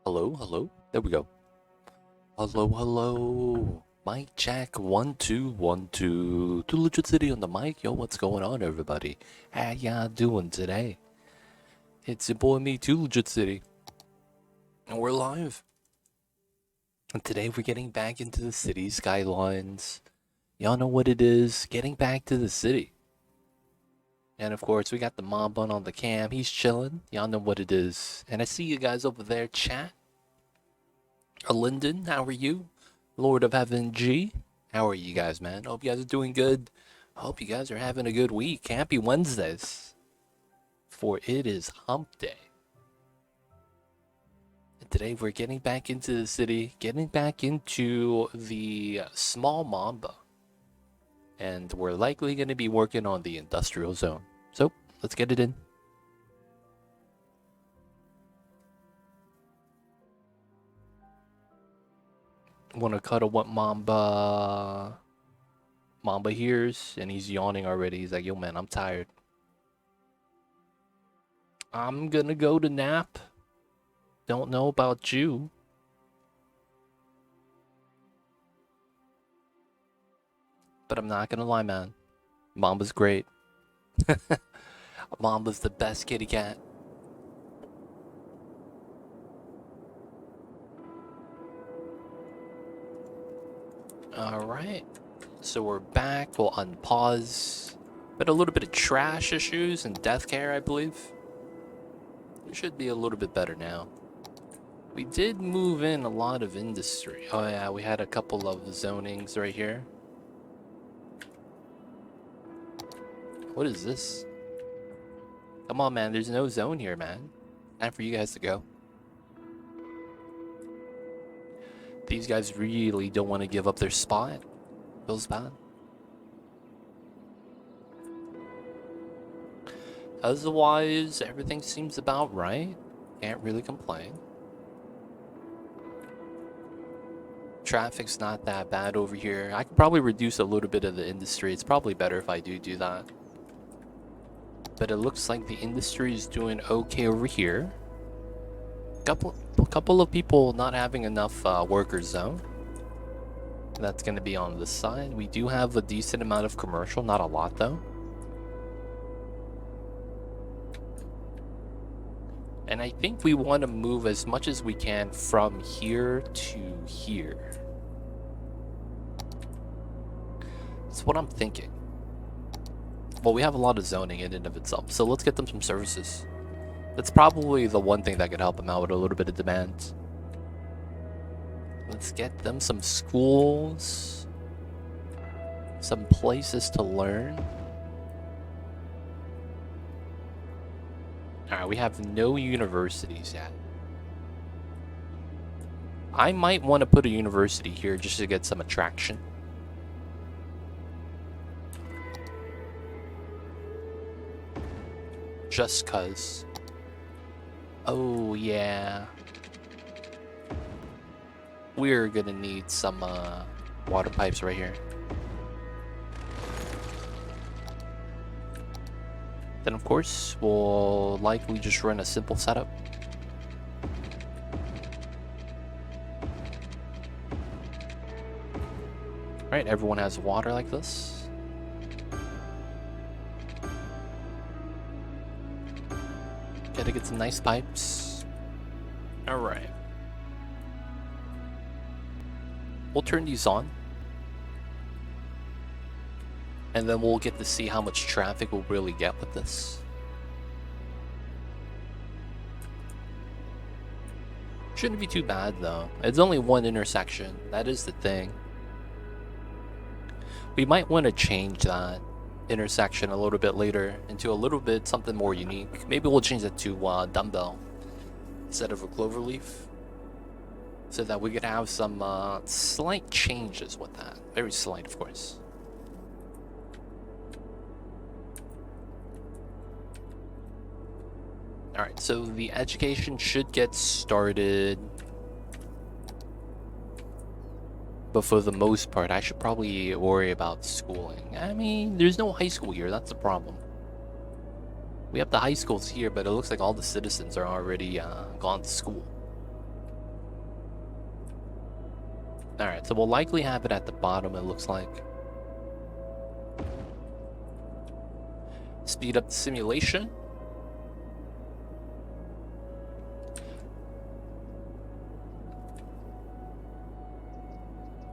Hello, hello. There we go. Hello, hello. Mic check 1 2 1 2. Too Legit City on the mic. Yo, what's going on, everybody? How y'all doing today? It's your boy me, Too Legit City, and we're live. And today we're getting back into the city skylines. Y'all know what it is? Getting back to the city. And of course, we got the Mamba on the cam. He's chilling. Y'all know what it is. And I see you guys over there chat. Linden, how are you? Lord of Heaven G, how are you guys, man? Hope you guys are doing good. Hope you guys are having a good week. Happy Wednesdays. For it is hump day. And today we're getting back into the city, getting back into the Smol Mamba. And we're likely going to be working on the industrial zone. So, let's get it in. Want to cuddle what Mamba hears, and he's yawning already. He's like, yo, man, I'm tired. I'm gonna go to nap. Don't know about you. But I'm not gonna lie, man. Mamba's great. Mamba's the best kitty cat. Alright. So we're back. We'll unpause. But a little bit of trash issues and death care, I believe. It should be a little bit better now. We did move in a lot of industry. Oh yeah, we had a couple of zonings right here. What is this? Come on, man. There's no zone here, man. Time for you guys to go. These guys really don't want to give up their spot. Feels bad. Otherwise, everything seems about right. Can't really complain. Traffic's not that bad over here. I could probably reduce a little bit of the industry. It's probably better if I do that. But it looks like the industry is doing okay over here. A couple of people not having enough workers though. That's going to be on this side. We do have a decent amount of commercial, not a lot though. And I think we want to move as much as we can from here to here. That's what I'm thinking. Well, we have a lot of zoning in and of itself, so let's get them some services. That's probably the one thing that could help them out with a little bit of demand. Let's get them some schools, some places to learn. Alright, we have no universities yet. I might want to put a university here just to get some attraction. Just cuz. Oh yeah. We're gonna need some water pipes right here. Then of course, we'll likely just run a simple setup. Alright, everyone has water like this. Gotta get some nice pipes. Alright. We'll turn these on. And then we'll get to see how much traffic we'll really get with this. Shouldn't be too bad though. It's only one intersection. That is the thing. We might want to change that intersection a little bit later into a little bit something more unique. Maybe we'll change it to dumbbell instead of a cloverleaf, so that we could have some slight changes with that. Very slight, of course. Alright, so the education should get started. But for the most part, I should probably worry about schooling. I mean, there's no high school here, that's the problem. We have the high schools here, but it looks like all the citizens are already gone to school. Alright, so we'll likely have it at the bottom, it looks like. Speed up the simulation.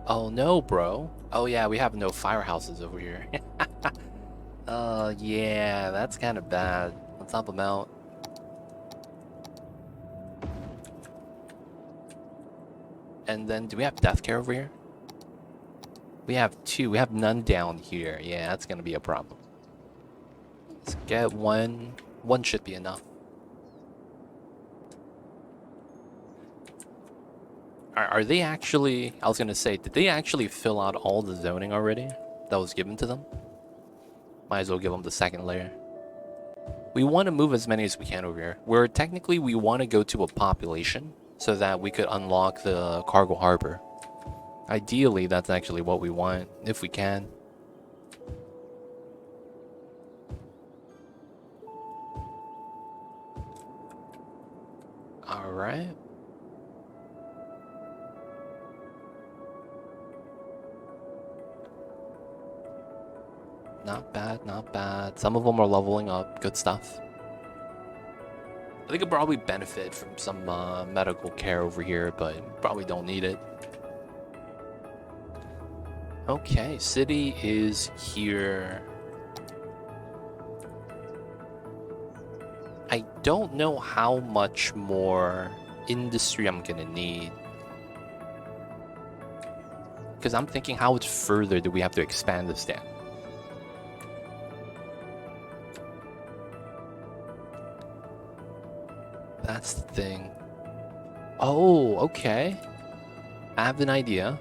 Oh no, bro. Oh yeah, we have no firehouses over here. Yeah, that's kind of bad. Let's help them out. And then, do we have death care over here? We have 2. We have none down here. Yeah, that's gonna be a problem. Let's get 1. 1 should be enough. Are they actually... I was gonna say, did they actually fill out all the zoning already that was given to them? Might as well give them the second layer. We want to move as many as we can over here. We want to go to a population so that we could unlock the cargo harbor. Ideally, that's actually what we want, if we can. Alright. Not bad, not bad. Some of them are leveling up. Good stuff. I think I'll probably benefit from some medical care over here, but probably don't need it. Okay, city is here. I don't know how much more industry I'm gonna need. Because I'm thinking, how much further do we have to expand this down? That's the thing. Oh, okay. I have an idea.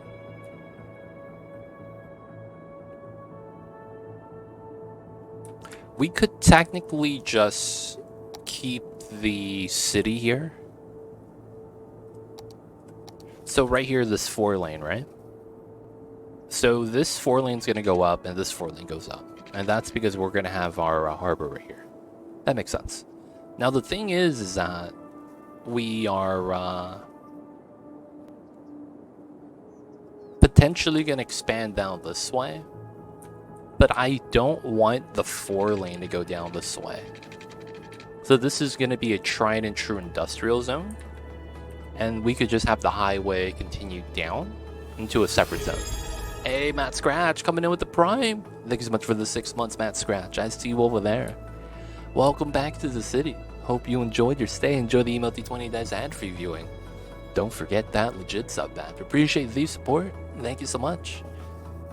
We could technically just keep the city here. So right here, this 4-lane, right? So this 4-lane's gonna go up, and this 4-lane goes up. And that's because we're gonna have our harbor right here. That makes sense. Now the thing is that we are potentially gonna expand down this way, but I don't want the 4-lane to go down this way. So this is gonna be a tried and true industrial zone, and we could just have the highway continue down into a separate zone. Hey, Matt Scratch, coming in with the Prime. Thank you so much for the 6 months, Matt Scratch. I see you over there. Welcome back to the city. Hope you enjoyed your stay. Enjoy the Email T20 Days ad-free viewing. Don't forget that legit sub badge. Appreciate the support. Thank you so much.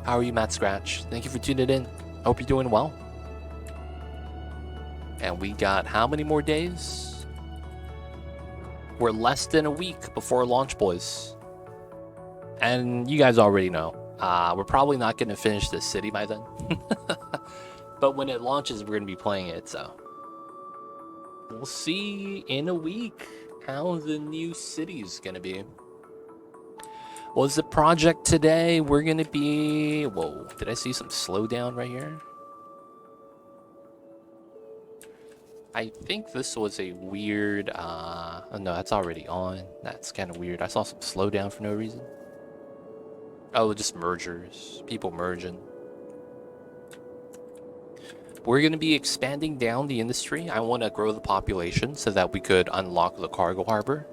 How are you, Matt Scratch? Thank you for tuning in. Hope you're doing well. And we got how many more days? We're less than a week before launch, boys. And you guys already know. We're probably not going to finish this city by then. But when it launches, we're going to be playing it, so... We'll see in a week how the new city is going to be. What's the project today? We're going to be... Whoa, did I see some slowdown right here? I think this was a weird... Oh no, that's already on. That's kind of weird. I saw some slowdown for no reason. Oh, just mergers. People merging. We're going to be expanding down the industry. I want to grow the population so that we could unlock the cargo harbor.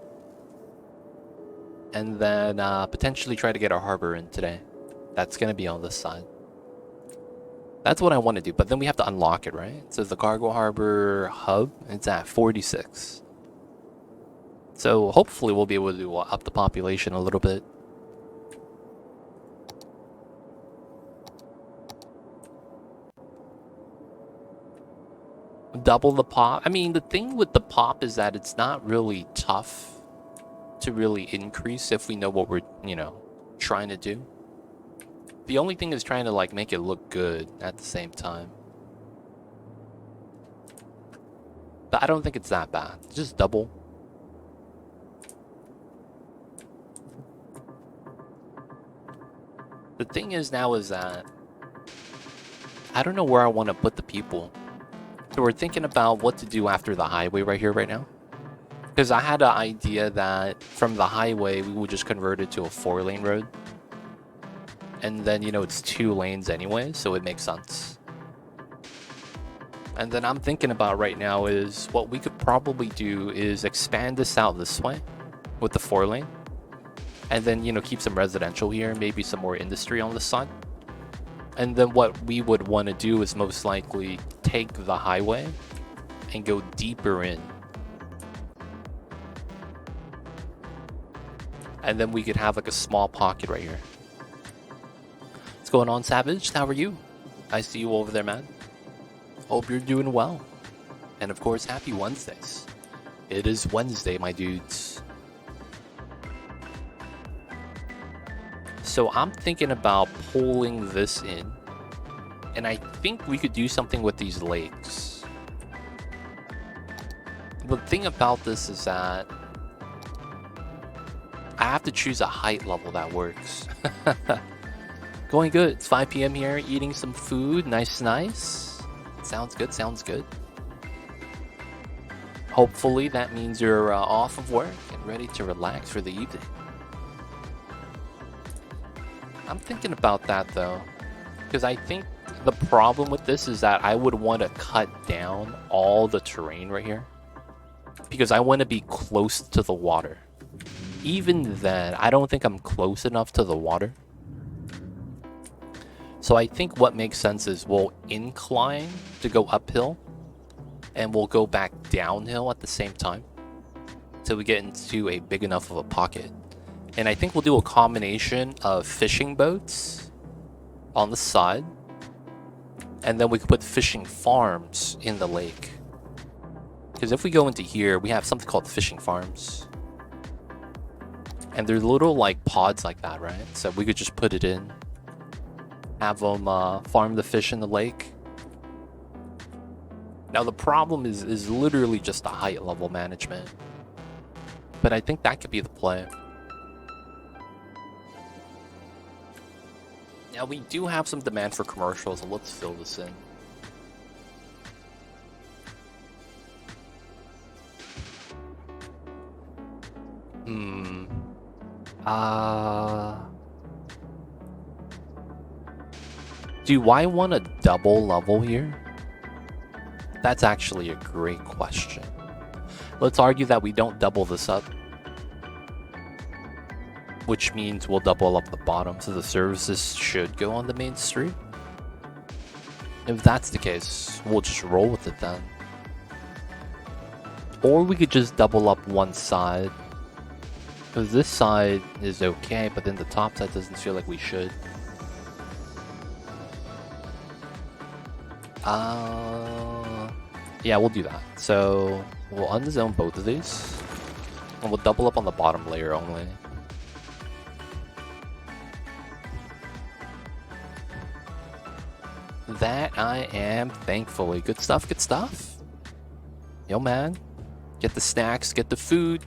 And then potentially try to get our harbor in today. That's going to be on this side. That's what I want to do, but then we have to unlock it, right? So the cargo harbor hub, it's at 46. So hopefully we'll be able to up the population a little bit. Double the pop. I mean, the thing with the pop is that it's not really tough to really increase if we know what we're, you know, trying to do. The only thing is trying to, like, make it look good at the same time. But I don't think it's that bad. Just double. The thing is now is that I don't know where I want to put the people. So we're thinking about what to do after the highway right here, right now. Because I had an idea that from the highway, we would just convert it to a 4-lane road. And then, you know, it's 2 lanes anyway, so it makes sense. And then I'm thinking about right now is what we could probably do is expand this out this way with the 4-lane. And then, you know, keep some residential here, maybe some more industry on the side. And then what we would want to do is most likely take the highway and go deeper in. And then we could have like a small pocket right here. What's going on, Savage? How are you? I see you over there, man. Hope you're doing well. And of course, happy Wednesdays. It is Wednesday, my dudes. So I'm thinking about pulling this in. And I think we could do something with these lakes. The thing about this is that I have to choose a height level that works. Going good. It's 5 p.m. here, eating some food. Nice, nice. Sounds good, sounds good. Hopefully that means you're off of work and ready to relax for the evening. I'm thinking about that though, because I think the problem with this is that I would want to cut down all the terrain right here, because I want to be close to the water. Even then, I don't think I'm close enough to the water. So I think what makes sense is we'll incline to go uphill and we'll go back downhill at the same time till we get into a big enough of a pocket. And I think we'll do a combination of fishing boats on the side, and then we could put fishing farms in the lake. Because if we go into here, we have something called fishing farms. And they're little like pods like that, right? So we could just put it in, have them farm the fish in the lake. Now the problem is literally just the height level management. But I think that could be the play. Now we do have some demand for commercials, so let's fill this in. Do I want a double level here? That's actually a great question. Let's argue that we don't double this up, which means we'll double up the bottom, so the services should go on the main street. If that's the case, we'll just roll with it then. Or we could just double up one side, because this side is okay, but then the top side doesn't feel like we should. Yeah, we'll do that. So we'll unzone both of these, and we'll double up on the bottom layer only. That I am, thankfully. Good stuff, good stuff. Yo, man. Get the snacks, get the food.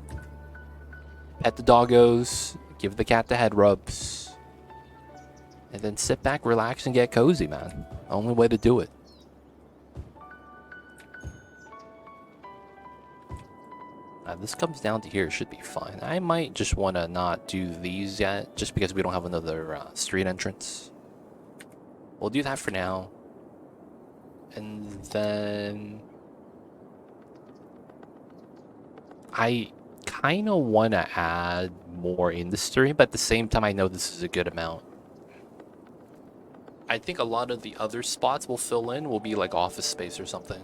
Pet the doggos. Give the cat the head rubs. And then sit back, relax, and get cozy, man. Only way to do it. This comes down to here, it should be fine. I might just want to not do these yet, just because we don't have another street entrance. We'll do that for now. And then I kind of want to add more industry, but at the same time I know this is a good amount. I think a lot of the other spots we'll fill in will be like office space or something.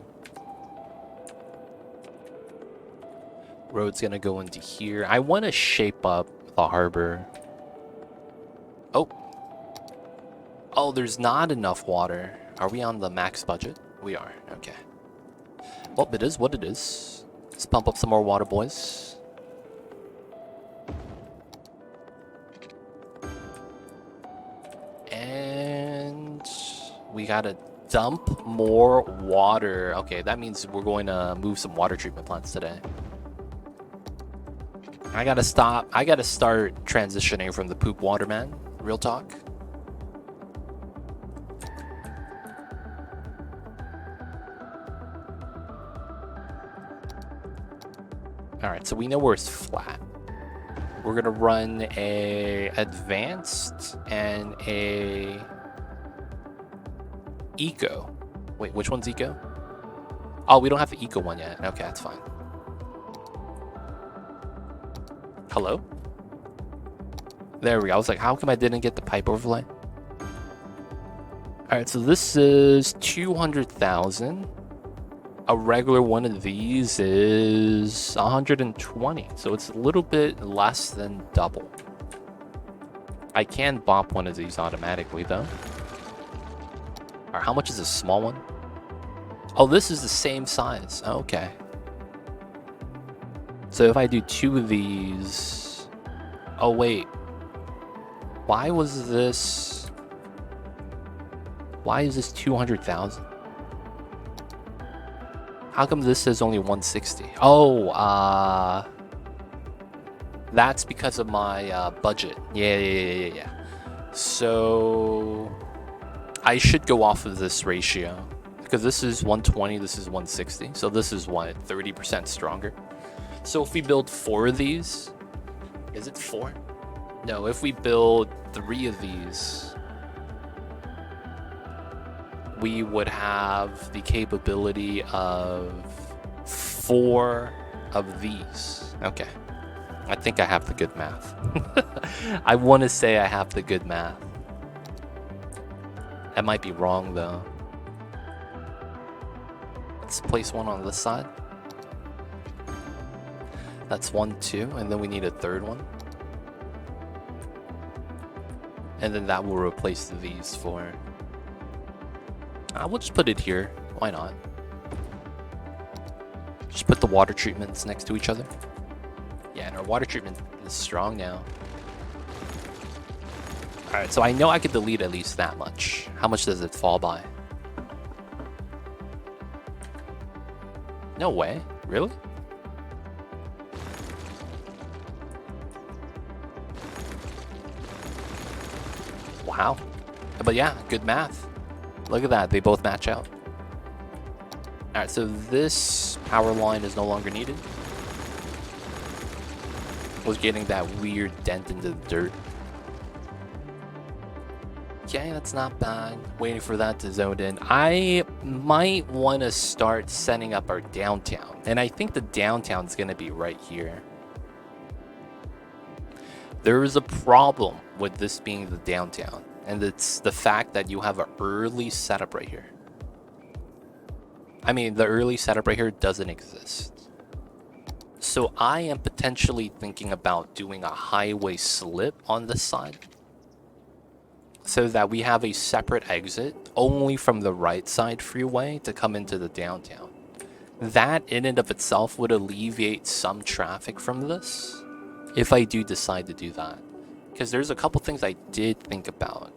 Road's gonna go into here. I want to shape up the harbor. Oh, there's not enough water. Are we on the max budget? We are. Okay. Well, it is what it is. Let's pump up some more water, boys. And we gotta dump more water. Okay, that means we're going to move some water treatment plants today. I gotta start transitioning from the poop water, man. Real talk. Alright, so we know where it's flat. We're gonna run a advanced and a eco. Wait, which one's eco? Oh, we don't have the eco one yet. Okay, that's fine. Hello? There we go. I was like, how come I didn't get the pipe overlay? Alright, so this is 200,000. A regular one of these is 120. So it's a little bit less than double. I can bop one of these automatically, though. Alright, how much is a small one? Oh, this is the same size. Okay. So if I do 2 of these... Oh, wait. Why was this... Why is this 200,000? How come this says only 160? Oh, that's because of my budget. Yeah. So I should go off of this ratio because this is 120, this is 160. So this is what, 30% stronger. So if we build 4 of these, is it 4? No, if we build 3 of these, we would have the capability of 4 of these. Okay. I think I have the good math. I want to say I have the good math. I might be wrong, though. Let's place one on this side. That's 1, 2, and then we need a third one. And then that will replace these 4. We'll just put it here. Why not? Just put the water treatments next to each other. Yeah, and our water treatment is strong now. Alright, so I know I could delete at least that much. How much does it fall by? No way. Really? Wow. But yeah, good math. Look at that, they both match out. Alright, so this power line is no longer needed. Was getting that weird dent into the dirt. Okay, that's not bad. Waiting for that to zone in. I might want to start setting up our downtown. And I think the downtown's going to be right here. There is a problem with this being the downtown. And it's the fact that you have an early setup right here. I mean, the early setup right here doesn't exist. So I am potentially thinking about doing a highway slip on this side. So that we have a separate exit only from the right side freeway to come into the downtown. That in and of itself would alleviate some traffic from this. If I do decide to do that. Because there's a couple things I did think about.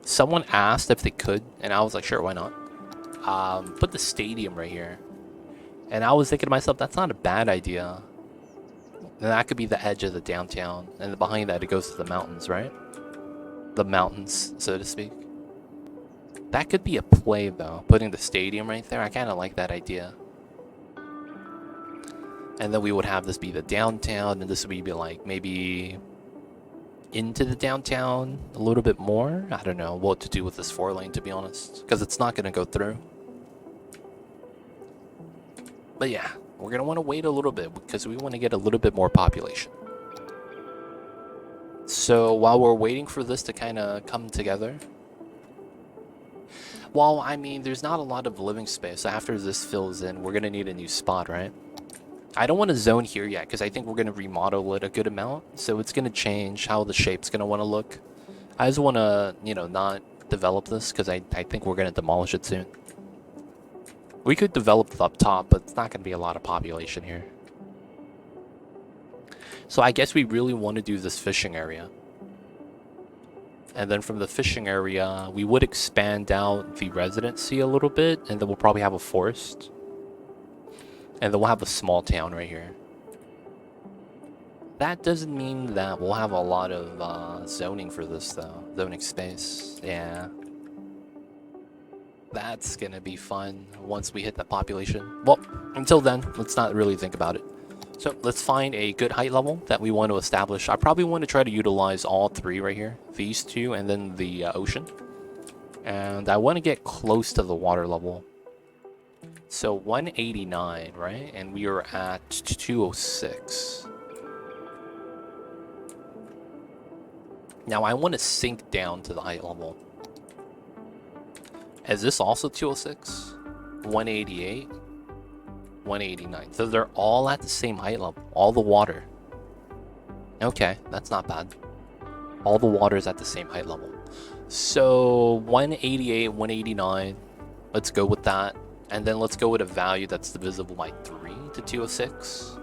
Someone asked if they could, and I was like, sure, why not? Put the stadium right here. And I was thinking to myself, that's not a bad idea. And that could be the edge of the downtown. And behind that, it goes to the mountains, right? The mountains, so to speak. That could be a play, though. Putting the stadium right there, I kind of like that idea. And then we would have this be the downtown, and this would be like maybe into the downtown a little bit more. I don't know what to do with this 4-lane, to be honest, because it's not going to go through. But yeah, we're going to want to wait a little bit because we want to get a little bit more population. So while we're waiting for this to kind of come together, well, I mean, there's not a lot of living space. After this fills in, we're going to need a new spot, right? I don't want to zone here yet because I think we're going to remodel it a good amount. So it's going to change how the shape's going to want to look. I just want to, you know, not develop this because I think we're going to demolish it soon. We could develop it up top, but it's not going to be a lot of population here. So I guess we really want to do this fishing area. And then from the fishing area, we would expand out the residency a little bit, and then we'll probably have a forest. And then we'll have a small town right here. That doesn't mean that we'll have a lot of zoning for this, though. Zoning space, yeah. That's gonna be fun once we hit the population. Well, until then, let's not really think about it. So let's find a good height level that we want to establish. I probably want to try to utilize all three right here. These two and then the ocean. And I want to get close to the water level. So 189, right? And we are at 206. Now I want to sink down to the height level. Is this also 206? 188? 189. So they're all at the same height level. All the water. Okay, that's not bad. All the water is at the same height level. So 188, 189. Let's go with that. And then let's go with a value that's divisible by 3 to 206.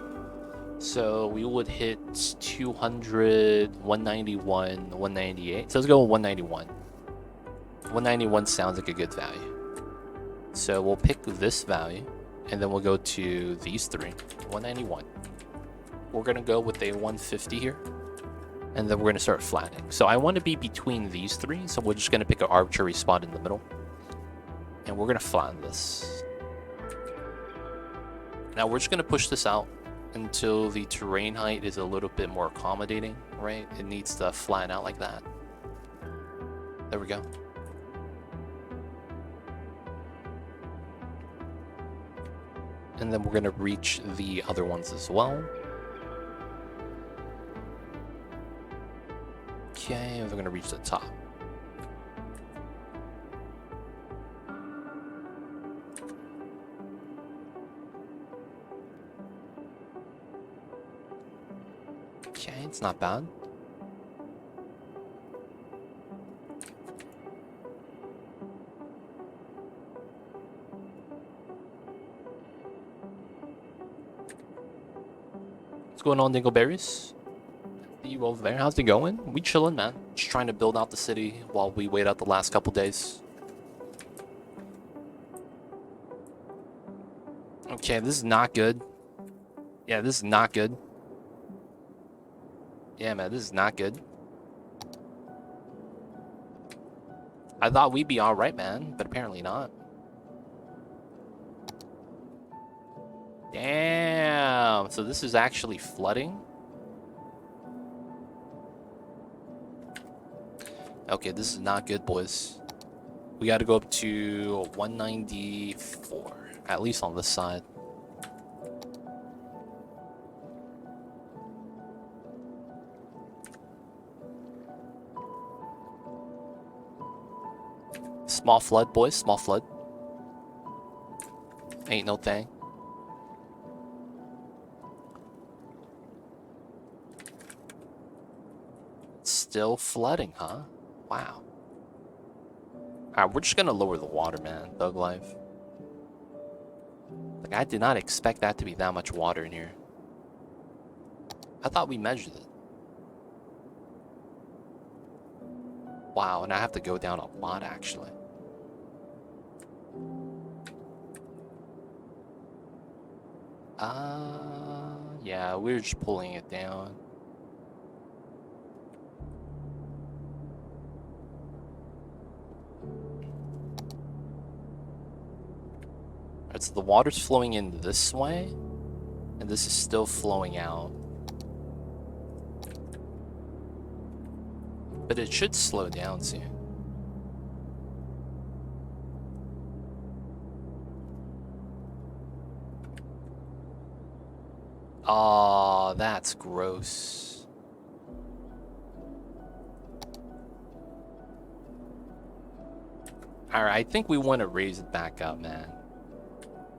So we would hit 200, 191, 198. So let's go with 191. 191 sounds like a good value. So we'll pick this value. And then we'll go to these three. 191. We're going to go with a 150 here. And then we're going to start flattening. So I want to be between these three. So we're just going to pick an arbitrary spot in the middle. And we're going to flatten this. Now we're just going to push this out until the terrain height is a little bit more accommodating, right? It needs to flatten out like that. There we go. And then we're going to reach the other ones as well. Okay, we're going to reach the top. Okay, it's not bad. What's going on, Dingleberries? You over there? How's it going? We chilling, man. Just trying to build out the city while we wait out the last couple days. Okay, this is not good. Yeah, this is not good. Yeah, man, this is not good. I thought we'd be alright, man, but apparently not. Damn, so this is actually flooding? Okay, this is not good, boys. We gotta go up to 194, at least on this side. Small flood, boys, small flood. Ain't no thing. Still flooding, huh? Wow. Alright, we're just gonna lower the water, man. Thug life. Like, I did not expect that to be that much water in here. I thought we measured it. Wow, and I have to go down a lot, actually. Yeah, we're just pulling it down. Alright, so the water's flowing in this way, and this is still flowing out. But it should slow down soon. Oh, that's gross. Alright, I think we want to raise it back up, man.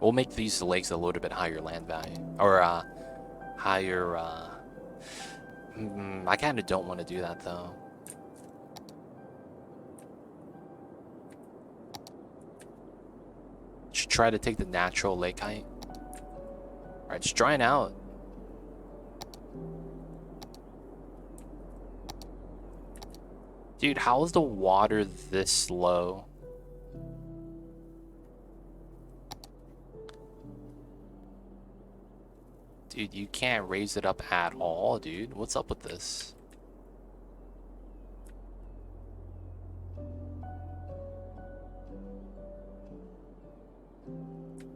We'll make these lakes a little bit higher land value. Or, higher, I kind of don't want to do that, though. Should try to take the natural lake height. Alright, it's drying out. Dude, how is the water this low? Dude, you can't raise it up at all, dude. What's up with this?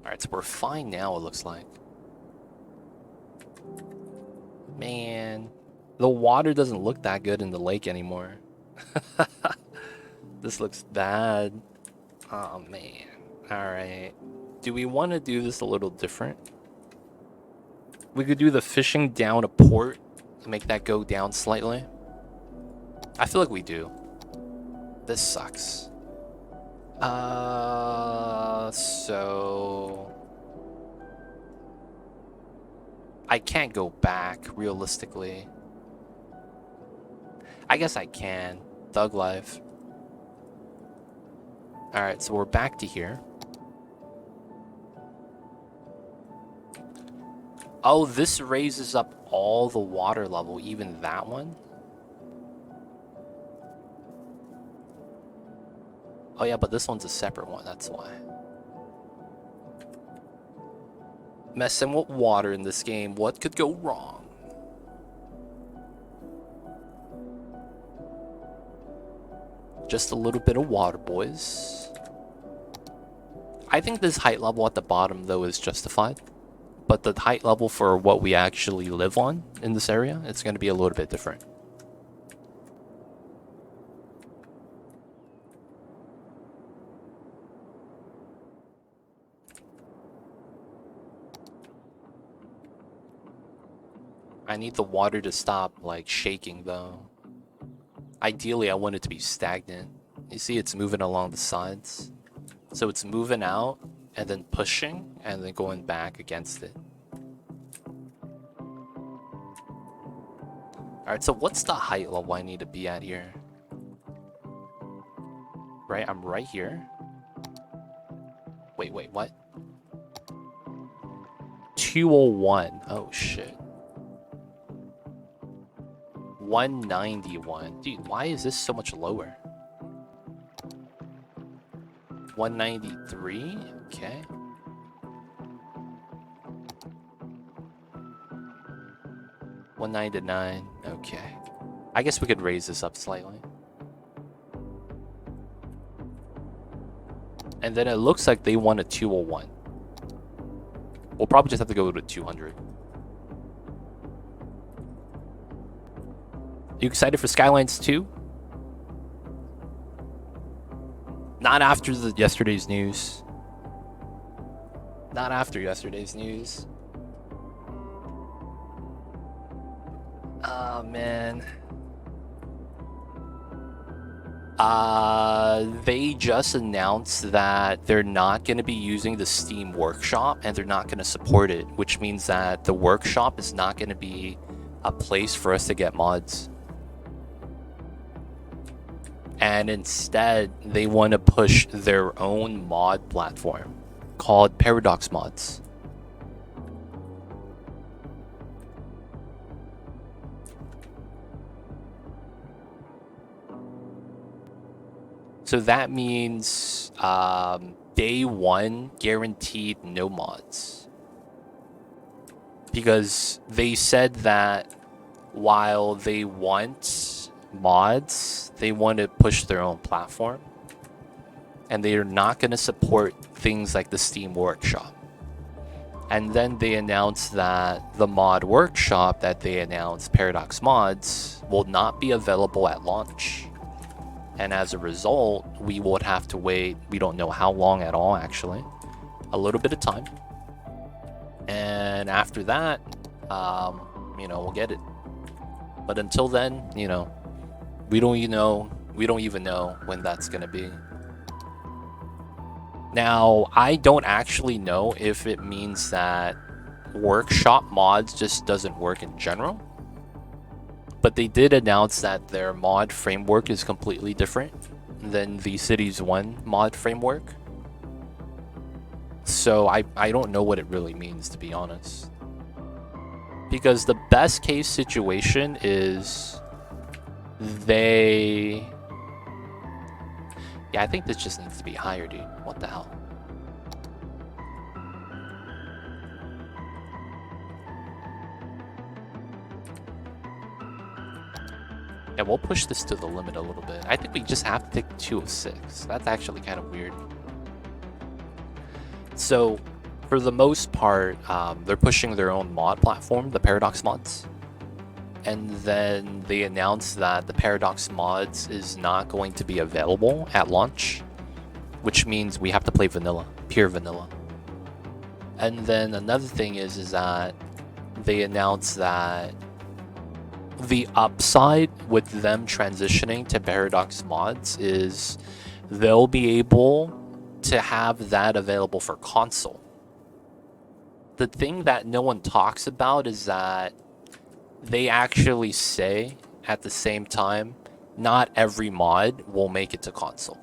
Alright, so we're fine now, it looks like. Man, the water doesn't look that good in the lake anymore. This looks bad. Oh man. Alright. Do we want to do this a little different? We could do the fishing down a port to make that go down slightly. I feel like we do. This sucks. So I can't go back realistically. I guess I can. Thug life. Alright, so we're back to here. Oh, this raises up all the water level, even that one? Oh yeah, but this one's a separate one, that's why. Messing with water in this game, what could go wrong? Just a little bit of water, boys. I think this height level at the bottom, though, is justified. But the height level for what we actually live on in this area, it's going to be a little bit different. I need the water to stop, like, shaking, though. Ideally, I want it to be stagnant. You see, it's moving along the sides. So it's moving out, and then pushing, and then going back against it. Alright, so what's the height level I need to be at here? Right, I'm right here. Wait, what? 201. Oh, shit. 191. Dude, why is this so much lower? 193? Okay. $199. Okay. I guess we could raise this up slightly. And then it looks like they want a 201. We'll probably just have to go to 200. You excited for Skylines 2? Not after yesterday's news. Not after yesterday's news. Oh, man. They just announced that they're not going to be using the Steam Workshop and they're not going to support it, which means that the Workshop is not going to be a place for us to get mods. And instead, they want to push their own mod platform called Paradox Mods. So that means day one guaranteed no mods. Because they said that while they want mods, they want to push their own platform. And they are not going to support things like the Steam Workshop. And then they announced that the mod workshop that they announced, Paradox Mods, will not be available at launch. And as a result, we would have to wait, we don't know how long at all actually, a little bit of time. And after that, you know, we'll get it. But until then, you know, we don't even know when that's gonna be. Now, I don't actually know if it means that workshop mods just doesn't work in general. But they did announce that their mod framework is completely different than the Cities 1 mod framework. So I don't know what it really means, to be honest. Because the best case situation is they... Yeah, I think this just needs to be higher, dude. What the hell? Yeah, we'll push this to the limit a little bit. I think we just have to take 206. That's actually kind of weird. So, for the most part, they're pushing their own mod platform, the Paradox Mods. and then they announced that the Paradox mods is not going to be available at launch, which means we have to play vanilla, pure vanilla. And then another thing is that they announced that the upside with them transitioning to Paradox mods is they'll be able to have that available for console. The thing that no one talks about is that they actually say at the same time, not every mod will make it to console.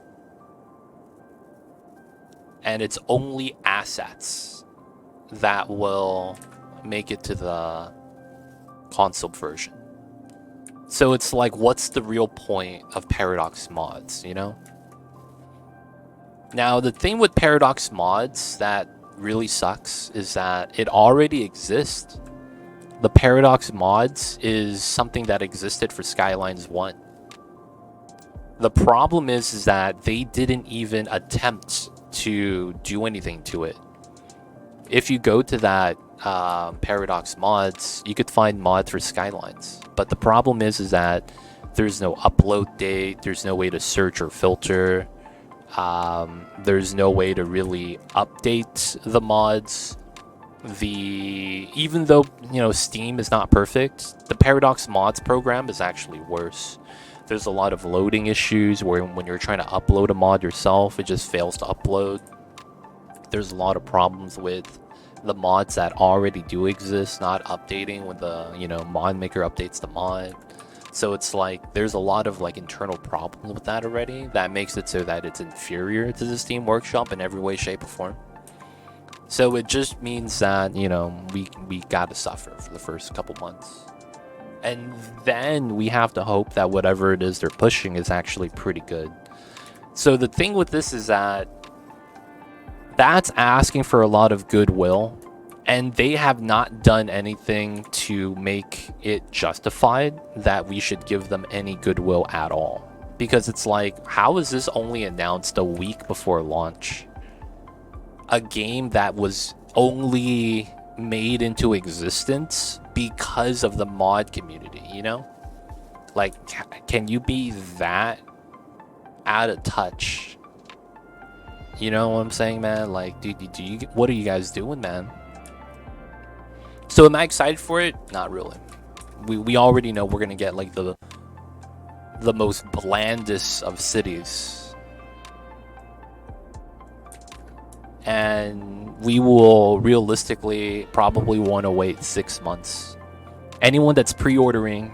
And it's only assets that will make it to the console version. So it's like, what's the real point of Paradox mods, you know? Now, the thing with Paradox mods that really sucks is that it already exists. The Paradox mods is something that existed for Skylines 1. The problem is that they didn't even attempt to do anything to it. If you go to that Paradox mods, you could find mods for Skylines. But the problem is that there's no upload date, there's no way to search or filter, there's no way to really update the mods. Even though, you know, Steam is not perfect, the Paradox mods program is actually worse. There's a lot of loading issues where when you're trying to upload a mod yourself, it just fails to upload. There's a lot of problems with the mods that already do exist not updating when the, you know, mod maker updates the mod. So it's like there's a lot of like internal problems with that already that makes it so that it's inferior to the Steam Workshop in every way, shape, or form. So it just means that, you know, we gotta suffer for the first couple months. And then we have to hope that whatever it is they're pushing is actually pretty good. So the thing with this is that that's asking for a lot of goodwill, and they have not done anything to make it justified that we should give them any goodwill at all. Because it's like, how is this only announced a week before launch? A game that was only made into existence because of the mod community, you know? Like, can you be that out of touch? You know what I'm saying, man? Like, do you, what are you guys doing, man? So am I excited for it? Not really. We already know we're gonna get like the most blandest of cities, and we will realistically probably want to wait 6 months. Anyone that's pre-ordering,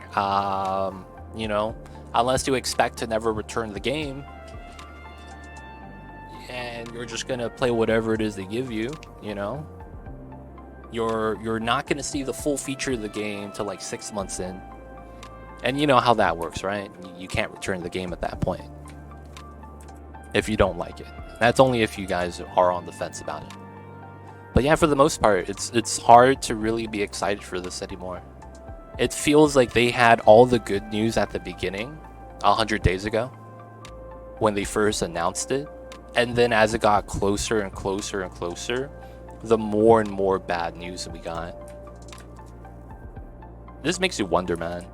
you know, unless you expect to never return the game, and you're just gonna play whatever it is they give you, you know, you're not gonna see the full feature of the game till like 6 months in, and you know how that works, right? You can't return the game at that point if you don't like it. That's only if you guys are on the fence about it. But yeah, for the most part, it's hard to really be excited for this anymore. It feels like they had all the good news at the beginning, 100 days ago, when they first announced it. And then as it got closer and closer and closer, the more and more bad news we got. This makes you wonder, man.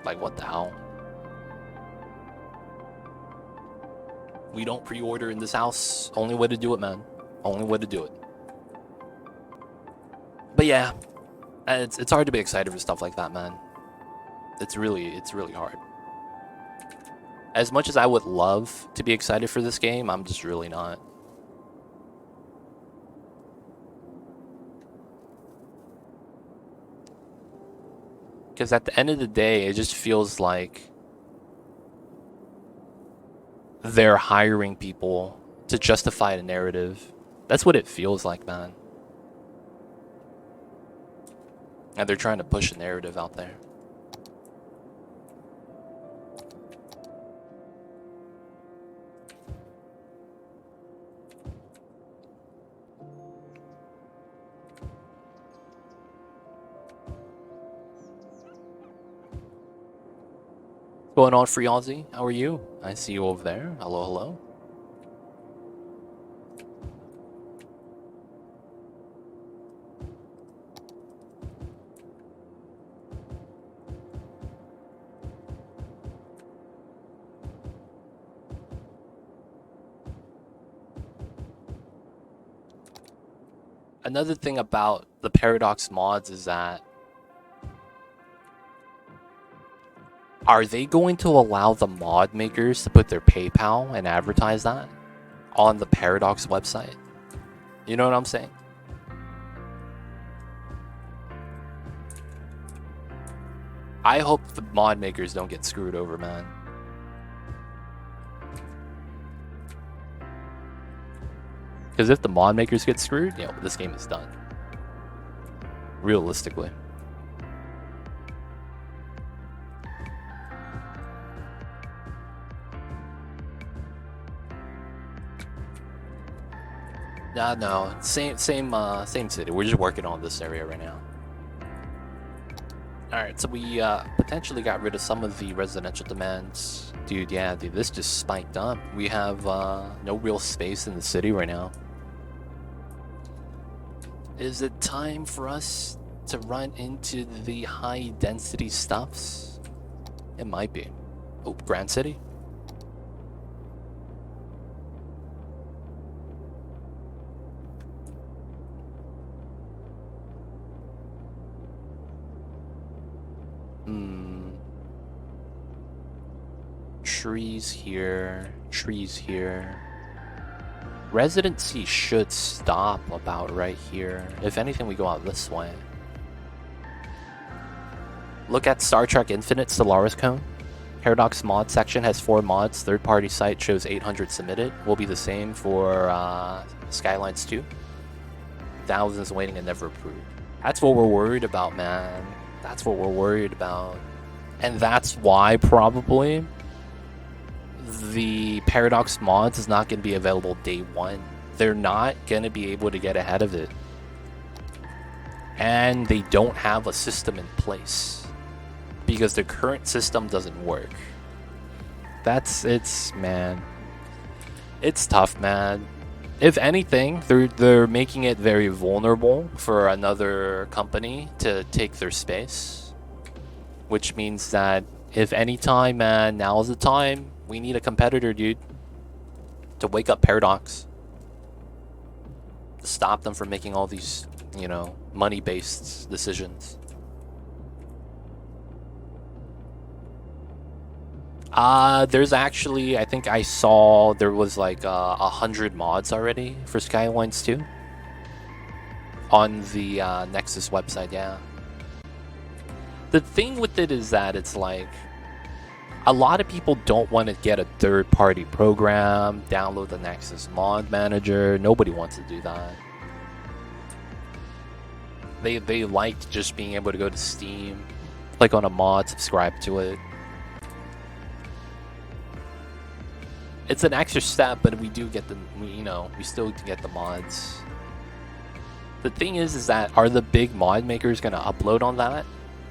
Like, what the hell? We don't pre-order in this house. Only way to do it, man. Only way to do it. But yeah, it's hard to be excited for stuff like that, man. It's really hard. As much as I would love to be excited for this game, I'm just really not. Because at the end of the day, it just feels like they're hiring people to justify a narrative. That's what it feels like, man. And they're trying to push a narrative out there. What's going on, Free Aussie? How are you? I see you over there. Hello, hello. Another thing about the Paradox mods is that, are they going to allow the mod makers to put their PayPal and advertise that on the Paradox website? You know what I'm saying? I hope the mod makers don't get screwed over, man. Because if the mod makers get screwed, this game is done. Realistically. No, same city. We're just working on this area right now. All right, so we potentially got rid of some of the residential demands, dude. Yeah, dude, this just spiked up. We have no real space in the city right now. Is it time for us to run into the high density stuffs? It might be. Oh, Grand City. Trees here, trees here. Residency should stop about right here. If anything, we go out this way. Look at Star Trek Infinite Stellaris Cone. Paradox mod section has 4 mods. Third-party site shows 800 submitted. Will be the same for Skylines 2. Thousands waiting and never approved. That's what we're worried about, man. That's what we're worried about. And that's why probably the Paradox mods is not going to be available day 1. They're not going to be able to get ahead of it. And they don't have a system in place. Because the current system doesn't work. Man. It's tough, man. If anything, they're making it very vulnerable for another company to take their space. Which means that if any time, man, now's the time. We need a competitor, dude. To wake up Paradox. To stop them from making all these, money-based decisions. There's actually, I think I saw there was like 100 mods already for Skylines 2 on the Nexus website, yeah. The thing with it is that it's like a lot of people don't want to get a third-party program, download the Nexus mod manager. Nobody wants to do that. They liked just being able to go to Steam, click on a mod, subscribe to it. It's an extra step, but we do get we still get the mods. The thing is that are the big mod makers gonna upload on that?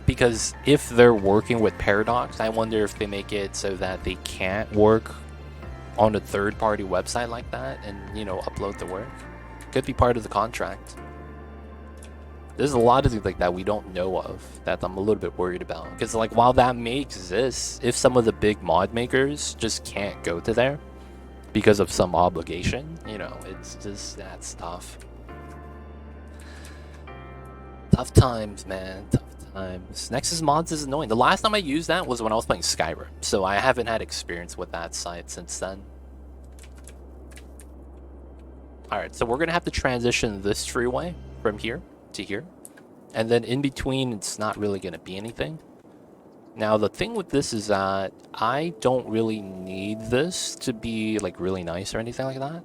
Because if they're working with Paradox, I wonder if they make it so that they can't work on a third-party website like that and, upload the work. Could be part of the contract. There's a lot of things like that we don't know of that I'm a little bit worried about. Because, while that may exist, if some of the big mod makers just can't go to there because of some obligation, it's just, that's tough. Tough times, man. Tough times. Nexus mods is annoying. The last time I used that was when I was playing Skyrim, so I haven't had experience with that site since then. Alright, so we're going to have to transition this freeway from here to here. And then in between, it's not really going to be anything. Now, the thing with this is that I don't really need this to be, really nice or anything like that.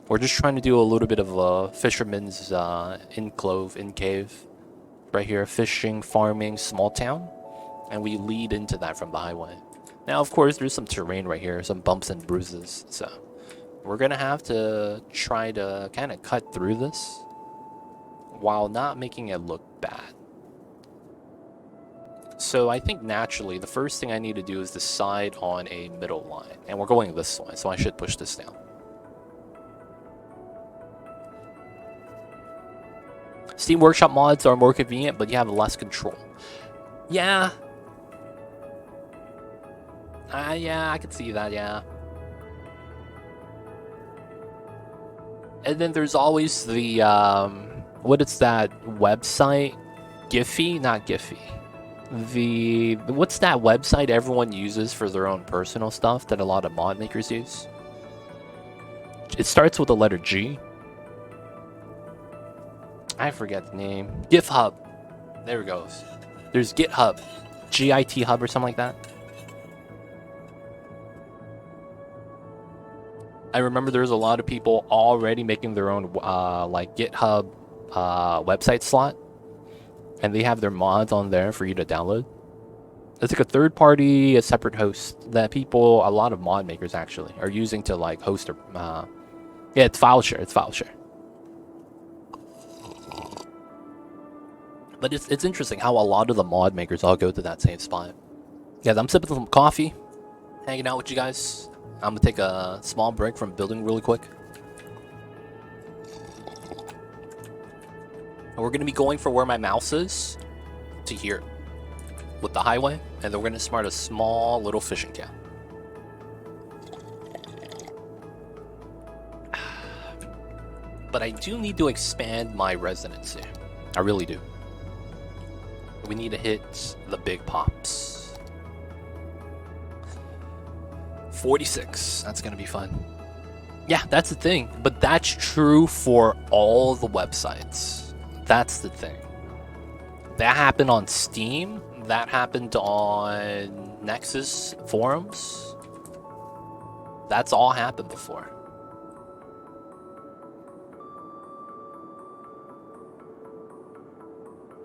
We're just trying to do a little bit of a fisherman's in-cave. Right here, fishing, farming, small town. And we lead into that from the highway. Now, of course, there's some terrain right here, some bumps and bruises. So, we're going to have to try to kind of cut through this while not making it look bad. So I think naturally, the first thing I need to do is decide on a middle line. And we're going this way, so I should push this down. Steam Workshop mods are more convenient, but you have less control. Yeah. Yeah, I can see that, yeah. And then there's always the what is that website? Giphy? Not Giphy. What's that website everyone uses for their own personal stuff that a lot of mod makers use? It starts with the letter G. I forget the name. GitHub. There it goes. There's GitHub. GIT Hub or something like that. I remember there's a lot of people already making their own like GitHub website slot. And they have their mods on there for you to download. It's like a third party, a separate host that people, a lot of mod makers actually, are using to like host their... yeah, it's file share. It's file share. But it's interesting how a lot of the mod makers all go to that same spot. Yeah, I'm sipping some coffee, hanging out with you guys. I'm gonna take a small break from building really quick. And we're gonna be going for where my mouse is to here with the highway, and then we're gonna start a small little fishing camp. But I do need to expand my residency. I really do. We need to hit the big pops. 46. That's gonna be fun. Yeah, that's the thing. But that's true for all the websites. That's the thing. That happened on Steam. That happened on Nexus forums. That's all happened before.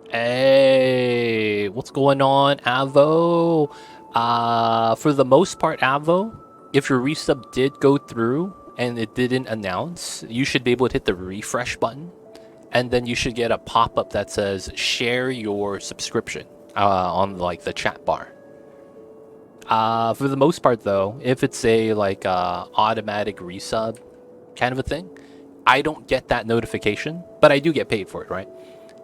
Hey, what's going on, Avo? For the most part, Avo, if your resub did go through and it didn't announce, you should be able to hit the refresh button, and then you should get a pop-up that says share your subscription on like the chat bar. For the most part, though, if it's a like automatic resub kind of a thing, I don't get that notification, but I do get paid for it, right?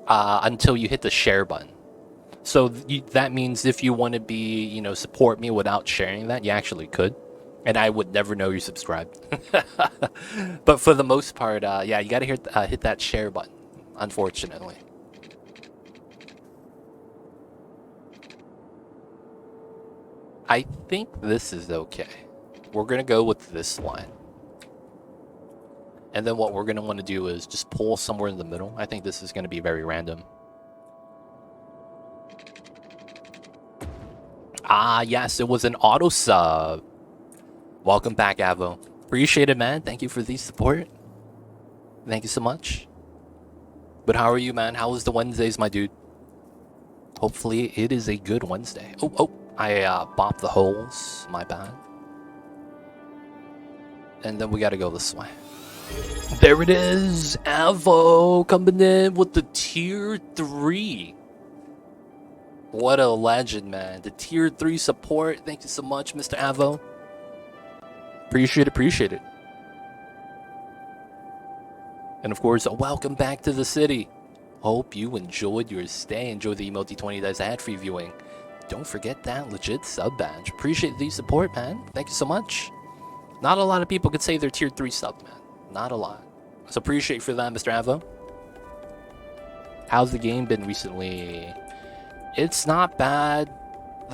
Until you hit the share button. So that means if you want to be, you know, support me without sharing that, you actually could. And I would never know you subscribed. But for the most part, yeah, you gotta hit that share button, unfortunately. I think this is okay. We're gonna go with this line. And then what we're going to want to do is just pull somewhere in the middle. I think this is going to be very random. Ah, yes, it was an auto sub. Welcome back, Avo. Appreciate it, man. Thank you for the support. Thank you so much. But how are you, man? How was the Wednesdays, my dude? Hopefully it is a good Wednesday. Oh, I bopped the holes. My bad. And then we got to go this way. There it is, Avo coming in with the tier 3. What a legend, man. The tier 3 support. Thank you so much, Mr. Avo. Appreciate it. And of course, welcome back to the city. Hope you enjoyed your stay. Enjoy the Emote 20 Days ad-free viewing. Don't forget that legit sub badge. Appreciate the support, man. Thank you so much. Not a lot of people could say they're tier 3 sub, man. Not a lot. So appreciate for that, Mr. Avo. How's the game been recently? It's not bad.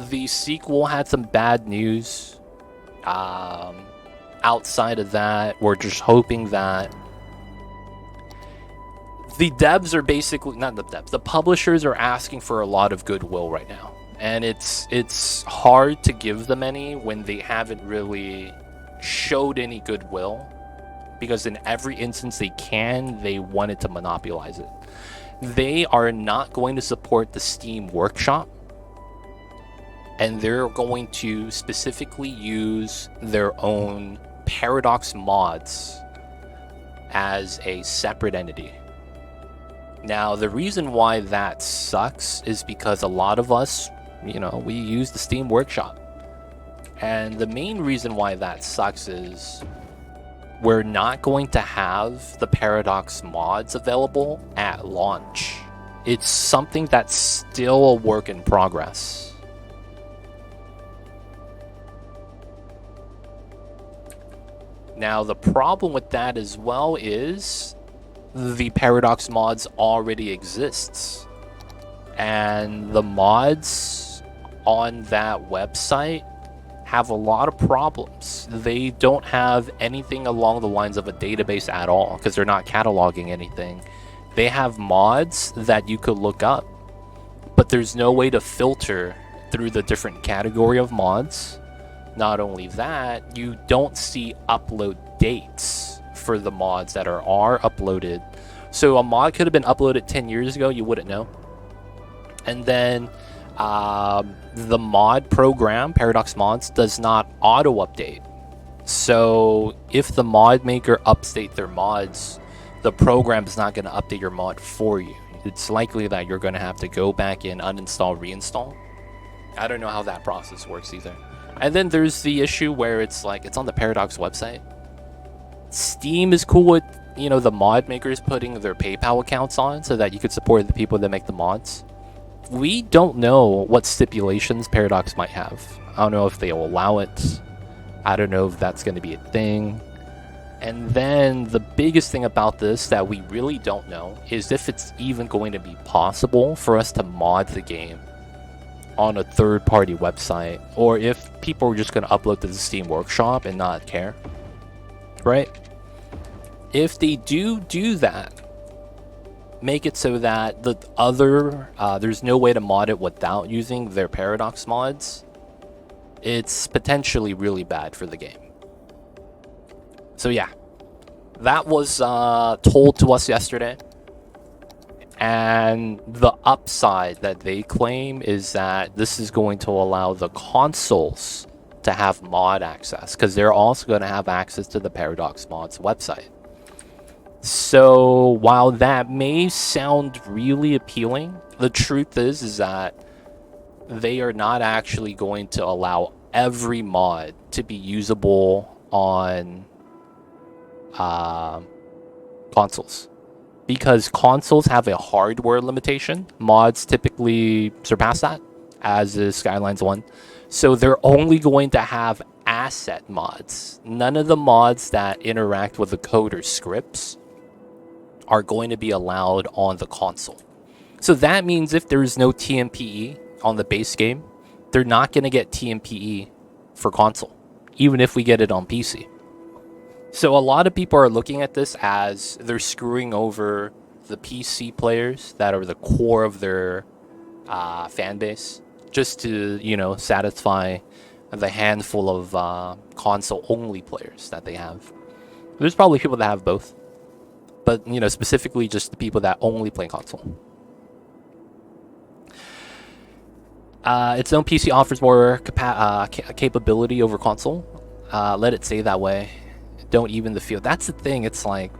The sequel had some bad news. Outside of that, we're just hoping that the devs are basically, not the devs, the publishers are asking for a lot of goodwill right now. And it's hard to give them any when they haven't really showed any goodwill. Because in every instance they wanted to monopolize it. They are not going to support the Steam Workshop, and they're going to specifically use their own Paradox mods as a separate entity. Now, the reason why that sucks is because a lot of us, you know, we use the Steam Workshop. And the main reason why that sucks is we're not going to have the Paradox mods available at launch. It's something that's still a work in progress. Now, the problem with that as well is the Paradox mods already exists. And the mods on that website have a lot of problems. They don't have anything along the lines of a database at all because they're not cataloging anything. They have mods that you could look up, but there's no way to filter through the different category of mods. Not only that, you don't see upload dates for the mods that are uploaded. So a mod could have been uploaded 10 years ago, you wouldn't know. And then the mod program, Paradox Mods, does not auto-update. So if the mod maker updates their mods, the program is not going to update your mod for you. It's likely that you're going to have to go back in, uninstall, reinstall. I don't know how that process works either. And then there's the issue where it's like, it's on the Paradox website. Steam is cool with, you know, the mod makers putting their PayPal accounts on so that you could support the people that make the mods. We don't know what stipulations Paradox might have. I don't know if they'll allow it. I don't know if that's going to be a thing. And then the biggest thing about this that we really don't know is if it's even going to be possible for us to mod the game on a third-party website, or if people are just going to upload to the Steam Workshop and not care, right? If they do that, make it so that the other there's no way to mod it without using their Paradox mods, it's potentially really bad for the game. So yeah, that was told to us yesterday. And the upside that they claim is that this is going to allow the consoles to have mod access, because they're also going to have access to the Paradox Mods website. So while that may sound really appealing, the truth is that they are not actually going to allow every mod to be usable on consoles. Because consoles have a hardware limitation. Mods typically surpass that, as is Skylines 1. So they're only going to have asset mods. None of the mods that interact with the code or scripts are going to be allowed on the console. So that means if there's no TMPE on the base game, they're not going to get TMPE for console, even if we get it on PC. So a lot of people are looking at this as they're screwing over the PC players that are the core of their fan base, just to, you know, satisfy the handful of console-only players that they have. There's probably people that have both, but, you know, specifically just the people that only play console. Its own PC offers more capability over console. Let it say that way. Don't even the feel. That's the thing. It's like,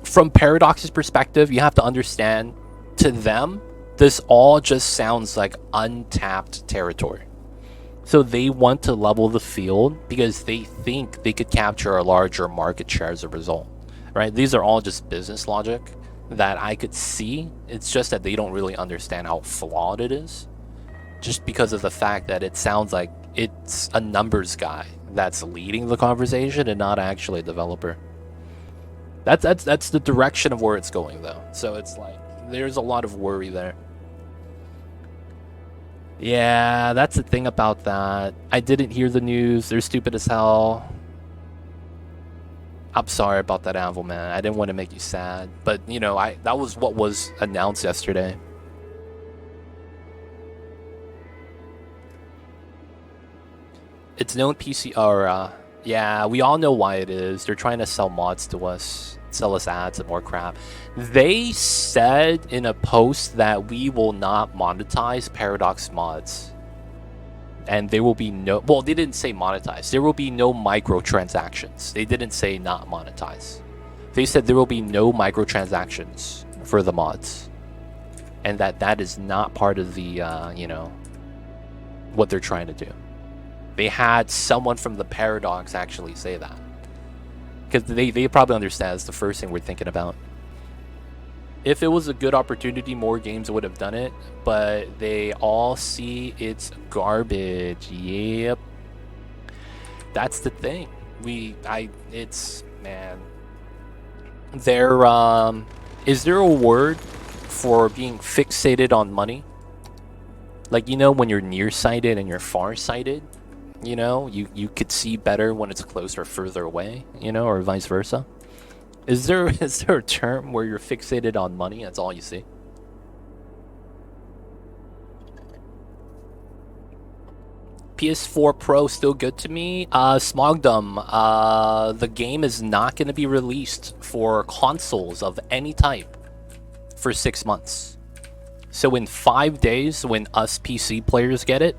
from Paradox's perspective, you have to understand, to them, this all just sounds like untapped territory. So they want to level the field because they think they could capture a larger market share as a result, right? These are all just business logic that I could see. It's just that they don't really understand how flawed it is, just because of the fact that it sounds like it's a numbers guy that's leading the conversation and not actually a developer. That's the direction of where it's going, though. So it's like, there's a lot of worry there. Yeah, that's the thing about that. I didn't hear the news. They're stupid as hell. I'm sorry about that, Anvil, man. I didn't want to make you sad, but, you know, that was what was announced yesterday. It's known PC, or yeah, we all know why it is. They're trying to sell mods to us, sell us ads and more crap. They said in a post that we will not monetize Paradox mods, and there will be no, well, they didn't say monetize. There will be no microtransactions. They didn't say not monetize. They said there will be no microtransactions for the mods, and that is not part of the you know, what they're trying to do. They had someone from the Paradox actually say that, because they probably understand it's the first thing we're thinking about. If it was a good opportunity, more games would have done it, but they all see it's garbage. Yep. That's the thing. Man, There, is there a word for being fixated on money? Like, you know, when you're nearsighted and you're farsighted, you know, you could see better when it's closer or further away, you know, or vice versa. Is there a term where you're fixated on money? That's all you see. PS4 Pro still good to me. Smogdom, the game is not going to be released for consoles of any type for 6 months. So in 5 days, when us PC players get it,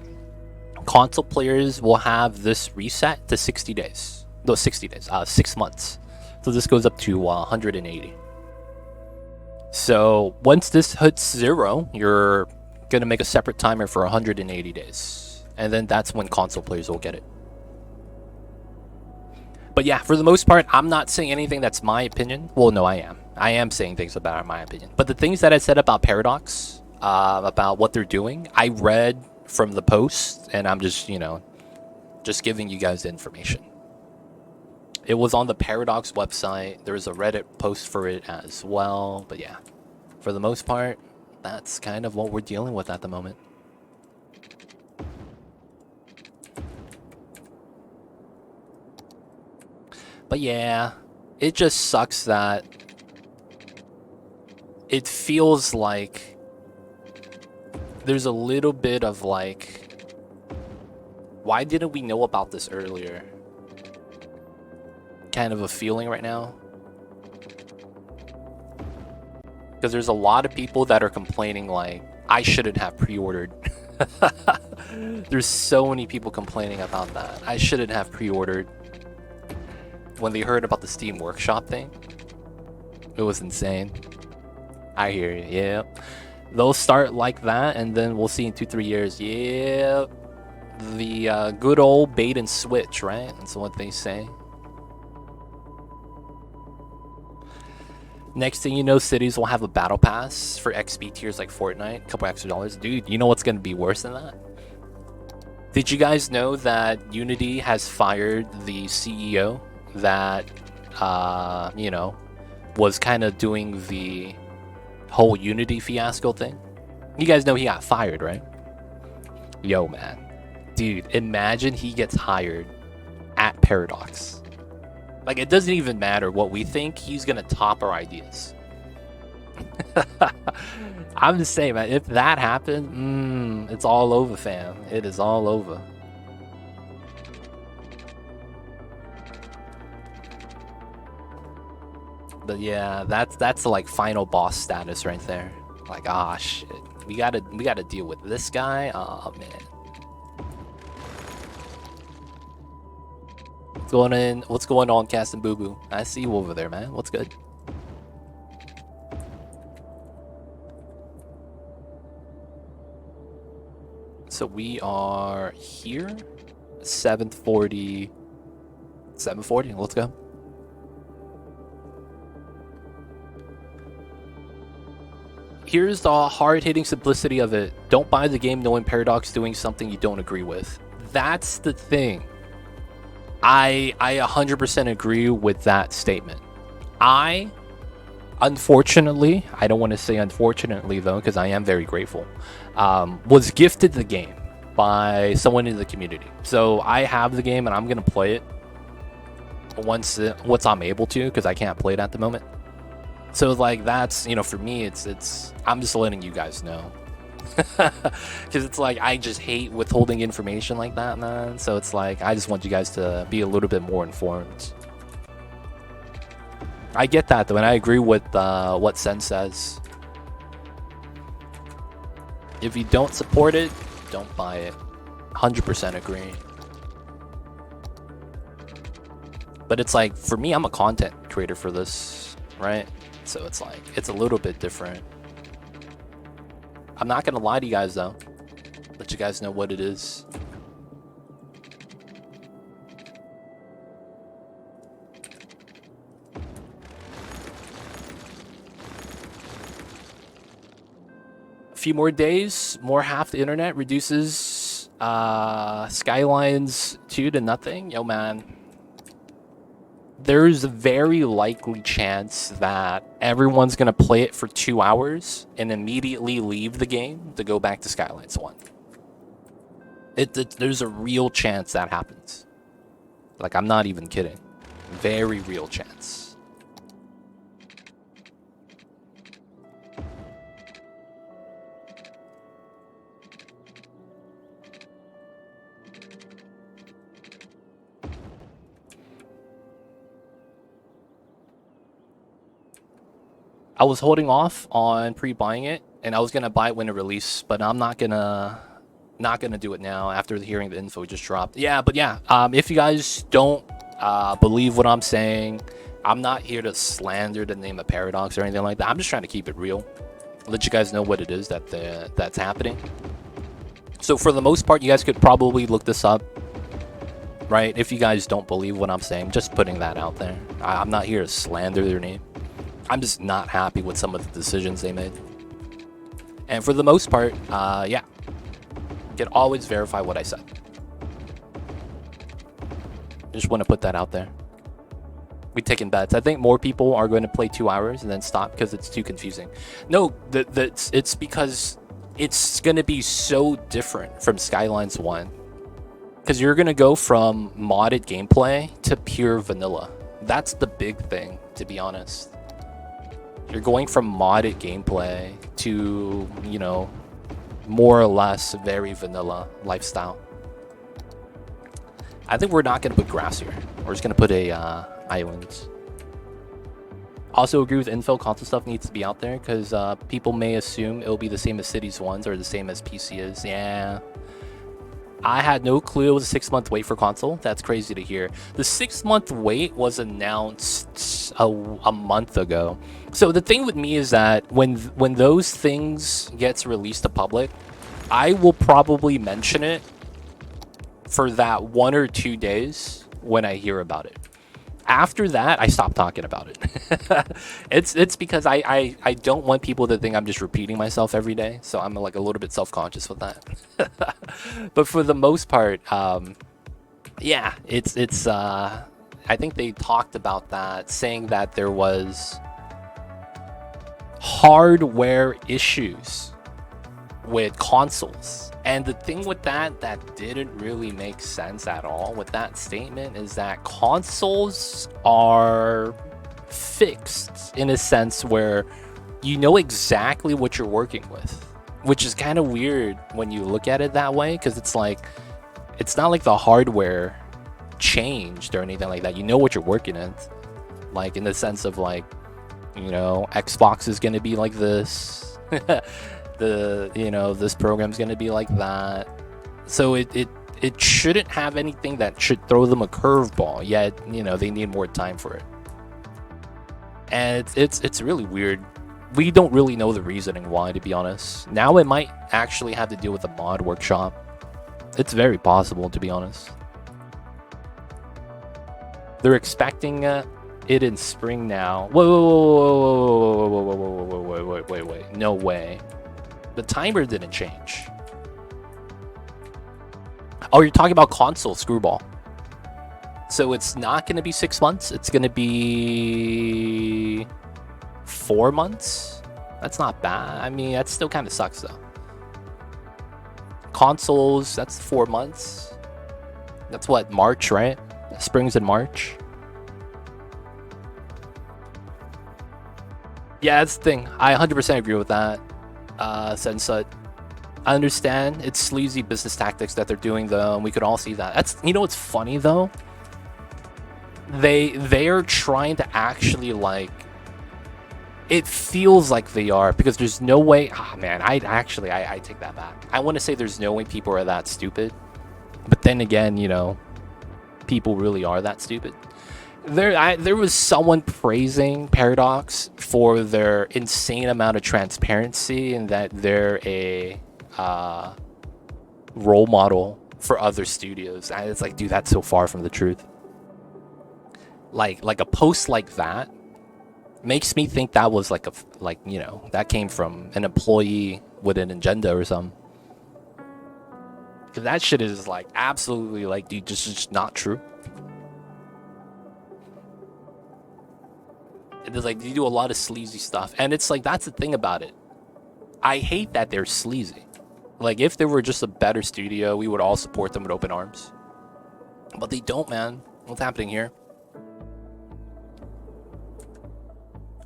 console players will have this reset to 60 days. No, 60 days. 6 months. So this goes up to 180. So once this hits 0, you're going to make a separate timer for 180 days. And then that's when console players will get it. But yeah, for the most part, I'm not saying anything that's my opinion. Well, no, I am. I am saying things about my opinion. But the things that I said about Paradox, about what they're doing, I read from the post, and I'm just, you know, just giving you guys the information. It was on the Paradox website. There was a Reddit post for it as well. But yeah, for the most part, that's kind of what we're dealing with at the moment. But yeah, it just sucks that it feels like there's a little bit of like, why didn't we know about this earlier? Kind of a feeling right now. Because there's a lot of people that are complaining like, I shouldn't have pre-ordered. There's so many people complaining about that. I shouldn't have pre-ordered. When they heard about the Steam Workshop thing, it was insane. I hear you, yeah. They'll start like that, and then we'll see in 2-3 years, yeah, the good old bait and switch, right? That's what they say. Next thing you know, cities will have a battle pass for XP tiers like Fortnite, a couple extra dollars. Dude, you know what's going to be worse than that? Did you guys know that Unity has fired the CEO that, you know, was kind of doing the whole Unity fiasco thing? You guys know he got fired, right? Yo, man. Dude, imagine he gets hired at Paradox. Like, it doesn't even matter what we think, he's gonna top our ideas. I'm just saying, man, if that happened, it's all over, fam. It is all over. But yeah, that's like final boss status right there. Like, ah, shit. We gotta deal with this guy. Oh man. What's going on, Cast and Boo Boo? I see you over there, man. What's good? So we are here. 740. 740. Let's go. Here's the hard-hitting simplicity of it. Don't buy the game knowing Paradox doing something you don't agree with. That's the thing. I 100% agree with that statement. Unfortunately, I don't want to say unfortunately though, because I am very grateful, was gifted the game by someone in the community. So I have the game and I'm going to play it once I'm able to, because I can't play it at the moment. So like, that's, you know, for me, it's I'm just letting you guys know. Because it's like, I just hate withholding information like that, man. So it's like, I just want you guys to be a little bit more informed. I get that though, and I agree with what Sen says. If you don't support it, don't buy it. 100% agree. But it's like, for me, I'm a content creator for this, right? So it's like, it's a little bit different. I'm not gonna lie to you guys though. Let you guys know what it is. A few more days, more half the internet, reduces Skylines 2 to nothing. Yo, man. there's a very likely chance that everyone's going to play it for 2 hours and immediately leave the game to go back to Skylines 1. There's a real chance that happens. Like, I'm not even kidding. Very real chance. I was holding off on pre-buying it, and I was gonna buy it when it released, but I'm not gonna do it now after hearing the info just dropped. Yeah, but yeah, if you guys don't believe what I'm saying, I'm not here to slander the name of Paradox or anything like that. I'm just trying to keep it real, let you guys know what it is that's happening. So for the most part, you guys could probably look this up, right? If you guys don't believe what I'm saying, just putting that out there. I'm not here to slander their name. I'm just not happy with some of the decisions they made. And for the most part, yeah, you can always verify what I said. Just want to put that out there. We taking bets. I think more people are going to play 2 hours and then stop because it's too confusing. No, it's because it's going to be so different from Skylines 1. Because you're going to go from modded gameplay to pure vanilla. That's the big thing, to be honest. You're going from modded gameplay to, you know, more or less very vanilla lifestyle. I think we're not going to put grass here. We're just going to put islands. Also agree with info, console stuff needs to be out there because people may assume it'll be the same as Cities 1s or the same as PC is. Yeah. I had no clue it was a 6-month wait for console. That's crazy to hear. The 6-month wait was announced a month ago. So the thing with me is that when those things gets released to public, I will probably mention it for that 1 or 2 days when I hear about it. After that, I stop talking about it. It's because I don't want people to think I'm just repeating myself every day. So I'm like a little bit self-conscious with that. But for the most part, yeah, it's I think they talked about that, saying that there was hardware issues with consoles. And the thing with that didn't really make sense at all with that statement is that consoles are fixed in a sense where you know exactly what you're working with, which is kind of weird when you look at it that way, because it's like, it's not like the hardware changed or anything like that. You know what you're working in, like in the sense of like, you know, Xbox is going to be like this. This program's going to be like that. So it shouldn't have anything that should throw them a curveball, yet, you know, they need more time for it. And it's really weird. We don't really know the reasoning why, to be honest. Now it might actually have to do with the mod workshop. It's very possible, to be honest. They're expecting it in spring now. Wait, no way. The timer didn't change. Oh, you're talking about console, screwball. So it's not going to be 6 months. It's going to be 4 months. That's not bad. I mean, that still kind of sucks, though. Consoles, that's 4 months. That's what, March, right? Spring's in March. Yeah, that's the thing. I 100% agree with that. Sensut. I understand it's sleazy business tactics that they're doing, though, and we could all see that. That's, you know what's funny though? They are trying to actually, like, it feels like they are, because there's no way. Ah, man, I take that back. I want to say there's no way people are that stupid, but then again, you know, people really are that stupid. There was someone praising Paradox for their insane amount of transparency and that they're a role model for other studios. And it's like, dude, that's so far from the truth. Like a post like that makes me think that was like you know, that came from an employee with an agenda or something. Because that shit is like absolutely like, dude, just not true. There's like, you do a lot of sleazy stuff. And it's like, that's the thing about it. I hate that they're sleazy. Like, if they were just a better studio, we would all support them with open arms. But they don't, man. What's happening here?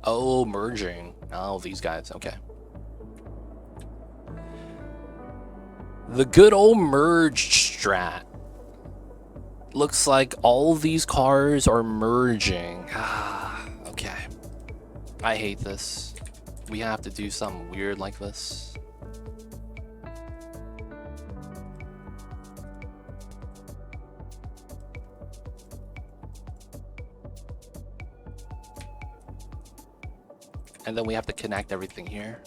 Oh, merging. Oh, these guys. Okay. The good old merge strat. Looks like all these cars are merging. Ah, okay. I hate this. We have to do something weird like this. And then we have to connect everything here.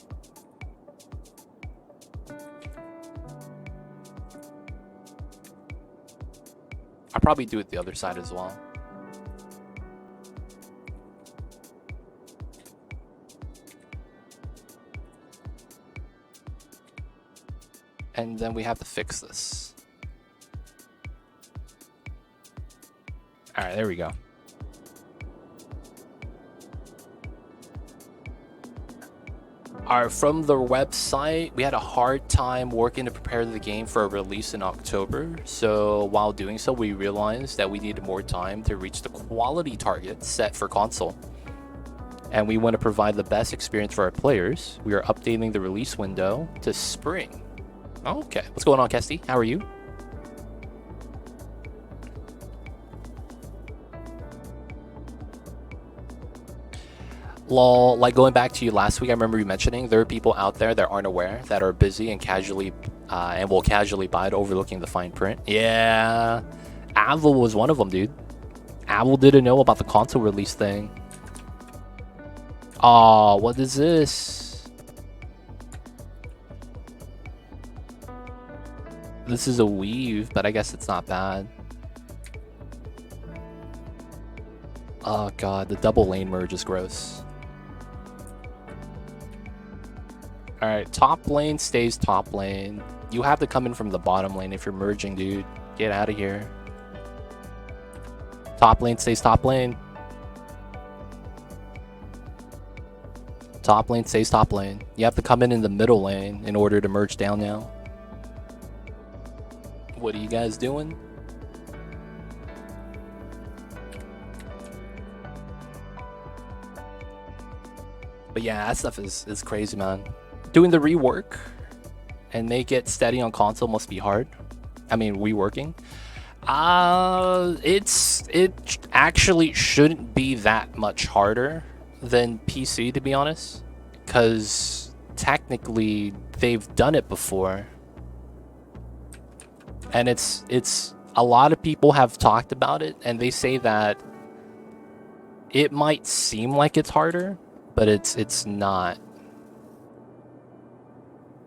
I'll probably do it the other side as well. And then we have to fix this. All right, there we go. From the website, we had a hard time working to prepare the game for a release in October. So while doing so, we realized that we needed more time to reach the quality target set for console. And we want to provide the best experience for our players. We are updating the release window to spring. Okay, what's going on, Kesty? How are you? Lol, like going back to you last week, I remember you mentioning there are people out there that aren't aware, that are busy and casually and will casually buy it, overlooking the fine print. Yeah, Avil was one of them, dude. Avil didn't know about the console release thing. Oh, what is this? This is a weave, but I guess it's not bad. Oh god, the double lane merge is gross. Alright, top lane stays top lane. You have to come in from the bottom lane if you're merging, dude. Get out of here. Top lane stays top lane. Top lane stays top lane. You have to come in the middle lane in order to merge down now. What are you guys doing? But yeah, that stuff is crazy, man. Doing the rework and make it steady on console must be hard. I mean, reworking. It actually shouldn't be that much harder than PC, to be honest, because technically they've done it before, and it's a lot of people have talked about it, and they say that it might seem like it's harder, but it's not,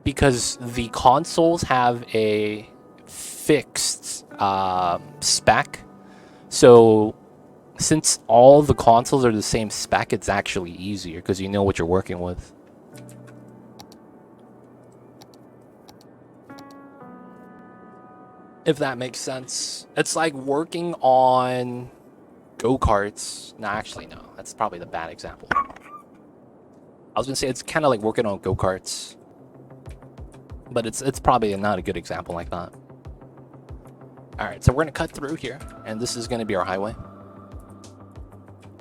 because the consoles have a fixed spec. So since all the consoles are the same spec, it's actually easier because you know what you're working with. If that makes sense. It's like working on go-karts. No, actually, no. That's probably the bad example. I was gonna say it's kind of like working on go-karts, but it's probably not a good example like that. All right, so we're gonna cut through here, and this is gonna be our highway,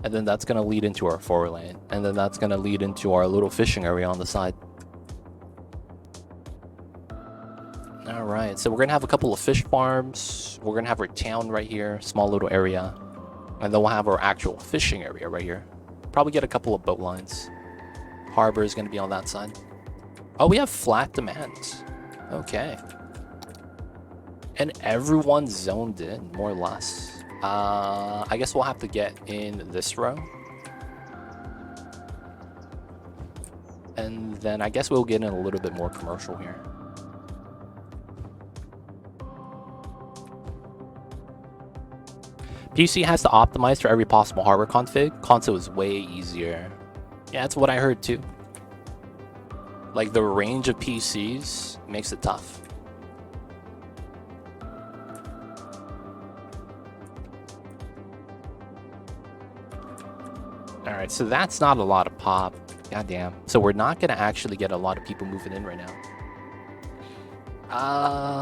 and then that's gonna lead into our 4-lane, and then that's gonna lead into our little fishing area on the side. All right, so we're gonna have a couple of fish farms. We're gonna have our town right here, small little area, and then we'll have our actual fishing area right here. Probably get a couple of boat lines. Harbor is gonna be on that side. Oh, we have flat demand. Okay. And everyone's zoned in, more or less. I guess we'll have to get in this row. And then I guess we'll get in a little bit more commercial here. PC has to optimize for every possible hardware config. Console is way easier. Yeah, that's what I heard too. Like, the range of PCs makes it tough. Alright, so that's not a lot of pop. Goddamn. So we're not gonna actually get a lot of people moving in right now.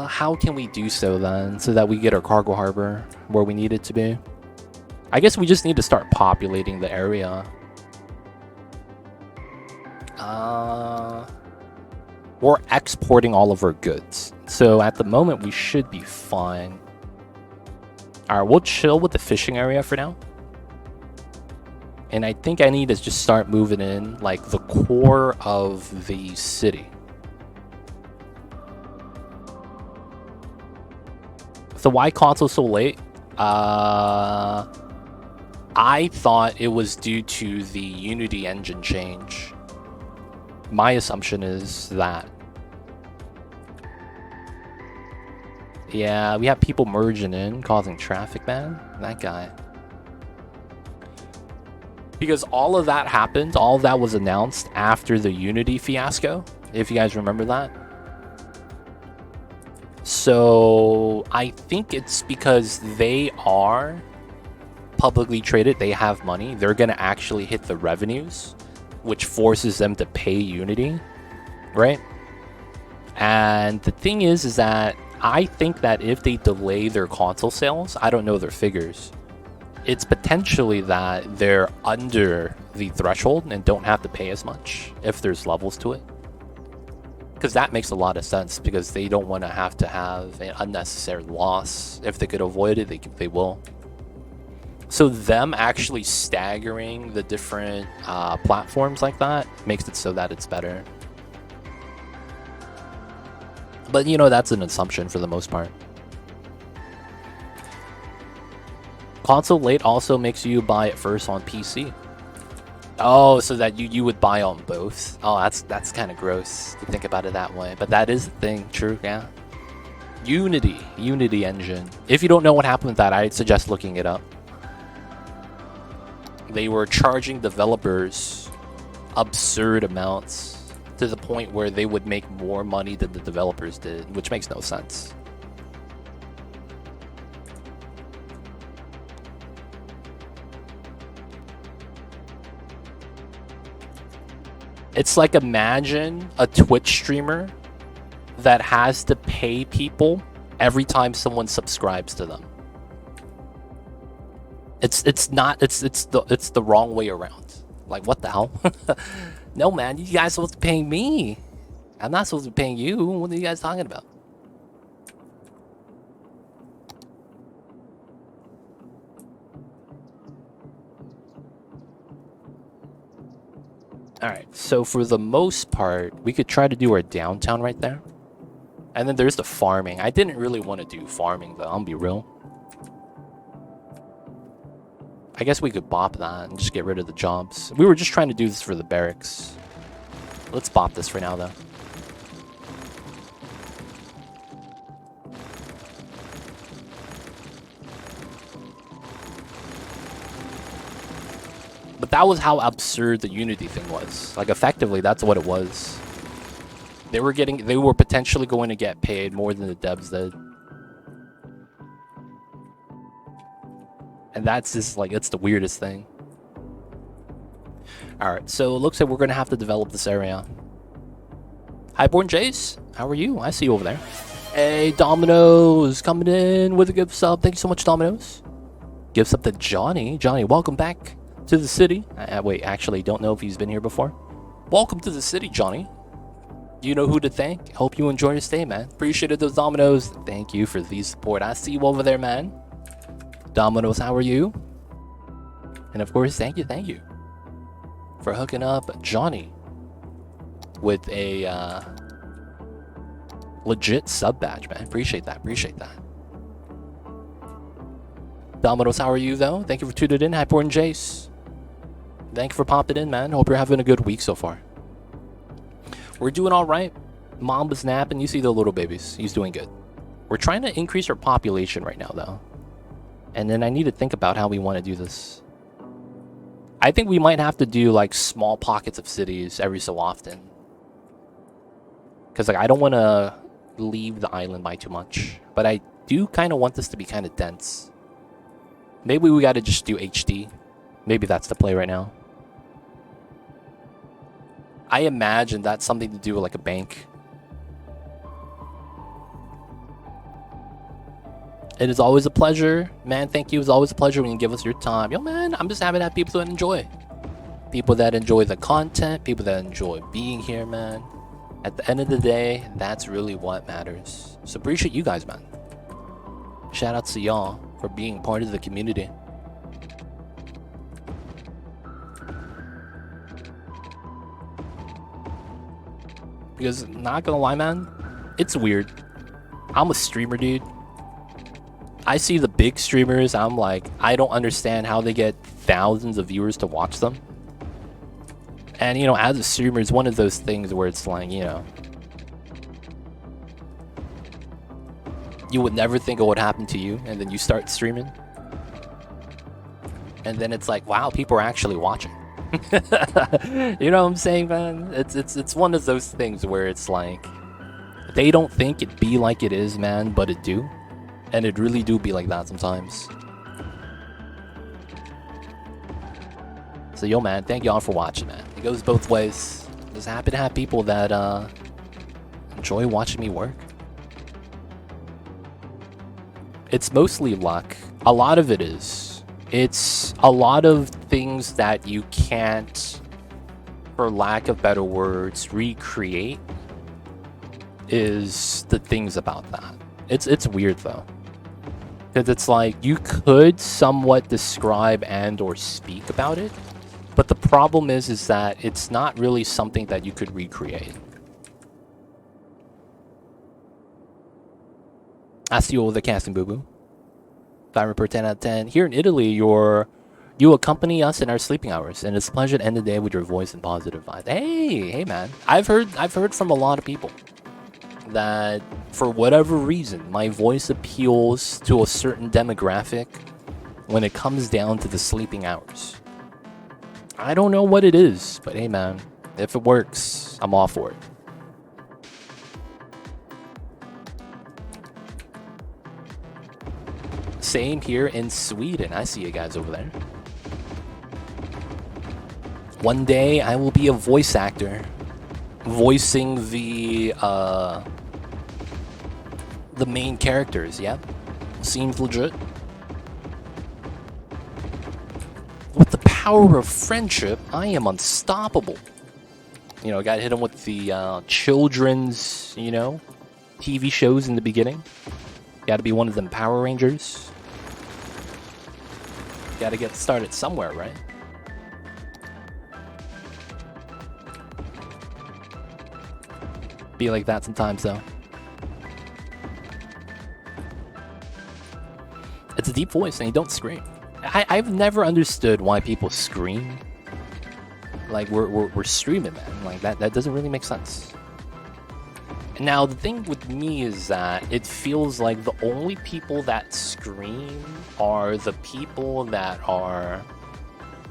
How can we do so then? So that we get our cargo harbor where we need it to be? I guess we just need to start populating the area. We're exporting all of our goods. So at the moment, we should be fine. Alright, we'll chill with the fishing area for now. And I think I need to just start moving in, like, the core of the city. So why console so late? I thought it was due to the Unity engine change. My assumption is that. Yeah, we have people merging in, causing traffic, man. That guy. Because all of that happened, all of that was announced after the Unity fiasco, if you guys remember that. So I think it's because they are publicly traded, they have money, they're going to actually hit the revenues, which forces them to pay Unity, right? And the thing is that I think that if they delay their console sales, I don't know their figures, it's potentially that they're under the threshold and don't have to pay as much if there's levels to it. Because that makes a lot of sense, because they don't want to have an unnecessary loss. If they could avoid it, they will. So them actually staggering the different platforms like that makes it so that it's better. But you know, that's an assumption for the most part. Console late also makes you buy it first on PC. Oh, so that you would buy on both. Oh, that's kind of gross to think about it that way. But that is the thing, true, yeah. Unity engine. If you don't know what happened with that, I'd suggest looking it up. They were charging developers absurd amounts to the point where they would make more money than the developers did, which makes no sense. It's like, imagine a Twitch streamer that has to pay people every time someone subscribes to them. It's the wrong way around. Like, what the hell? No, man, you guys are supposed to be paying me. I'm not supposed to be paying you. What are you guys talking about? Alright, so for the most part, we could try to do our downtown right there. And then there's the farming. I didn't really want to do farming, though, I'll be real. I guess we could bop that and just get rid of the jobs. We were just trying to do this for the barracks. Let's bop this for now, though. But that was how absurd the Unity thing was. Like, effectively, that's what it was. They were potentially going to get paid more than the devs did. And that's just, like, it's the weirdest thing. Alright, so it looks like we're going to have to develop this area. Highborn Jace, how are you? I see you over there. Hey, Dominoes, coming in with a gift sub. Thank you so much, Dominoes. Gift sub to Johnny. Johnny, welcome back to the city. Wait, actually, don't know if he's been here before. Welcome to the city, Johnny. You know who to thank. Hope you enjoy your stay, man. Appreciated those Dominoes. Thank you for the support. I see you over there, man. Dominoes, how are you? And of course, thank you for hooking up Johnny with a legit sub badge, man. Appreciate that. Dominoes, how are you, though? Thank you for tuning in. Hi, Porn Jace. Thank you for popping in, man. Hope you're having a good week so far. We're doing all right. Mamba's napping. You see the little babies. He's doing good. We're trying to increase our population right now, though. And then I need to think about how we want to do this. I think we might have to do, like, small pockets of cities every so often. Because, like, I don't want to leave the island by too much. But I do kind of want this to be kind of dense. Maybe we got to just do HD. Maybe that's the play right now. I imagine that's something to do with like a bank. It is always a pleasure, man. Thank you. It's always a pleasure when you give us your time. Yo, man, I'm just happy to have people that enjoy. People that enjoy the content, people that enjoy being here, man. At the end of the day, that's really what matters. So appreciate you guys, man. Shout out to y'all for being part of the community. Because, not gonna lie, man, it's weird. I'm a streamer, dude. I see the big streamers, I'm like, I don't understand how they get thousands of viewers to watch them. And, you know, as a streamer, it's one of those things where it's like, you know, you would never think it would happen to you, and then you start streaming. And then it's like, wow, people are actually watching. You know what I'm saying, man? It's one of those things where it's like, they don't think it be like it is, man, but it do. And it really do be like that sometimes. So yo, man, thank y'all for watching, man. It goes both ways. Just happy to have people that enjoy watching me work. It's mostly luck. A lot of it is. It's a lot of things that you can't, for lack of better words, recreate. Is the things about that. It's weird though. Because it's like, you could somewhat describe and or speak about it, but the problem is that it's not really something that you could recreate. I see you over the casting, boo-boo. 5 per 10 out of 10. Here in Italy, you accompany us in our sleeping hours, and it's a pleasure to end the day with your voice and positive vibes. Hey, man. I've heard from a lot of people that for whatever reason, my voice appeals to a certain demographic when it comes down to the sleeping hours. I don't know what it is, but hey, man, if it works, I'm all for it. Same here in Sweden. I see you guys over there. One day I will be a voice actor, voicing the main characters. Yep, seems legit. With the power of friendship, I am unstoppable. You know, gotta hit him with the children's, you know, TV shows in the beginning. Gotta be one of them Power Rangers. Gotta get started somewhere, right? Be like that sometimes, though. It's a deep voice, and you don't scream. I've never understood why people scream. Like, we're streaming, man. Like, that doesn't really make sense. Now, the thing with me is that it feels like the only people that scream are the people that are,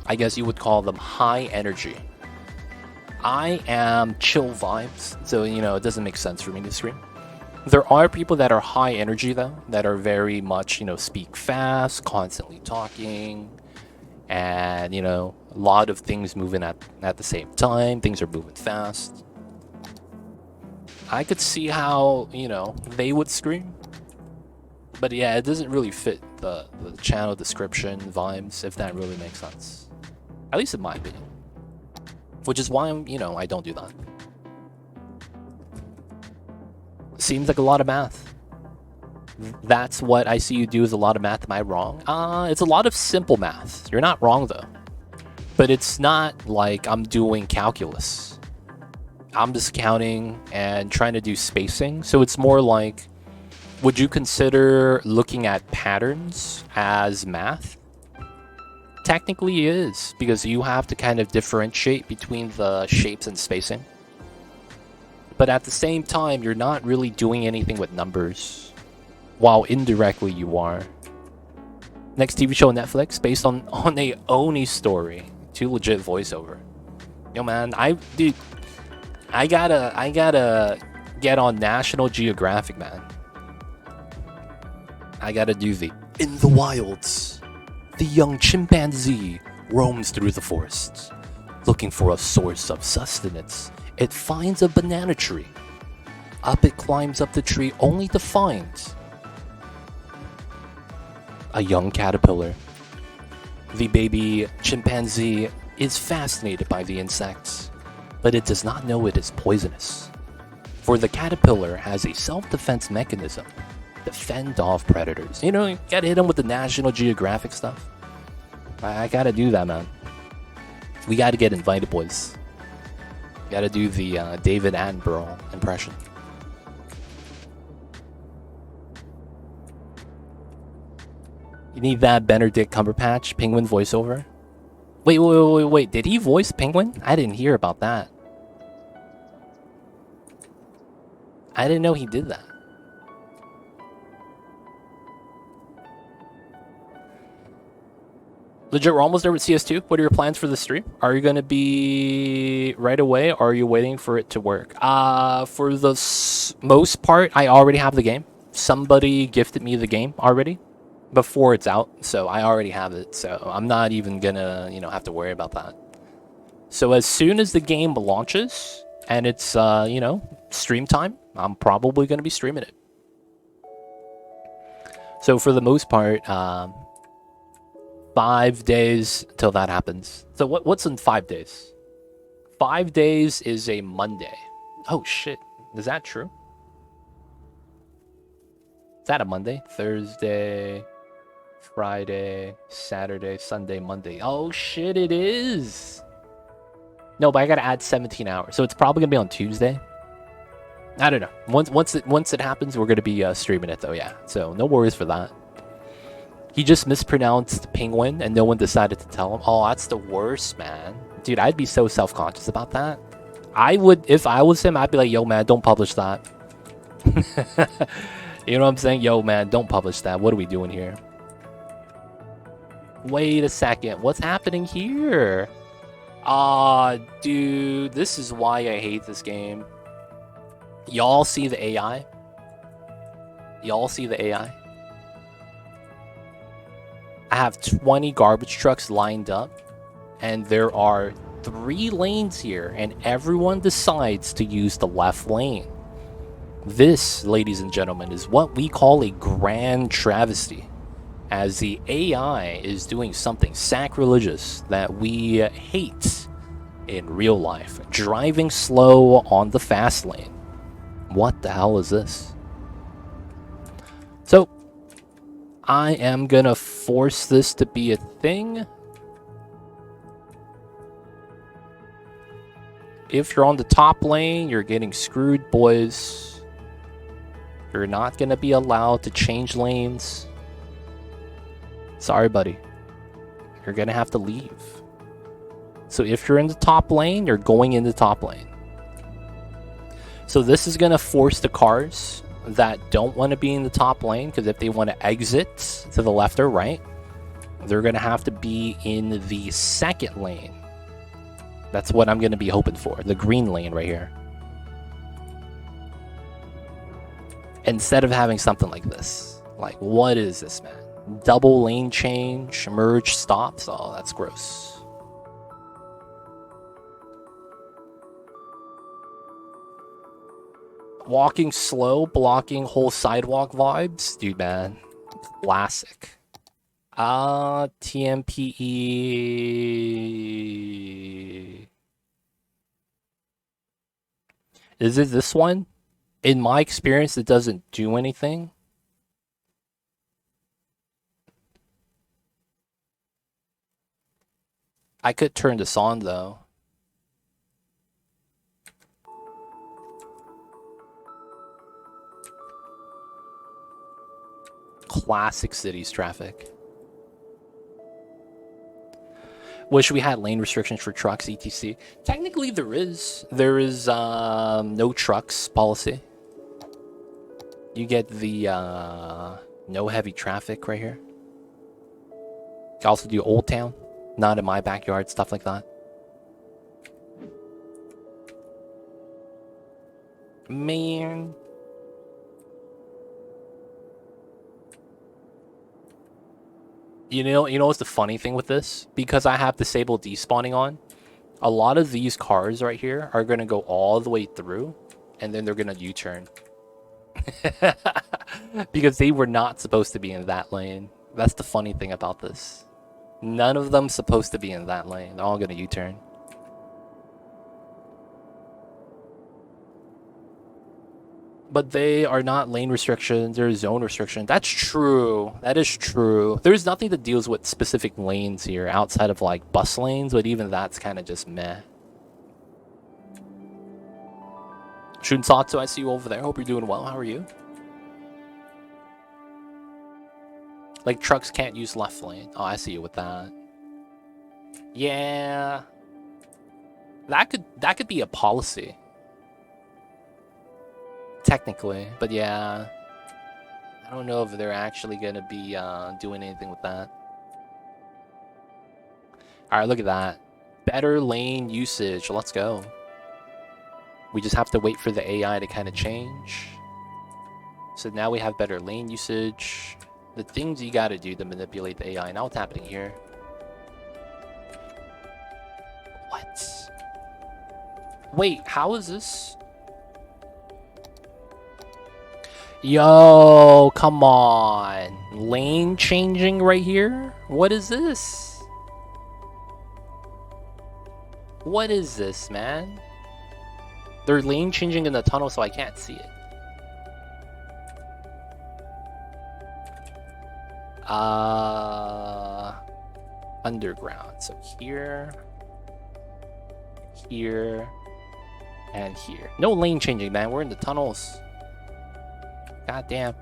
I guess you would call them high energy. I am chill vibes, so, you know, it doesn't make sense for me to scream. There are people that are high energy, though, that are very much, you know, speak fast, constantly talking, and, you know, a lot of things moving at the same time. Things are moving fast. I could see how, you know, they would scream. But yeah, it doesn't really fit the channel description vibes, if that really makes sense. At least in my opinion. Which is why, you know, I don't do that. Seems like a lot of math. That's what I see you do, is a lot of math. Am I wrong? It's a lot of simple math. You're not wrong, though. But it's not like I'm doing calculus. I'm just counting and trying to do spacing. So it's more like, would you consider looking at patterns as math? Technically it is, because you have to kind of differentiate between the shapes and spacing. But at the same time, you're not really doing anything with numbers, while indirectly you are. Next TV show on Netflix, based on a Oni story. Too legit voiceover. Yo, man, dude, I gotta get on National Geographic, man. I gotta do the In the wilds, the young chimpanzee roams through the forests, Looking for a source of sustenance, it finds a banana tree. Up it climbs up the tree only to find a young caterpillar. The baby chimpanzee is fascinated by the insects, but it does not know it is poisonous. For the caterpillar has a self-defense mechanism to fend off predators. You know, you gotta hit them with the National Geographic stuff. I gotta do that, man. We gotta get invited, boys. Gotta do the David Attenborough impression. You need that Benedict Cumberbatch Penguin voiceover? Wait. Did he voice Penguin? I didn't hear about that. I didn't know he did that. Legit, we're almost there with CS2. What are your plans for the stream? Are you going to be right away, or are you waiting for it to work? For the most part, I already have the game. Somebody gifted me the game already before it's out, so I already have it. So I'm not even gonna, have to worry about that. So as soon as the game launches and it's, stream time, I'm probably gonna be streaming it. So for the most part, 5 days till that happens. So what's in 5 days? 5 days is a Monday. Oh shit, is that true? Is that a Monday? Thursday, Friday, Saturday, Sunday, Monday. Oh shit, it is. No, but I gotta add 17 hours, so it's probably gonna be on Tuesday. I don't know. Once it happens, we're gonna be streaming it though. Yeah, so no worries for that. He just mispronounced penguin, and no one decided to tell him. Oh, that's the worst, man. Dude, I'd be so self-conscious about that. I would, if I was him, I'd be like, yo, man, don't publish that. You know what I'm saying? Yo, man, don't publish that. What are we doing here? Wait a second. What's happening here? Dude, this is why I hate this game. Y'all see the AI? Y'all see the AI? I have 20 garbage trucks lined up, and there are 3 lanes here, and everyone decides to use the left lane. This, ladies and gentlemen, is what we call a grand travesty, as the AI is doing something sacrilegious that we hate in real life, driving slow on the fast lane. What the hell is this? So, I am gonna force this to be a thing. If you're on the top lane, you're getting screwed, boys. You're not gonna be allowed to change lanes. Sorry, buddy. You're gonna have to leave. So if you're in the top lane, you're going in the top lane. So this is gonna force the cars that don't want to be in the top lane, because if they want to exit to the left or right, they're gonna have to be in the second lane. That's what I'm gonna be hoping for, the green lane right here. Instead of having something like this. Like, what is this, man? Double lane change, merge stops. Oh, that's gross. Walking slow, blocking whole sidewalk vibes. Dude, man. Classic. TMPE. Is it this one? In my experience, it doesn't do anything. I could turn this on, though. Classic cities traffic. Wish we had lane restrictions for trucks, etc. Technically, there is. There is no trucks policy. You get the no heavy traffic right here. You can also do Old Town, not in my backyard, stuff like that. Man. You know what's the funny thing with this? Because I have disabled despawning on, A lot of these cars right here are going to go all the way through, and then they're going to U-turn. Because they were not supposed to be in that lane. That's the funny thing about this. None of them supposed to be in that lane. They're all going to U-turn. But they are not lane restrictions, they're zone restriction. That's true. That is true. There's nothing that deals with specific lanes here outside of like bus lanes, but even that's kind of just meh. Shunsatsu, I see you over there. Hope you're doing well. How are you? Like trucks can't use left lane. Oh, I see you with that. Yeah. That could be a policy. Technically, but yeah. I don't know if they're actually gonna be doing anything with that. Alright, look at that. Better lane usage. Let's go. We just have to wait for the AI to kind of change. So now we have better lane usage. The things you gotta do to manipulate the AI. Now what's happening here? What? Wait, how is this? Yo, come on. Lane changing right here? What is this? What is this, man? They're lane changing in the tunnel so I can't see it. Underground. So here, here, and here. No lane changing, man. We're in the tunnels. God damn.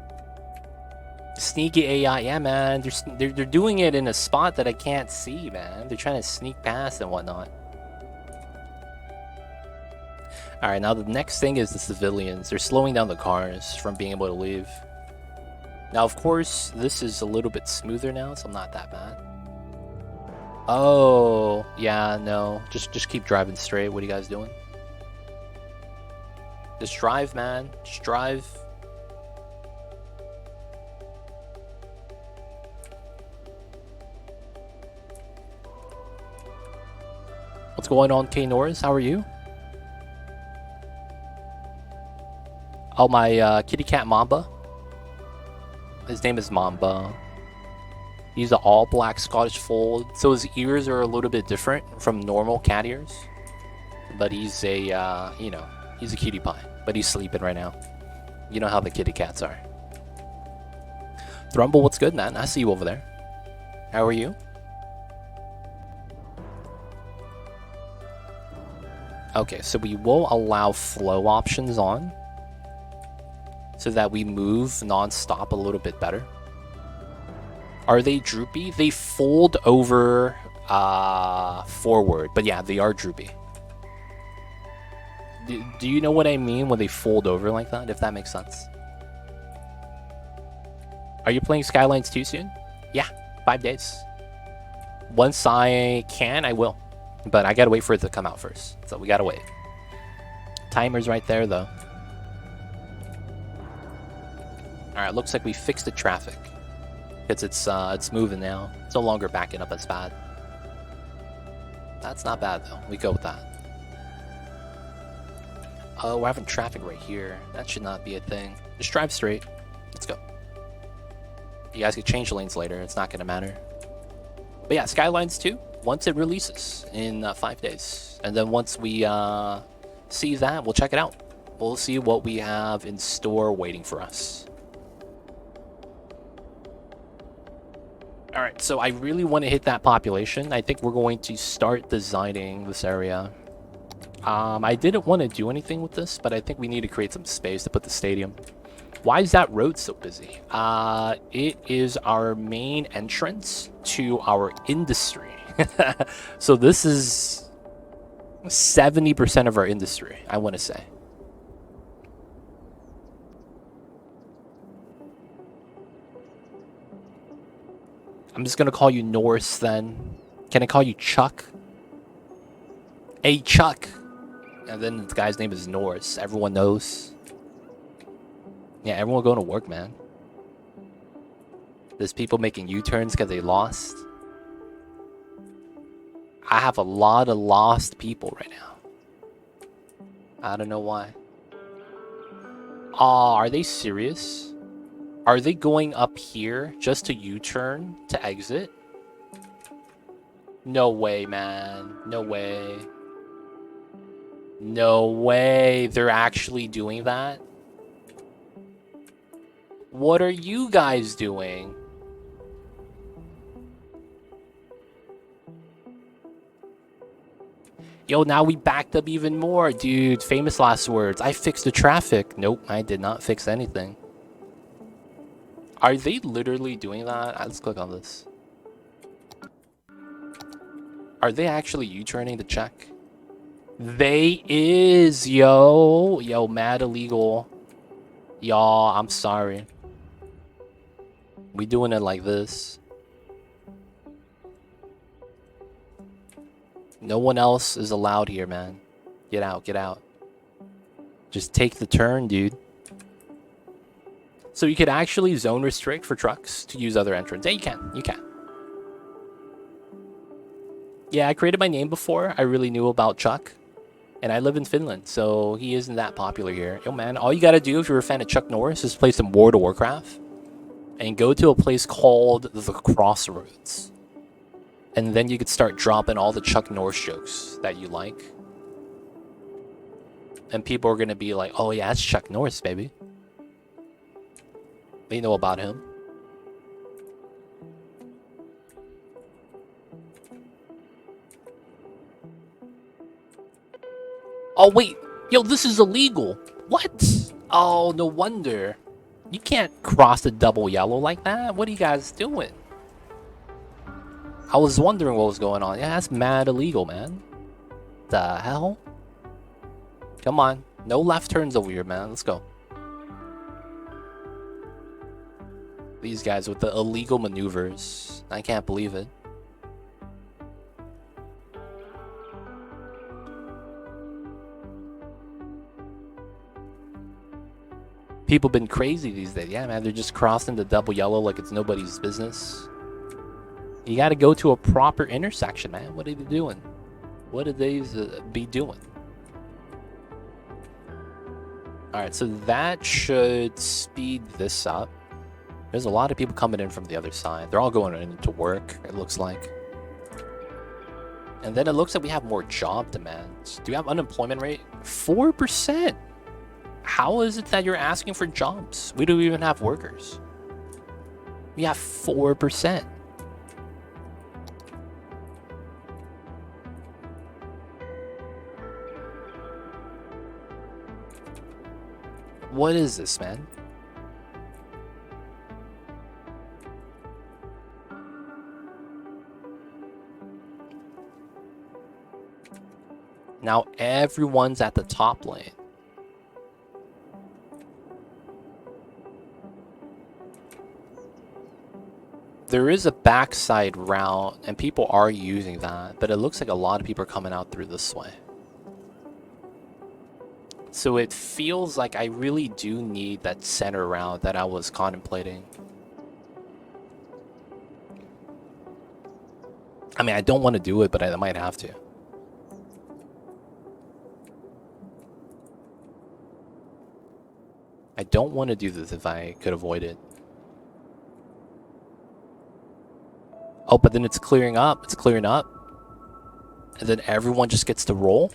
Sneaky AI. Yeah, man. They're doing it in a spot that I can't see, man. They're trying to sneak past and whatnot. Alright, now the next thing is the civilians. They're slowing down the cars from being able to leave. Now, of course, this is a little bit smoother now, so I'm not that bad. Oh, yeah, no. Just keep driving straight. What are you guys doing? Just drive, man. Just drive. What's going on, K Norris? How are you? Oh, my kitty cat Mamba. His name is Mamba. He's an all-black Scottish fold, so his ears are a little bit different from normal cat ears. But he's a, you know, he's a cutie pie. But he's sleeping right now. You know how the kitty cats are. Thrumble, what's good, man? I see you over there. How are you? Okay, so we will allow flow options on, so that we move non-stop a little bit better. Are they droopy? They fold over forward, but yeah, they are droopy. Do you know what I mean when they fold over like that, if that makes sense? Are you playing Skylines 2 soon? Yeah, 5 days. Once I can, I will. But I gotta wait for it to come out first, so we gotta wait. Timer's right there, though. Alright, looks like we fixed the traffic. Because it's moving now. It's no longer backing up as bad. That's not bad, though. We go with that. Oh, we're having traffic right here. That should not be a thing. Just drive straight. Let's go. You guys can change lanes later. It's not going to matter. But yeah, Skylines 2, once it releases in 5 days. And then once we see that, we'll check it out. We'll see what we have in store waiting for us. Alright, so I really want to hit that population. I think we're going to start designing this area. I didn't want to do anything with this, but I think we need to create some space to put the stadium. Why is that road so busy? It is our main entrance to our industry. So this is 70% of our industry, I want to say. I'm just going to call you Norse then. Can I call you Chuck? Hey, Chuck. And then the guy's name is Norse. Everyone knows. Yeah, everyone going to work, man. There's people making U-turns because they lost. I have a lot of lost people right now. I don't know why. Are they serious? Are they going up here just to U-turn to exit? No way, man. No way. No way. They're actually doing that? What are you guys doing? Yo, now we backed up even more. Dude, famous last words. I fixed the traffic. Nope, I did not fix anything. Are they literally doing that? Let's click on this. Are they actually U-turning to check? They is, yo. Yo, mad illegal. Y'all, I'm sorry. We doing it like this. No one else is allowed here, man. Get out, get out. Just take the turn, dude. So you could actually zone restrict for trucks to use other entrants. Yeah, you can. You can. Yeah, I created my name before. I really knew about Chuck. And I live in Finland, so he isn't that popular here. Yo, man, all you gotta do if you're a fan of Chuck Norris is play some World of Warcraft. And go to a place called The Crossroads. And then you could start dropping all the Chuck Norris jokes that you like. And people are gonna be like, oh yeah, it's Chuck Norris, baby. They know about him. Oh, wait. Yo, this is illegal. What? Oh, no wonder. You can't cross the double yellow like that. What are you guys doing? I was wondering what was going on. Yeah, that's mad illegal, man. The hell? Come on. No left turns over here, man. Let's go. These guys with the illegal maneuvers. I can't believe it. People been crazy these days. Yeah, man, they're just crossing the double yellow like it's nobody's business. You gotta go to a proper intersection, man. What are they doing? What do they be doing? Alright, so that should speed this up. There's a lot of people coming in from the other side. They're all going into work, it looks like. And then it looks like we have more job demands. Do we have unemployment rate? 4%! How is it that you're asking for jobs? We don't even have workers. We have 4%. What is this, man? Now everyone's at the top lane. There is a backside route, and people are using that, but it looks like a lot of people are coming out through this way. So it feels like I really do need that center route that I was contemplating. I mean, I don't want to do it, but I might have to. I don't want to do this if I could avoid it. Oh, but then it's clearing up. It's clearing up. And then everyone just gets to roll.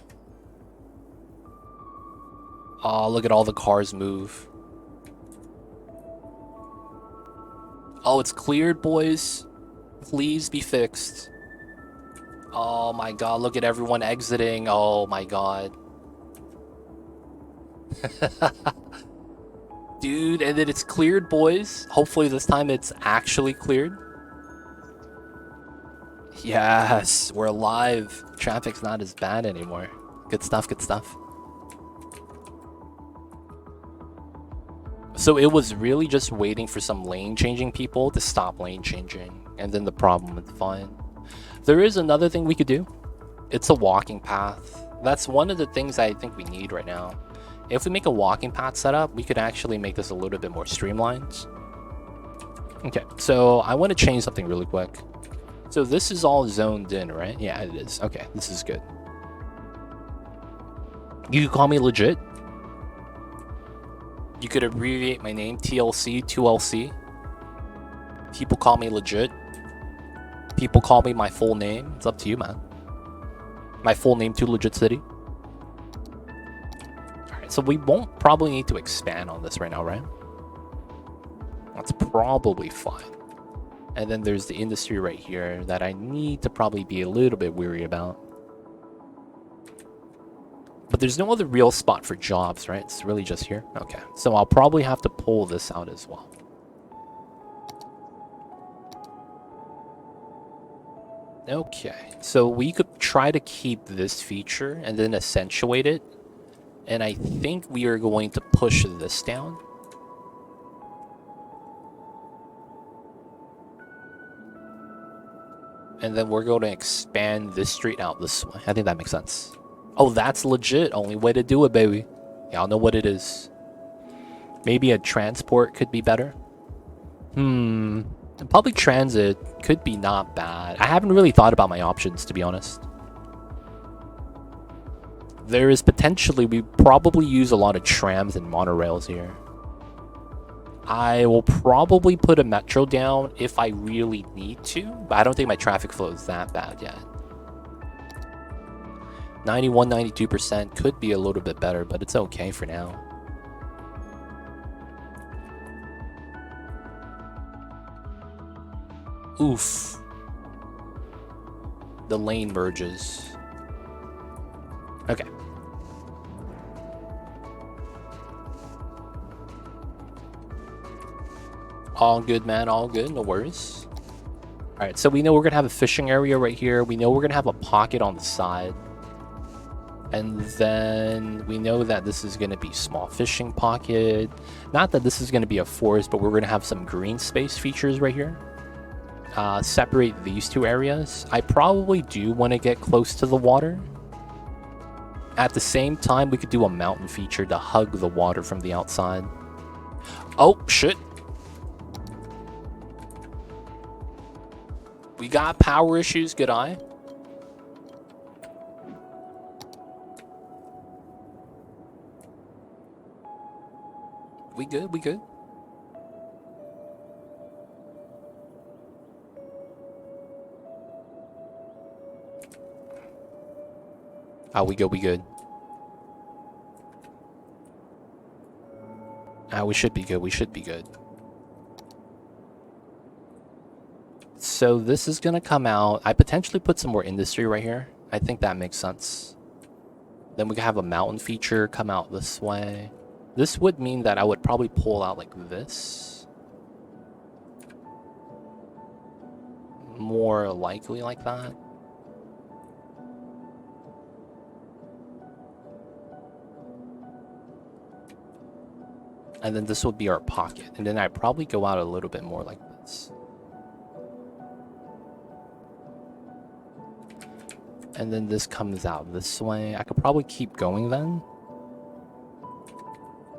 Oh, look at all the cars move. Oh, it's cleared, boys. Please be fixed. Oh my god, look at everyone exiting. Oh my god. Dude, and then it's cleared, boys. Hopefully this time it's actually cleared. Yes, we're alive. Traffic's not as bad anymore. Good stuff, good stuff. So it was really just waiting for some lane changing people to stop lane changing, and then the problem is fine. There is another thing we could do. It's a walking path. That's one of the things I think we need right now. If we make a walking path setup, we could actually make this a little bit more streamlined. Okay, so I want to change something really quick. So this is all zoned in, right? Yeah, it is. Okay, this is good. You could call me legit. You could abbreviate my name, TLC, 2LC. People call me legit. People call me my full name. It's up to you, man. My full name, 2 Legit City. Alright, so we won't probably need to expand on this right now, right? That's probably fine. And then there's the industry right here that I need to probably be a little bit weary about. But there's no other real spot for jobs, right? It's really just here. Okay, so I'll probably have to pull this out as well. Okay, so we could try to keep this feature and then accentuate it. And I think we are going to push this down. And then we're going to expand this street out this way. I think that makes sense. Oh, that's legit. Only way to do it, baby. Y'all know what it is. Maybe a transport could be better. Public transit could be not bad. I haven't really thought about my options, to be honest. There is potentially, we probably use a lot of trams and monorails here. I will probably put a metro down if I really need to, but I don't think my traffic flow is that bad yet. 91, 92% could be a little bit better, but it's okay for now. Oof. The lane merges. Okay. All good, man. All good. No worries. All right. So we know we're going to have a fishing area right here. We know we're going to have a pocket on the side. And then we know that this is going to be small fishing pocket. Not that this is going to be a forest, but we're going to have some green space features right here. Separate these two areas. I probably do want to get close to the water. At the same time, we could do a mountain feature to hug the water from the outside. Oh, shit. We got power issues. Good eye. We good? We good? Oh, we good, we good. We should be good, we should be good. So this is gonna come out. I potentially put some more industry right here. I think that makes sense. Then we can have a mountain feature come out this way. This would mean that I would probably pull out like this. More likely like that. And then this would be our pocket. And then I'd probably go out a little bit more like this. And then this comes out this way. I could probably keep going then.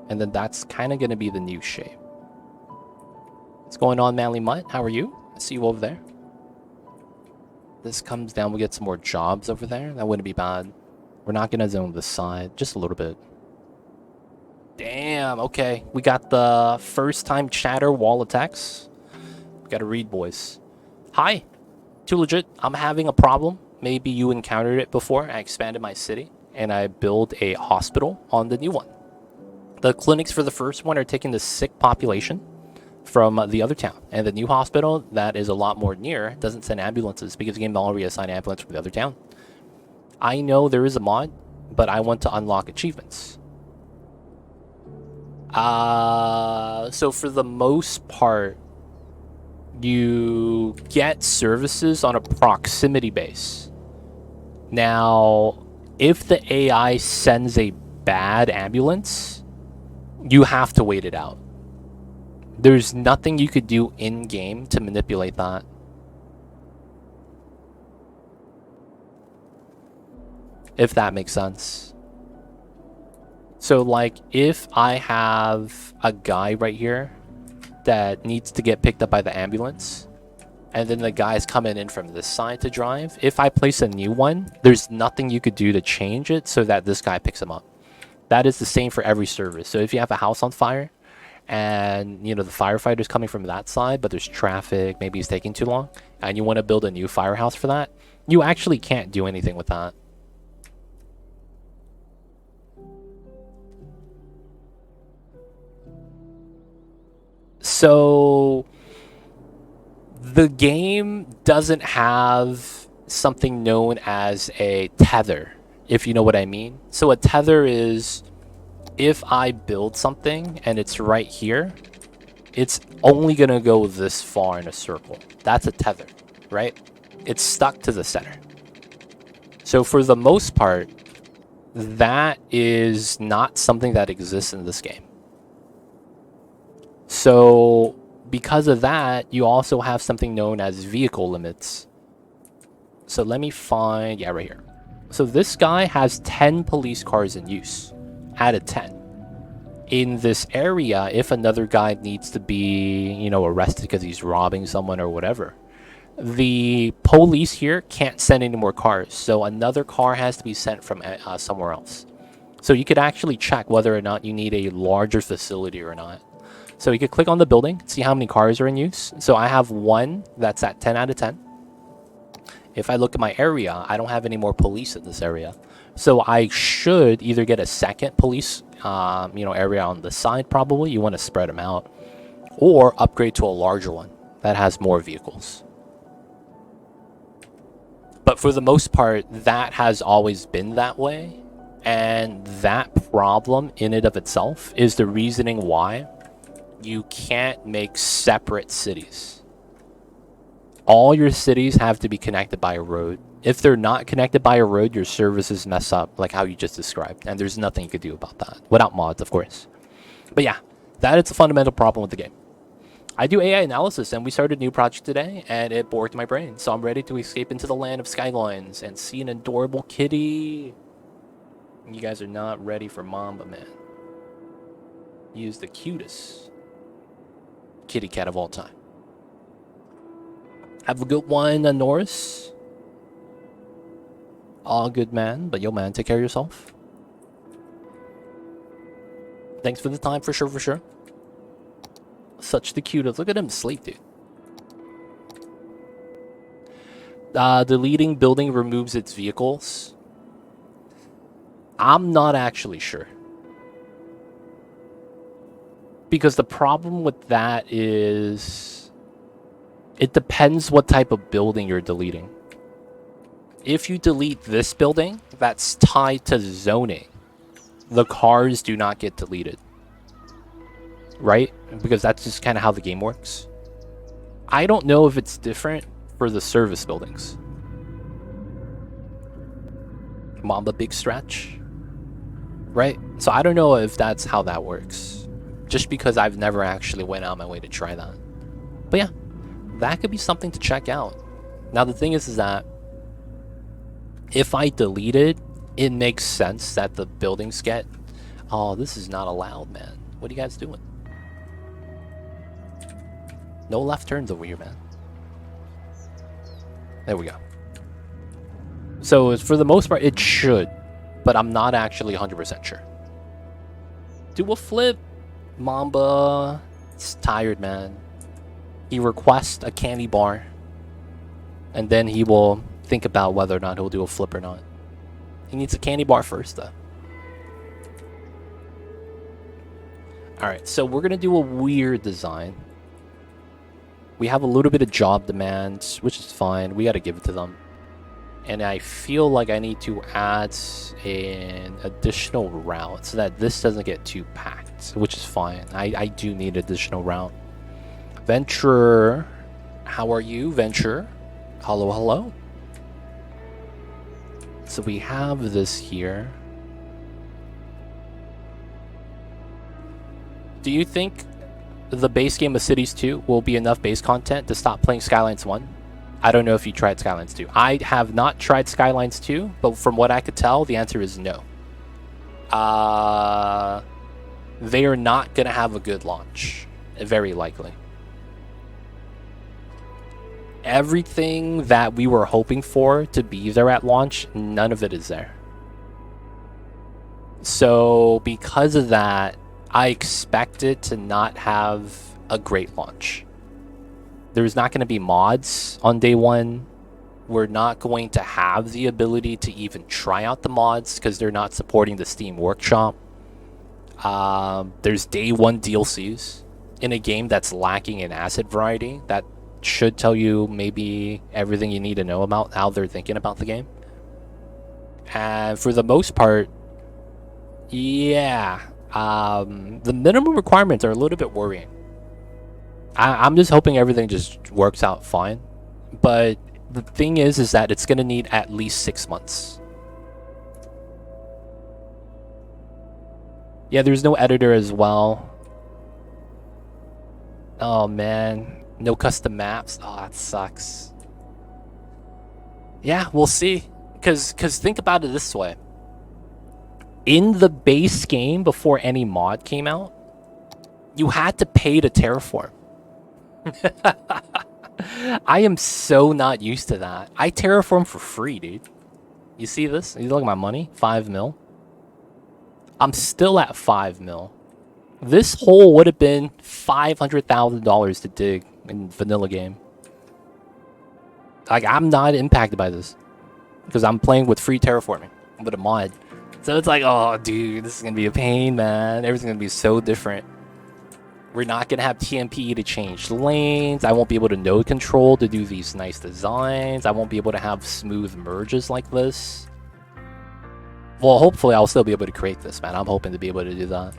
And then that's kind of going to be the new shape. What's going on, Manly Mutt? How are you? I see you over there. This comes down. We get some more jobs over there. That wouldn't be bad. We're not going to zone this side. Just a little bit. Damn, okay. We got the first time chatter wall of text. We gotta read, boys. Hi. Too legit. I'm having a problem. Maybe you encountered it before. I expanded my city and I built a hospital on the new one. The clinics for the first one are taking the sick population from the other town. And the new hospital that is a lot more near doesn't send ambulances because the game already assigned ambulance from the other town. I know there is a mod, but I want to unlock achievements. So for the most part, you get services on a proximity base. Now, if the AI sends a bad ambulance, you have to wait it out. There's nothing you could do in-game to manipulate that. If that makes sense. So, like, if I have a guy right here that needs to get picked up by the ambulance, and then the guy's coming in from this side to drive. If I place a new one, there's nothing you could do to change it so that this guy picks him up. That is the same for every service. So if you have a house on fire and the firefighter's coming from that side, but there's traffic, maybe he's taking too long, and you want to build a new firehouse for that, you actually can't do anything with that. So the game doesn't have something known as a tether, if you know what I mean. So a tether is, if I build something and it's right here, it's only gonna go this far in a circle. That's a tether, right? It's stuck to the center. So for the most part, that is not something that exists in this game. So because of that, you also have something known as vehicle limits. So let me find, yeah, right here. So this guy has 10 police cars in use out of 10. In this area, if another guy needs to be, arrested because he's robbing someone or whatever, the police here can't send any more cars. So another car has to be sent from somewhere else. So you could actually check whether or not you need a larger facility or not. So you could click on the building, see how many cars are in use. So I have one that's at 10 out of 10. If I look at my area, I don't have any more police in this area. So I should either get a second police area on the side, probably. You want to spread them out. Or upgrade to a larger one that has more vehicles. But for the most part, that has always been that way. And that problem in and of itself is the reasoning why you can't make separate cities. All your cities have to be connected by a road. If they're not connected by a road, your services mess up, like how you just described. And there's nothing you could do about that. Without mods, of course. But yeah, that is a fundamental problem with the game. I do AI analysis, and we started a new project today, and it borked my brain. So I'm ready to escape into the land of Skylines and see an adorable kitty. You guys are not ready for Mamba, man. He is the cutest kitty cat of all time. Have a good one, Norris. All good, man. But yo, man, take care of yourself. Thanks for the time, for sure, for sure. Such the cutest. Look at him sleep, dude. Deleting building removes its vehicles. I'm not actually sure. Because the problem with that is it depends what type of building you're deleting. If you delete this building that's tied to zoning, the cars do not get deleted. Right? Because that's just kind of how the game works. I don't know if it's different for the service buildings. Mamba big stretch. Right? So I don't know if that's how that works. Just because I've never actually went out my way to try that. But yeah, that could be something to check out. Now the thing is that if I delete it, it makes sense that the buildings get... Oh, this is not allowed, man. What are you guys doing? No left turns over here, man. There we go. So for the most part, it should. But I'm not actually 100% sure. Do a flip. Mamba. He's tired, man. He requests a candy bar. And then he will think about whether or not he'll do a flip or not. He needs a candy bar first, though. Alright, so we're going to do a weird design. We have a little bit of job demands, which is fine. We got to give it to them. And I feel like I need to add an additional route so that this doesn't get too packed, which is fine. I do need additional route. Venture, how are you, Venture? Hello, hello. So we have this here. Do you think the base game of Cities 2 will be enough base content to stop playing Skylines 1? I don't know if you tried Skylines 2. I have not tried Skylines 2, but from what I could tell, the answer is no. They are not going to have a good launch. Very likely. Everything that we were hoping for to be there at launch, none of it is there. So because of that, I expect it to not have a great launch. There's not going to be mods on day one. We're not going to have the ability to even try out the mods because they're not supporting the Steam Workshop. There's day one DLCs in a game that's lacking in asset variety. That should tell you maybe everything you need to know about how they're thinking about the game. And for the most part, yeah, the minimum requirements are a little bit worrying. I'm just hoping everything just works out fine. But the thing is that it's going to need at least 6 months. Yeah, there's no editor as well. Oh, man. No custom maps. Oh, that sucks. Yeah, we'll see. Because think about it this way. In the base game, before any mod came out, you had to pay to terraform. I am so not used to that. I terraform for free, dude. You see this? You look at my money? 5 mil. I'm still at 5 mil. This hole would have been $500,000 to dig in vanilla game. Like, I'm not impacted by this because I'm playing with free terraforming with a mod. So it's like, oh, dude, this is gonna be a pain, man. Everything's gonna be so different. We're not gonna have TMP to change lanes. I won't be able to node control to do these nice designs. I won't be able to have smooth merges like this. Well, hopefully I'll still be able to create this, man. I'm hoping to be able to do that.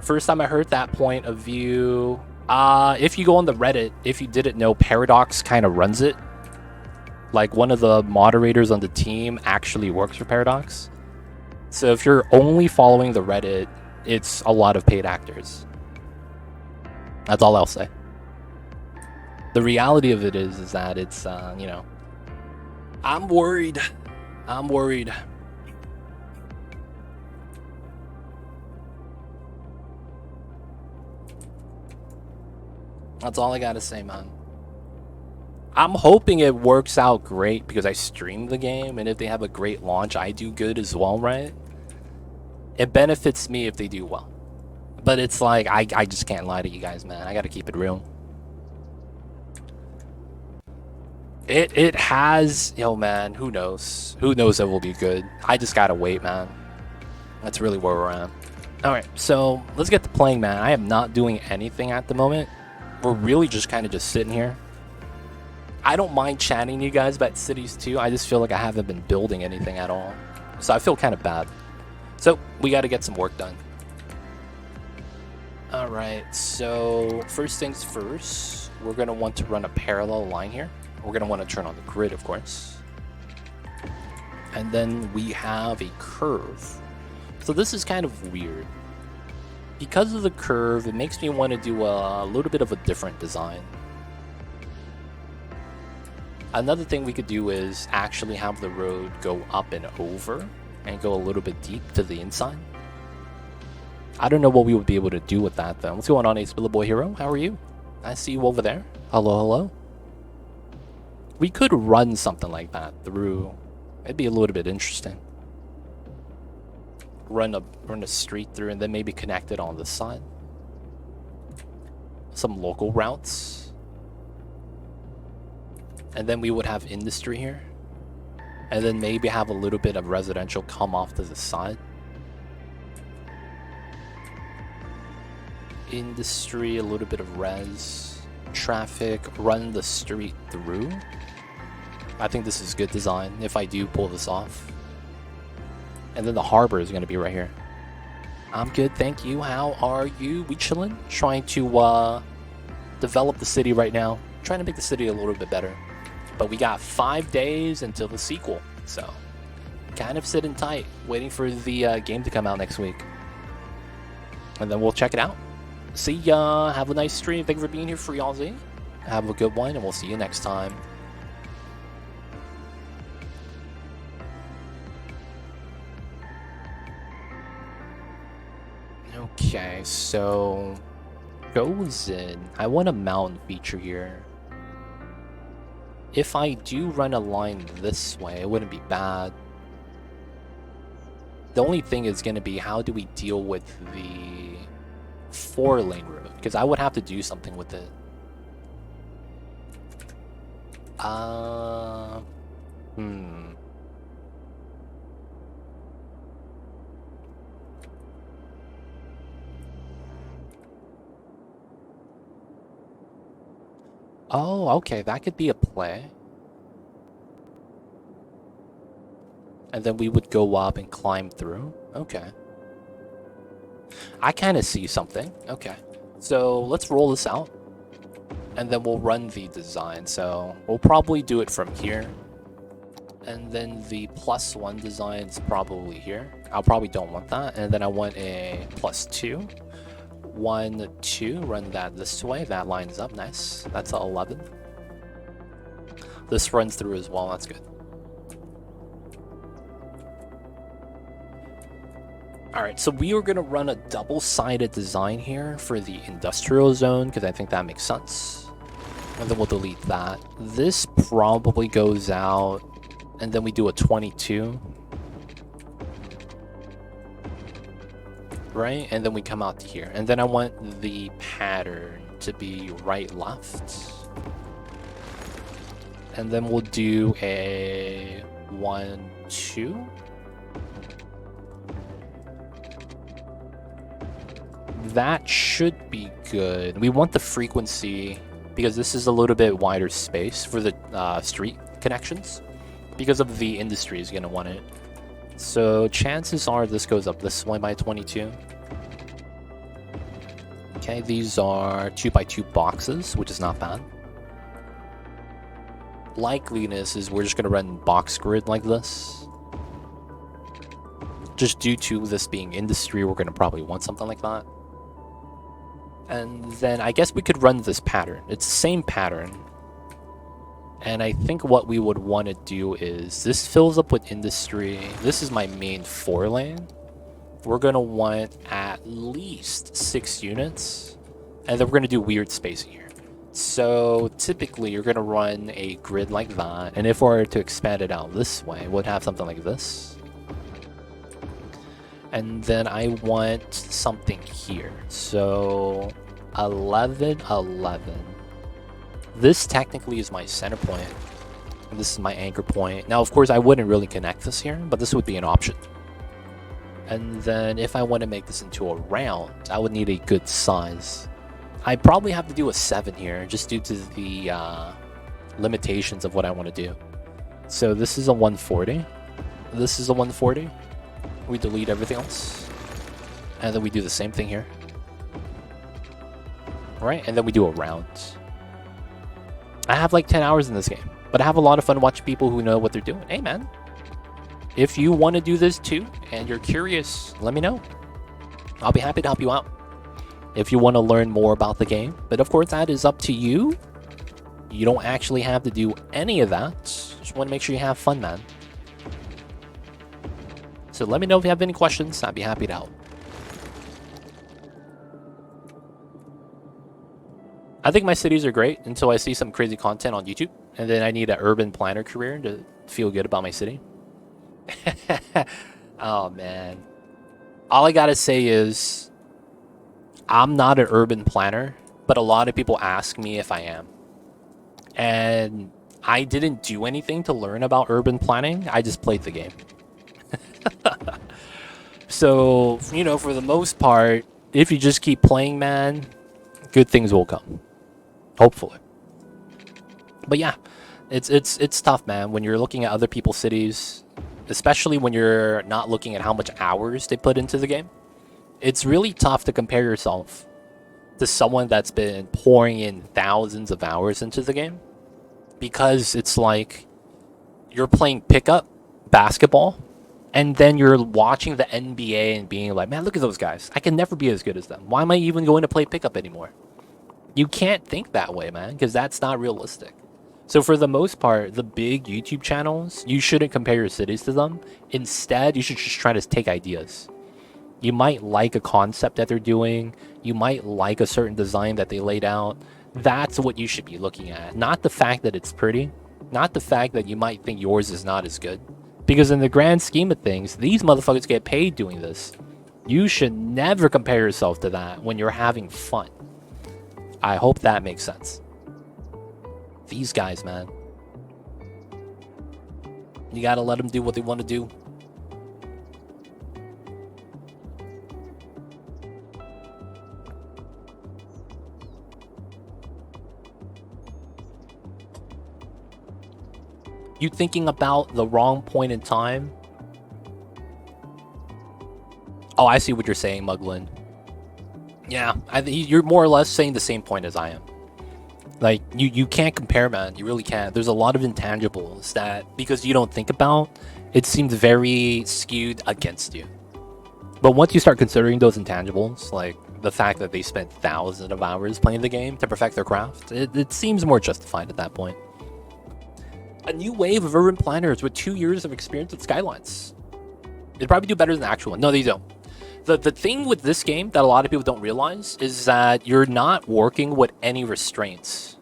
First time I heard that point of view, if you go on the Reddit, if you didn't know, Paradox kind of runs it. Like, one of the moderators on the team actually works for Paradox. So if you're only following the Reddit, it's a lot of paid actors. That's all I'll say. The reality of it is that it's, you know, I'm worried. I'm worried. That's all I gotta say, man. I'm hoping it works out great because I stream the game, and if they have a great launch, I do good as well, right? It benefits me if they do well. But it's like, I just can't lie to you guys, man. I gotta keep it real. It has, yo, man, who knows? Who knows if it will be good? I just gotta wait, man. That's really where we're at. Alright, so let's get to playing, man. I am not doing anything at the moment. We're really just kind of just sitting here. I don't mind chatting to you guys about cities too. I just feel like I haven't been building anything at all. So I feel kind of bad. So we got to get some work done. Alright, so first things first, we're going to want to run a parallel line here. We're going to want to turn on the grid, of course. And then we have a curve. So this is kind of weird. Because of the curve, it makes me want to do a little bit of a different design. Another thing we could do is actually have the road go up and over and go a little bit deep to the inside. I don't know what we would be able to do with that though. What's going on, Ace Boy Hero? How are you? I see you over there. Hello, hello. We could run something like that through. It'd be a little bit interesting. Run a street through and then maybe connect it on the side. Some local routes. And then we would have industry here. And then maybe have a little bit of residential come off to the side. Industry, a little bit of res. Traffic, run the street through. I think this is good design if I do pull this off. And then the harbor is going to be right here. I'm good, thank you. How are you? We chilling? Trying to develop the city right now. Trying to make the city a little bit better. But we got 5 days until the sequel. So, kind of sitting tight. Waiting for the game to come out next week. And then we'll check it out. See ya. Have a nice stream. Thank you for being here, Free Aussie. Have a good one, and we'll see you next time. Okay, so goes in, I want a mountain feature here. If I do run a line this way, it wouldn't be bad. The only thing is going to be, how do we deal with the 4-lane road? Because I would have to do something with it. Oh, okay, that could be a play. And then we would go up and climb through. Okay. I kind of see something. Okay. So let's roll this out. And then we'll run the design. So we'll probably do it from here. And then the +1 design is probably here. I probably don't want that. And then I want a +2. 1, 2. Run that this way. That lines up. Nice. That's a 11. This runs through as well. That's good. Alright, so we are going to run a double-sided design here for the industrial zone, because I think that makes sense. And then we'll delete that. This probably goes out, and then we do a 22. Right? And then we come out to here. And then I want the pattern to be right-left. And then we'll do a 1, 2. That should be good. We want the frequency because this is a little bit wider space for the street connections because of the industry is going to want it. So chances are this goes up this way by 22. Okay, these are 2x2 boxes, which is not bad. Likeliness is we're just going to run box grid like this. Just due to this being industry, we're going to probably want something like that. And then I guess we could run this pattern. It's the same pattern. And I think what we would want to do is this fills up with industry. This is my main 4-lane. We're going to want at least 6 units. And then we're going to do weird spacing here. So typically you're going to run a grid like that. And if we were to expand it out this way, we'd have something like this. And then I want something here. So 11, 11. This technically is my center point. And this is my anchor point. Now, of course, I wouldn't really connect this here, but this would be an option. And then if I want to make this into a round, I would need a good size. I probably have to do a 7 here, just due to the limitations of what I want to do. So this is a 140. This is a 140. We delete everything else. And then we do the same thing here. Right? And then we do a round. I have like 10 hours in this game. But I have a lot of fun watching people who know what they're doing. Hey, man. If you want to do this too, and you're curious, let me know. I'll be happy to help you out. If you want to learn more about the game. But of course, that is up to you. You don't actually have to do any of that. Just want to make sure you have fun, man. So let me know if you have any questions. I'd be happy to help. I think my cities are great until I see some crazy content on YouTube. And then I need an urban planner career to feel good about my city. Oh, man. All I gotta say is I'm not an urban planner, but a lot of people ask me if I am. And I didn't do anything to learn about urban planning. I just played the game. So, you know, for the most part, if you just keep playing, man, good things will come. Hopefully. But yeah, it's tough, man, when you're looking at other people's cities, especially when you're not looking at how much hours they put into the game. It's really tough to compare yourself to someone that's been pouring in thousands of hours into the game, because it's like you're playing pickup basketball and then you're watching the NBA and being like, man, look at those guys. I can never be as good as them. Why am I even going to play pickup anymore? You can't think that way, man, because that's not realistic. So for the most part, the big YouTube channels, you shouldn't compare your cities to them. Instead, you should just try to take ideas. You might like a concept that they're doing. You might like a certain design that they laid out. That's what you should be looking at. Not the fact that it's pretty. Not the fact that you might think yours is not as good. Because in the grand scheme of things, these motherfuckers get paid doing this. You should never compare yourself to that when you're having fun. I hope that makes sense. These guys, man. You gotta let them do what they want to do. You thinking about the wrong point in time? Oh, I see what you're saying, Muglin. Yeah, you're more or less saying the same point as I am. Like, you can't compare, man. You really can't. There's a lot of intangibles that, because you don't think about, it seems very skewed against you. But once you start considering those intangibles, like the fact that they spent thousands of hours playing the game to perfect their craft, it seems more justified at that point. A new wave of urban planners with 2 years of experience with Skylines. They'd probably do better than the actual one. No, they don't. The thing with this game that a lot of people don't realize is that you're not working with any restraints.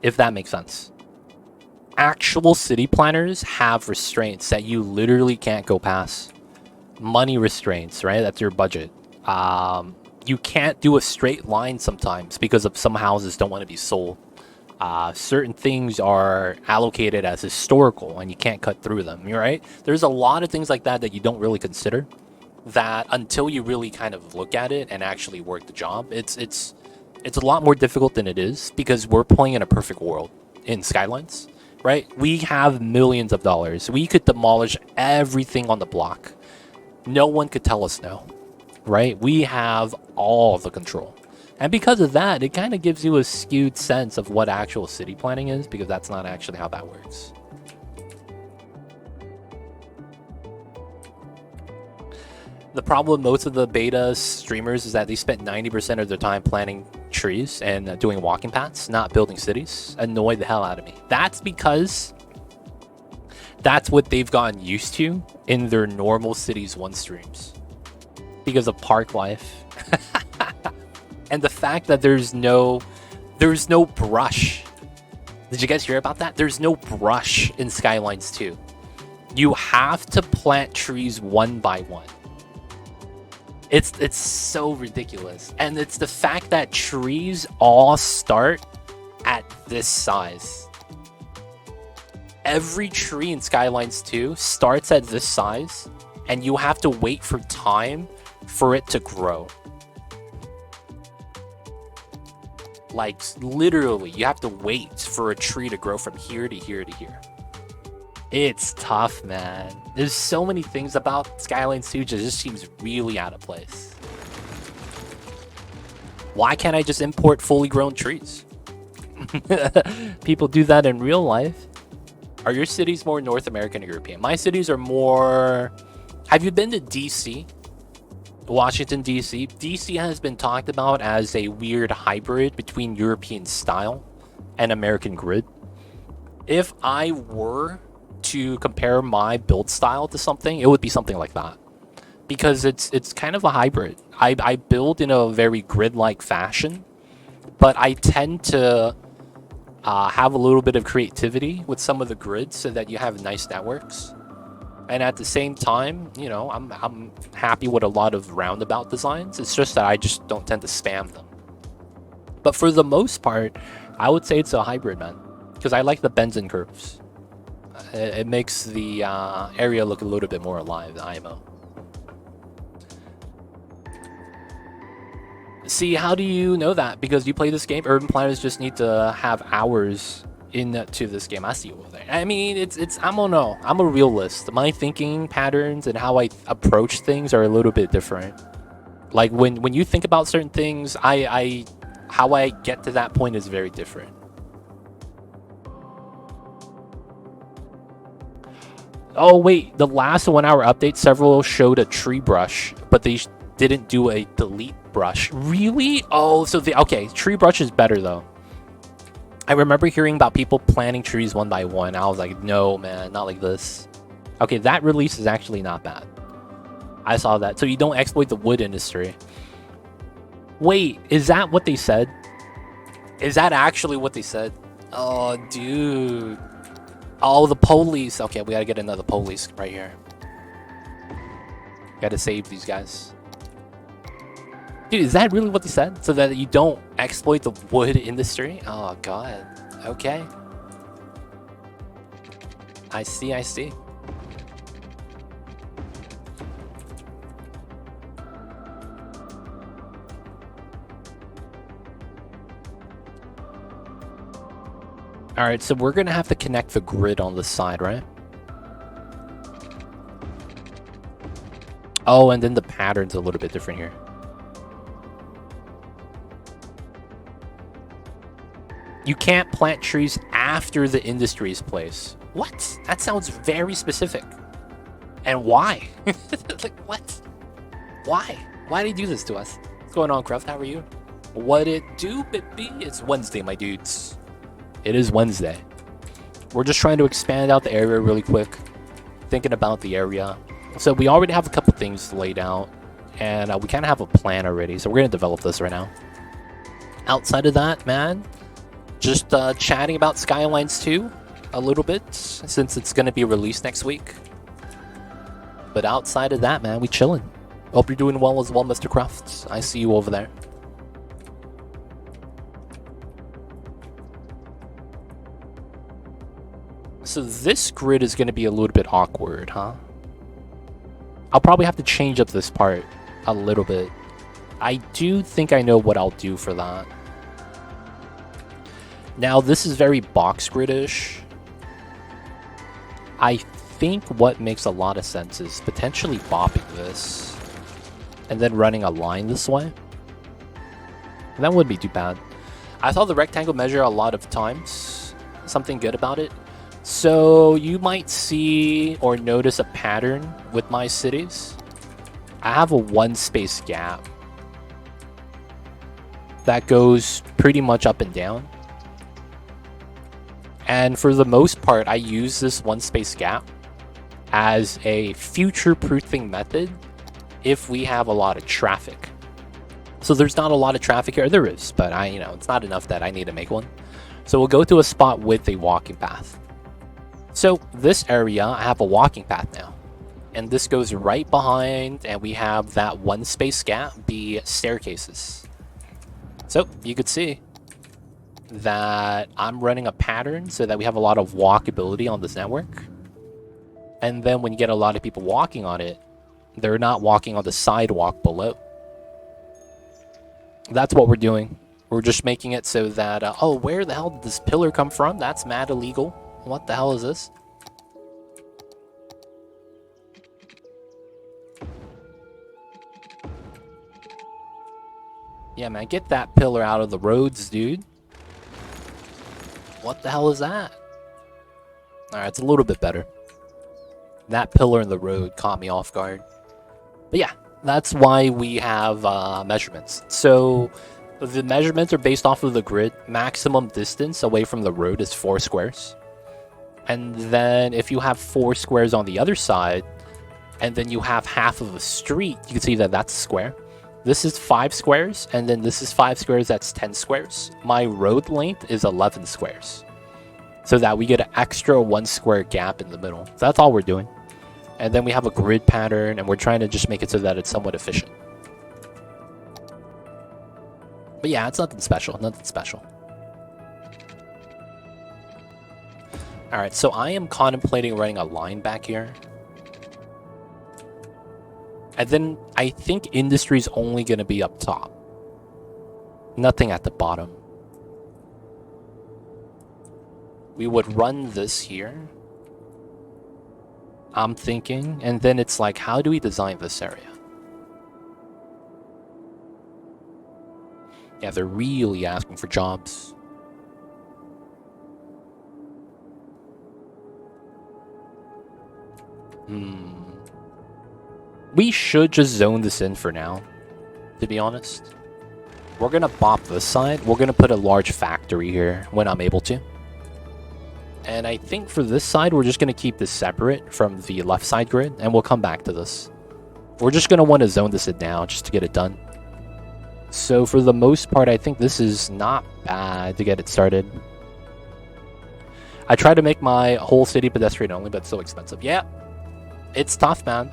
If that makes sense. Actual city planners have restraints that you literally can't go past. Money restraints, right? That's your budget. You can't do a straight line sometimes because of some houses don't want to be sold. Certain things are allocated as historical and you can't cut through them, right? There's a lot of things like that that you don't really consider, that until you really kind of look at it and actually work the job, it's a lot more difficult than it is, because we're playing in a perfect world in Skylines, right? We have millions of dollars. We could demolish everything on the block. No one could tell us no, right? We have all the control. And because of that, it kind of gives you a skewed sense of what actual city planning is, because that's not actually how that works. The problem with most of the beta streamers is that they spent 90% of their time planting trees and doing walking paths, not building cities. Annoyed the hell out of me. That's because that's what they've gotten used to in their normal Cities 1 streams. Because of park life. And the fact that there's no brush. Did you guys hear about that? There's no brush in Skylines 2. You have to plant trees one by one. It's so ridiculous. And it's the fact that trees all start at this size. Every tree in Skylines 2 starts at this size, and you have to wait for time for it to grow. Like, literally, you have to wait for a tree to grow from here to here to here. It's tough, man. There's so many things about Skylines 2 that just seems really out of place. Why can't I just import fully grown trees? People do that in real life. Are your cities more North American or European? My cities are more... Have you been to DC? Washington, D.C. D.C. has been talked about as a weird hybrid between European style and American grid. If I were to compare my build style to something, it would be something like that. Because it's kind of a hybrid. I build in a very grid-like fashion, but I tend to have a little bit of creativity with some of the grids so that you have nice networks. And at the same time, you know, I'm happy with a lot of roundabout designs. It's just that I just don't tend to spam them. But for the most part, I would say it's a hybrid, man. Because I like the bends and curves. It makes the area look a little bit more alive, the IMO. See, how do you know that? Because you play this game, urban planners just need to have hours into this game. I see you over there. I mean, it's I don't know. I'm a realist. My thinking patterns and how I approach things are a little bit different. Like when you think about certain things, how I get to that point is very different. Oh wait, the last 1 hour update, several showed a tree brush, but they didn't do a delete brush. Really? Oh, so okay, tree brush is better though. I remember hearing about people planting trees one by one. I was like, no, man, not like this. Okay, that release is actually not bad. I saw that. So you don't exploit the wood industry. Wait, is that what they said? Is that actually what they said? Oh, dude. Oh, the police. Okay, we gotta get another police right here. Gotta save these guys. Dude, is that really what they said? So that you don't exploit the wood industry? Oh, God. Okay. I see, I see. Alright, so we're gonna have to connect the grid on the side, right? Oh, and then the pattern's a little bit different here. You can't plant trees after the industry is placed. What? That sounds very specific. And why? Like, what? Why? Why did he do this to us? What's going on, Cruft? How are you? What it do, baby? It's Wednesday, my dudes. It is Wednesday. We're just trying to expand out the area really quick. Thinking about the area. So we already have a couple things laid out. And we kind of have a plan already. So we're going to develop this right now. Outside of that, man, just chatting about Skylines 2 a little bit. Since it's going to be released next week. But outside of that, man, we chilling. Hope you're doing well as well, Mr. Crafts. I see you over there. So this grid is going to be a little bit awkward, huh? I'll probably have to change up this part a little bit. I do think I know what I'll do for that. Now, this is very box grid-ish. I think what makes a lot of sense is potentially bopping this and then running a line this way. That wouldn't be too bad. I saw the rectangle measure a lot of times. Something good about it. So you might see or notice a pattern with my cities. I have a one space gap that goes pretty much up and down. And for the most part, I use this one space gap as a future-proofing method if we have a lot of traffic. So there's not a lot of traffic here. There is, but it's not enough that I need to make one. So we'll go to a spot with a walking path. So this area, I have a walking path now. And this goes right behind, and we have that one space gap be staircases. So you could see that I'm running a pattern so that we have a lot of walkability on this network. And then when you get a lot of people walking on it, they're not walking on the sidewalk below. That's what we're doing. We're just making it so that, oh, where the hell did this pillar come from? That's mad illegal. What the hell is this? Yeah, man, get that pillar out of the roads, dude. What the hell is that? Alright, it's a little bit better. That pillar in the road caught me off guard. But yeah, that's why we have measurements. So the measurements are based off of the grid. Maximum distance away from the road is 4 squares. And then if you have 4 squares on the other side, and then you have half of a street, you can see that that's a square. This is 5 squares, and then this is 5 squares, that's 10 squares. My road length is 11 squares. So that we get an extra 1 square gap in the middle. So that's all we're doing. And then we have a grid pattern, and we're trying to just make it so that it's somewhat efficient. But yeah, it's nothing special, nothing special. Alright, so I am contemplating running a line back here. And then I think industry's only going to be up top. Nothing at the bottom. We would run this here. I'm thinking. And then it's like, how do we design this area? Yeah, they're really asking for jobs. We should just zone this in for now, to be honest. We're going to bop this side. We're going to put a large factory here when I'm able to. And I think for this side, we're just going to keep this separate from the left side grid, and we'll come back to this. We're just going to want to zone this in now just to get it done. So for the most part, I think this is not bad to get it started. I try to make my whole city pedestrian only, but it's so expensive. Yeah, it's tough, man.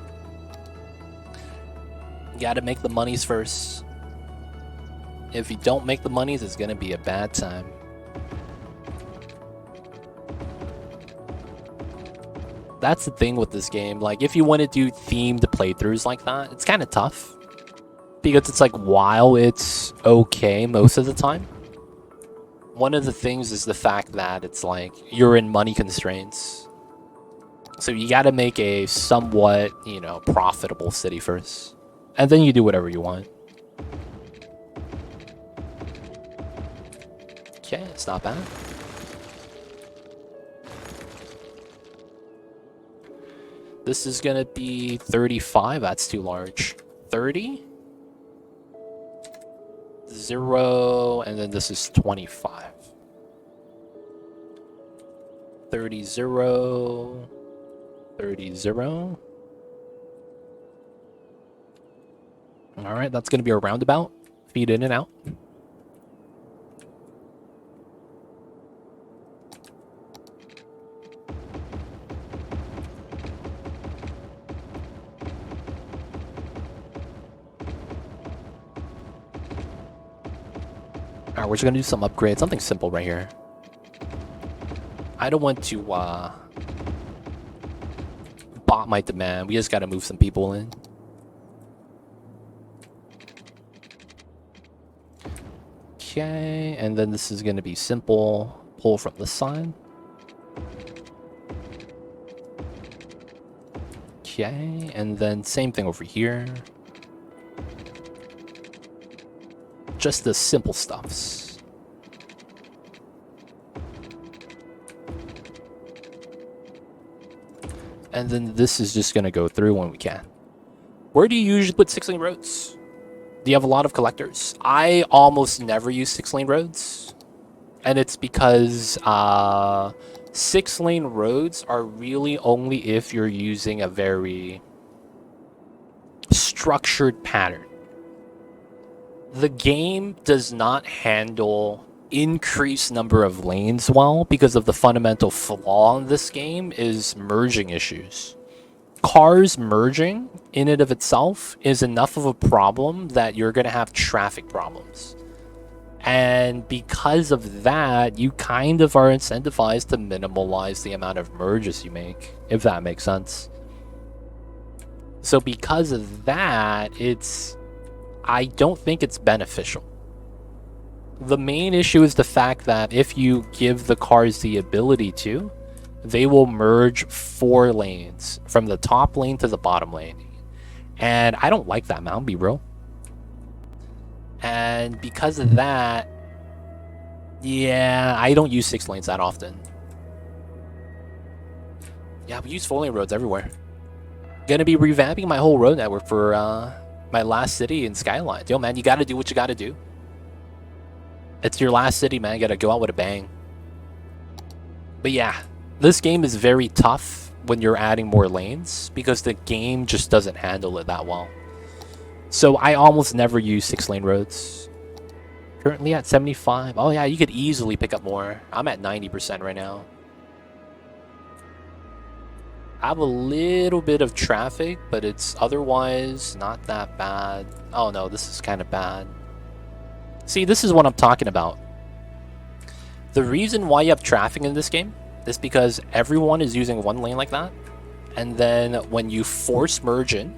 You gotta make the monies first. If you don't make the monies, it's gonna be a bad time. That's the thing with this game. Like, if you want to do themed playthroughs like that, it's kind of tough. Because it's like, while it's okay most of the time, one of the things is the fact that it's like, you're in money constraints. So you gotta make a somewhat, you know, profitable city first. And then you do whatever you want. Okay, it's not bad. This is gonna be 35. That's too large. 30? 0, and then this is 25. 30, 0. 30, 0. Alright, that's gonna be a roundabout. Feed in and out. Alright, we're just gonna do some upgrades. Something simple right here. I don't want to bot my demand. We just gotta move some people in. Okay, and then this is gonna be simple. Pull from this side. Okay, and then same thing over here. Just the simple stuffs. And then this is just gonna go through when we can. Where do you usually put 6-lane roads? Do you have a lot of collectors? I almost never use 6-lane roads. And it's because 6-lane roads are really only if you're using a very structured pattern. The game does not handle increased number of lanes well because of the fundamental flaw in this game is merging issues. Cars merging in and of itself is enough of a problem that you're going to have traffic problems. And because of that, you kind of are incentivized to minimalize the amount of merges you make, if that makes sense. So because of that, I don't think it's beneficial. The main issue is the fact that if you give the cars the ability to, they will merge 4 lanes from the top lane to the bottom lane. And I don't like that, man, I'll be real. And because of that, yeah, I don't use 6 lanes that often. Yeah, we use 4-lane roads everywhere. Gonna be revamping my whole road network for my last city in Skylines. Yo, man, you gotta do what you gotta do. It's your last city, man. You gotta go out with a bang. But yeah, this game is very tough when you're adding more lanes because the game just doesn't handle it that well. So I almost never use 6-lane roads. Currently at 75. Oh yeah, you could easily pick up more. I'm at 90% right now. I have a little bit of traffic, but it's otherwise not that bad. Oh no, this is kind of bad. See, this is what I'm talking about. The reason why you have traffic in this game is because everyone is using 1 lane like that. And then when you force merge in,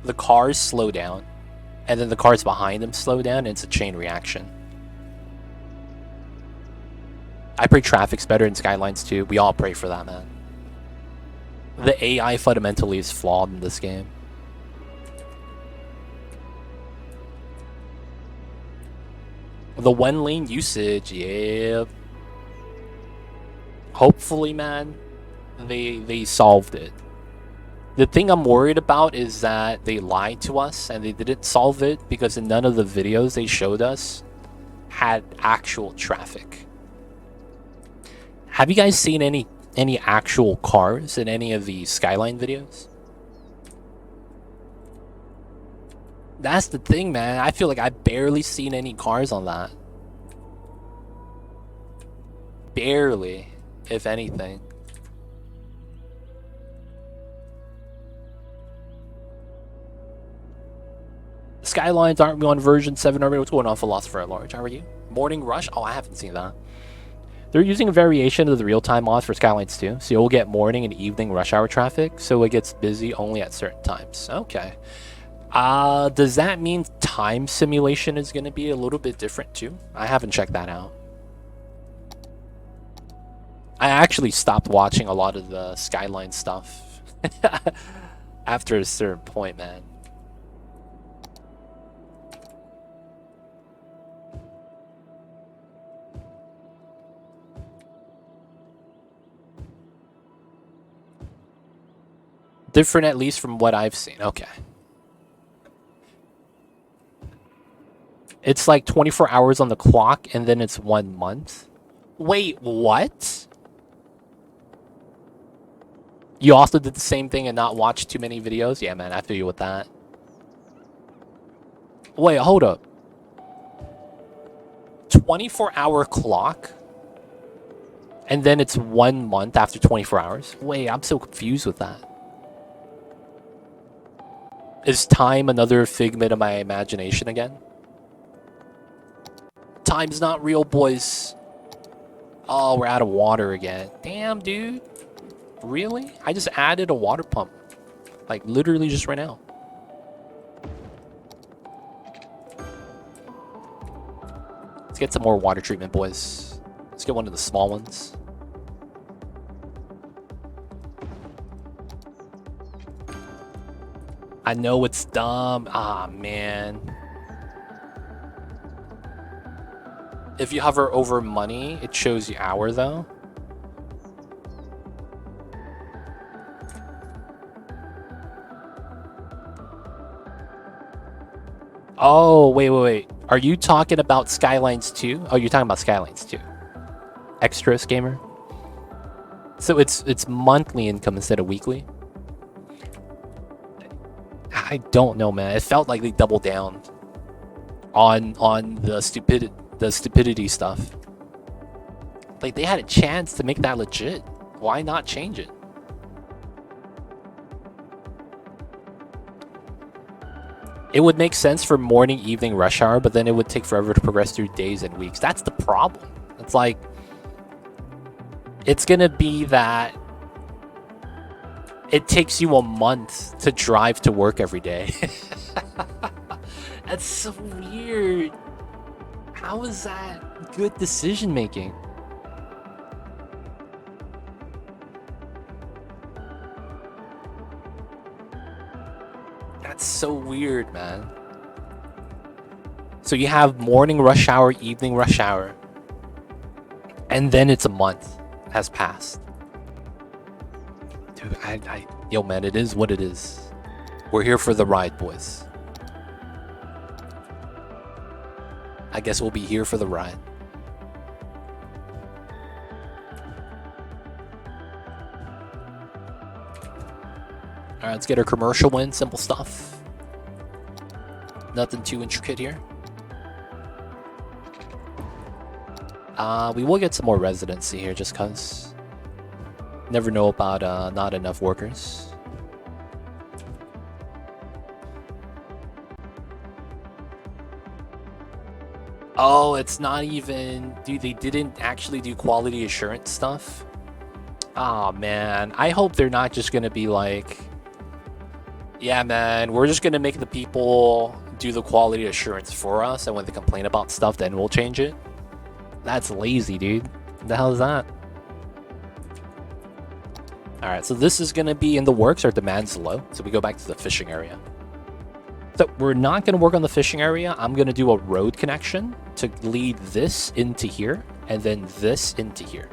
the cars slow down. And then the cars behind them slow down, and it's a chain reaction. I pray traffic's better in Skylines too. We all pray for that, man. The AI fundamentally is flawed in this game. The 1 lane usage, yeah. Hopefully, man, they solved it. The thing I'm worried about is that they lied to us and they didn't solve it because in none of the videos they showed us had actual traffic. Have you guys seen any actual cars in any of the Skyline videos? That's the thing, man. I feel like I've barely seen any cars on that. Barely, if anything. Skylines aren't we on version 7 already? What's going on, Philosopher at Large? How are you? Morning Rush? Oh, I haven't seen that. They're using a variation of the real-time mods for Skylines too, so you'll get morning and evening rush hour traffic, so it gets busy only at certain times. Okay. Does that mean time simulation is going to be a little bit different too? I haven't checked that out. I actually stopped watching a lot of the Skyline stuff after a certain point, man. Different, at least from what I've seen. Okay. It's like 24 hours on the clock, and then it's 1 month. Wait, what? You also did the same thing and not watched too many videos? Yeah, man, I feel you with that. Wait, hold up. 24-hour clock? And then it's 1 month after 24 hours? Wait, I'm so confused with that. Is time another figment of my imagination again? Time's not real, boys. Oh, we're out of water again. Damn, dude. Really? I just added a water pump. Like, literally just right now. Let's get some more water treatment, boys. Let's get one of the small ones. I know it's dumb. Ah, man. If you hover over money, it shows you hour, though. Oh, wait. Are you talking about Skylines 2? Oh, you're talking about Skylines 2. Extras, gamer? So it's monthly income instead of weekly? I don't know, man. It felt like they doubled down on the stupidity stuff. Like, they had a chance to make that legit. Why not change it? It would make sense for morning, evening rush hour, but then it would take forever to progress through days and weeks. That's the problem. It's like, it's gonna be that it takes you a month to drive to work every day. That's so weird. How is that good decision making? That's so weird, man. So you have morning rush hour, evening rush hour, and then it's a month has passed. Dude, yo, man, it is what it is. We're here for the ride, boys. I guess we'll be here for the ride. All right, let's get our commercial win. Simple stuff. Nothing too intricate here. We will get some more residency here just cause. Never know about not enough workers. Oh, it's not even... Dude, they didn't actually do quality assurance stuff? Oh, man. I hope they're not just gonna be like... Yeah, man, we're just gonna make the people do the quality assurance for us, and when they complain about stuff, then we'll change it. That's lazy, dude. What the hell is that? Alright, so this is gonna be in the works. Our demand's low, so we go back to the fishing area. So we're not gonna work on the fishing area. I'm gonna do a road connection to lead this into here, and then this into here.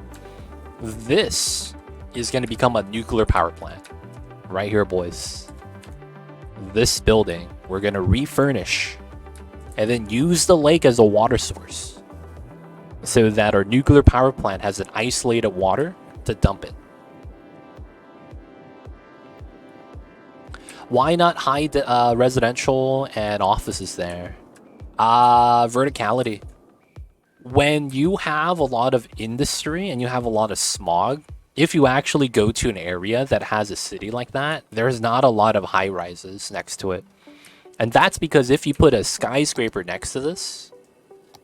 This is gonna become a nuclear power plant. Right here, boys. This building, we're gonna refurnish and then use the lake as a water source so that our nuclear power plant has an isolated water to dump it. Why not hide residential and offices there? Verticality. When you have a lot of industry and you have a lot of smog, if you actually go to an area that has a city like that, there's not a lot of high rises next to it. And that's because if you put a skyscraper next to this,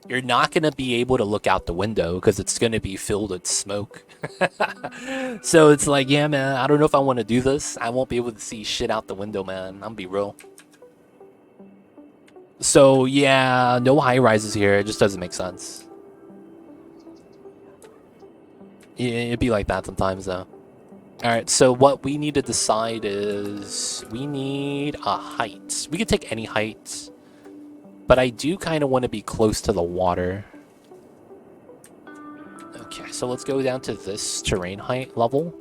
you're not going to be able to look out the window because it's going to be filled with smoke. So it's like, yeah, man, I don't know if I want to do this. I won't be able to see shit out the window, man. I'm gonna be real. So yeah, no high rises here. It just doesn't make sense. It'd be like that sometimes, though. Alright, so what we need to decide is we need a height. We could take any height, but I do kind of want to be close to the water. Okay, so let's go down to this terrain height level.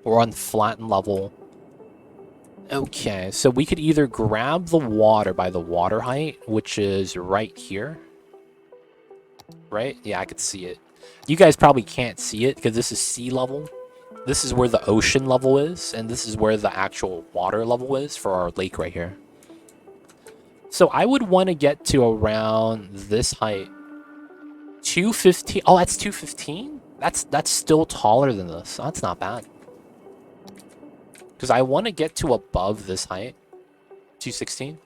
We're on flattened level. Okay, so we could either grab the water by the water height, which is right here. Right? Yeah, I could see it. You guys probably can't see it because this is sea level. This is where the ocean level is, and this is where the actual water level is for our lake right here. So I would want to get to around this height. 215. Oh, that's 215? That's still taller than this. That's not bad. Because I want to get to above this height. 216.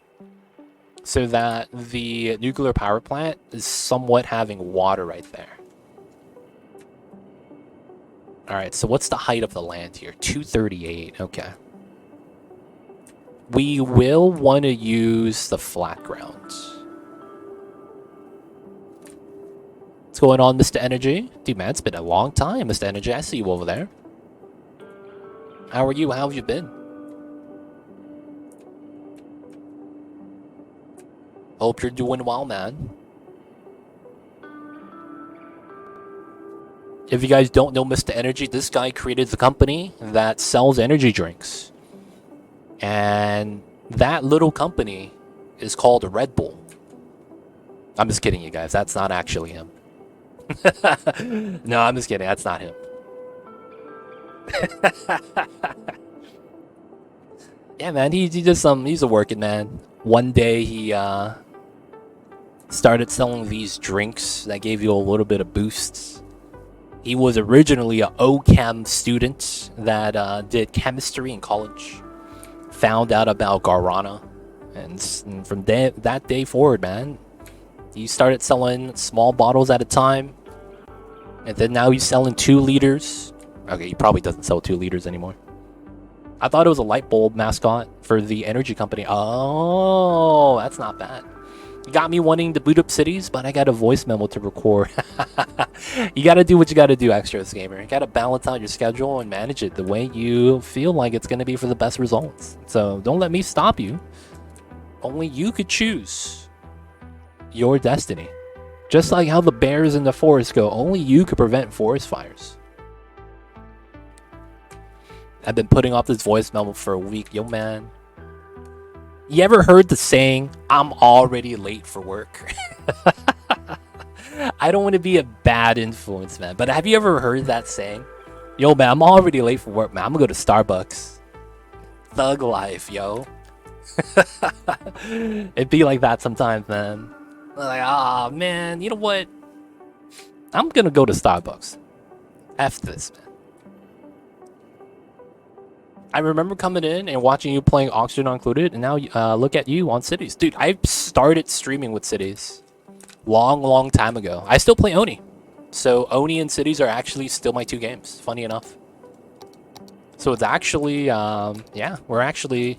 So that the nuclear power plant is somewhat having water right there. Alright, so what's the height of the land here? 238. Okay. We will want to use the flat ground. What's going on, Mr. Energy? Dude, man, it's been a long time, Mr. Energy. I see you over there. How are you? How have you been? Hope you're doing well, man. If you guys don't know Mr. Energy, this guy created the company that sells energy drinks. And that little company is called Red Bull. I'm just kidding, you guys. That's not actually him. No, I'm just kidding. That's not him. Yeah, man. He just he's a working man. One day he started selling these drinks that gave you a little bit of boosts. He was originally an OChem student that did chemistry in college. Found out about guarana, and from that day forward, man, he started selling small bottles at a time. And then now he's selling 2 liters. Okay, he probably doesn't sell 2 liters anymore. I thought it was a light bulb mascot for the energy company. Oh, that's not bad. You got me wanting to boot up cities, but I got a voice memo to record. You got to do what you got to do, Extras Gamer. You got to balance out your schedule and manage it the way you feel like it's going to be for the best results. So don't let me stop you. Only you could choose your destiny. Just like how the bears in the forest go, only you could prevent forest fires. I've been putting off this voice memo for a week. Yo, man. You ever heard the saying, I'm already late for work? I don't want to be a bad influence, man. But have you ever heard that saying? Yo, man, I'm already late for work, man. I'm going to go to Starbucks. Thug life, yo. It'd be like that sometimes, man. Like, ah, man, you know what? I'm gonna go to Starbucks. F this, man. I remember coming in and watching you playing Oxygen Included, and now look at you on Cities. Dude, I started streaming with Cities long time ago. I still play Oni. So Oni and Cities are actually still my 2 games, funny enough. So it's actually, yeah, we're actually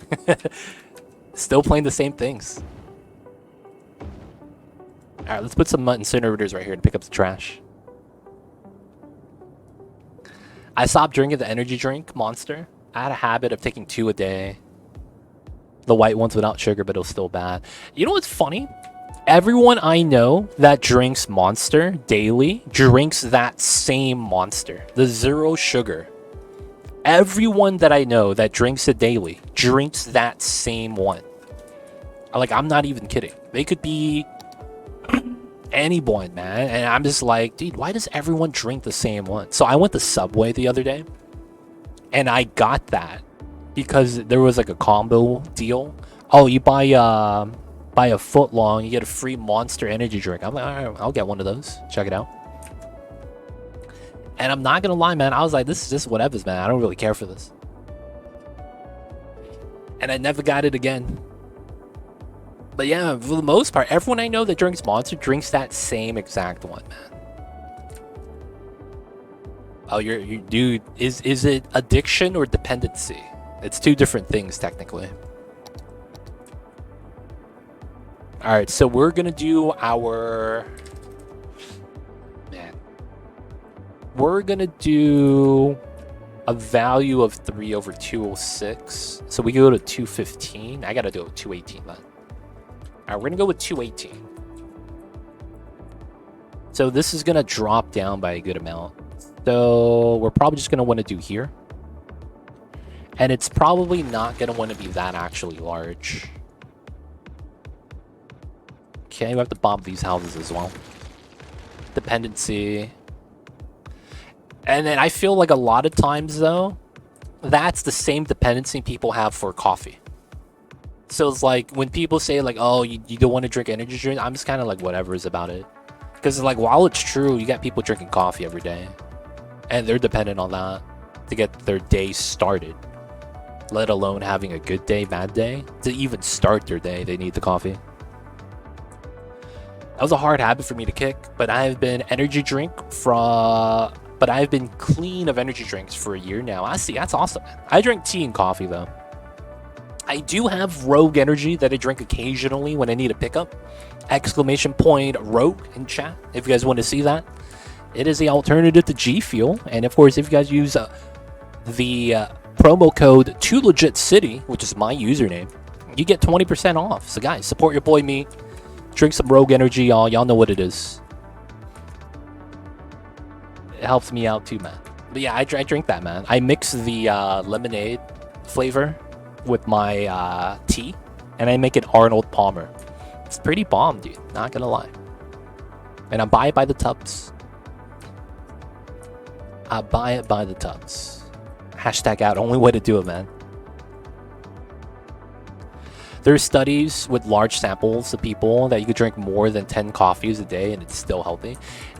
still playing the same things. Alright, let's put some incinerators right here to pick up the trash. I stopped drinking the energy drink, Monster. I had a habit of taking 2 a day. The white ones without sugar, but it was still bad. You know what's funny? Everyone I know that drinks Monster daily drinks that same Monster. The 0 sugar. Everyone that I know that drinks it daily drinks that same one. Like, I'm not even kidding. They could be anyone, man. And I'm just like, dude, why does everyone drink the same one? So I went to Subway the other day, and I got that because there was like a combo deal. Oh, you buy a foot long, you get a free Monster Energy drink. I'm like, all right, I'll get one of those. Check it out. And I'm not gonna lie, man. I was like, this is just whatever's, man. I don't really care for this. And I never got it again. But yeah, for the most part, everyone I know that drinks Monster drinks that same exact one, man. Oh, you dude, is it addiction or dependency? It's two different things, technically. Alright, so we're gonna do our... Man. We're gonna do a value of 3 over 206. So we go to 215. I gotta do 218 then. Alright, we're gonna go with 218. So this is gonna drop down by a good amount. So we're probably just gonna want to do here. And it's probably not gonna want to be that actually large. Okay, we have to bomb these houses as well. Dependency. And then I feel like a lot of times though, that's the same dependency people have for coffee. So it's like when people say like, oh, you don't want to drink energy drink, I'm just kind of like whatever is about it. Because like while it's true, you got people drinking coffee every day. And they're dependent on that to get their day started. Let alone having a good day, bad day. To even start their day, they need the coffee. That was a hard habit for me to kick, but I've been I've been clean of energy drinks for a year now. I see, that's awesome, man. I drink tea and coffee though. I do have Rogue Energy that I drink occasionally when I need a pickup. Exclamation point Rogue in chat if you guys want to see that. It is the alternative to G Fuel, and of course, if you guys use the promo code 2LegitCity, which is my username, you get 20% off. So guys, support your boy me. Drink some Rogue Energy, y'all. Y'all know what it is. It helps me out too, man. But yeah, I drink that, man. I mix the lemonade flavor with my tea, and I make it Arnold Palmer. It's pretty bomb, dude. Not gonna lie. And I buy it by the tubs. I buy it by the tubs. Hashtag out. Only way to do it, man. There's studies with large samples of people that you could drink more than 10 coffees a day and it's still healthy.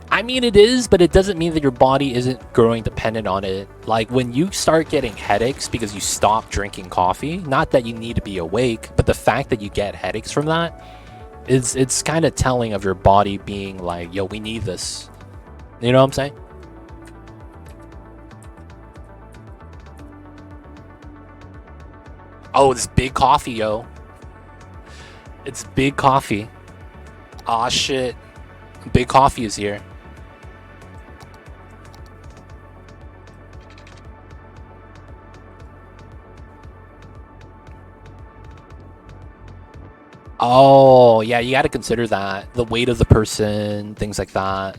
I mean, it is, but it doesn't mean that your body isn't growing dependent on it. Like when you start getting headaches because you stop drinking coffee, not that you need to be awake, but the fact that you get headaches from that, it's kind of telling of your body being like, yo, we need this. You know what I'm saying? Oh, it's big coffee, yo. It's big coffee. Aw, shit. Big coffee is here. Oh, yeah, you got to consider that. The weight of the person, things like that.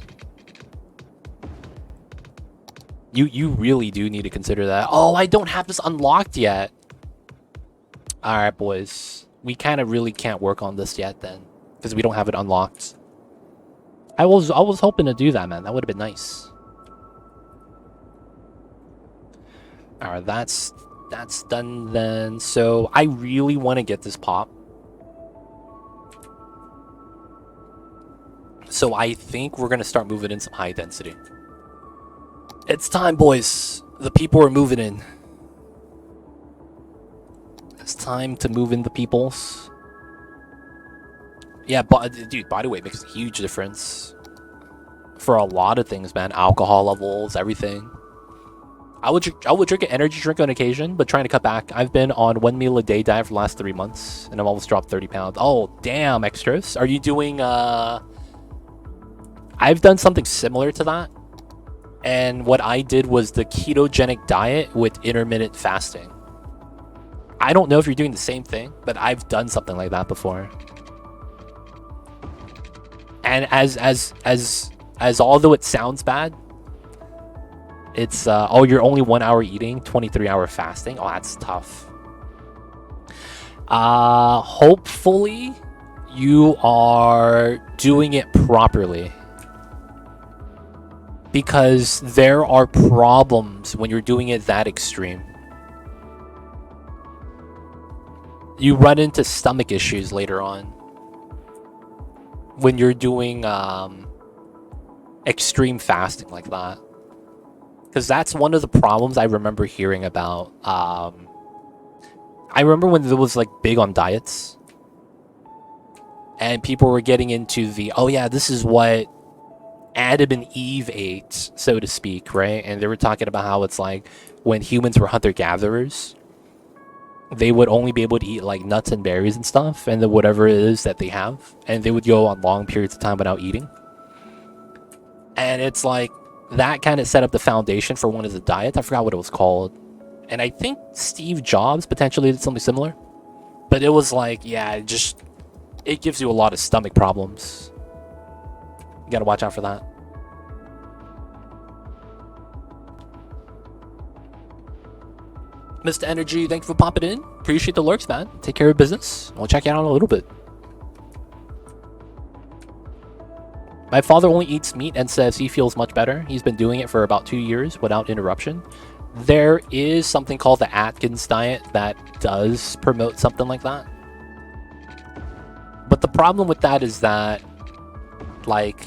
You really do need to consider that. Oh, I don't have this unlocked yet. All right, boys. We kind of really can't work on this yet then, because we don't have it unlocked. I was hoping to do that, man. That would have been nice. All right, that's done then. So I really want to get this pop. So I think we're gonna start moving in some high density. It's time, boys. The people are moving in. It's time to move in the peoples. Yeah, but dude, by the way, it makes a huge difference for a lot of things, man. Alcohol levels, everything. I would drink an energy drink on occasion, but trying to cut back. I've been on 1 meal a day diet for the last 3 months, and I've almost dropped 30 pounds. Oh, damn, extras. Are you doing, I've done something similar to that. And what I did was the ketogenic diet with intermittent fasting. I don't know if you're doing the same thing, but I've done something like that before. And as although it sounds bad, it's oh, you're only 1 hour eating, 23-hour fasting. Oh, that's tough. Hopefully you are doing it properly, because there are problems when you're doing it that extreme. you run into stomach issues later on when you're doing extreme fasting like that. Because that's one of the problems I remember hearing about. I remember when it was like big on diets, and people were getting into the, oh yeah, this is what Adam and Eve ate, so to speak, right? And they were talking about how it's like when humans were hunter-gatherers, they would only be able to eat like nuts and berries and stuff, and then whatever it is that they have, and they would go on long periods of time without eating. And it's like that kind of set up the foundation for one of the diets. I forgot what it was called. And I think Steve Jobs potentially did something similar. But it was like, yeah, it gives you a lot of stomach problems. You gotta watch out for that. Mr. Energy, thank you for popping in. Appreciate the lurks, man. Take care of business. We'll check you out in a little bit. My father only eats meat and says he feels much better. He's been doing it for about 2 years without interruption. There is something called the Atkins diet that does promote something like that. But the problem with that is that, like,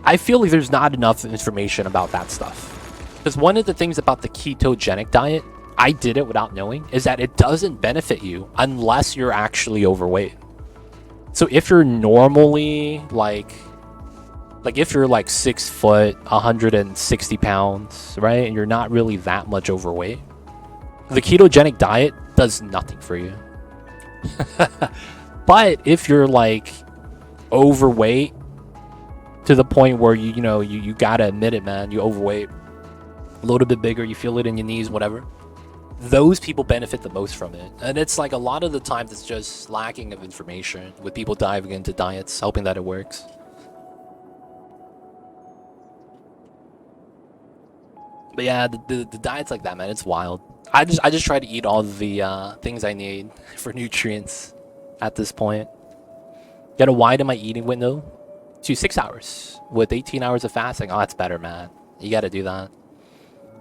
I feel like there's not enough information about that stuff. Because one of the things about the ketogenic diet, I did it without knowing, is that it doesn't benefit you unless you're actually overweight. So if you're normally like if you're like 6 foot, 160 pounds, right, and you're not really that much overweight, the ketogenic diet does nothing for you. But if you're like overweight to the point where you gotta admit it, man, you overweight, a little bit bigger, you feel it in your knees, whatever, those people benefit the most from it. And it's like a lot of the times it's just lacking of information with people diving into diets, hoping that it works. But yeah, the diet's like that, man. It's wild. I just try to eat all the things I need for nutrients at this point. Gotta widen my eating window to 6 hours with 18 hours of fasting. Oh, that's better, man. You gotta do that.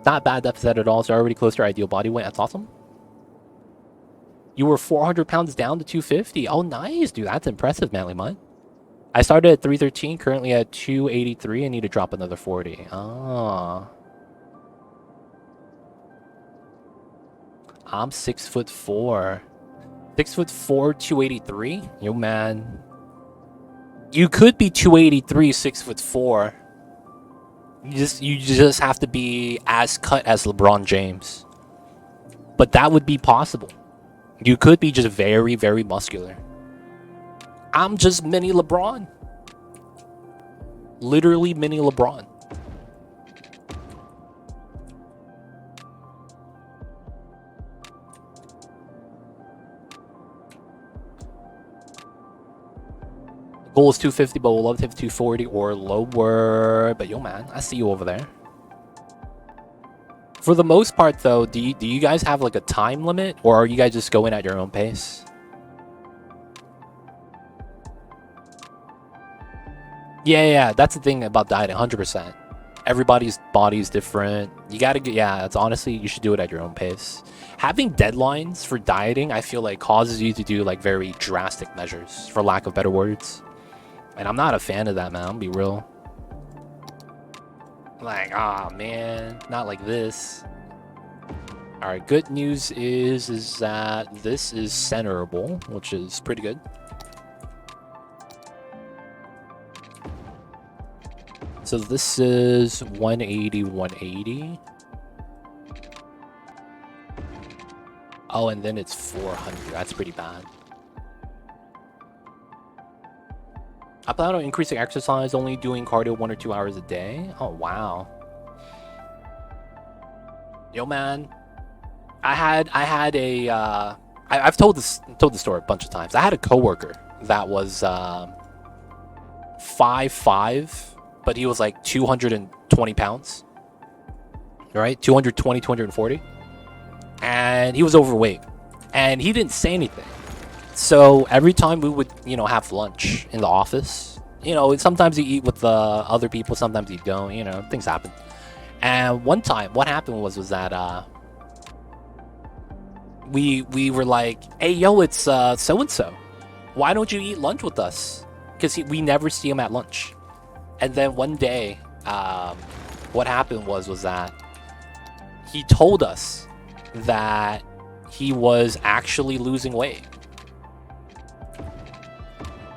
Not bad deficit at all. So already close to your ideal body weight. That's awesome. You were 400 pounds down to 250. Oh, nice, dude. That's impressive, manly mud. I started at 313, currently at 283. I need to drop another 40. Ah. I'm 6'4". 6'4", 283. Yo, man. You could be 283, 6'4". You just have to be as cut as LeBron James. But that would be possible. You could be just very, very muscular. I'm just mini LeBron. Literally mini LeBron. Goal is 250, but we'll love to hit 240 or lower. But yo, man, I see you over there. For the most part, though, do you guys have like a time limit, or are you guys just going at your own pace? Yeah, that's the thing about dieting, 100%. Everybody's body is different. You gotta get, yeah, it's honestly, you should do it at your own pace. Having deadlines for dieting, I feel like causes you to do like very drastic measures, for lack of better words. And I'm not a fan of that, man. I'll be real. Like, ah, man, not like this. All right, good news is that this is centerable, which is pretty good. So this is 180, 180. Oh, and then it's 400. That's pretty bad. I plan on increasing exercise, only doing cardio 1 or 2 hours a day. Oh, wow. Yo, man. I've told the story a bunch of times. I had a coworker that was 5'5", but he was like 220 pounds. Right? 220, 240. And he was overweight. And he didn't say anything. So every time we would, have lunch in the office, sometimes you eat with the other people, sometimes you don't, things happen. And one time, what happened was that we were like, hey, yo, it's so-and-so. Why don't you eat lunch with us? Because we never see him at lunch. And then one day, what happened was that he told us that he was actually losing weight.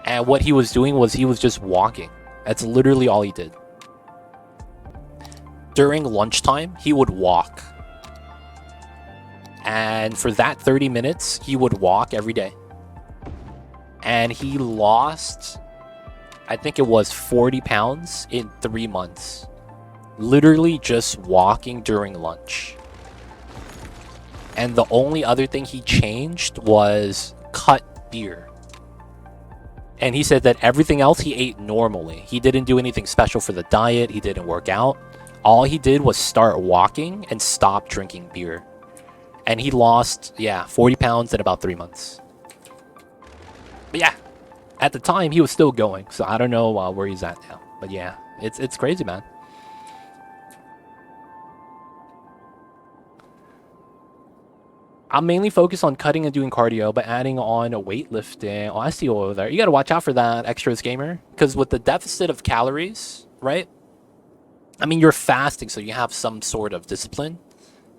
And what he was doing was he was just walking. That's literally all he did. During lunchtime, he would walk. And for that 30 minutes, he would walk every day. And he lost, I think it was 40 pounds in 3 months. Literally just walking during lunch. And the only other thing he changed was cut beer. And he said that everything else he ate normally. He didn't do anything special for the diet. He didn't work out. All he did was start walking and stop drinking beer. And he lost, 40 pounds in about 3 months. But yeah, at the time, he was still going. So I don't know where he's at now. But yeah, it's crazy, man. I'm mainly focused on cutting and doing cardio, but adding on weightlifting. Oh, I see you over there. You got to watch out for that, Extras Gamer. Because with the deficit of calories, right? I mean, you're fasting, so you have some sort of discipline.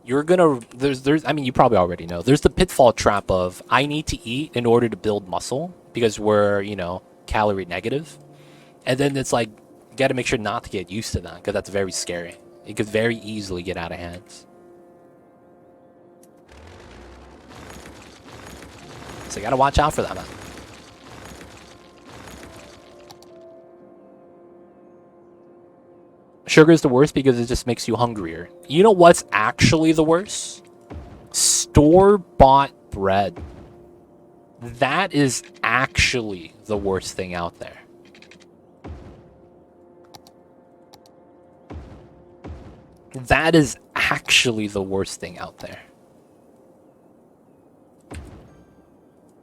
You're gonna I mean, you probably already know. There's the pitfall trap of I need to eat in order to build muscle because we're, calorie negative. And then it's like you got to make sure not to get used to that because that's very scary. It could very easily get out of hand. So you got to watch out for that, man. Sugar is the worst because it just makes you hungrier. You know what's actually the worst? Store-bought bread. That is actually the worst thing out there. That is actually the worst thing out there.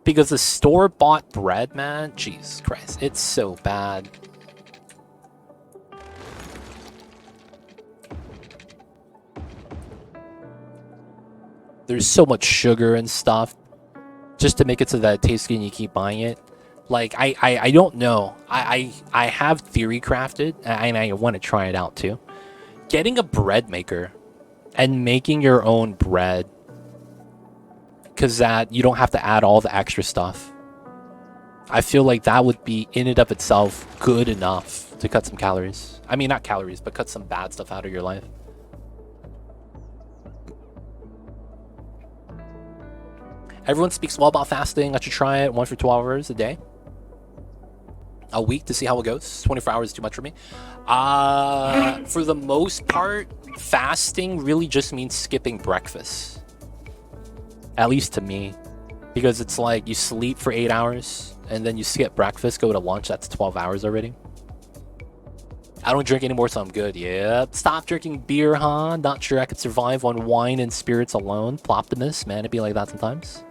Because the store-bought bread, man, Jesus Christ, it's so bad. There's so much sugar and stuff just to make it so that it tastes good and you keep buying it. Like, I don't know. I have theory crafted, and I want to try it out too. Getting a bread maker and making your own bread, because that you don't have to add all the extra stuff. I feel like that would be in and of itself good enough to cut some calories. I mean, not calories, but cut some bad stuff out of your life. Everyone speaks well about fasting. I should try it 1 for 12 hours a day. A week to see how it goes. 24 hours is too much for me. For the most part, fasting really just means skipping breakfast. At least to me. Because it's like you sleep for 8 hours and then you skip breakfast, go to lunch. That's 12 hours already. I don't drink anymore, so I'm good. Yep. Stop drinking beer, huh? Not sure I could survive on wine and spirits alone. Ploptimus, man. It'd be like that sometimes.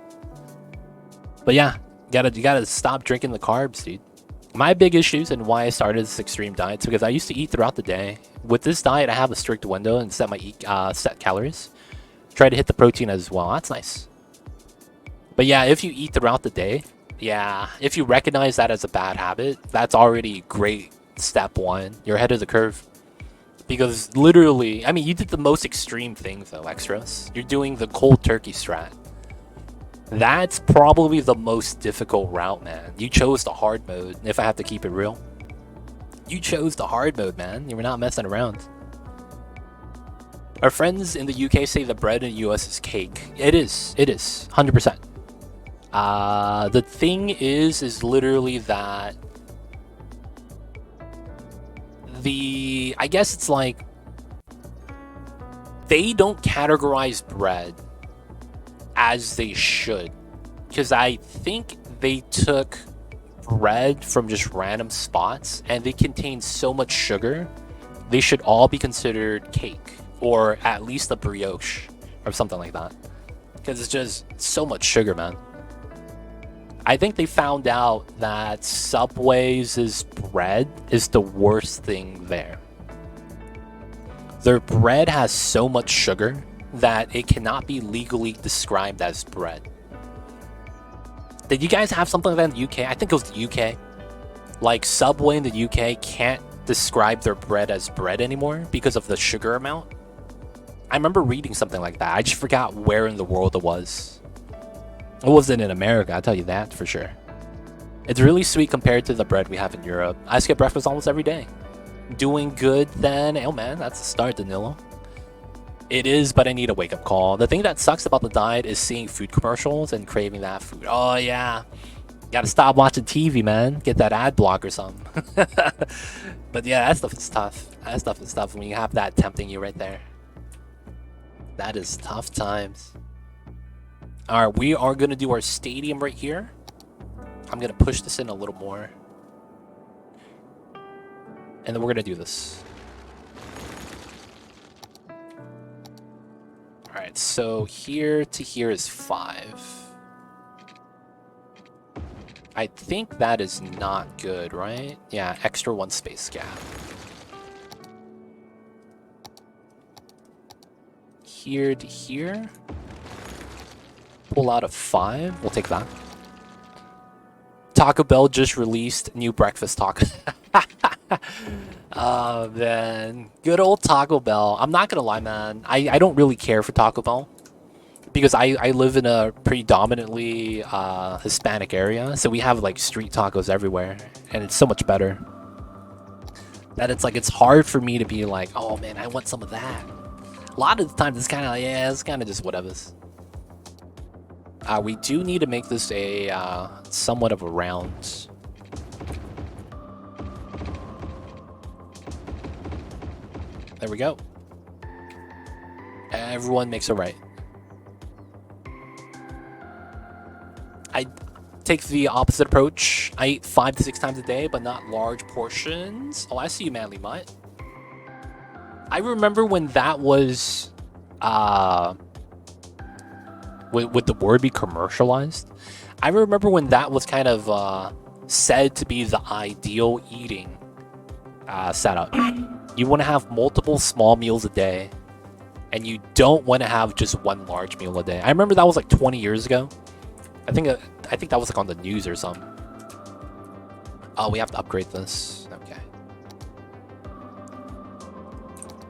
But yeah, you gotta stop drinking the carbs, dude. My big issues and why I started this extreme diet is because I used to eat throughout the day. With this diet, I have a strict window and set my set calories. Try to hit the protein as well. That's nice. But yeah, if you eat throughout the day, yeah, if you recognize that as a bad habit, that's already great. Step one, you're ahead of the curve. Because literally, I mean, you did the most extreme thing though, Extras. You're doing the cold turkey strat. That's probably the most difficult route, man. You chose the hard mode, if I have to keep it real. You chose the hard mode, man. You were not messing around. Our friends in the UK say the bread in the US is cake. It is. It is. 100%. The thing is literally that I guess it's like they don't categorize bread as they should, because I think they took bread from just random spots and they contain so much sugar they should all be considered cake, or at least a brioche or something like that, because it's just so much sugar, man. I think they found out that Subway's bread is the worst thing there. their bread has so much sugar that it cannot be legally described as bread. Did you guys have something like that in the UK? I think it was the UK. Like Subway in the UK can't describe their bread as bread anymore because of the sugar amount. I remember reading something like that. I just forgot where in the world it was. It wasn't in America, I'll tell you that for sure. It's really sweet compared to the bread we have in Europe. I skip breakfast almost every day. Doing good then. Oh man, that's a start, Danilo. It is, but I need a wake-up call. The thing that sucks about the diet is seeing food commercials and craving that food. Oh yeah. Gotta stop watching TV, man. Get that ad block or something. But yeah, that stuff is tough. That stuff is tough when you have that tempting you right there. That is tough times. Alright, we are gonna do our stadium right here. I'm gonna push this in a little more. And then we're gonna do this. Alright, so here to here is 5. I think that is not good, right? Yeah, extra 1 space gap. Here to here. Pull out a 5. We'll take that. Taco Bell just released new breakfast taco. Oh, man. Good old Taco Bell. I'm not gonna lie, man. I don't really care for Taco Bell. Because I live in a predominantly Hispanic area. So we have like street tacos everywhere. And it's so much better. That it's like, it's hard for me to be like, oh man, I want some of that. A lot of the times it's kind of like, yeah, it's kind of just whatever's. We do need to make this a somewhat of a round. There we go. Everyone makes it right. I take the opposite approach. I eat 5 to 6 times a day, but not large portions. Oh, I see you, Manly Mutt. I remember when that was, would the word be commercialized? I remember when that was kind of said to be the ideal eating setup. You want to have multiple small meals a day, and you don't want to have just one large meal a day. I remember that was like 20 years ago. I think that was like on the news or something. Oh, we have to upgrade this. Okay.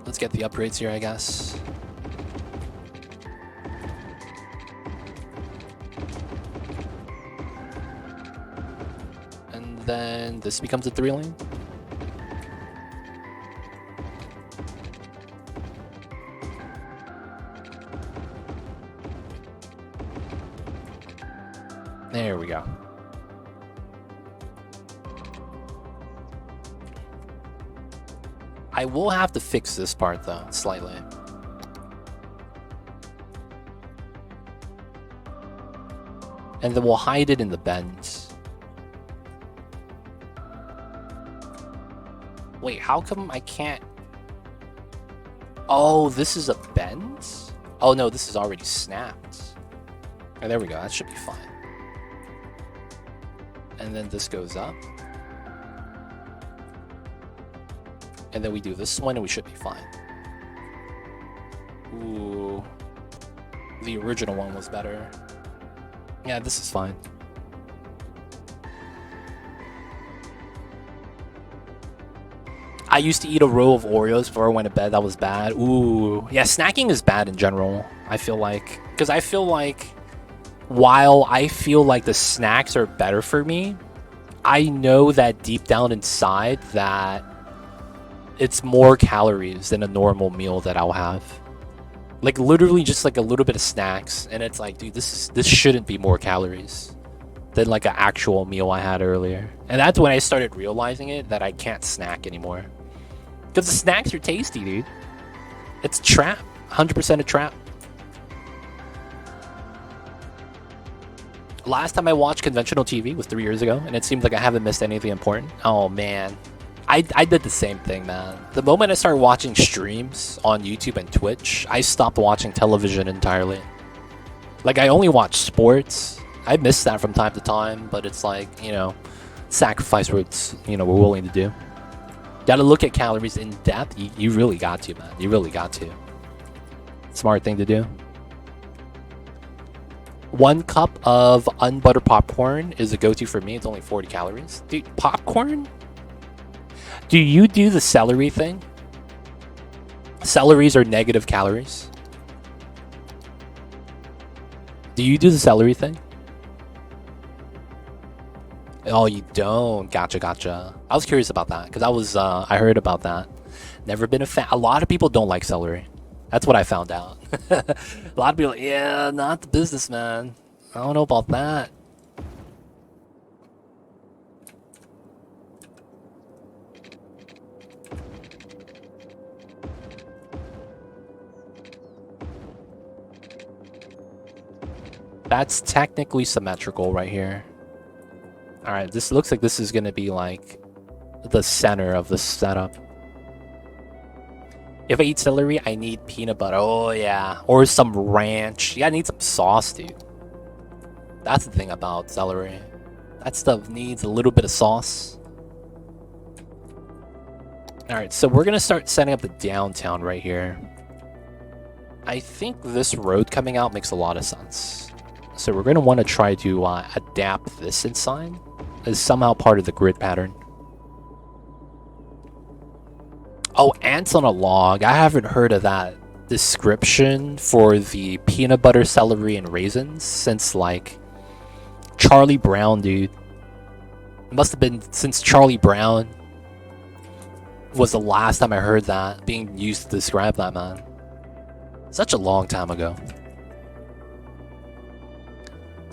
Let's get the upgrades here, I guess. And then this becomes a 3-lane. There we go. I will have to fix this part though, slightly. And then we'll hide it in the bends. Wait, how come I can't? Oh, this is a bend? Oh no, this is already snapped. Oh, there we go, that should be fine. And then this goes up. And then we do this one and we should be fine. Ooh. The original one was better. Yeah, this is fine. I used to eat a row of Oreos before I went to bed. That was bad. Ooh. Yeah, snacking is bad in general, I feel like. Because I feel like while I feel like the snacks are better for me, I know that deep down inside that it's more calories than a normal meal that I'll have. Like literally just like a little bit of snacks, and it's like, dude, this shouldn't be more calories than like an actual meal I had earlier. And that's when I started realizing it, that I can't snack anymore. Because the snacks are tasty, dude. It's a trap. 100% a trap. Last time I watched conventional TV was 3 years ago, and it seems like I haven't missed anything important. Oh, man. I did the same thing, man. The moment I started watching streams on YouTube and Twitch, I stopped watching television entirely. Like, I only watch sports. I miss that from time to time, but it's like, you know, sacrifice we're willing to do. Gotta look at calories in depth. You really got to, man. You really got to. Smart thing to do. 1 cup of unbuttered popcorn is a go-to for me. It's only 40 calories. Dude, popcorn? Do you do the celery thing? Celeries are negative calories. Do you do the celery thing? Oh, you don't. Gotcha, gotcha. I was curious about that because I heard about that. Never been a fan. A lot of people don't like celery. That's what I found out. A lot of people, yeah, not the business, man. I don't know about that. That's technically symmetrical right here. All right, this looks like this is going to be like the center of the setup. If I eat celery, I need peanut butter. Oh, yeah. Or some ranch. Yeah, I need some sauce, dude. That's the thing about celery. That stuff needs a little bit of sauce. Alright, so we're going to start setting up the downtown right here. I think this road coming out makes a lot of sense. So we're going to want to try to adapt this inside as somehow part of the grid pattern. Oh, ants on a log. I haven't heard of that description for the peanut butter, celery, and raisins since, like, Charlie Brown, dude. It must have been since Charlie Brown was the last time I heard that being used to describe that, man. Such a long time ago.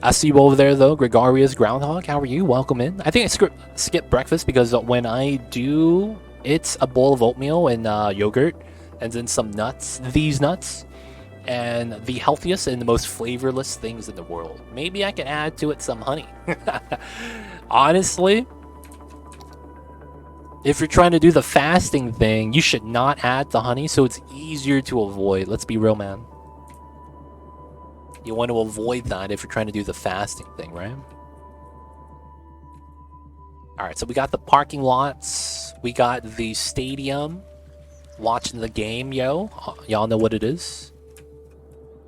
I see you over there, though. Gregarious Groundhog, how are you? Welcome in. I think I skip breakfast because when I do, it's a bowl of oatmeal and yogurt and then some nuts. These nuts. And the healthiest and the most flavorless things in the world. Maybe I can add to it some honey. Honestly, if you're trying to do the fasting thing, you should not add the honey so it's easier to avoid. Let's be real, man. You want to avoid that if you're trying to do the fasting thing, right? Alright, so we got the parking lots. We got the stadium. Watching the game, yo. Y'all know what it is.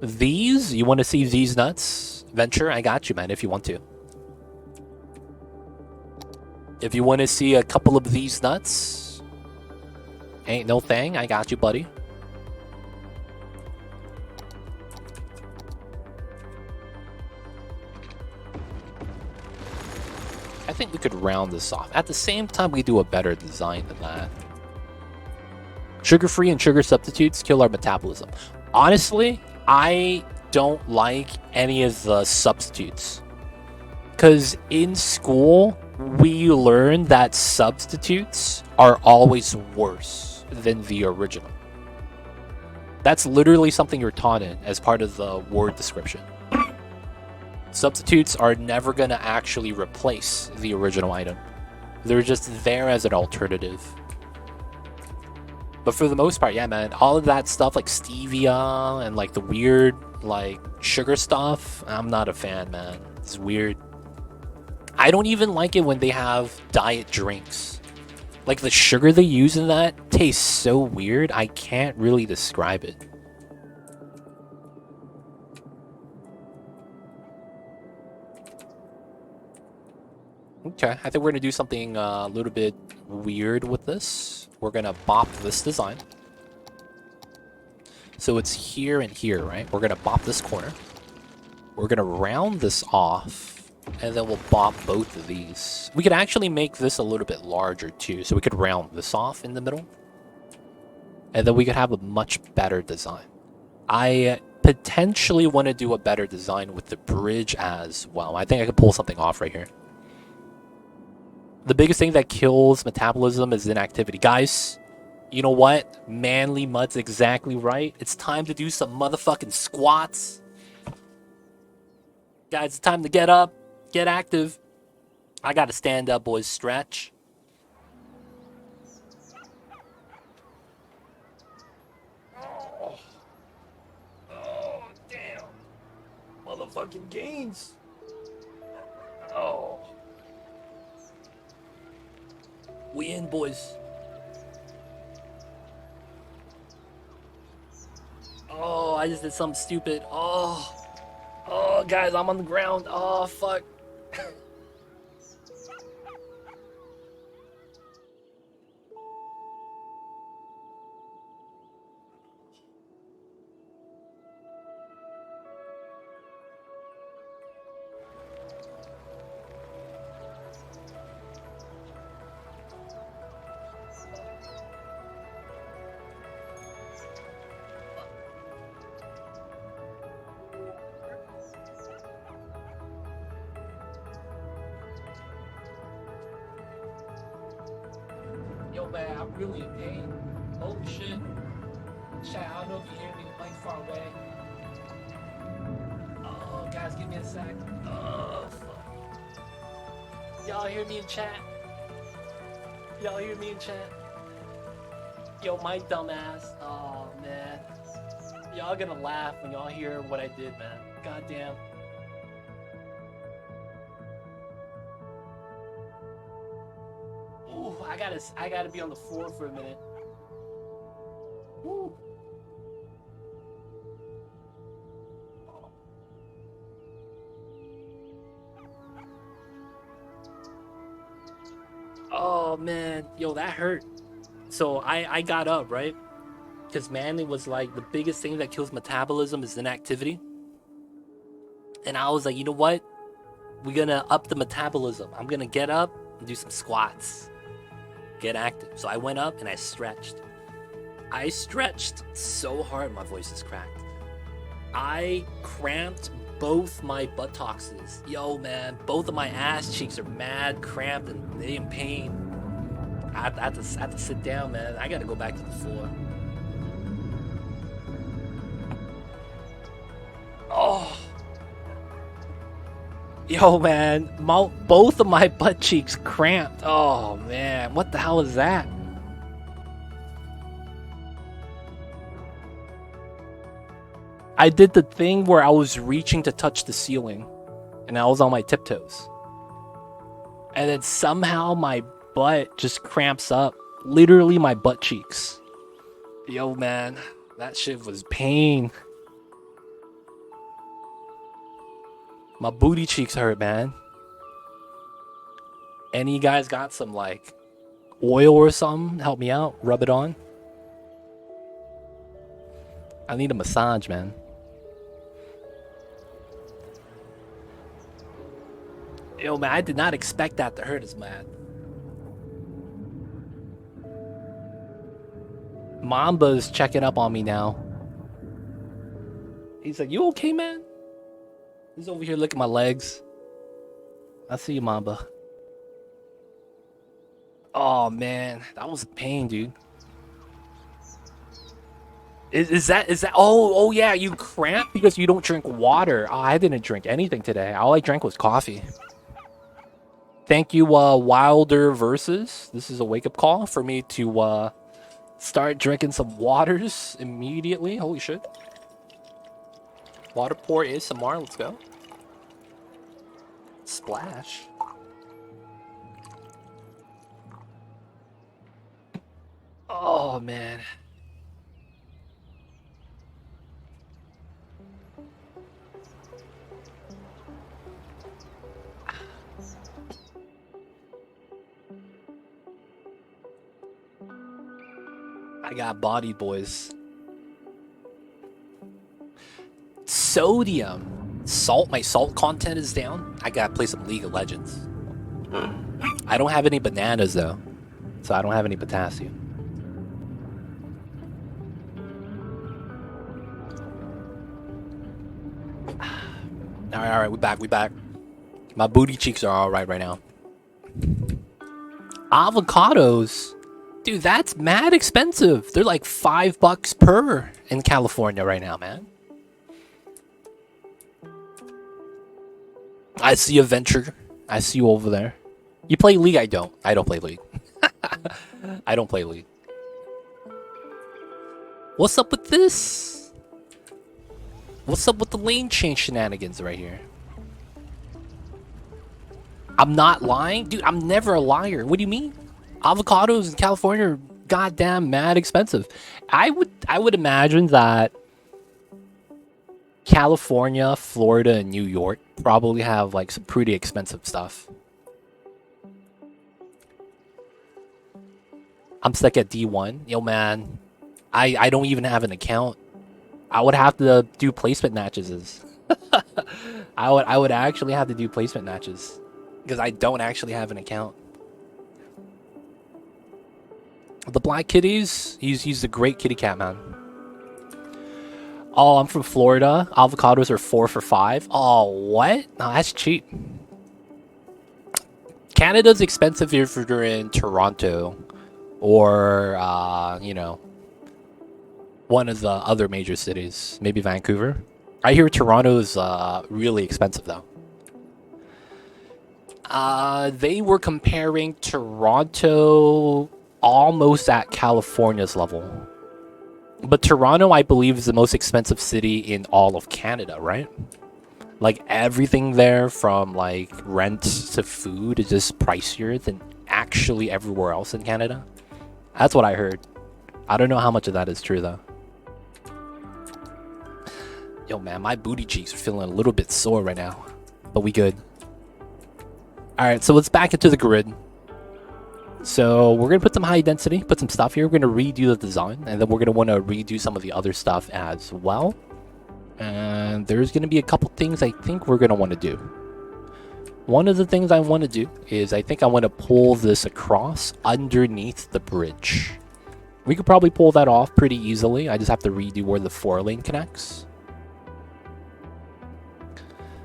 These? You want to see these nuts? Venture, I got you, man, if you want to. If you want to see a couple of these nuts, ain't no thing, I got you, buddy. I think we could round this off. At the same time, we do a better design than that. Sugar-free and sugar substitutes kill our metabolism. Honestly, I don't like any of the substitutes. Because in school, we learn that substitutes are always worse than the original. That's literally something you're taught in as part of the word description. Substitutes are never going to actually replace the original item. They're just there as an alternative. But for the most part, yeah, man, all of that stuff like stevia and like the weird like sugar stuff, I'm not a fan, man. It's weird. I don't even like it when they have diet drinks. Like the sugar they use in that tastes so weird, I can't really describe it. Okay, I think we're going to do something a little bit weird with this. We're going to bop this design. So it's here and here, right? We're going to bop this corner. We're going to round this off, and then we'll bop both of these. We could actually make this a little bit larger too, so we could round this off in the middle. And then we could have a much better design. I potentially want to do a better design with the bridge as well. I think I could pull something off right here. The biggest thing that kills metabolism is inactivity. Guys, you know what? Manly Mud's exactly right. It's time to do some motherfucking squats. Guys, it's time to get up, get active. I gotta stand up, boys. Stretch. Oh, damn. Motherfucking gains. Oh. We in, boys. I just did something stupid. Oh, guys, I'm on the ground. Oh, fuck. Yo, man, I'm really in pain. Holy shit. Chat, I don't know if you hear me. The mic's far away. Oh, guys, give me a sec. Oh, fuck. Y'all hear me in chat? Y'all hear me in chat? Yo, my dumbass. Oh, man. Y'all gonna laugh when y'all hear what I did, man. Goddamn. Ooh, I gotta be on the floor for a minute. Woo. Oh man, yo, that hurt. So I got up, right? Because man, it was like the biggest thing that kills metabolism is inactivity. And I was like, you know what? We're gonna up the metabolism. I'm gonna get up and do some squats. Get active. So I went up and I stretched. I stretched so hard my voice is cracked. I cramped both my buttocks. Yo, man, both of my ass cheeks are mad cramped and they in pain. I had to sit down, man. I gotta go back to the floor. Oh. Yo, man, both of my butt cheeks cramped. Oh, man, what the hell is that? I did the thing where I was reaching to touch the ceiling, and I was on my tiptoes. And then somehow my butt just cramps up. Literally my butt cheeks. Yo, man, that shit was pain. My booty cheeks hurt, man. Any guys got some, like, oil or something? Help me out. Rub it on. I need a massage, man. Yo, man, I did not expect that to hurt as bad. Mamba's checking up on me now. He's like, you okay, man? He's over here licking my legs. I see you, Mamba. Oh, man. That was a pain, dude. Is that oh yeah, you cramp because you don't drink water. Oh, I didn't drink anything today. All I drank was coffee. Thank you, Wilder Versus. This is a wake-up call for me to start drinking some waters immediately. Holy shit. Water pour ASMR, let's go. Splash. Oh, man. I got body, boys. Sodium. Salt. My salt content is down. I gotta play some League of Legends. I don't have any bananas, though. So I don't have any potassium. Alright, we back. My booty cheeks are alright right now. Avocados? Dude, that's mad expensive. They're like $5 per in California right now, man. I see a venture. I see you over there. You play League? I don't. I don't play League. I don't play League. What's up with this? What's up with the lane change shenanigans right here? I'm not lying? Dude, I'm never a liar. What do you mean? Avocados in California are goddamn mad expensive. I would imagine that California, Florida, and New York probably have like some pretty expensive stuff. I'm stuck at D1. Yo, man, I don't even have an account. I would have to do placement matches. I would actually have to do placement matches because I don't actually have an account. The Black Kitties, he's a great kitty cat, man. Oh, I'm from Florida. Avocados are 4 for 5. Oh, what? No, that's cheap. Canada's expensive if you're in Toronto or, you know, one of the other major cities. Maybe Vancouver. I hear Toronto is really expensive, though. They were comparing Toronto almost at California's level. But Toronto, I believe, is the most expensive city in all of Canada, right? Like, everything there from, like, rent to food is just pricier than actually everywhere else in Canada. That's what I heard. I don't know how much of that is true, though. Yo, man, my booty cheeks are feeling a little bit sore right now. But we good. Alright, so let's back into the grid. So we're going to put some high density, put some stuff here. We're going to redo the design, and then we're going to want to redo some of the other stuff as well. And there's going to be a couple things I think we're going to want to do. One of the things I want to do is I think I want to pull this across underneath the bridge. We could probably pull that off pretty easily. I just have to redo where the 4-lane connects.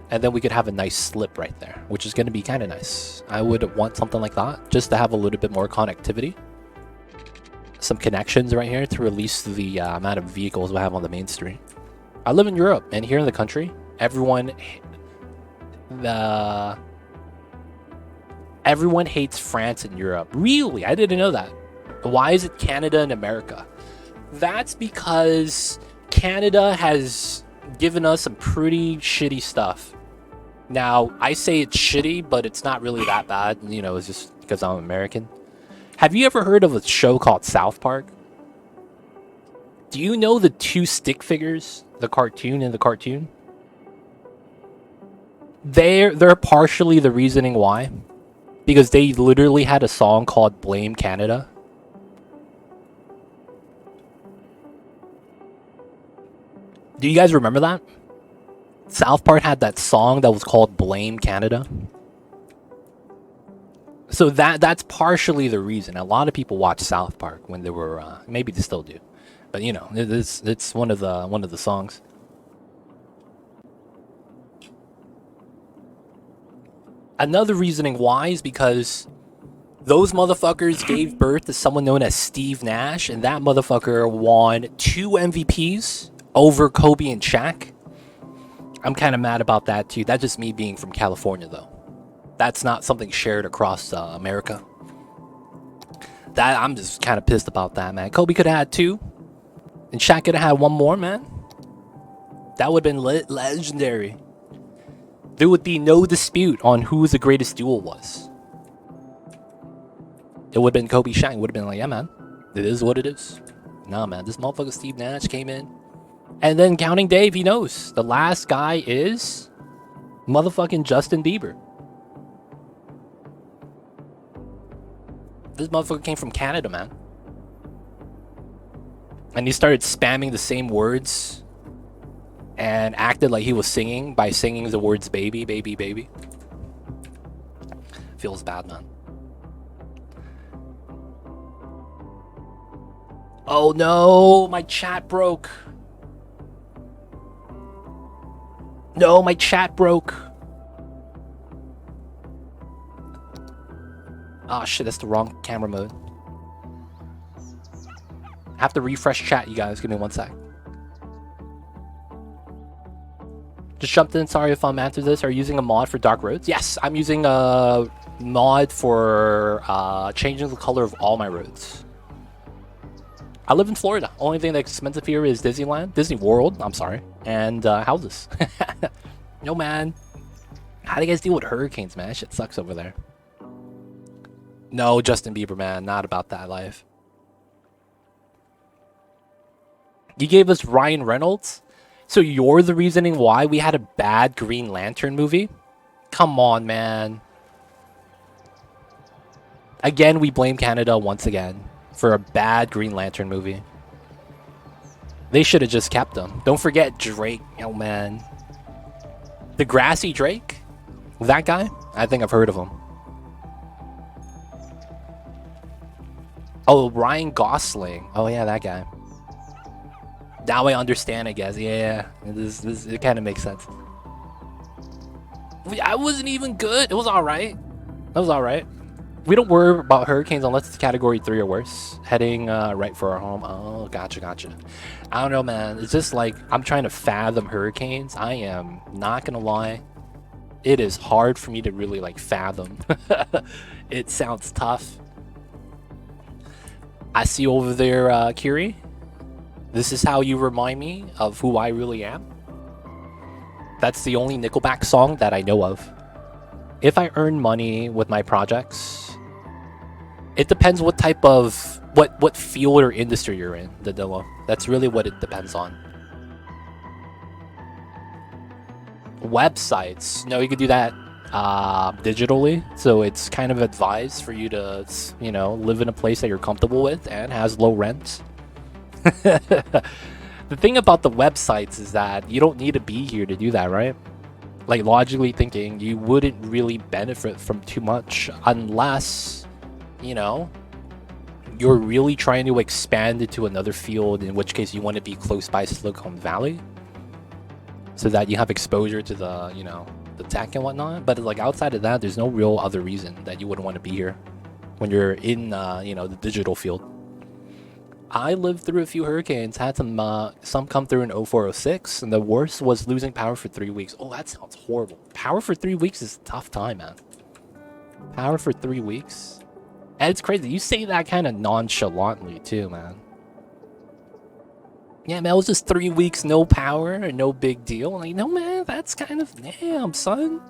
And then we could have a nice slip right there, which is going to be kind of nice. I would want something like that, just to have a little bit more connectivity. Some connections right here to release the amount of vehicles we have on the main street. I live in Europe, and here in the country, everyone hates France and Europe. Really? I didn't know that. Why is it Canada and America? That's because Canada has given us some pretty shitty stuff. Now, I say it's shitty, but it's not really that bad. You know, it's just because I'm American. Have you ever heard of a show called South Park? Do you know the 2 stick figures? The cartoon and the cartoon? They're partially the reasoning why. Because they literally had a song called Blame Canada. Do you guys remember that? South Park had that song that was called Blame Canada. So that's partially the reason. A lot of people watch South Park when they were maybe they still do. But you know, it's one of the songs. Another reasoning why is because those motherfuckers gave birth to someone known as Steve Nash, and that motherfucker won 2 MVPs over Kobe and Shaq. I'm kind of mad about that too. That's just me being from California, though. That's not something shared across America. I'm just kind of pissed about that, man. Kobe could have had 2, and Shaq could have had 1 more, man. That would have been legendary. There would be no dispute on who the greatest duel was. It would have been Kobe Shaq. It would have been like, yeah, man, it is what it is. Nah, man, this motherfucker Steve Nash came in. And then Counting Dave, he knows. The last guy is motherfucking Justin Bieber. This motherfucker came from Canada, man. And he started spamming the same words and acted like he was singing by singing the words baby, baby, baby. Feels bad, man. Oh no, my chat broke. No, my chat broke. Oh shit, that's the wrong camera mode. I have to refresh chat, you guys. Give me 1 sec. Just jumped in. Sorry if I'm after this. Are you using a mod for dark roads? Yes, I'm using a mod for changing the color of all my roads. I live in Florida. Only thing that's expensive here is Disneyland, Disney World, I'm sorry, and houses. Yo, man. How do you guys deal with hurricanes, man? That shit sucks over there. No, Justin Bieber, man. Not about that life. You gave us Ryan Reynolds? So you're the reasoning why we had a bad Green Lantern movie? Come on, man. Again, we blame Canada once again for a bad Green Lantern movie. They should have just kept them. Don't forget Drake. Oh, man. The Grassy Drake? That guy? I think I've heard of him. Oh, Ryan Gosling. Oh, yeah, that guy. Now I understand, I guess. Yeah, it kind of makes sense. I wasn't even good. It was all right. That was all right. We don't worry about hurricanes unless it's category 3 or worse. Heading right for our home. Oh, gotcha. I don't know, man. It's just like I'm trying to fathom hurricanes. I am not gonna lie. It is hard for me to really like fathom. It sounds tough. I see you over there, Kiri. This is how you remind me of who I really am. That's the only Nickelback song that I know of. If I earn money with my projects, it depends what type of what field or industry you're in, Danilo. That's really what it depends on. Websites, no, you could do that digitally, so it's kind of advised for you to, you know, live in a place that you're comfortable with and has low rent. The thing about the websites is that you don't need to be here to do that, right? Like, logically thinking, you wouldn't really benefit from too much unless, you know, you're really trying to expand into another field, in which case you want to be close by Silicon Valley so that you have exposure to the, you know, the tech and whatnot. But like outside of that, there's no real other reason that you wouldn't want to be here when you're in, you know, the digital field. I lived through a few hurricanes, had some come through in 0406, and the worst was losing power for 3 weeks. Oh, that sounds horrible. Power for 3 weeks is a tough time, man. Power for 3 weeks? And it's crazy. You say that kind of nonchalantly, too, man. Yeah, man, it was just 3 weeks, no power, and no big deal. Like, no, man, that's kind of, damn, son.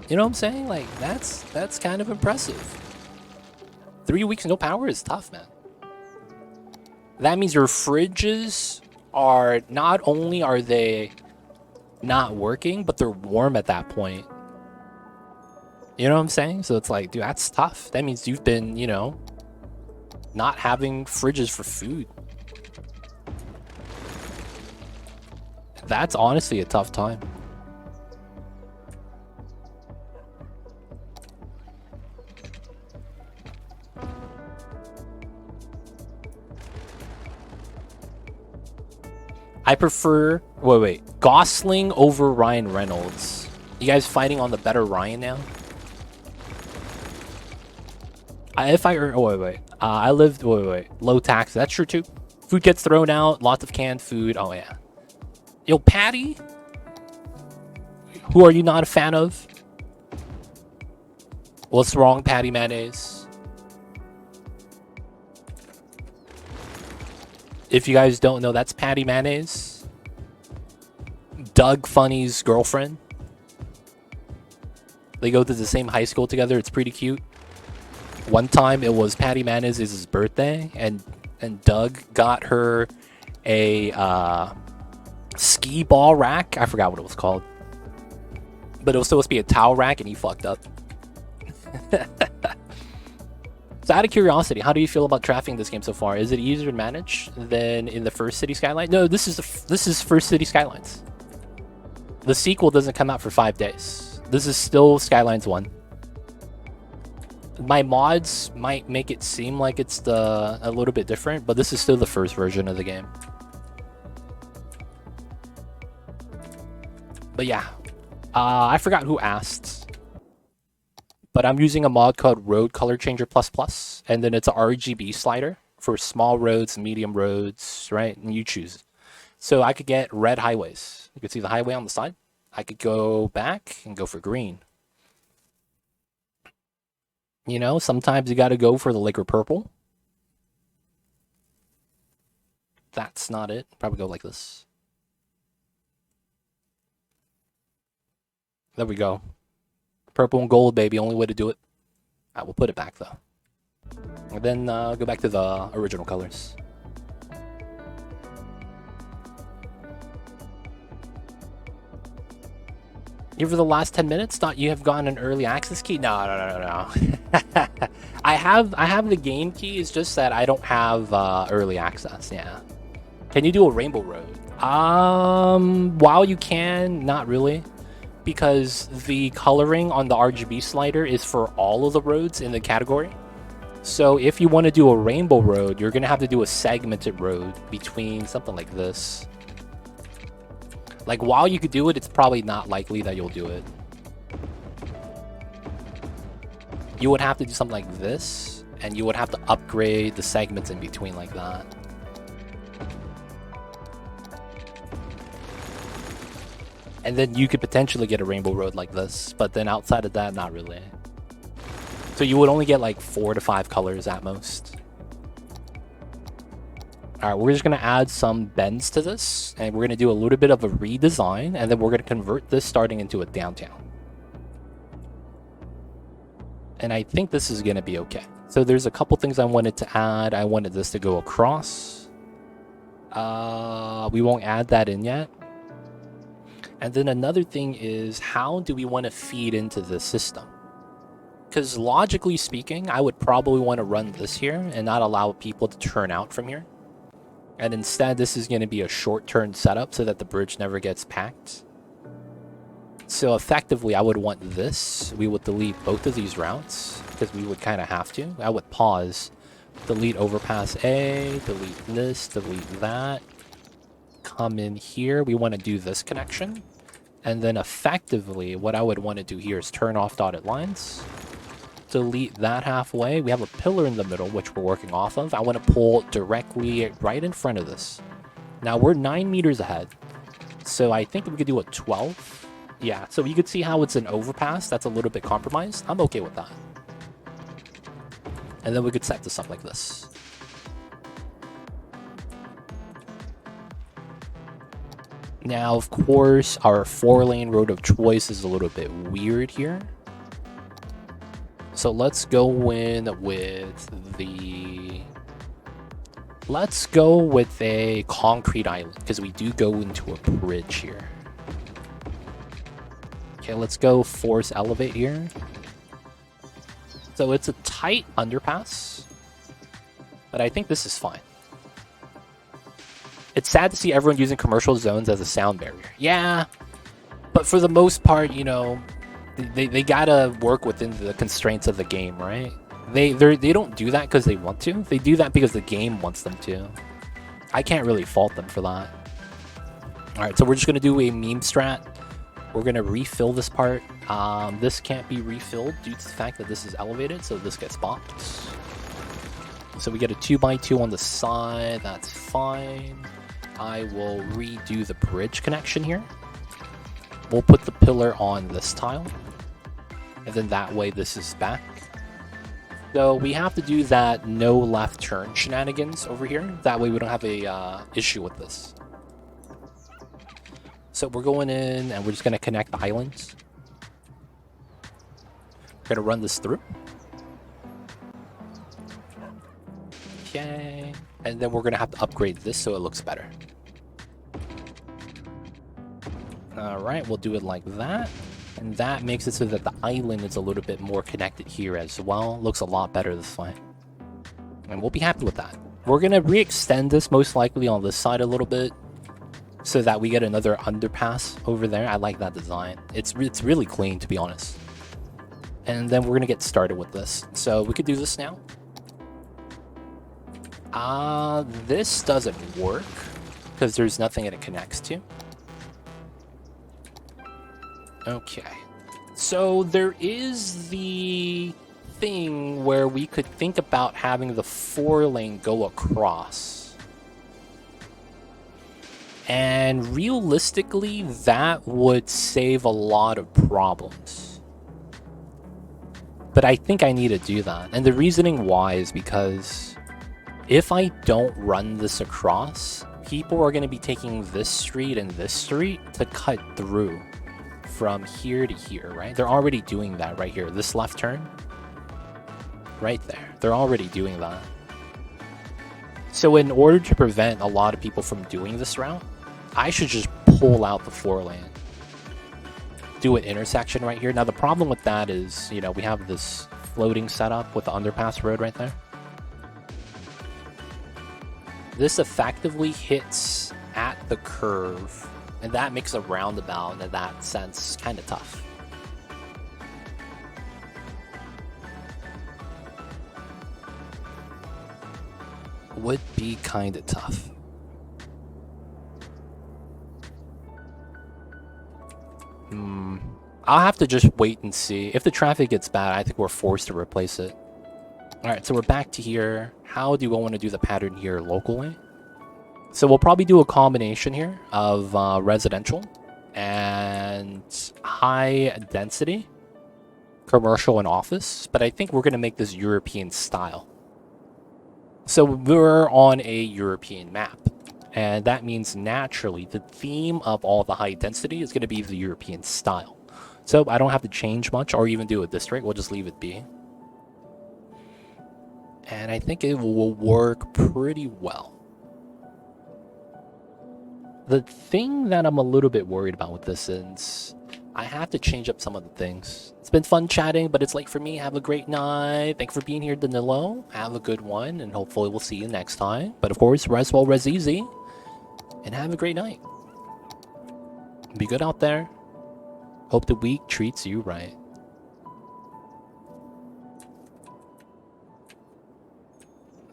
You know what I'm saying? Like, that's kind of impressive. 3 weeks, no power is tough, man. That means your fridges are, not only are they not working, but they're warm at that point. You know what I'm saying? So it's like, dude, that's tough. That means you've been, you know, not having fridges for food. That's honestly a tough time. I prefer... Wait. Gosling over Ryan Reynolds. You guys fighting on the better Ryan now? If I earn... Wait. I lived... Wait. Low tax. That's true, too. Food gets thrown out. Lots of canned food. Oh, yeah. Yo, Patty? Who are you not a fan of? What's wrong, Patty Mayonnaise? If you guys don't know, that's Patty Mayonnaise. Doug Funny's girlfriend. They go to the same high school together. It's pretty cute. One time it was Patty Mayonnaise's birthday, and Doug got her a ski ball rack. I forgot what it was called. But it was supposed to be a towel rack, and he fucked up. So out of curiosity, how do you feel about trafficking this game so far? Is it easier to manage than in the first City Skylines? No, this is first City Skylines. The sequel doesn't come out for 5 days. This is still Skylines 1. My mods might make it seem like it's a little bit different, but this is still the first version of the game. But yeah, I forgot who asked. But I'm using a mod called Road Color Changer ++, and then it's a RGB slider for small roads, medium roads, right? And you choose. So I could get red highways. You can see the highway on the side. I could go back and go for green. You know, sometimes you got to go for the liquor purple. That's not it. Probably go like this. There we go. Purple and gold, baby. Only way to do it. I will put it back, though. And then go back to the original colors. Over the last 10 minutes, thought you have gotten an early access key? No, no, no, no, no. I have the game key. It's just that I don't have early access. Yeah. Can you do a rainbow road? While you can, not really, because the coloring on the RGB slider is for all of the roads in the category. So if you want to do a rainbow road, you're gonna have to do a segmented road between something like this. Like, while you could do it, it's probably not likely that you'll do it. You would have to do something like this, and you would have to upgrade the segments in between like that. And then you could potentially get a rainbow road like this, but then outside of that, not really. So you would only get like 4 to 5 colors at most. Alright, we're just going to add some bends to this, and we're going to do a little bit of a redesign, and then we're going to convert this starting into a downtown. And I think this is going to be okay. So there's a couple things I wanted to add. I wanted this to go across. We won't add that in yet. And then another thing is, how do we want to feed into the system? Because logically speaking, I would probably want to run this here and not allow people to turn out from here. And instead, this is going to be a short turn setup so that the bridge never gets packed. So effectively, I would want this. We would delete both of these routes because we would kind of have to. I would pause, delete overpass A, delete this, delete that. Come in here. We want to do this connection. And then effectively, what I would want to do here is turn off dotted lines. Delete that halfway. We have a pillar in the middle, which we're working off of. I want to pull directly right in front of this. Now, we're 9 meters ahead. So I think we could do a 12. Yeah, so you could see how it's an overpass. That's a little bit compromised. I'm okay with that. And then we could set this up like this. Now, of course, our 4-lane road of choice is a little bit weird here. So let's go in with the... Let's go with a concrete island, because we do go into a bridge here. Okay, let's go force elevate here. So it's a tight underpass, but I think this is fine. It's sad to see everyone using commercial zones as a sound barrier. Yeah, but for the most part, you know, they gotta work within the constraints of the game, right? They don't do that because they want to. They do that because the game wants them to. I can't really fault them for that. All right, so we're just gonna do a meme strat. We're gonna refill this part. This can't be refilled due to the fact that this is elevated, so this gets bopped. So we get a 2x2 on the side. That's fine. I will redo the bridge connection here. We'll put the pillar on this tile. And then that way this is back. So we have to do that no left turn shenanigans over here. That way we don't have a issue with this. So we're going in and we're just going to connect the islands. We're going to run this through. Okay. And then we're going to have to upgrade this so it looks better. Alright, we'll do it like that. And that makes it so that the island is a little bit more connected here as well. Looks a lot better this way. And we'll be happy with that. We're going to re-extend this most likely on this side a little bit, so that we get another underpass over there. I like that design. It's really clean, to be honest. And then we're going to get started with this. So we could do this now. This doesn't work because there's nothing that it connects to. Okay. So there is the thing where we could think about having the 4-lane go across. And realistically, that would save a lot of problems. But I think I need to do that. And the reasoning why is because if I don't run this across, people are going to be taking this street and this street to cut through from here to here, right? They're already doing that right here. This left turn, right there. They're already doing that. So in order to prevent a lot of people from doing this route, I should just pull out the 4-lane. do an intersection right here. Now, the problem with that is, you know, we have this floating setup with the underpass road right there. This effectively hits at the curve, and that makes a roundabout in that sense kind of tough. Would be kind of tough. I'll have to just wait and see. If the traffic gets bad, I think we're forced to replace it. Alright, so we're back to here. How do I want to do the pattern here locally? So we'll probably do a combination here of residential and high density, commercial and office. But I think we're going to make this European style. So we're on a European map. And that means naturally the theme of all the high density is going to be the European style. So I don't have to change much or even do a district. We'll just leave it be. And I think it will work pretty well. The thing that I'm a little bit worried about with this is I have to change up some of the things. It's been fun chatting, but it's late for me. Have a great night. Thanks for being here, Danilo. Have a good one, and hopefully we'll see you next time. But of course, rest well, rest easy, and have a great night. Be good out there. Hope the week treats you right.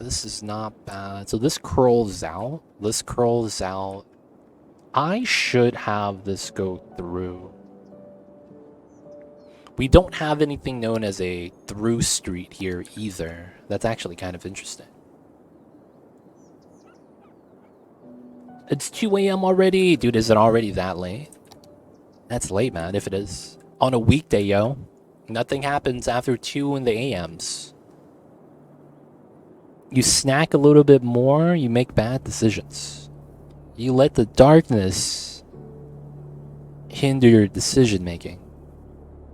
This is not bad. So this curls out. This curls out. I should have this go through. We don't have anything known as a through street here either. That's actually kind of interesting. It's 2 a.m. already. Dude, is it already that late? That's late, man, if it is. On a weekday, yo. Nothing happens after 2 in the a.m.s. You snack a little bit more, you make bad decisions. You let the darkness hinder your decision making.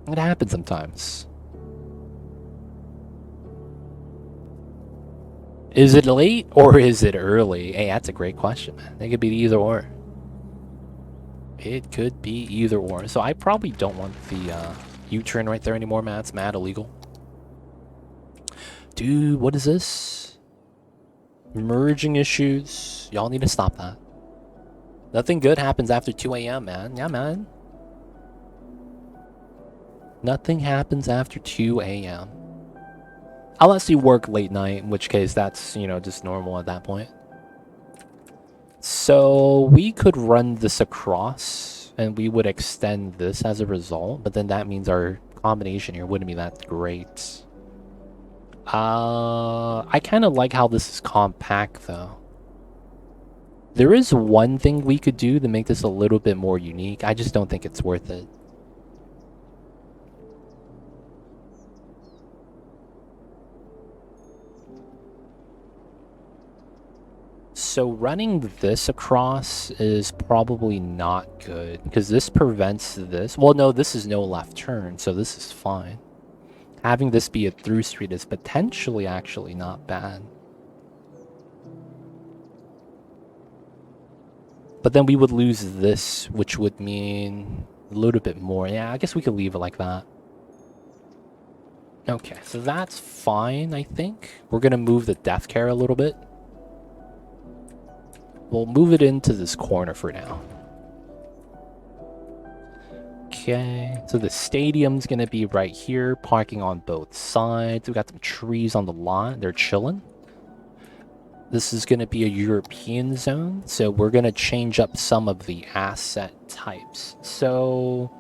It happens sometimes. Is it late or is it early? Hey, that's a great question, man. It could be either or. It could be either or. So I probably don't want the U-turn right there anymore, man. It's mad illegal. Dude, what is this? Merging issues. Y'all need to stop that. Nothing good happens after 2 a.m., man. Yeah, man. Nothing happens after 2 a.m. Unless you work late night, in which case that's, you know, just normal at that point. So we could run this across and we would extend this as a result, but then that means our combination here wouldn't be that great. I kind of like how this is compact though. There is one thing we could do to make this a little bit more unique. I just don't think it's worth it. So running this across is probably not good because this prevents this. Well, no, this is no left turn, so this is fine. Having this be a through street is potentially actually not bad. But then we would lose this, which would mean a little bit more. Yeah, I guess we could leave it like that. Okay, so that's fine, I think. We're going to move the death care a little bit. We'll move it into this corner for now. Okay, so the stadium's going to be right here, parking on both sides. We got some trees on the lot. They're chilling. This is going to be a European zone, so we're going to change up some of the asset types. So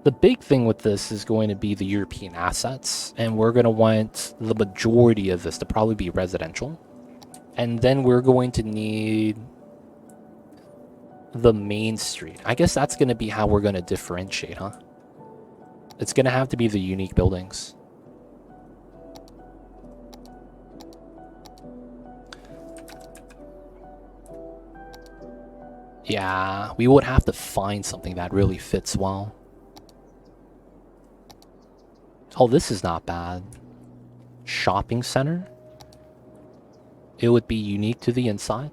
the big thing with this is going to be the European assets, and we're going to want the majority of this to probably be residential. And then we're going to need the main street. I guess that's going to be how we're going to differentiate, huh? It's going to have to be the unique buildings. Yeah, we would have to find something that really fits well. Oh, this is not bad. Shopping center. It would be unique to the inside.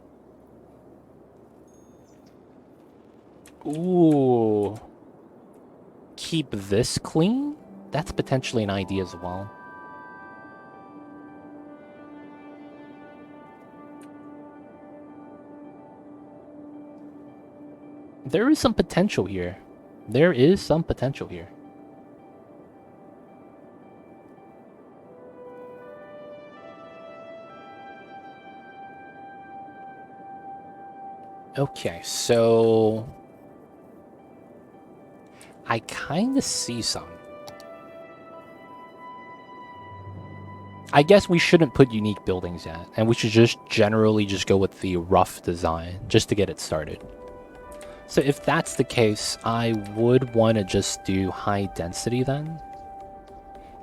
Ooh. Keep this clean? That's potentially an idea as well. There is some potential here. There is some potential here. Okay, so I kind of see some. I guess we shouldn't put unique buildings yet, and we should just generally just go with the rough design just to get it started. So if that's the case, I would want to just do high density then.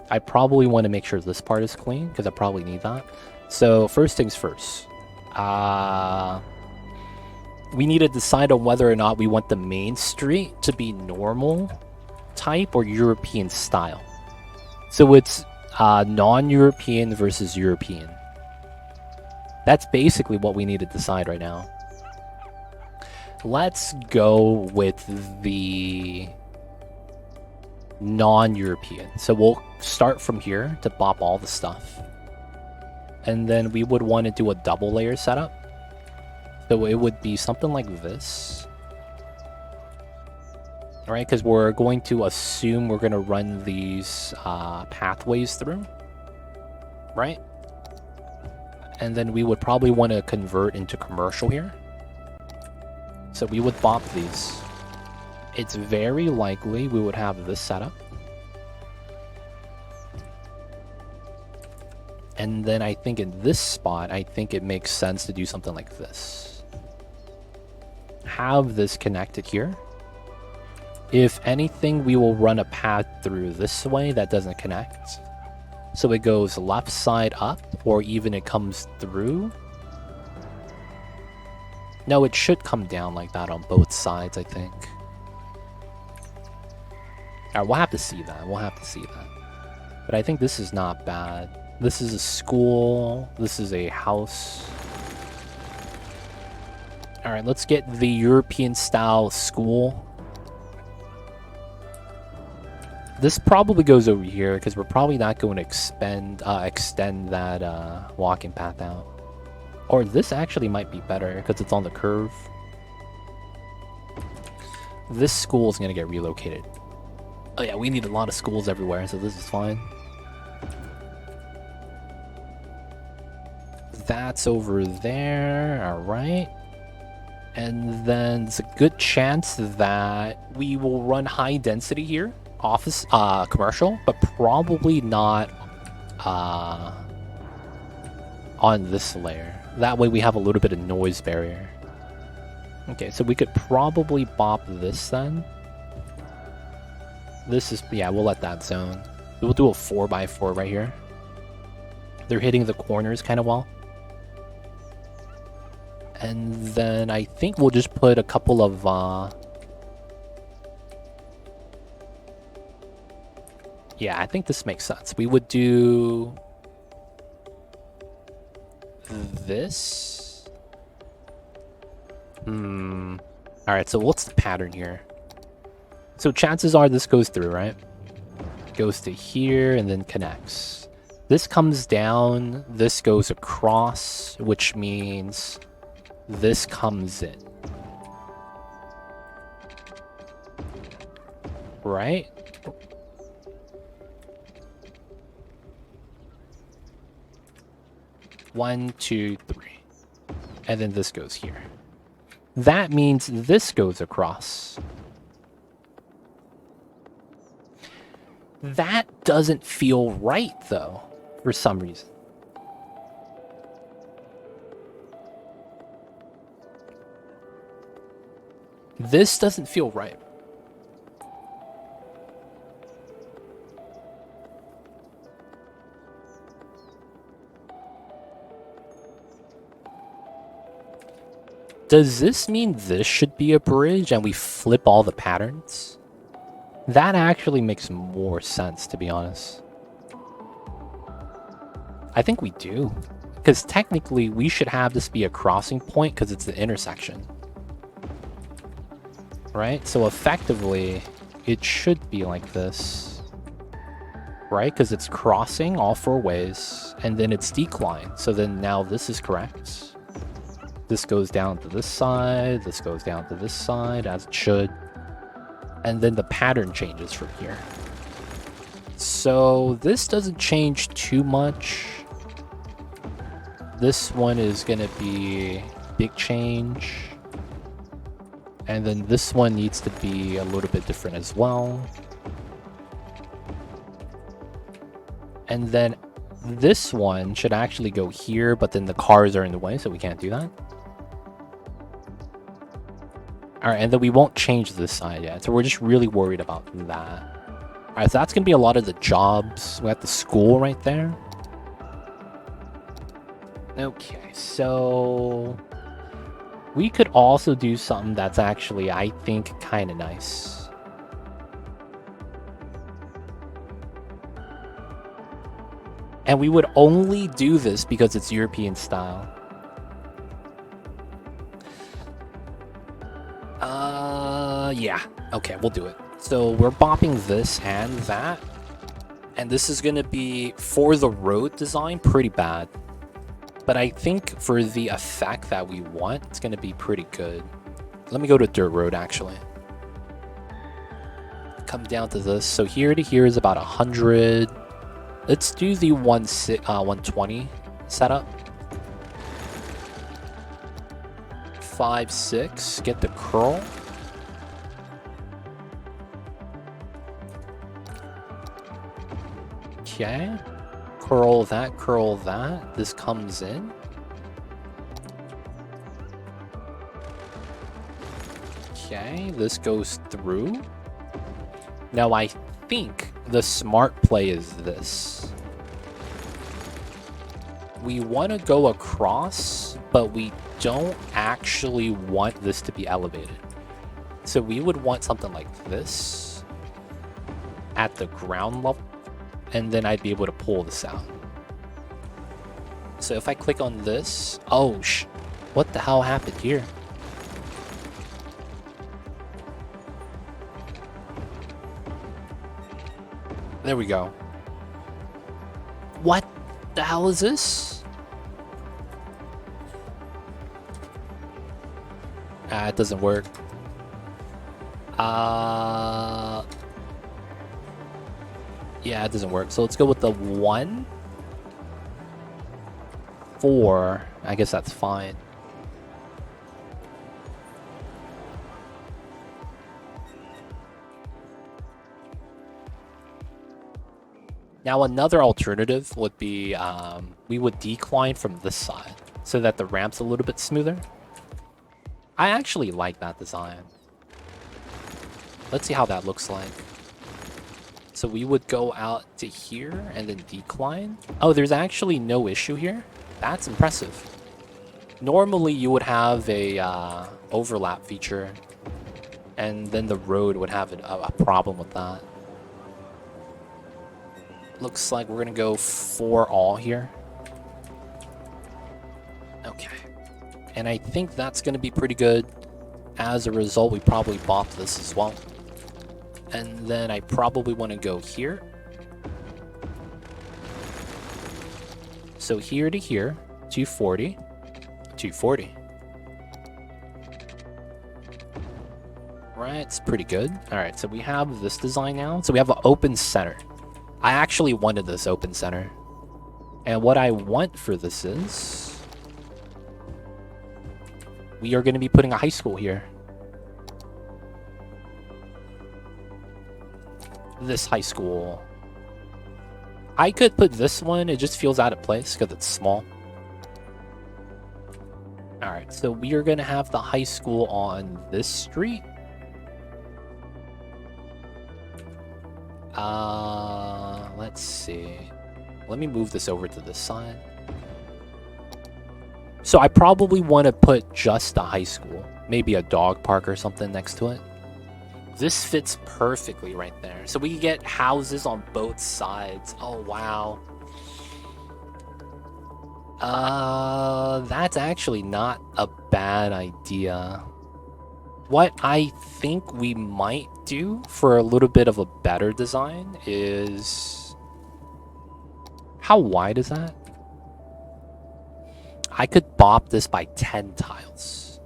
I probably want to make sure this part is clean because I probably need that. So first things first. We need to decide on whether or not we want the main street to be normal type or European style. So it's non-European versus European. That's basically what we need to decide right now. Let's go with the non-European. So we'll start from here to bop all the stuff. And then we would want to do a double layer setup. So it would be something like this. Alright, because we're going to assume we're going to run these pathways through. Right? And then we would probably want to convert into commercial here. So we would bop these. It's very likely we would have this setup. And then I think in this spot, I think it makes sense to do something like this. Have this connected here. If anything, we will run a path through this way that doesn't connect. So it goes left side up, or even it comes through. No, it should come down like that on both sides, I think. Alright, we'll have to see that. We'll have to see that. But I think this is not bad. This is a school. This is a house. Alright, let's get the European style school. This probably goes over here because we're probably not going to extend that walking path out. Or this actually might be better because it's on the curve. This school is going to get relocated. Oh yeah, we need a lot of schools everywhere, so this is fine. That's over there, alright. And then there's a good chance that we will run high density here. Office, commercial, but probably not on this layer. That way we have a little bit of noise barrier. Okay, so we could probably bop this then. This is, yeah, we'll let that zone. We'll do a 4x4 right here. They're hitting the corners kind of well. And then I think we'll just put a couple of, yeah, I think this makes sense. We would do this. Alright, so what's the pattern here? So chances are this goes through, right? Goes to here and then connects. This comes down, this goes across, which means this comes in. Right? One, two, three. And then this goes here. That means this goes across. That doesn't feel right, though, for some reason. This doesn't feel right. Does this mean this should be a bridge and we flip all the patterns? That actually makes more sense, to be honest. I think we do. Because technically, we should have this be a crossing point because it's the intersection. right? So effectively, it should be like this, right? Because it's crossing all 4 ways, and then it's decline. So then now this is correct. This goes down to this side, this goes down to this side, as it should. And then the pattern changes from here. So this doesn't change too much. This one is going to be big change. And then this one needs to be a little bit different as well. And then this one should actually go here, but then the cars are in the way, so we can't do that. Alright, and then we won't change this side yet, so we're just really worried about that. Alright, so that's going to be a lot of the jobs. We got the school right there. Okay, so we could also do something that's actually, I think, kind of nice. And we would only do this because it's European style. Yeah. Okay, we'll do it. So we're bopping this and that. And this is going to be, for the road design, pretty bad. But I think for the effect that we want, it's going to be pretty good. Let me go to dirt road, actually. Come down to this. So here to here is about 100. Let's do the 120 setup. 5, 6. Get the curl. Okay. Curl that, curl that. This comes in. Okay, this goes through. Now I think the smart play is this. We want to go across, but we don't actually want this to be elevated. So we would want something like this at the ground level. And then I'd be able to pull this out. So if I click on this... Oh, what the hell happened here? There we go. What the hell is this? It doesn't work. Yeah, it doesn't work. So let's go with the 1, 4. I guess that's fine. Now another alternative would be we would decline from this side so that the ramp's a little bit smoother. I actually like that design. Let's see how that looks like. So we would go out to here and then decline. Oh, there's actually no issue here. That's impressive. Normally you would have a overlap feature, and then the road would have a problem with that. Looks like we're gonna go for all here. Okay. And I think that's gonna be pretty good. As a result, we probably bought this as well. And then I probably want to go here. So here to here, 240, 240. Right, it's pretty good. All right, so we have this design now. So we have an open center. I actually wanted this open center. And what I want for this is... we are going to be putting a high school here. This high school. I could put this one. It just feels out of place because it's small. Alright, so we are going to have the high school on this street. Let's see. Let me move this over to this side. So I probably want to put just a high school. Maybe a dog park or something next to it. This fits perfectly right there. So we get houses on both sides. Oh, wow. That's actually not a bad idea. What I think we might do for a little bit of a better design is... How wide is that? I could bop this by 10 tiles.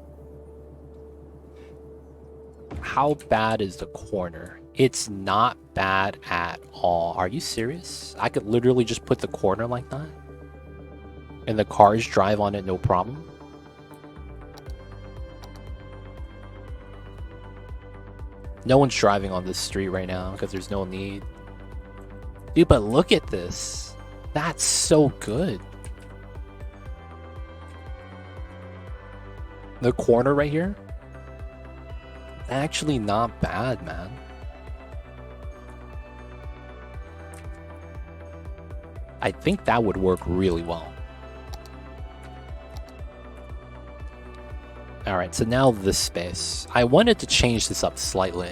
How bad is the corner? It's not bad at all. Are you serious? I could literally just put the corner like that? And the cars drive on it no problem? No one's driving on this street right now because there's no need. Dude, but look at this. That's so good. The corner right here? Actually not bad, man. I think that would work really well. Alright, so now this space. I wanted to change this up slightly.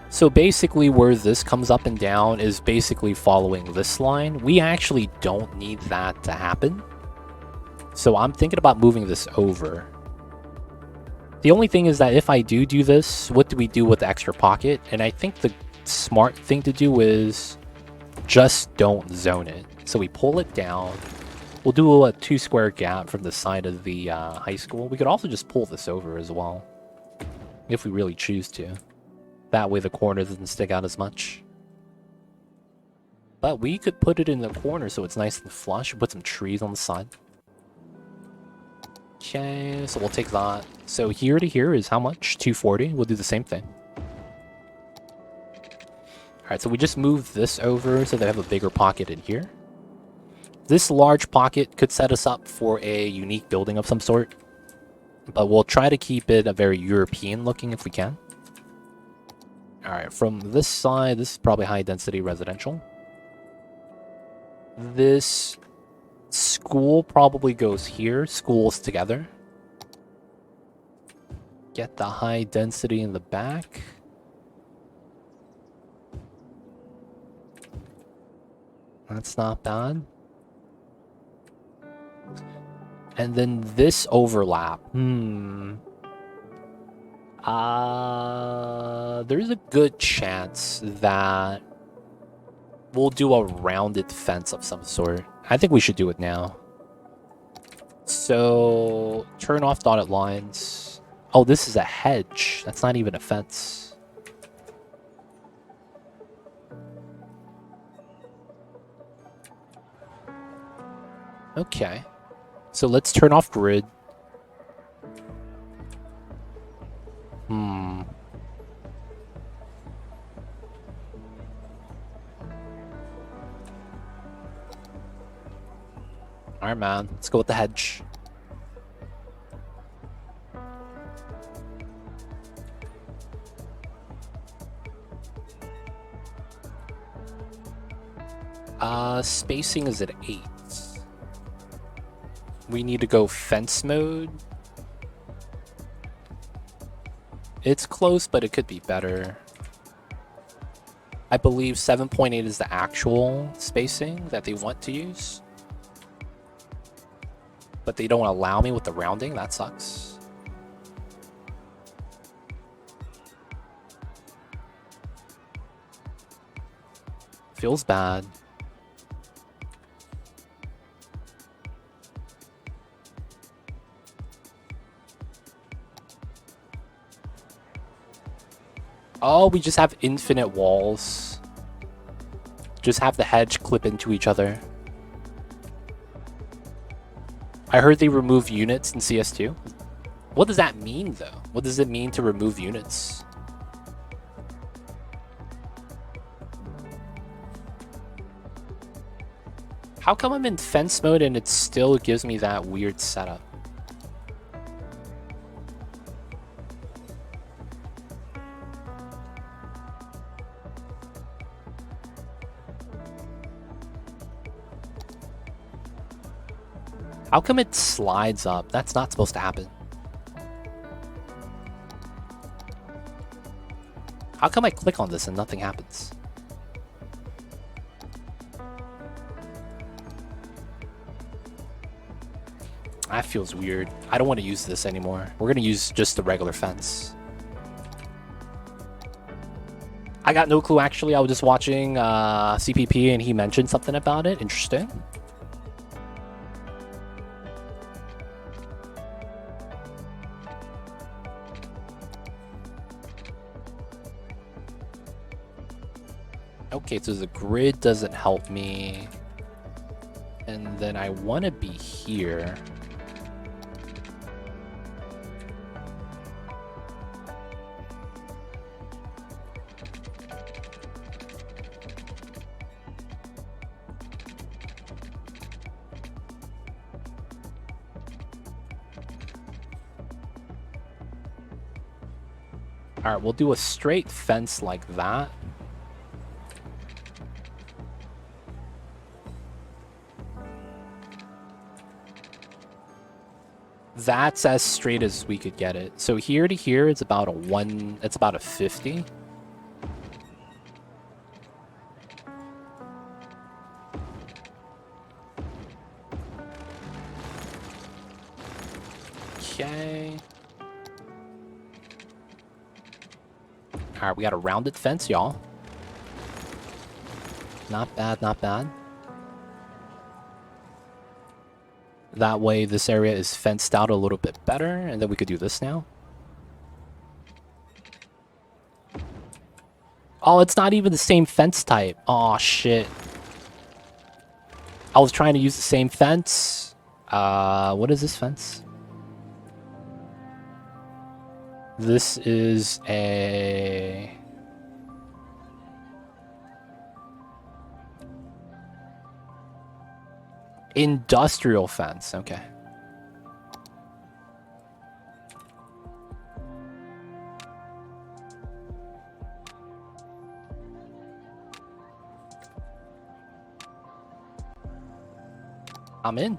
So basically where this comes up and down is basically following this line. We actually don't need that to happen. So I'm thinking about moving this over. The only thing is that if I do this, what do we do with the extra pocket? And I think the smart thing to do is just don't zone it. So we pull it down. We'll do a 2 square gap from the side of the high school. We could also just pull this over as well, if we really choose to. That way the corner doesn't stick out as much. But we could put it in the corner so it's nice and flush. Put some trees on the side. Okay, so we'll take that. So here to here is how much? 240. We'll do the same thing. Alright, so we just move this over so they have a bigger pocket in here. This large pocket could set us up for a unique building of some sort. But we'll try to keep it a very European looking if we can. Alright, from this side, this is probably high density residential. This school probably goes here. Schools together. Get the high density in the back. That's not bad. And then this overlap. There's a good chance that we'll do a rounded fence of some sort. I think we should do it now. So, turn off dotted lines. Oh, this is a hedge. That's not even a fence. Okay. So let's turn off grid. Alright, man. Let's go with the hedge. Spacing is at 8. We need to go fence mode. It's close, but it could be better. I believe 7.8 is the actual spacing that they want to use. But they don't allow me with the rounding. That sucks. Feels bad. Oh, we just have infinite walls. Just have the hedge clip into each other. I heard they remove units in CS2. What does that mean, though? What does it mean to remove units? How come I'm in fence mode and it still gives me that weird setup? How come it slides up? That's not supposed to happen. How come I click on this and nothing happens? That feels weird. I don't want to use this anymore. We're gonna use just the regular fence. I got no clue, actually. I was just watching CPP and he mentioned something about it. Interesting. Okay, so the grid doesn't help me. And then I want to be here. All right, we'll do a straight fence like that. That's as straight as we could get it. So here to here, it's about it's about a 50. Okay. All right, we got a rounded fence, y'all. Not bad, not bad. That way, this area is fenced out a little bit better, and then we could do this now. Oh, it's not even the same fence type. Oh, shit. I was trying to use the same fence. What is this fence? This is a... industrial fence, okay. I'm in.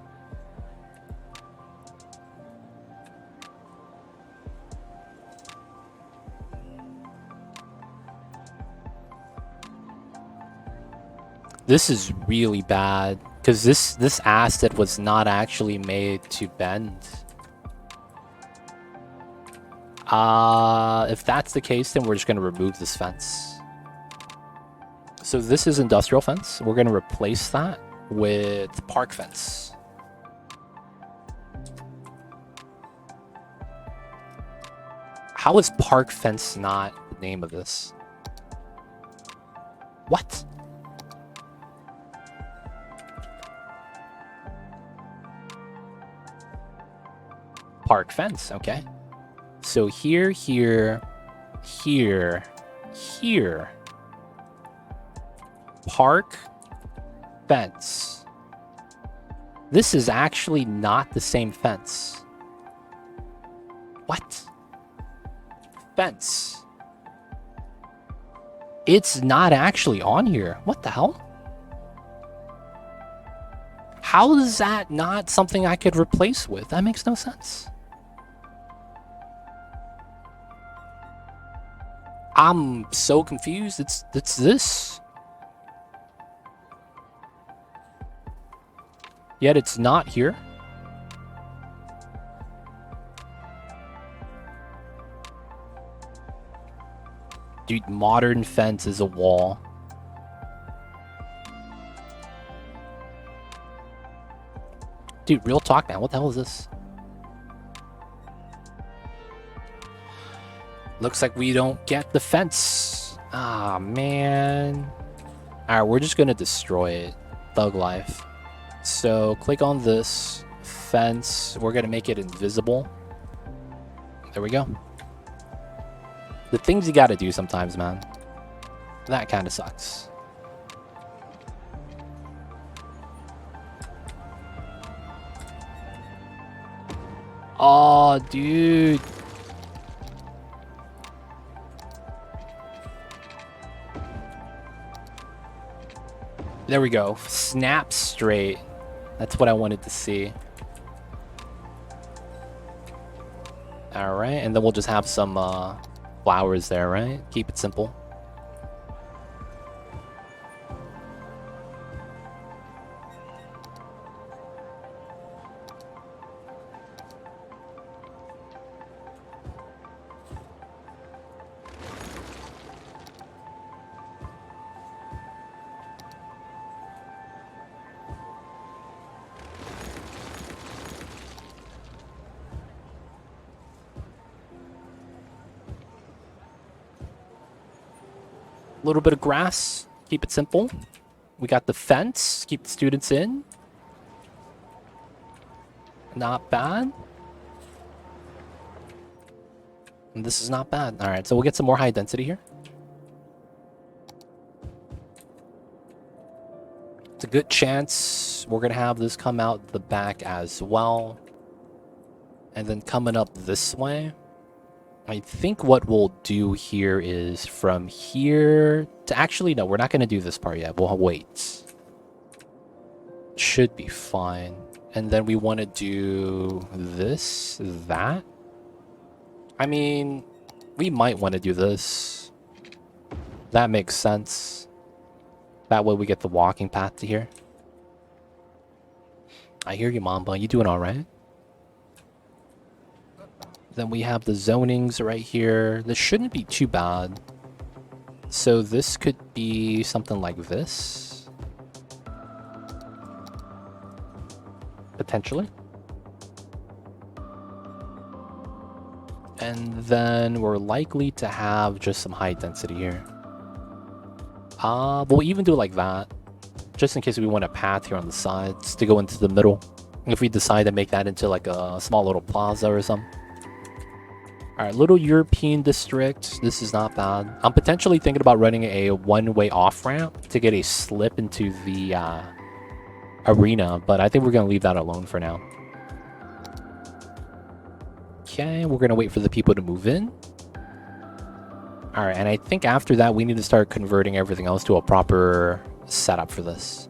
This is really bad. Because this asset was not actually made to bend. If that's the case, then we're just going to remove this fence. So this is industrial fence. We're going to replace that with park fence. How is park fence not the name of this? What? Park fence, okay. So here, here, here, here. Park fence. This is actually not the same fence. What? Fence. It's not actually on here. What the hell? How is that not something I could replace with? That makes no sense. I'm so confused. It's this. Yet it's not here. Dude, modern fence is a wall. Dude, real talk, man. What the hell is this? Looks like we don't get the fence. Ah, man. Alright, we're just gonna destroy it. Thug life. So, click on this fence. We're gonna make it invisible. There we go. The things you gotta do sometimes, man. That kind of sucks. Oh, dude. There we go. Snap straight. That's what I wanted to see. Alright, and then we'll just have some flowers there, right? Keep it simple. little bit of grass. Keep it simple. We got the fence. Keep the students in. Not bad. And this is not bad. All right, so we'll get some more high density here. It's a good chance we're going to have this come out the back as well. And then coming up this way, I think what we'll do here is from here to... Actually, no, we're not going to do this part yet. We'll wait. Should be fine. And then we want to do this, that. I mean, we might want to do this. That makes sense. That way we get the walking path to here. I hear you, Mamba. You doing all right? Then we have the zonings right here. This shouldn't be too bad. So this could be something like this. Potentially. And then we're likely to have just some high density here. We'll even do it like that. Just in case we want a path here on the sides to go into the middle. If we decide to make that into like a small little plaza or something. Alright, little European district. This is not bad. I'm potentially thinking about running a one-way off-ramp to get a slip into the arena, but I think we're going to leave that alone for now. Okay, we're going to wait for the people to move in. Alright, and I think after that, we need to start converting everything else to a proper setup for this.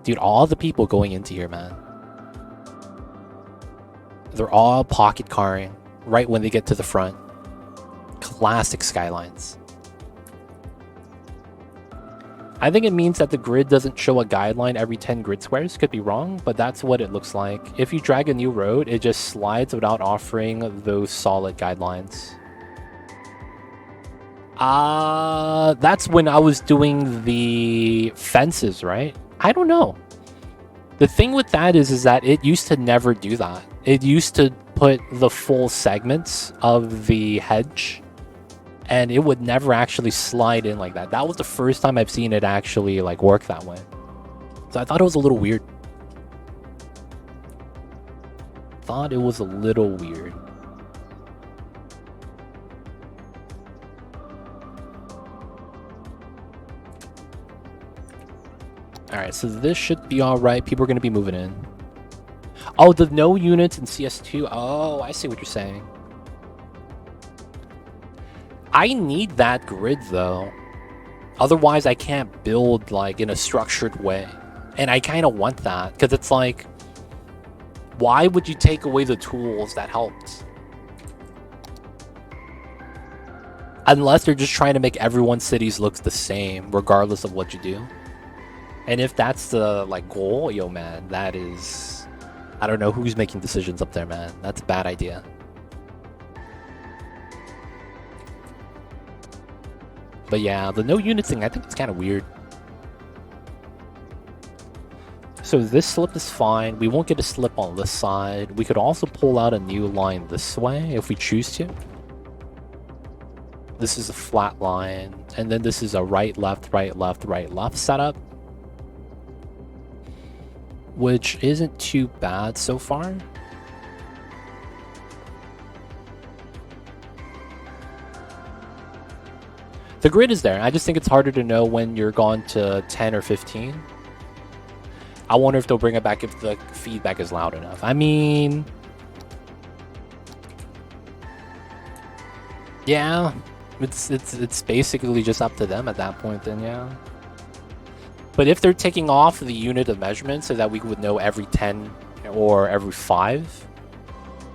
Dude, all the people going into here, man. They're all pocket carring right when they get to the front. Classic Skylines. I think it means that the grid doesn't show a guideline every 10 grid squares. Could be wrong, but that's what it looks like. If you drag a new road, it just slides without offering those solid guidelines. That's when I was doing the fences, right? I don't know. The thing with that is that it used to never do that. It used to put the full segments of the hedge, and it would never actually slide in like that. That was the first time I've seen it actually like work that way. So I thought it was a little weird. Thought it was a little weird. Alright, so this should be alright. People are going to be moving in. Oh, the no units in CS2. Oh, I see what you're saying. I need that grid, though. Otherwise, I can't build, like, in a structured way. And I kind of want that, because it's like... Why would you take away the tools that helped? Unless they're just trying to make everyone's cities look the same, regardless of what you do. And if that's the, like, goal, yo, man, that is... I don't know who's making decisions up there, man. That's a bad idea. But yeah, the no unit thing, I think it's kind of weird. So this slip is fine. We won't get a slip on this side. We could also pull out a new line this way if we choose to. This is a flat line. And then this is a right, left, right, left, right, left setup. Which isn't too bad so far. The grid is there. I just think it's harder to know when you're gone to 10 or 15. I wonder if they'll bring it back if the feedback is loud enough. I mean... Yeah. It's basically just up to them at that point then, yeah. But if they're taking off the unit of measurement so that we would know every 10 or every 5,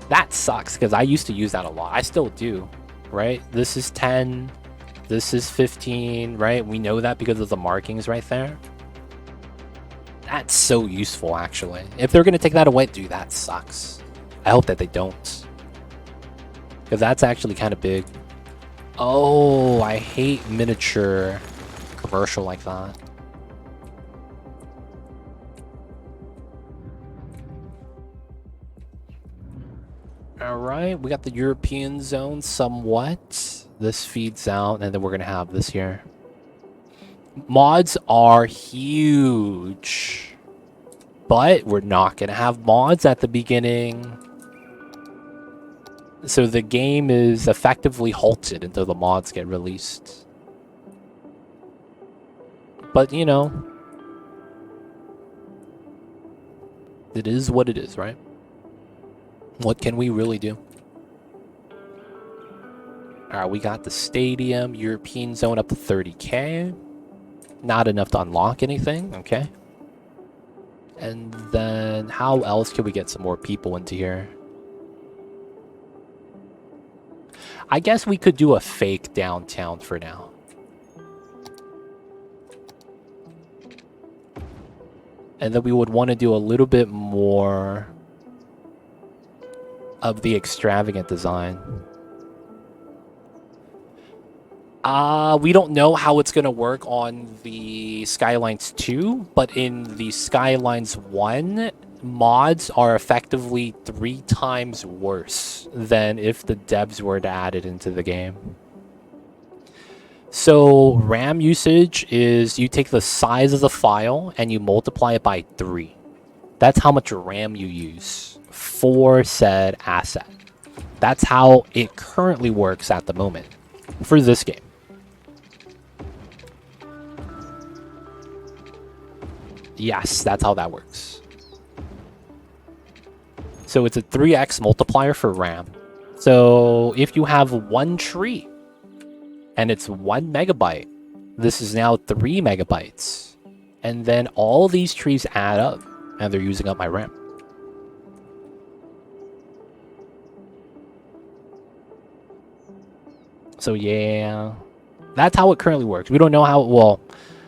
that sucks because I used to use that a lot. I still do, right? This is 10, this is 15, right? We know that because of the markings right there. That's so useful, actually. If they're going to take that away, dude, that sucks. I hope that they don't. Because that's actually kind of big. Oh, I hate miniature commercial like that. Alright, we got the European zone somewhat. This feeds out, and then we're going to have this here. Mods are huge. But we're not going to have mods at the beginning. So the game is effectively halted until the mods get released. But, you know, it is what it is, right? What can we really do? Alright, we got the stadium, European zone up to 30k. Not enough to unlock anything, okay. And then how else can we get some more people into here? I guess we could do a fake downtown for now. And then we would want to do a little bit more of the extravagant design. We don't know how it's going to work on the Skylines 2, but in the Skylines 1, mods are effectively 3 times worse than if the devs were to add it into the game. So RAM usage is you take the size of the file and you multiply it by 3. That's how much RAM you use for said asset. That's how it currently works at the moment for this game. Yes, that's how that works. So it's a 3x multiplier for RAM. So if you have one tree and it's 1 megabyte, this is now 3 megabytes. And then all these trees add up and they're using up my RAM. So yeah, that's how it currently works. We don't know how, well,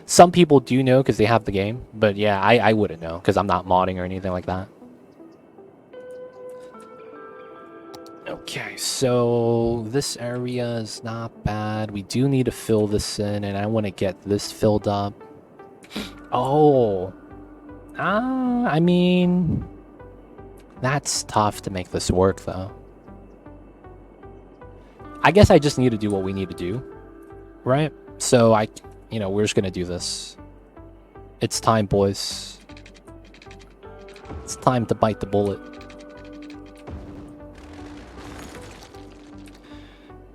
some people do know because they have the game. But yeah, I wouldn't know because I'm not modding or anything like that. Okay, so this area is not bad. We do need to fill this in, and I want to get this filled up. Oh. I mean, that's tough to make this work, though. I guess I just need to do what we need to do, right? So we're just gonna do this. It's time, boys. It's time to bite the bullet.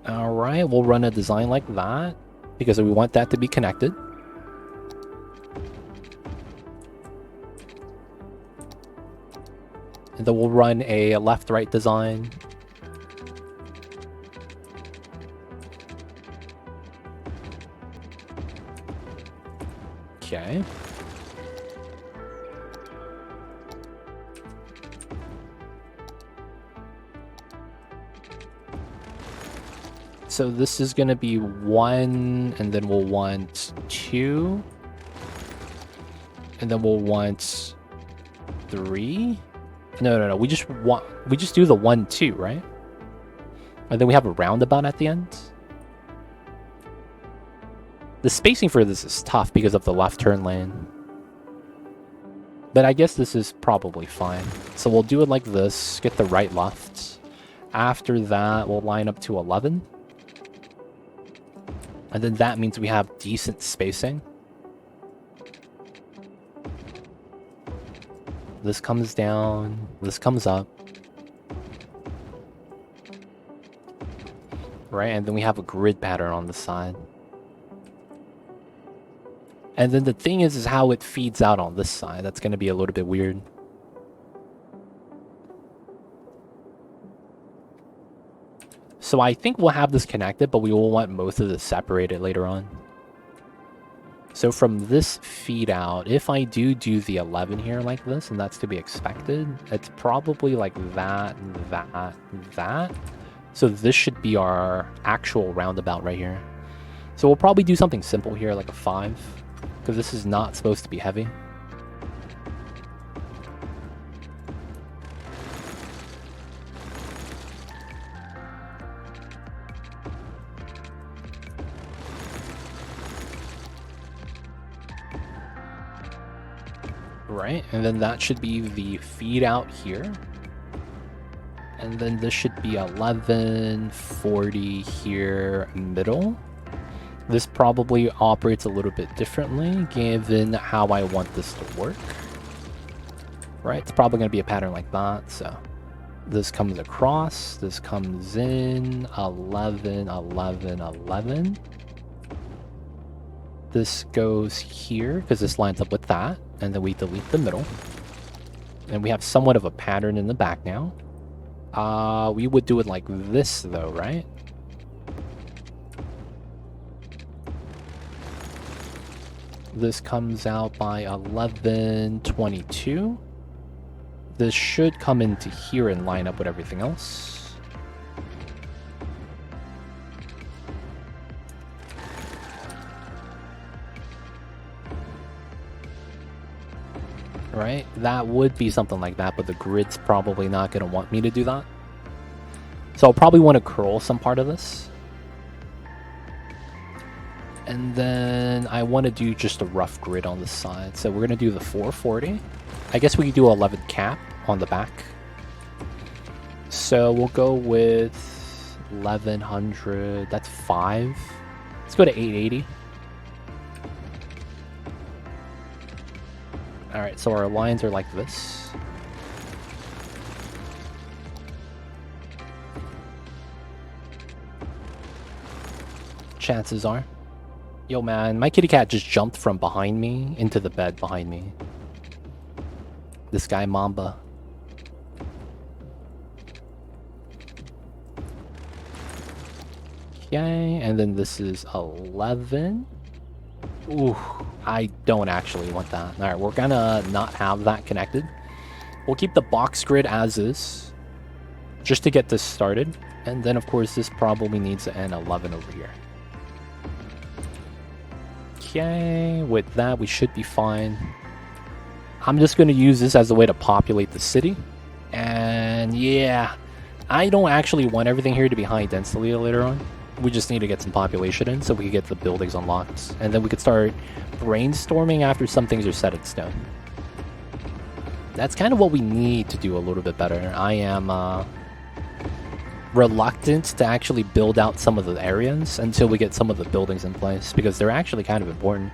Alright, we'll run a design like that because we want that to be connected. And then we'll run a left-right design. Okay. So this is going to be 1, and then we'll want 2. And then we'll want 3. No. We just do the 1, 2, right? And then we have a roundabout at the end. The spacing for this is tough because of the left turn lane. But I guess this is probably fine. So we'll do it like this. Get the right left. After that, we'll line up to 11. And then that means we have decent spacing. This comes down. This comes up. Right, and then we have a grid pattern on the side. And then the thing is how it feeds out on this side. That's going to be a little bit weird. So I think we'll have this connected, but we will want most of this separated later on. So from this feed out, if I do the 11 here like this, and that's to be expected, it's probably like that, that, that. So this should be our actual roundabout right here. So we'll probably do something simple here, like a 5, because this is not supposed to be heavy. Right, and then that should be the feed out here. And then this should be 11, 40 here, middle. This probably operates a little bit differently given how I want this to work. Right? It's probably going to be a pattern like that, so this comes across, this comes in, 11, 11, 11. This goes here, because this lines up with that, and then we delete the middle. And we have somewhat of a pattern in the back now. We would do it like this, though, right? This comes out by 11:22. This should come into here and line up with everything else. Right? That would be something like that, but the grid's probably not going to want me to do that. So I'll probably want to curl some part of this. And then I want to do just a rough grid on the side. So we're going to do the 440. I guess we could do 11 cap on the back. So we'll go with 1100. That's 5. Let's go to 880. Alright, so our lines are like this. Chances are. Yo, man, my kitty cat just jumped from behind me into the bed behind me. This guy, Mamba. Okay, and then this is 11. Ooh, I don't actually want that. Alright, we're gonna not have that connected. We'll keep the box grid as is, just to get this started. And then, of course, this probably needs an 11 over here. Okay, with that, we should be fine. I'm just going to use this as a way to populate the city. And yeah, I don't actually want everything here to be high density later on. We just need to get some population in so we can get the buildings unlocked. And then we could start brainstorming after some things are set in stone. That's kind of what we need to do a little bit better. I am reluctant to actually build out some of the areas until we get some of the buildings in place, because they're actually kind of important.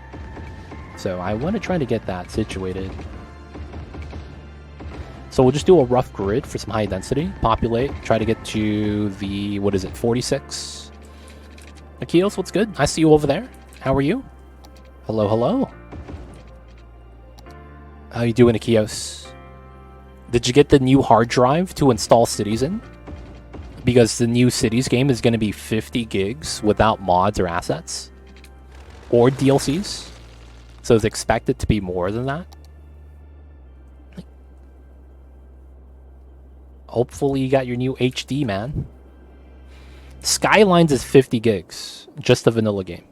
So I want to try to get that situated. So we'll just do a rough grid for some high density, populate, try to get to the, 46. Akios, what's good? I see you over there. How are you? Hello, hello. How you doing, Akios? Did you get the new hard drive to install cities in? Because the new cities game is going to be 50 gigs without mods or assets. Or DLCs. So it's expected to be more than that. Hopefully you got your new HD, man. Skylines is 50 gigs. Just a vanilla game.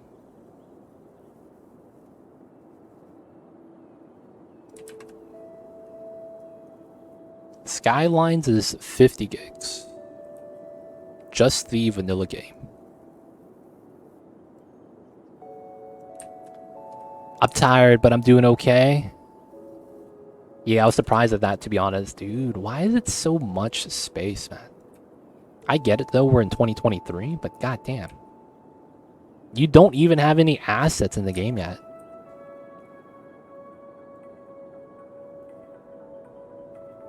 Skylines is 50 gigs. Just the vanilla game. I'm tired, but I'm doing okay. Yeah, I was surprised at that, to be honest. Dude, why is it so much space, man? I get it, though. We're in 2023, but goddamn. You don't even have any assets in the game yet.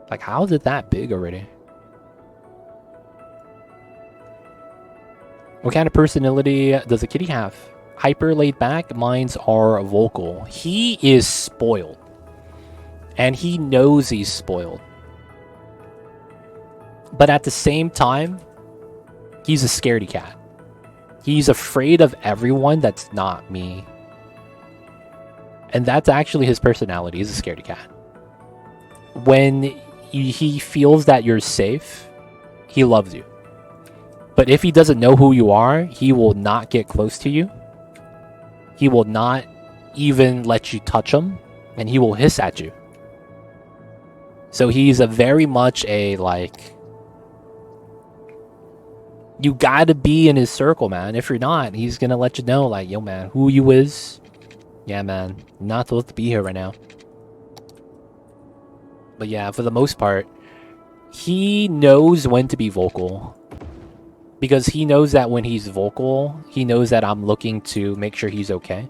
Like, how is it that big already? What kind of personality does a kitty have? Hyper laid back. Mines are vocal. He is spoiled. And he knows he's spoiled. But at the same time, he's a scaredy cat. He's afraid of everyone that's not me. And that's actually his personality. He's a scaredy cat. When he feels that you're safe, he loves you. But if he doesn't know who you are, he will not get close to you. He will not even let you touch him. And he will hiss at you. So he's a very much a, like... You gotta be in his circle, man. If you're not, he's gonna let you know, like, yo, man, who you is? Yeah, man, you're not supposed to be here right now. But yeah, for the most part, he knows when to be vocal. Because he knows that when he's vocal, he knows that I'm looking to make sure he's okay.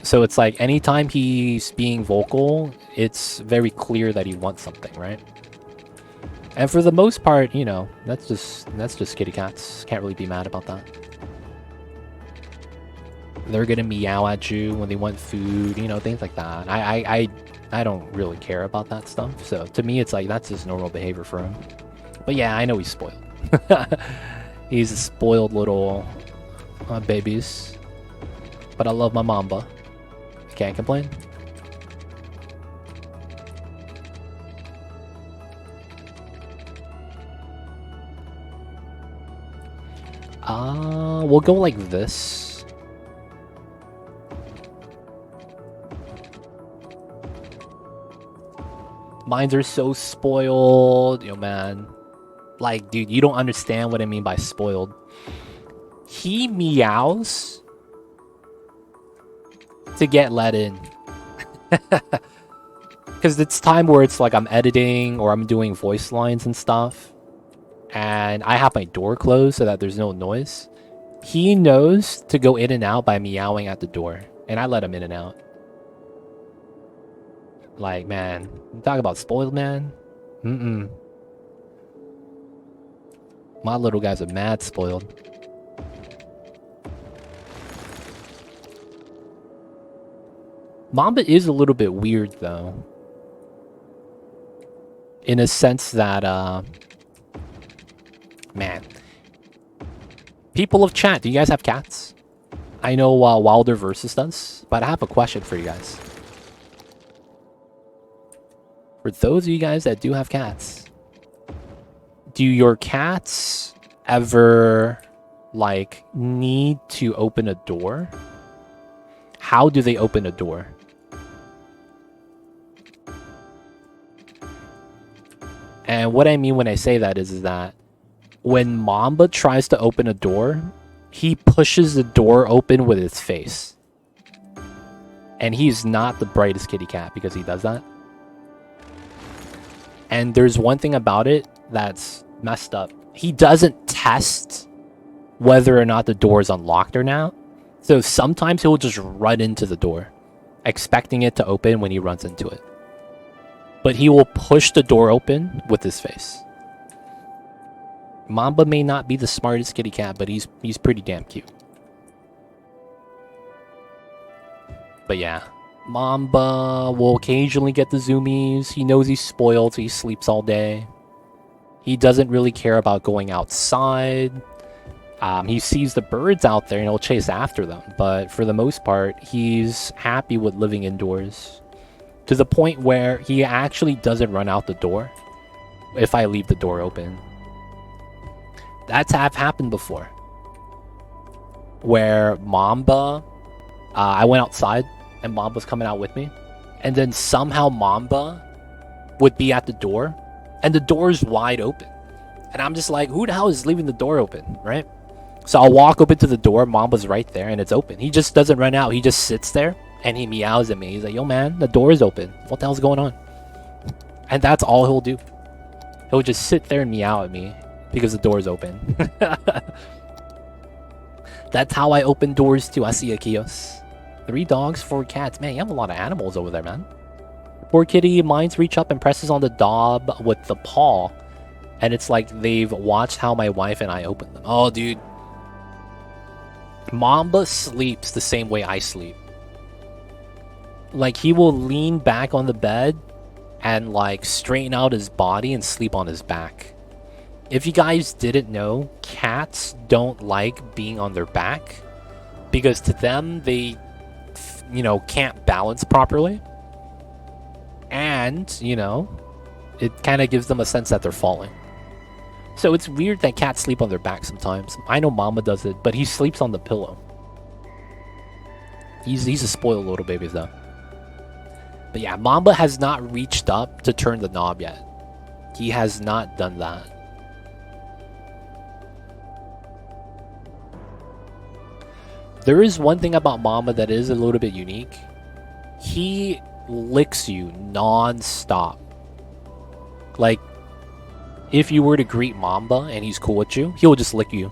So it's like anytime he's being vocal, it's very clear that he wants something, right? And for the most part, you know, that's just kitty cats. Can't really be mad about that. They're gonna meow at you when they want food, you know, things like that. I don't really care about that stuff. So to me, it's like that's just normal behavior for him. But yeah, I know he's spoiled. He's a spoiled little babies. But I love my Mamba. Can't complain. We'll go like this. Mines are so spoiled. Yo, man. Like, dude, you don't understand what I mean by spoiled. He meows to get let in. Because it's time where it's like I'm editing or I'm doing voice lines and stuff. And I have my door closed so that there's no noise. He knows to go in and out by meowing at the door. And I let him in and out. Like, man, you talk about spoiled, man? Mm-mm. My little guys are mad spoiled. Mamba is a little bit weird, though. In a sense that, man. People of chat, do you guys have cats? I know Wilder Versus does, but I have a question for you guys. For those of you guys that do have cats, do your cats ever, like, need to open a door? How do they open a door? And what I mean when I say that is that when Mamba tries to open a door, he pushes the door open with his face. And he's not the brightest kitty cat because he does that. And there's one thing about it that's messed up. He doesn't test whether or not the door is unlocked or not. So sometimes he'll just run into the door, expecting it to open when he runs into it. But he will push the door open with his face. Mamba may not be the smartest kitty cat, but he's pretty damn cute. But yeah, Mamba will occasionally get the zoomies. He knows he's spoiled, so he sleeps all day. He doesn't really care about going outside. He sees the birds out there and he'll chase after them. But for the most part, he's happy with living indoors. To the point where he actually doesn't run out the door if I leave the door open. That's happened before. Where Mamba, I went outside and Mamba's coming out with me. And then somehow Mamba would be at the door and the door is wide open. And I'm just like, who the hell is leaving the door open, right? So I'll walk open to the door, Mamba's right there and it's open. He just doesn't run out, he just sits there. And he meows at me. He's like, yo, man, the door is open. What the hell's going on? And that's all he'll do. He'll just sit there and meow at me because the door is open. That's how I open doors too. I see a kiosk. 3 dogs, 4 cats. Man, you have a lot of animals over there, man. Poor kitty, Mines reach up and presses on the knob with the paw. And it's like they've watched how my wife and I open them. Oh, dude. Mamba sleeps the same way I sleep. Like, he will lean back on the bed and, like, straighten out his body and sleep on his back. If you guys didn't know, cats don't like being on their back because to them, they, you know, can't balance properly. And, you know, it kind of gives them a sense that they're falling. So it's weird that cats sleep on their back sometimes. I know Mama does it, but he sleeps on the pillow. He's a spoiled little baby, though. But yeah, Mamba has not reached up to turn the knob yet. He has not done that. There is one thing about Mamba that is a little bit unique. He licks you non-stop. Like, if you were to greet Mamba and he's cool with you, he'll just lick you.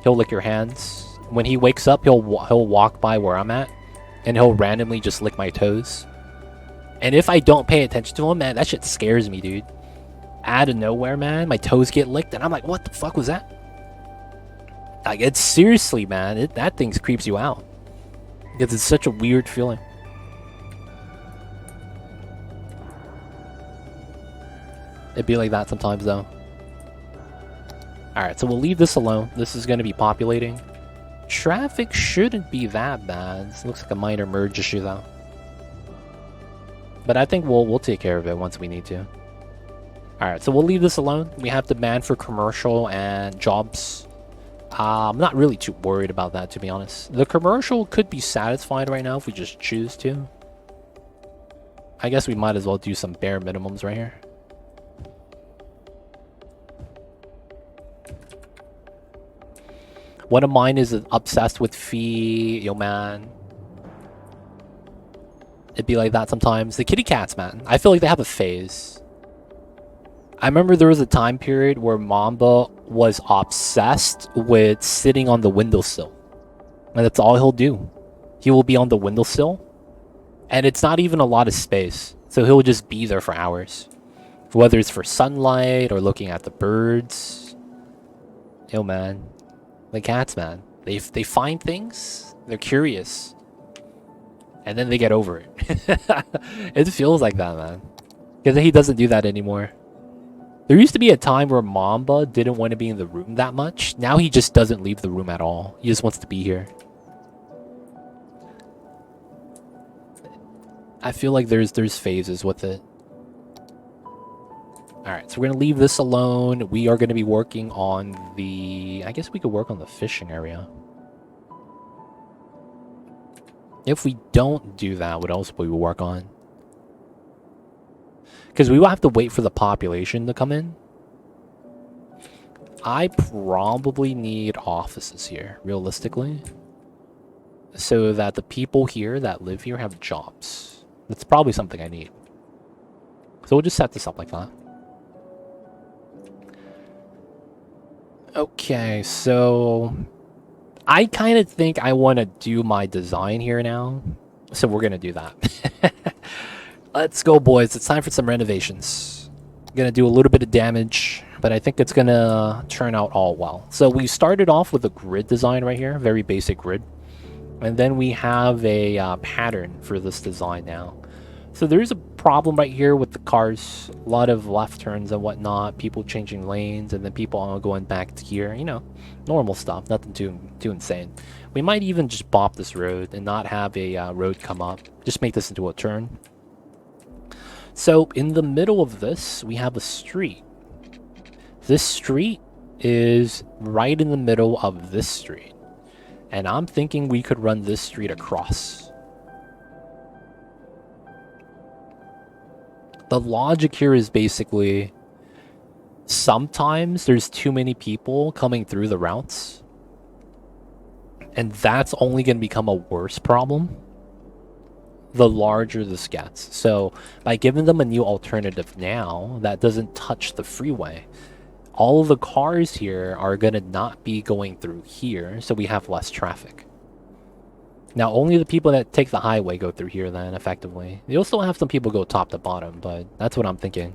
He'll lick your hands. When he wakes up, he'll walk by where I'm at, and he'll randomly just lick my toes. And if I don't pay attention to him, man, that shit scares me, dude. Out of nowhere, man, my toes get licked, and I'm like, what the fuck was that? Like, it's seriously, man, that thing creeps you out. Because it's such a weird feeling. It'd be like that sometimes, though. Alright, so we'll leave this alone. This is going to be populating. Traffic shouldn't be that bad. This looks like a minor merge issue, though. But I think we'll take care of it once we need to. Alright, so we'll leave this alone. We have demand for commercial and jobs. I'm not really too worried about that, to be honest. The commercial could be satisfied right now if we just choose to. I guess we might as well do some bare minimums right here. One of mine is obsessed with fee. Yo, man. It'd be like that sometimes. The kitty cats, man. I feel like they have a phase. I remember there was a time period where Mamba was obsessed with sitting on the windowsill. And that's all he'll do. He will be on the windowsill. And it's not even a lot of space. So he'll just be there for hours. Whether it's for sunlight or looking at the birds. Yo, man. The cats, man. They find things. They're curious. And then they get over it. It feels like that, man. Because he doesn't do that anymore. There used to be a time where Mamba didn't want to be in the room that much. Now he just doesn't leave the room at all. He just wants to be here. I feel like there's phases with it. Alright, so we're going to leave this alone. We are going to be working on the... I guess we could work on the fishing area. If we don't do that, what else will we work on? Because we will have to wait for the population to come in. I probably need offices here, realistically. So that the people here that live here have jobs. That's probably something I need. So we'll just set this up like that. Okay, so... I kind of think I want to do my design here now. So we're going to do that. Let's go, boys. It's time for some renovations. Gonna do a little bit of damage, but I think it's gonna turn out all well. So we started off with a grid design right here, very basic grid. And then we have a pattern for this design now. So there's a problem right here with the cars. A lot of left turns and whatnot, people changing lanes, and then people all going back to here. You know, normal stuff, nothing too insane. We might even just bop this road and not have a road come up. Just make this into a turn. So in the middle of this, we have a street. This street is right in the middle of this street. And I'm thinking we could run this street across. The logic here is basically sometimes there's too many people coming through the routes. And that's only going to become a worse problem the larger this gets. So by giving them a new alternative now that doesn't touch the freeway, all of the cars here are going to not be going through here, so we have less traffic. Now only the people that take the highway go through here then, effectively. You'll still have some people go top to bottom, but that's what I'm thinking.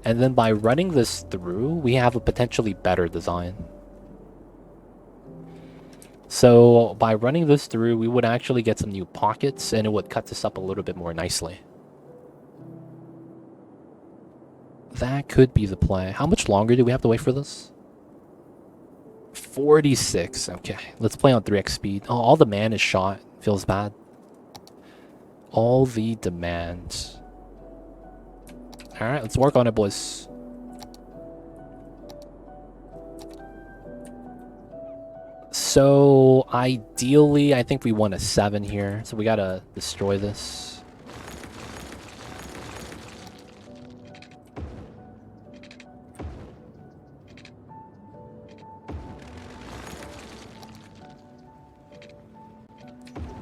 And then by running this through, we have a potentially better design. So by running this through, we would actually get some new pockets, and it would cut this up a little bit more nicely. That could be the play. How much longer do we have to wait for this? 46. Okay, let's play on 3x speed. Oh, all the man is shot. Feels bad. All the demand. Alright, let's work on it, boys. So, ideally, I think we want a 7 here. So we gotta destroy this.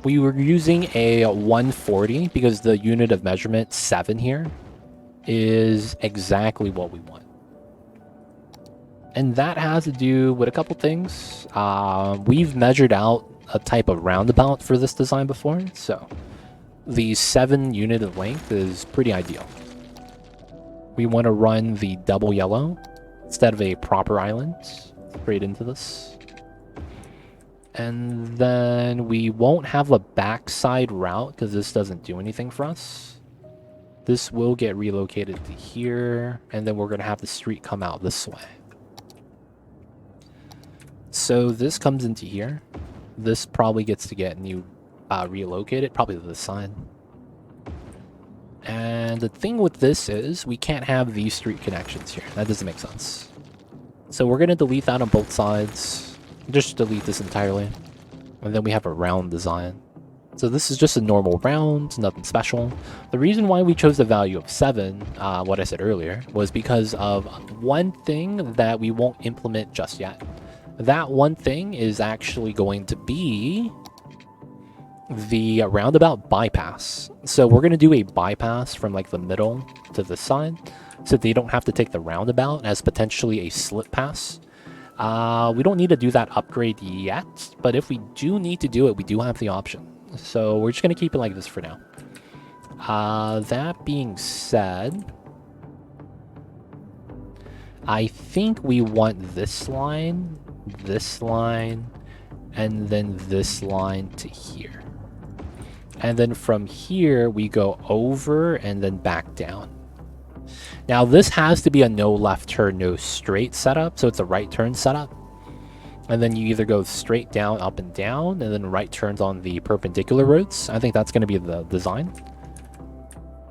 We were using a 140 because the unit of measurement 7 here is exactly what we want. And that has to do with a couple things. We've measured out a type of roundabout for this design before, so the 7 unit of length is pretty ideal. We want to run the double yellow instead of a proper island straight into this. And then we won't have a backside route because this doesn't do anything for us. This will get relocated to here, and then we're going to have the street come out this way. So this comes into here. This probably gets to get relocated, probably to this side. And the thing with this is we can't have these street connections here. That doesn't make sense. So we're going to delete that on both sides. Just delete this entirely. And then we have a round design. So this is just a normal round, nothing special. The reason why we chose the value of 7, what I said earlier, was because of one thing that we won't implement just yet. That one thing is actually going to be the roundabout bypass. So we're going to do a bypass from like the middle to the side, so they don't have to take the roundabout as potentially a slip pass. We don't need to do that upgrade yet, but if we do need to do it, we do have the option. So we're just going to keep it like this for now. That being said, I think we want this line, and then this line to here. And then from here, we go over and then back down. Now, this has to be a no left turn, no straight setup, so it's a right turn setup. And then you either go straight down, up and down, and then right turns on the perpendicular roads. I think that's going to be the design.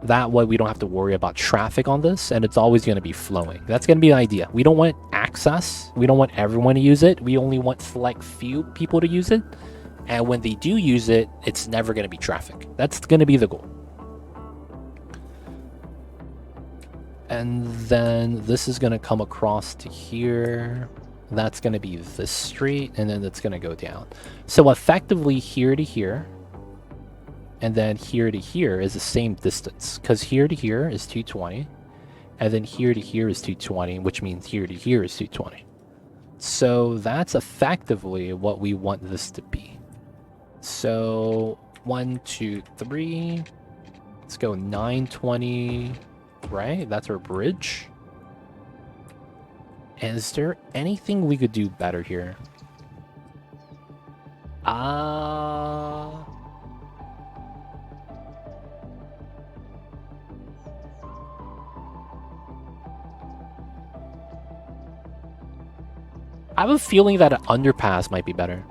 That way we don't have to worry about traffic on this, and it's always going to be flowing. That's going to be the idea. We don't want access. We don't want everyone to use it. We only want select few people to use it. And when they do use it, it's never going to be traffic. That's going to be the goal. And then this is going to come across to here. That's going to be this street, and then it's going to go down. So effectively here to here, and then here to here is the same distance, because here to here is 220, and then here to here is 220, which means here to here is 220. So that's effectively what we want this to be. So 1, 2, 3. Let's go 920, right? That's our bridge. And is there anything we could do better here? I have a feeling that an underpass might be better.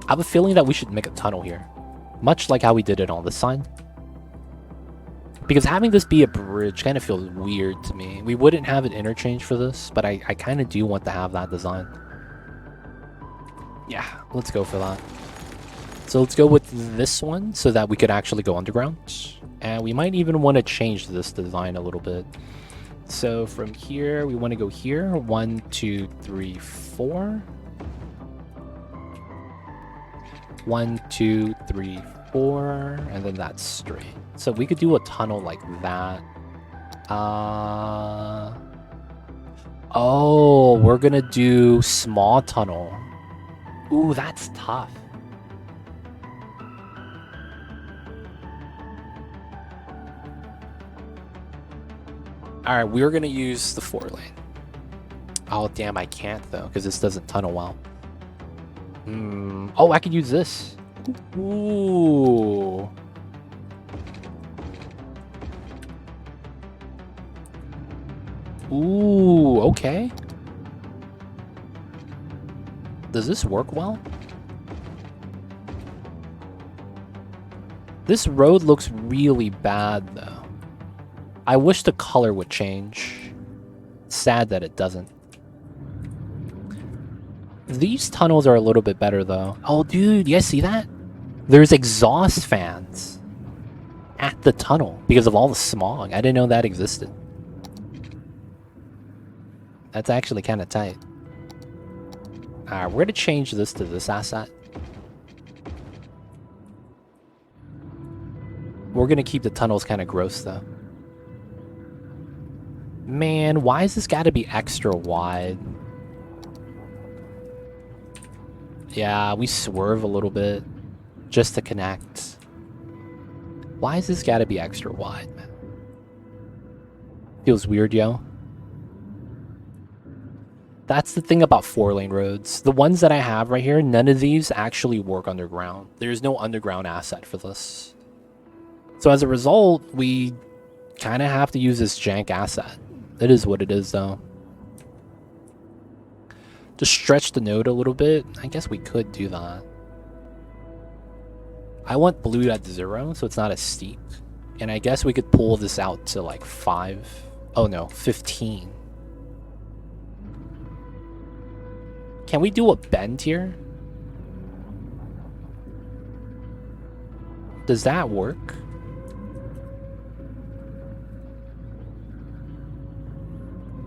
I have a feeling that we should make a tunnel here. Much like how we did it on this side. Because having this be a bridge kind of feels weird to me. We wouldn't have an interchange for this, but I kind of do want to have that design. Yeah, let's go for that. So let's go with this one so that we could actually go underground. And we might even want to change this design a little bit. So from here, we want to go here. 1, 2, 3, 4. 1, 2, 3, 4, and then that's straight. So we could do a tunnel like that. Oh, we're gonna do small tunnel. Ooh, that's tough. Alright, we're gonna use the 4-lane. Oh, damn, I can't though, because this doesn't tunnel well. Oh, I could use this. Ooh. Ooh, okay. Does this work well? This road looks really bad, though. I wish the color would change. Sad that it doesn't. These tunnels are a little bit better, though. Oh, dude, you guys see that? There's exhaust fans at the tunnel because of all the smog. I didn't know that existed. That's actually kind of tight. Alright, we're going to change this to this asset. We're going to keep the tunnels kind of gross, though. Man, why is this gotta be extra wide? Yeah, we swerve a little bit just to connect. Why is this gotta be extra wide, man? Feels weird, yo. That's the thing about 4-lane roads. The ones that I have right here, none of these actually work underground. There's no underground asset for this. So as a result, we kind of have to use this jank asset. It is what it is, though. To stretch the node a little bit, I guess we could do that. I want blue at 0, so it's not as steep. And I guess we could pull this out to like 5. Oh no, 15. Can we do a bend here? Does that work?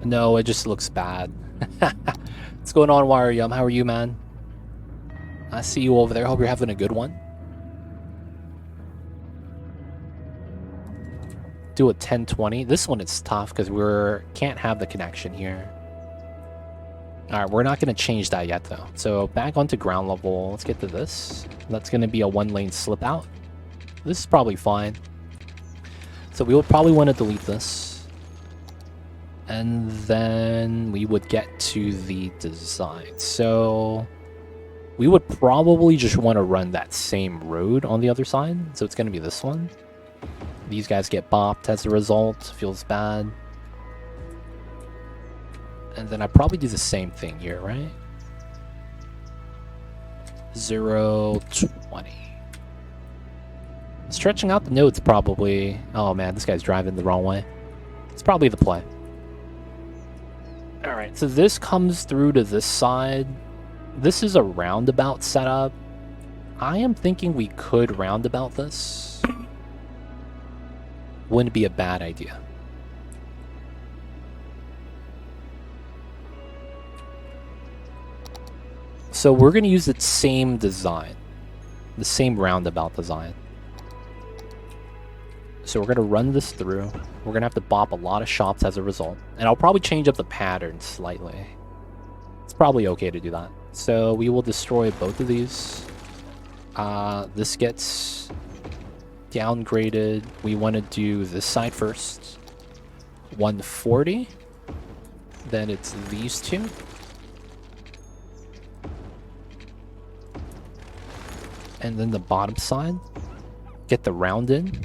No, it just looks bad. What's going on, Wire Yum? How are you, man? I see you over there. Hope you're having a good one. Do a 1020. This one is tough because can't have the connection here. Alright, we're not going to change that yet, though. So back onto ground level. Let's get to this. That's going to be a 1-lane slip out. This is probably fine. So we will probably want to delete this. And then we would get to the design. So we would probably just want to run that same road on the other side. So it's going to be this one. These guys get bopped as a result. Feels bad. And then I probably do the same thing here, right? 0, 20. Stretching out the nodes probably... Oh man, this guy's driving the wrong way. It's probably the play. Alright, so this comes through to this side. This is a roundabout setup. I am thinking we could roundabout this. Wouldn't be a bad idea. So we're going to use the same design. The same roundabout design. So we're going to run this through. We're going to have to bop a lot of shops as a result. And I'll probably change up the pattern slightly. It's probably okay to do that. So we will destroy both of these. This gets downgraded. We want to do this side first. 140. Then it's these two. And then the bottom side. Get the round in.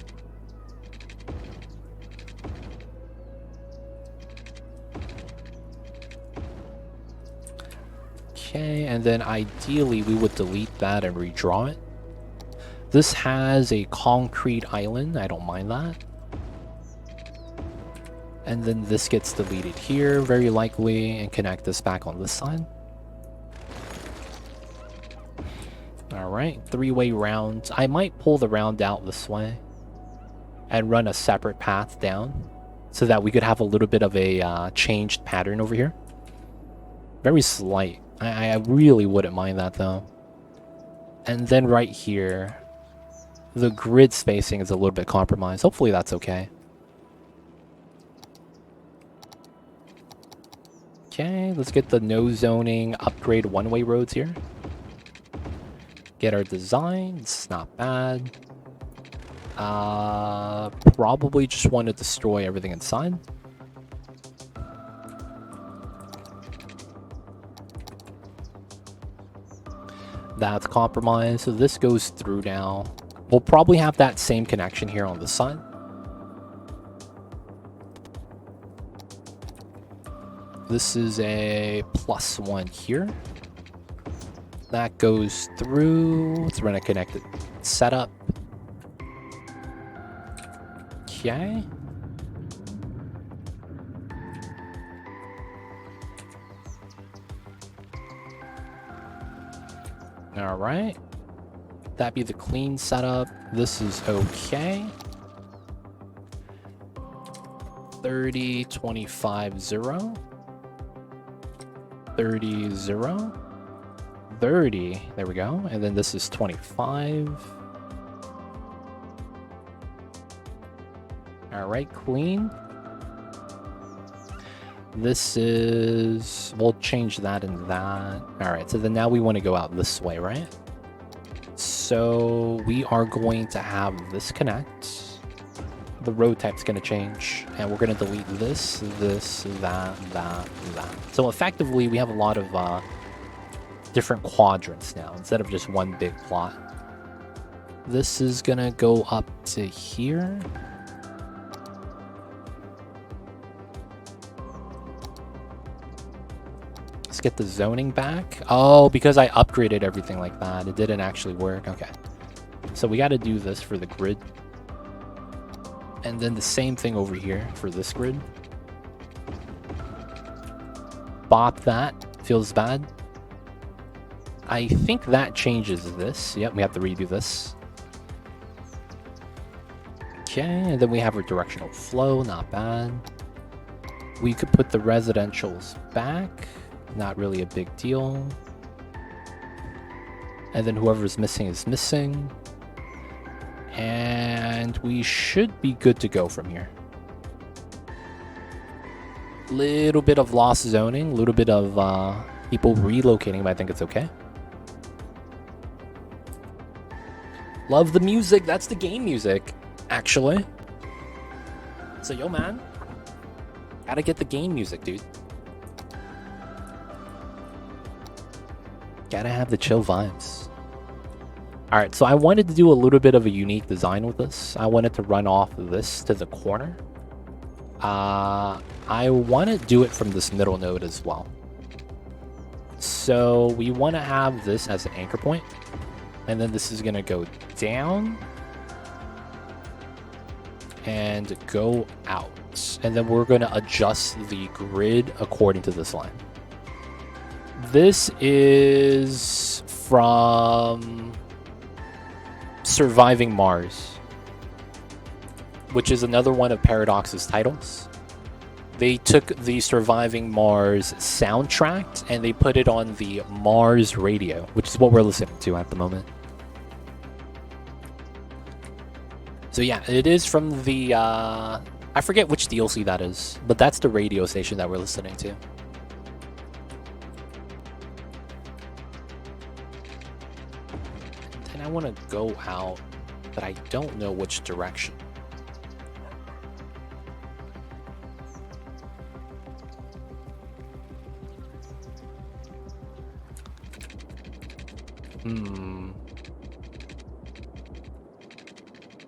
Okay, and then ideally we would delete that and redraw it. This has a concrete island. I don't mind that. And then this gets deleted here, very likely, and connect this back on this side. Alright, 3-way round. I might pull the round out this way and run a separate path down so that we could have a little bit of a changed pattern over here. Very slight. I really wouldn't mind that though. And then right here, the grid spacing is a little bit compromised. Hopefully that's okay. Okay, let's get the no zoning upgrade 1-way roads here. Get our design. It's not bad. Probably just want to destroy everything inside. That's compromised. So this goes through now. We'll probably have that same connection here on this side. This is a +1 here. That goes through. Let's run a connected setup. Okay. All right. That be the clean setup. This is okay. 30, 25, 0. 30, 0. 30. There we go. And then this is 25. All right, clean. This is... We'll change that and that. Alright, so then now we want to go out this way, right? So we are going to have this connect. The road type's going to change. And we're going to delete this, that. So effectively, we have a lot of different quadrants now, instead of just one big plot. This is going to go up to here. Let's get the zoning back. Oh, because I upgraded everything like that, it didn't actually work. Okay. So we got to do this for the grid. And then the same thing over here for this grid. Bop that. Feels bad. I think that changes this. Yep, we have to redo this. Okay, and then we have our directional flow. Not bad. We could put the residentials back. Not really a big deal. And then whoever's missing is missing. And we should be good to go from here. Little bit of lost zoning, little bit of people relocating, but I think it's okay. Love the music. That's the game music, actually. So, yo, man. Gotta get the game music, dude. Gotta have the chill vibes. Alright, so I wanted to do a little bit of a unique design with this. I wanted to run off this to the corner. I want to do it from this middle node as well. So we want to have this as an anchor point. And then this is going to go down. And go out. And then we're going to adjust the grid according to this line. This is from Surviving Mars, which is another one of Paradox's titles. They took the Surviving Mars soundtrack and they put it on the Mars radio, which is what we're listening to at the moment. So yeah, it is from the, I forget which DLC that is, but that's the radio station that we're listening to. And I want to go out, but I don't know which direction.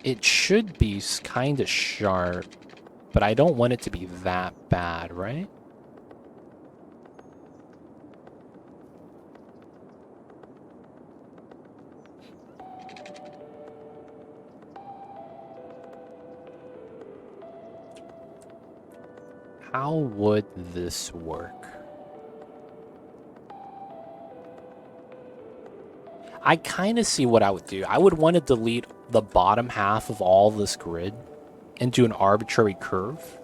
It should be kind of sharp, but I don't want it to be that bad, right? How would this work? I kind of see what I would do. I would want to delete the bottom half of all this grid into an arbitrary curve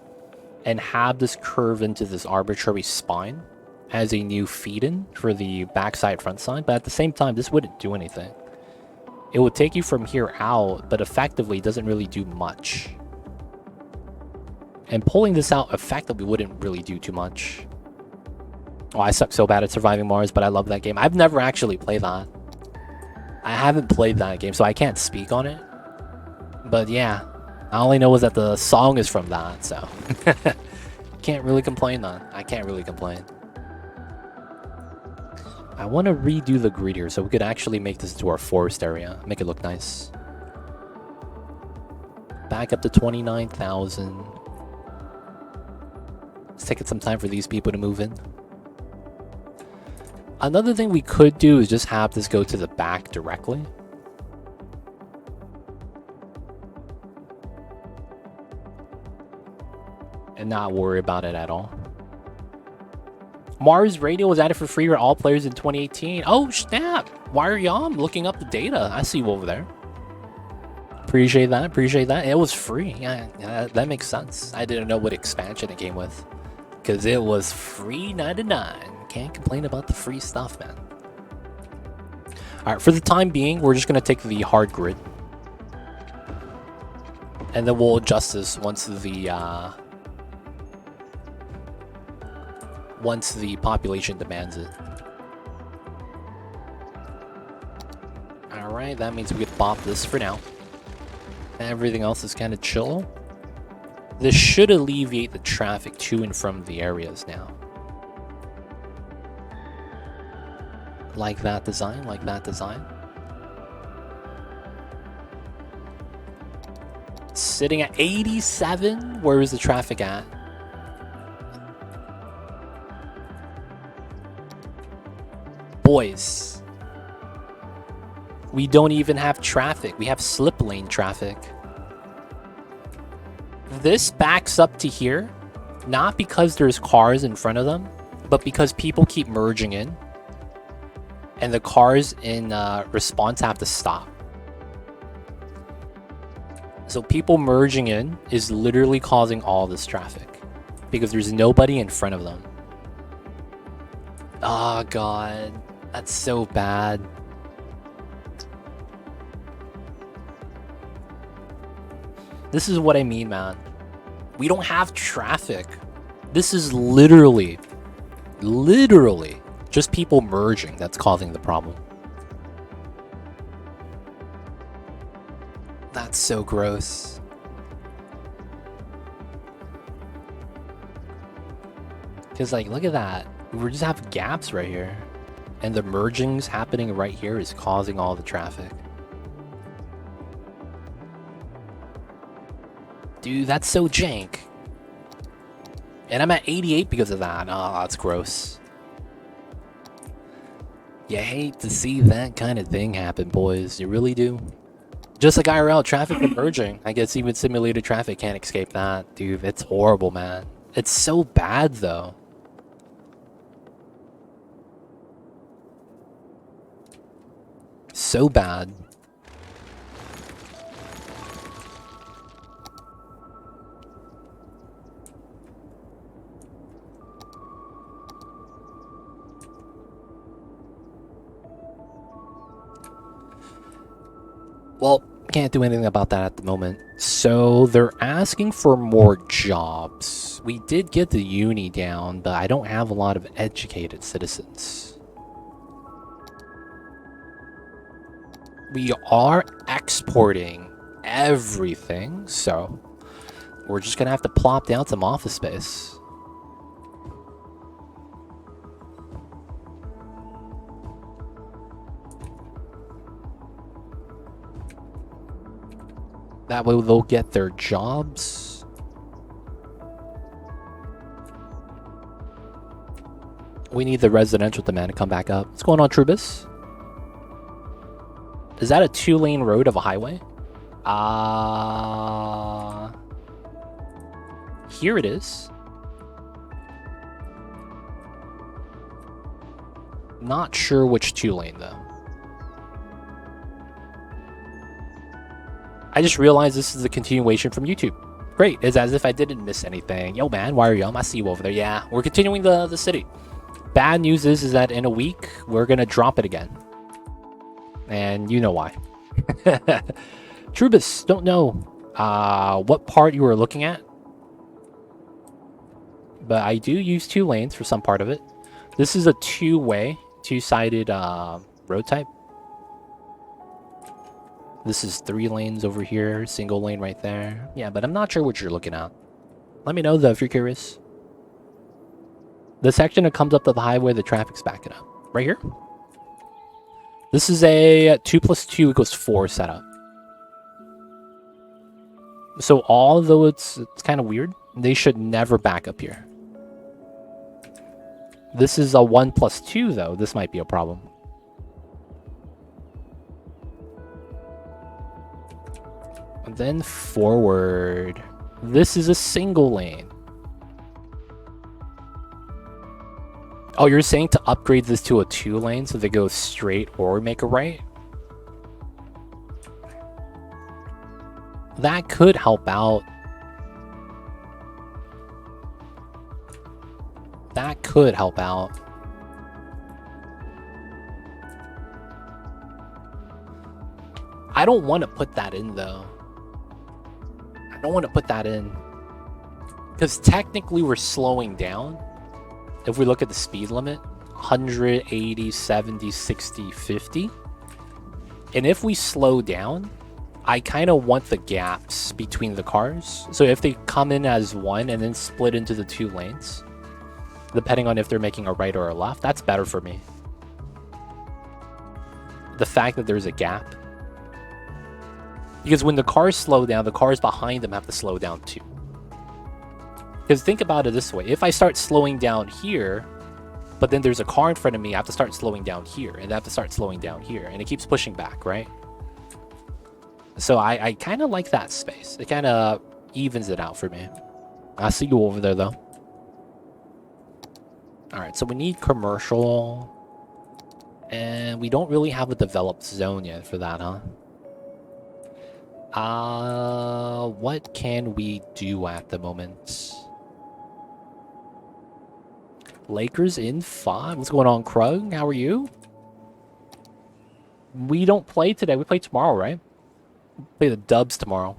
and have this curve into this arbitrary spine as a new feed-in for the backside front side. But at the same time, this wouldn't do anything. It would take you from here out, but effectively doesn't really do much. And pulling this out effectively wouldn't really do too much. Oh, I suck so bad at Surviving Mars, but I love that game. I've never actually played that. I haven't played that game, so I can't speak on it. But yeah, I only know is that the song is from that, so can't really complain on. I can't really complain. I want to redo the grid here so we could actually make this to our forest area, make it look nice. Back up to 29,000. It's taking some time for these people to move in. Another thing we could do is just have this go to the back directly. And not worry about it at all. Mars Radio was added for free for all players in 2018. Oh, snap! Why are y'all looking up the data? I see you over there. Appreciate that, appreciate that. It was free. Yeah, that makes sense. I didn't know what expansion it came with. Because it was free 99. Can't complain about the free stuff, man. Alright, for the time being, we're just going to take the hard grid. And then we'll adjust this once the once the population demands it. Alright, that means we could bop this for now. Everything else is kind of chill. This should alleviate the traffic to and from the areas now. Like that design, like that design. Sitting at 87? Where is the traffic at? Boys. We don't even have traffic. We have slip lane traffic. This backs up to here, not because there's cars in front of them, but because people keep merging in. And the cars in response have to stop. So people merging in is literally causing all this traffic because there's nobody in front of them. Oh god, that's so bad. This is what I mean, man. We don't have traffic. This is literally just people merging that's causing the problem. That's so gross. Because, like, look at that. We just have gaps right here. And the mergings happening right here is causing all the traffic. Dude, that's so jank. And I'm at 88 because of that. Oh, that's gross. You hate to see that kind of thing happen, boys. You really do. Just like IRL, traffic converging. I guess even simulated traffic can't escape that. Dude, it's horrible, man. It's so bad, though. So bad. Well, can't do anything about that at the moment. So they're asking for more jobs. We did get the uni down, but I don't have a lot of educated citizens. We are exporting everything, so we're just gonna have to plop down some office space. That way they'll get their jobs. We need the residential demand to come back up. What's going on, Trubus? Is that a 2-lane road of a highway? Here it is. Not sure which 2-lane though. I just realized this is a continuation from YouTube. Great, it's as if I didn't miss anything. Yo man, why are you? I see you over there. Yeah, we're continuing the city. Bad news is that in a week, we're gonna drop it again. And you know why. Trubus, don't know what part you were looking at. But I do use 2 lanes for some part of it. This is a 2-way, 2-sided road type. This is 3 lanes over here, single lane right there. Yeah, but I'm not sure what you're looking at. Let me know though if you're curious. The section that comes up to the highway, the traffic's backing up. Right here. This is a 2 + 2 = 4 setup. So although it's kind of weird, they should never back up here. This is a 1 + 2 though. This might be a problem. And then forward. This is a single lane. Oh, you're saying to upgrade this to a 2-lane so they go straight or make a right? That could help out. That could help out. I don't want to put that in though. I don't want to put that in. Because technically we're slowing down. if we look at the speed limit, 180, 70, 60, 50. And if we slow down, I kind of want the gaps between the cars. So if they come in as one and then split into the 2 lanes, depending on if they're making a right or a left, that's better for me. The fact that there's a gap. Because when the cars slow down, the cars behind them have to slow down too. Because think about it this way. If I start slowing down here, but then there's a car in front of me, I have to start slowing down here, and I have to start slowing down here, and it keeps pushing back, right? So I kind of like that space. It kind of evens it out for me. I see you over there, though. Alright, so we need commercial. And we don't really have a developed zone yet for that, huh? What can we do at the moment? Lakers in 5. What's going on, Krug? How are you? We don't play today. We play tomorrow, right? Play the Dubs tomorrow.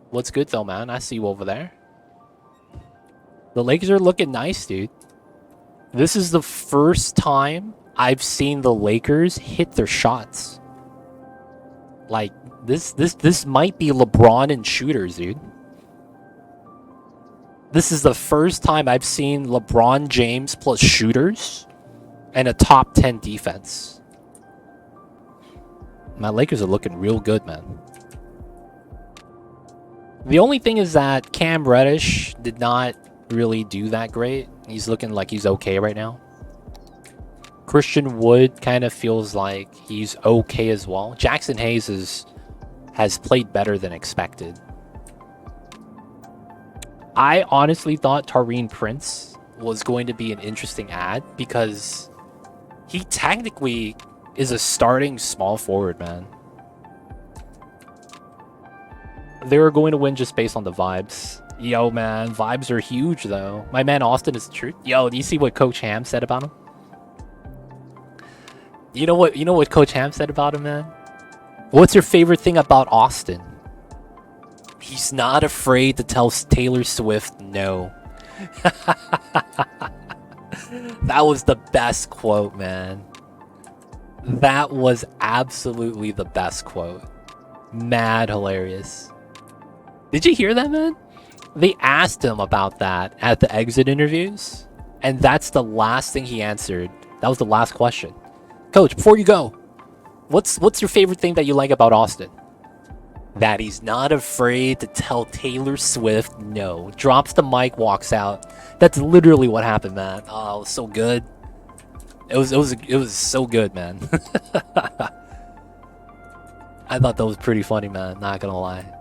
What's good, though, man? I see you over there. The Lakers are looking nice, dude. This is the first time I've seen the Lakers hit their shots. Like, this might be LeBron and shooters, dude. This is the first time I've seen LeBron James plus shooters and a top 10 defense. My Lakers are looking real good, man. The only thing is that Cam Reddish did not really do that great. He's looking like he's okay right now. Christian Wood kind of feels like he's okay as well. Jackson Hayes has played better than expected. I honestly thought Taurean Prince was going to be an interesting ad because he technically is a starting small forward, man. They were going to win just based on the vibes. Yo, man, vibes are huge, though. My man Austin is the truth. Yo, do you see what Coach Ham said about him? You know what Coach Ham said about him, man? What's your favorite thing about Austin? He's not afraid to tell Taylor Swift no. That was the best quote, man. That was absolutely the best quote. Mad hilarious. Did you hear that, man? They asked him about that at the exit interviews, and that's the last thing he answered. That was the last question. Coach, before you go, what's your favorite thing that you like about Austin? That he's not afraid to tell Taylor Swift no. Drops the mic, walks out. That's literally what happened, man. Oh, it was so good. It was so good, man. I thought that was pretty funny, man. Not gonna lie.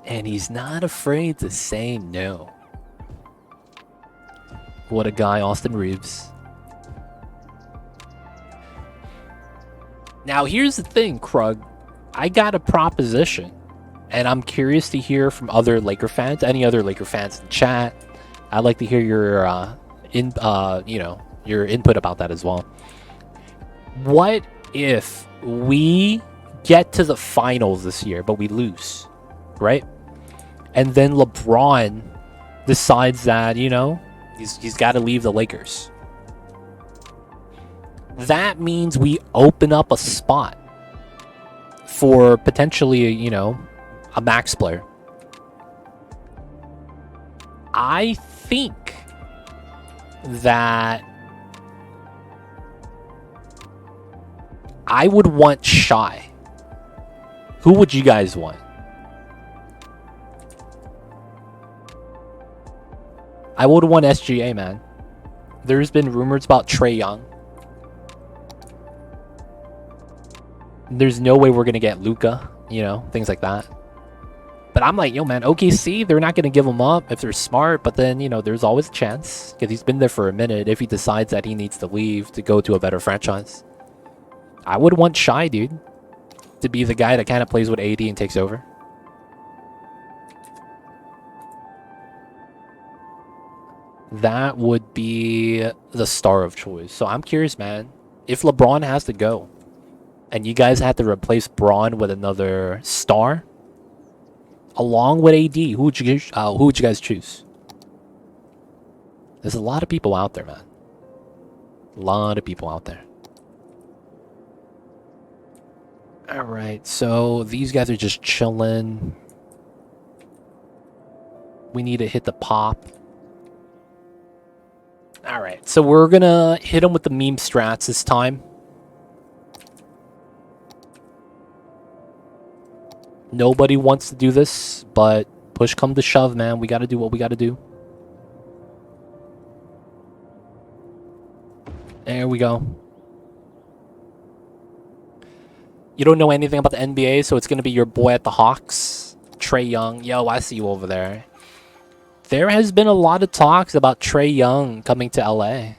And he's not afraid to say no. What a guy, Austin Reeves. Now, here's the thing, Krug. I got a proposition, and I'm curious to hear from other Laker fans, any other Laker fans in chat. I'd like to hear your your input about that as well. What if we get to the finals this year, but we lose, right? And then LeBron decides that, he's got to leave the Lakers. That means we open up a spot for potentially, a max player. I think that I would want Shy. Who would you guys want? I would want SGA, man. There's been rumors about Trae Young. There's no way we're going to get Luka, things like that. But I'm like, yo, man, OKC, they're not going to give him up if they're smart. But then, there's always a chance because he's been there for a minute if he decides that he needs to leave to go to a better franchise. I would want Shy, dude, to be the guy that kind of plays with AD and takes over. That would be the star of choice. So I'm curious, man, if LeBron has to go and you guys had to replace Braun with another star along with AD, who would you guys choose? There's a lot of people out there, man. A lot of people out there. Alright, so these guys are just chilling. We need to hit the pop. Alright, so we're gonna hit them with the meme strats this time. Nobody wants to do this, but push come to shove, man. We gotta do what we gotta do. There we go. You don't know anything about the NBA, so it's gonna be your boy at the Hawks, Trae Young. Yo, I see you over there. There has been a lot of talks about Trae Young coming to LA.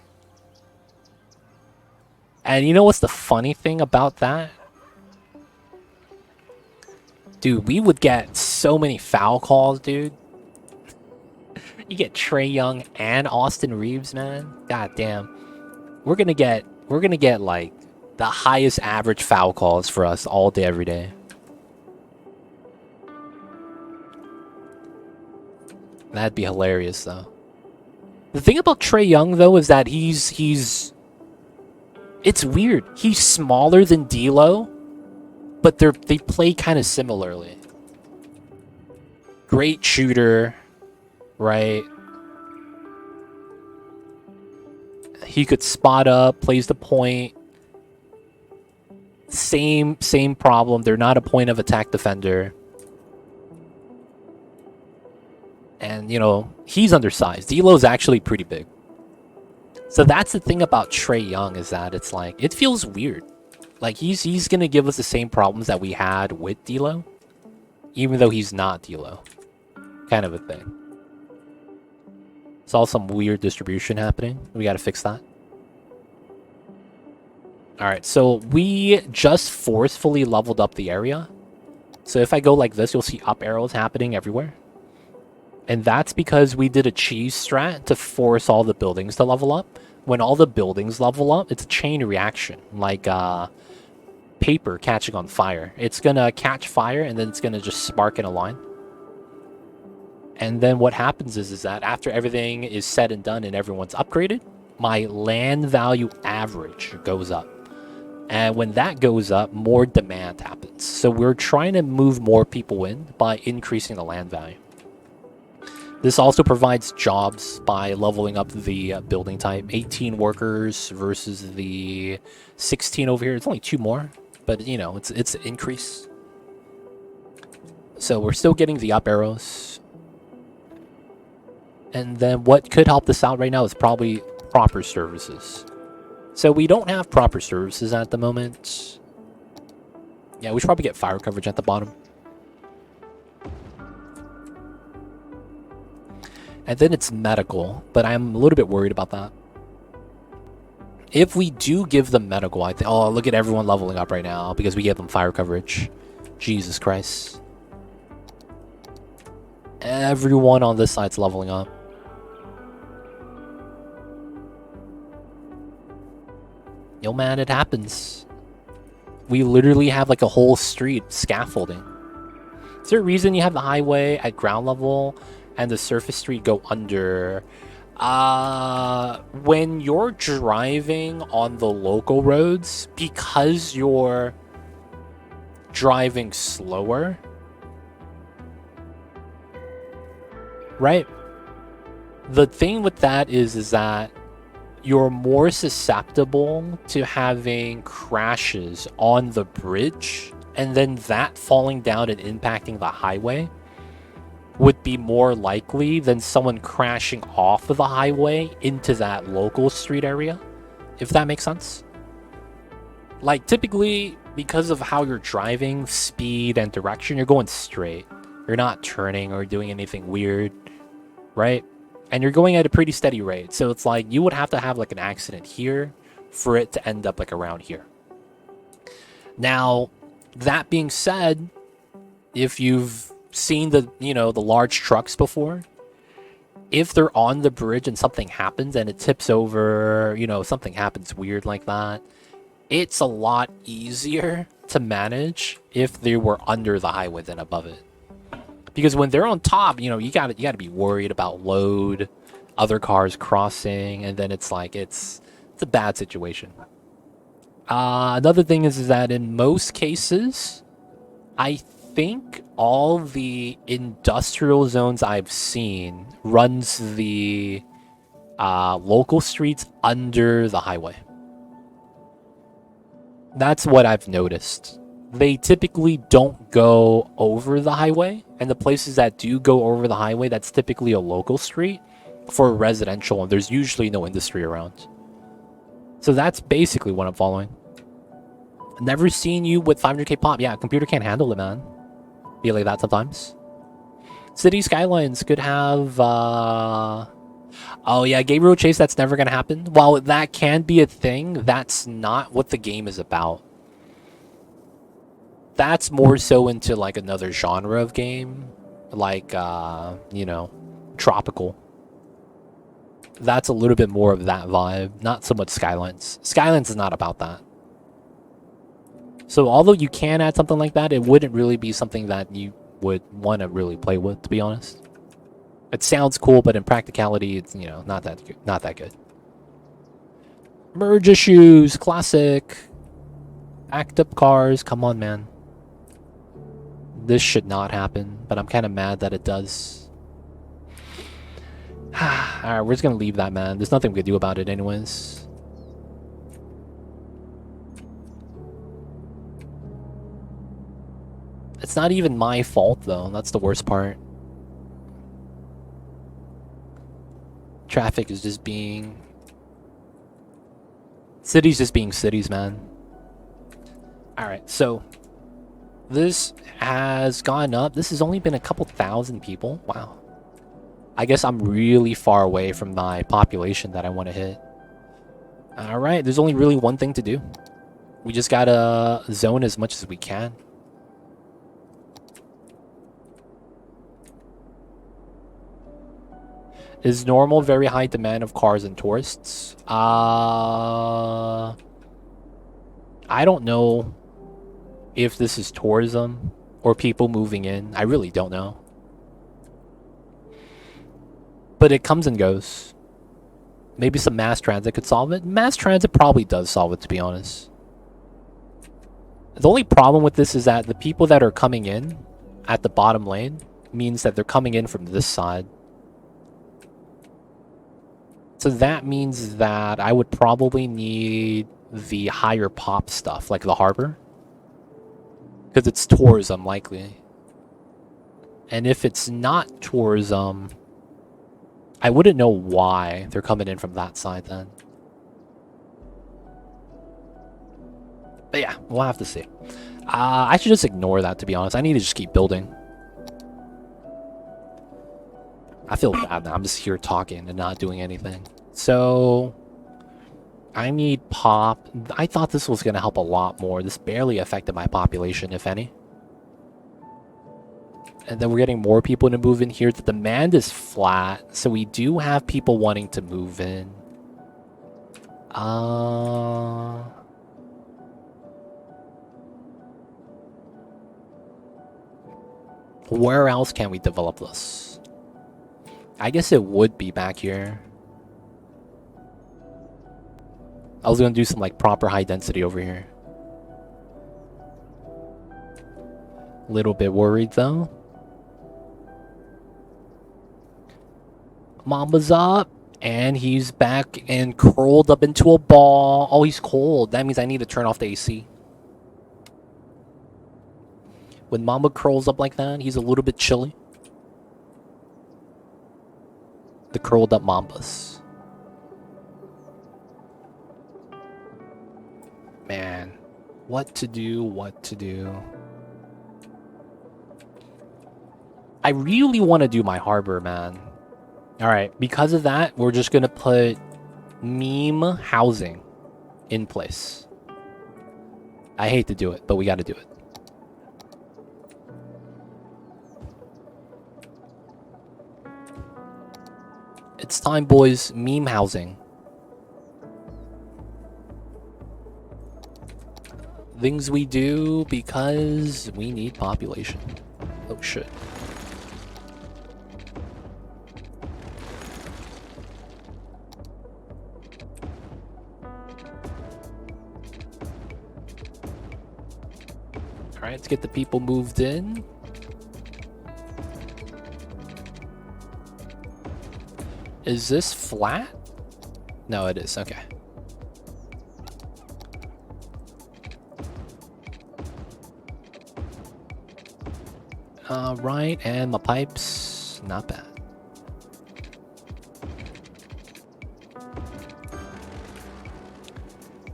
And you know what's the funny thing about that? Dude, we would get so many foul calls, dude. You get Trae Young and Austin Reeves, man. God damn. We're gonna get like the highest average foul calls for us all day, every day. That'd be hilarious, though. The thing about Trae Young, though, is that he's... It's weird. He's smaller than D'Lo, but they play kind of similarly. Great shooter, right? He could spot up, plays the point. Same problem. They're not a point of attack defender. And, you know, he's undersized. D'Lo's actually pretty big. So that's the thing about Trae Young, is that it's like, it feels weird. Like, he's going to give us the same problems that we had with D'Lo, even though he's not D'Lo. Kind of a thing. Saw some weird distribution happening. We got to fix that. Alright, so we just forcefully leveled up the area. So if I go like this, you'll see up arrows happening everywhere. And that's because we did a cheese strat to force all the buildings to level up. When all the buildings level up, it's a chain reaction, like paper catching on fire. It's gonna catch fire, and then it's gonna just spark in a line. And then what happens is that after everything is said and done and everyone's upgraded, my land value average goes up. And when that goes up, more demand happens. So we're trying to move more people in by increasing the land value. This also provides jobs by leveling up the building type. 18 workers versus the 16 over here. It's only 2 more, but you know, it's an increase. So we're still getting the up arrows. And then what could help this out right now is probably proper services. So we don't have proper services at the moment. Yeah, we should probably get fire coverage at the bottom. And then it's medical, but I'm a little bit worried about that. If we do give them medical, I think... Oh, look at everyone leveling up right now because we gave them fire coverage. Jesus Christ. Everyone on this side's leveling up. Yo, man, it happens. We literally have like a whole street scaffolding. Is there a reason you have the highway at ground level and the surface street go under? When you're driving on the local roads, because you're driving slower, right? The thing with that is that you're more susceptible to having crashes on the bridge, and then that falling down and impacting the highway would be more likely than someone crashing off of the highway into that local street area, if that makes sense. Like, typically, because of how you're driving, speed and direction, you're going straight. You're not turning or doing anything weird, right? And you're going at a pretty steady rate. So it's like you would have to have like an accident here for it to end up like around here. Now, that being said, if you've seen the, you know, the large trucks before, if they're on the bridge and something happens and it tips over, you know, something happens weird like that, it's a lot easier to manage if they were under the highway than above it. Because when they're on top, you know, you gotta be worried about load, other cars crossing, and then it's like it's a bad situation. Another thing is that in most cases, I think all the industrial zones I've seen runs the local streets under the highway. That's what I've noticed. They typically don't go over the highway, and the places that do go over the highway, that's typically a local street for residential, and there's usually no industry around. So that's basically what I'm following. Never seen you with 500k pop. Yeah, computer can't handle it, man. Be like that sometimes. City Skylines could have oh yeah, Gabriel Chase, that's never gonna happen. While that can be a thing, that's not what the game is about. That's more so into like another genre of game. Like you know, tropical. That's a little bit more of that vibe, not so much Skylines. Skylines is not about that. So although you can add something like that, it wouldn't really be something that you would want to really play with, to be honest. It sounds cool, but in practicality, it's, you know, not that good. Merge issues, classic. Act up cars, come on, man. This should not happen, but I'm kind of mad that it does. Alright, we're just gonna leave that, man. There's nothing we can do about it anyways. It's not even my fault, though. That's the worst part. Traffic is just being... Cities just being cities, man. Alright, so... This has gone up. This has only been a couple thousand people. Wow. I guess I'm really far away from my population that I want to hit. Alright, there's only really one thing to do. We just gotta zone as much as we can. Is normal very high demand of cars and tourists? I don't know if this is tourism or people moving in. I really don't know. But it comes and goes. Maybe some mass transit could solve it. Mass transit probably does solve it, to be honest. The only problem with this is that the people that are coming in at the bottom lane means that they're coming in from this side. So that means that I would probably need the higher pop stuff, like the harbor. Because it's tourism, likely. And if it's not tourism, I wouldn't know why they're coming in from that side then. But yeah, we'll have to see. I should just ignore that, to be honest. I need to just keep building. I feel bad now. I'm just here talking and not doing anything. So, I need pop. I thought this was going to help a lot more. This barely affected my population, if any. And then we're getting more people to move in here. The demand is flat, so we do have people wanting to move in. Where else can we develop this? I guess it would be back here. I was gonna do some like proper high density over here. Little bit worried though. Mamba's up, and he's back and curled up into a ball. Oh, he's cold. That means I need to turn off the AC. When Mamba curls up like that, he's a little bit chilly. The curled up Mambas. Man, what to do, what to do. I really want to do my harbor, man. Alright, because of that, we're just going to put meme housing in place. I hate to do it, but we got to do it. It's time, boys. Meme housing. Things we do because we need population. Oh, shit. Alright, let's get the people moved in. Is this flat? No, it is. Okay. Right, and my pipes, not bad.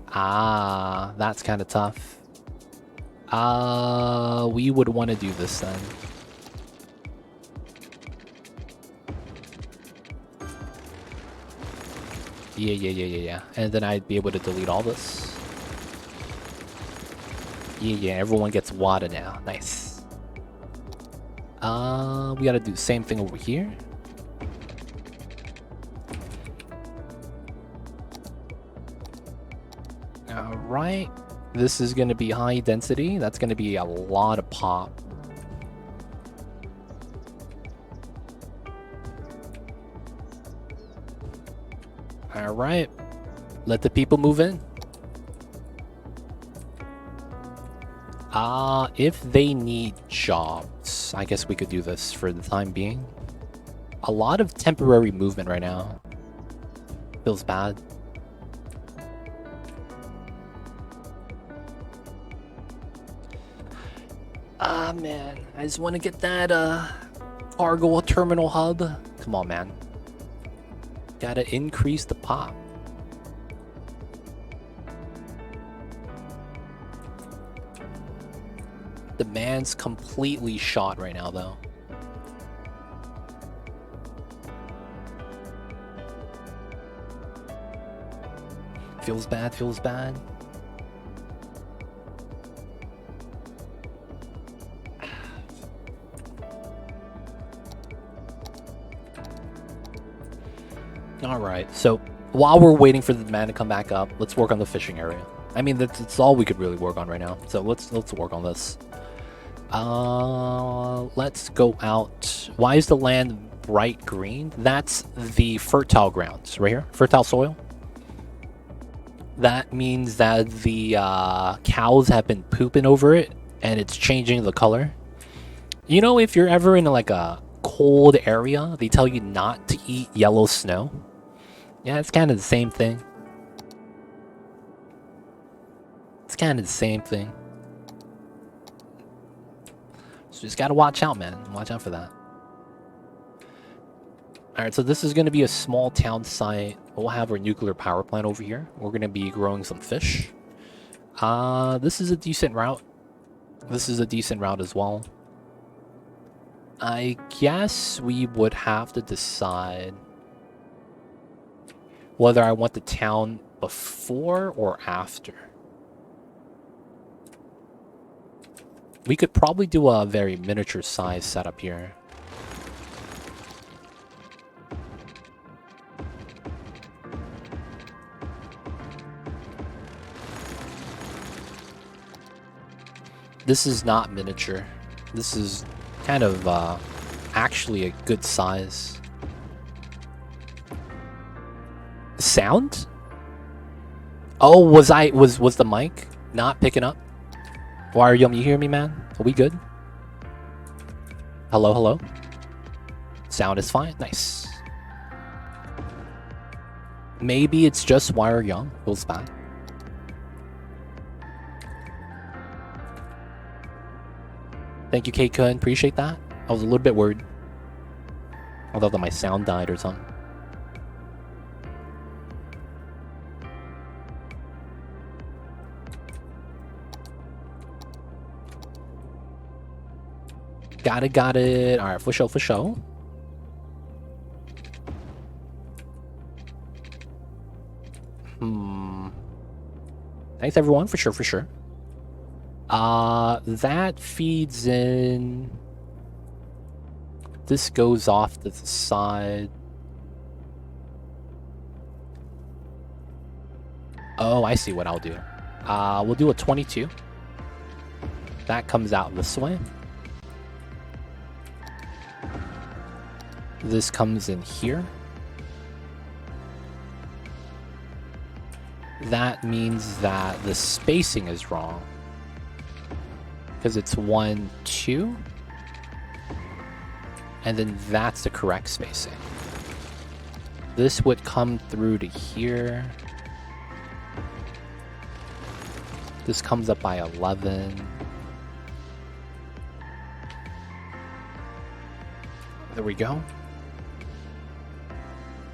Ah, that's kind of tough. We would want to do this then. Yeah. And then I'd be able to delete all this. Yeah, everyone gets water now. Nice. We gotta do the same thing over here. Alright. This is gonna be high density. That's gonna be a lot of pop. Alright. Let the people move in. If they need jobs, I guess we could do this for the time being. A lot of temporary movement right now. Feels bad. Ah, man. I just want to get that, cargo terminal hub. Come on, man. Gotta increase the pop. The man's completely shot right now, though. Feels bad, feels bad. Alright, so while we're waiting for the man to come back up, let's work on the fishing area. I mean, that's all we could really work on right now. So let's work on this. Let's go out. Why is the land bright green? That's the fertile grounds right here. Fertile soil. That means that the cows have been pooping over it and it's changing the color. You know, if you're ever in like a cold area, they tell you not to eat yellow snow. Yeah, it's kind of the same thing. It's kind of the same thing. So just gotta watch out, man. Watch out for that. Alright, so this is going to be a small town site. We'll have our nuclear power plant over here. We're going to be growing some fish. This is a decent route. This is a decent route as well. I guess we would have to decide whether I want the town before or after. We could probably do a very miniature size setup here. This is not miniature. This is kind of actually a good size. Sound? Oh, was the mic not picking up? Wire Yum, you hear me, man? Are we good? Hello, hello? Sound is fine. Nice. Maybe it's just Wire Young. Feels bad. Thank you, Kate Kun. Appreciate that. I was a little bit worried. I thought that my sound died or something. Got it. Alright, for sure, for sure. Thanks, everyone, for sure, for sure. That feeds in. This goes off to the side. Oh, I see what I'll do. We'll do a 22. That comes out this way. This comes in here. That means that the spacing is wrong. Because it's 1, 2. And then that's the correct spacing. This would come through to here. This comes up by 11. There we go.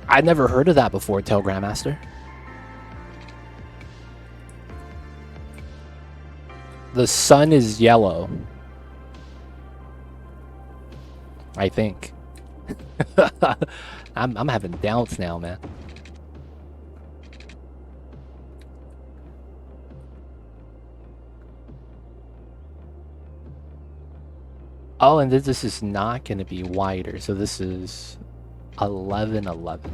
I'd never heard of that before, Tail Grandmaster. The sun is yellow. I think. I'm having doubts now, man. Oh, and this is not going to be wider. So this is 11, 11.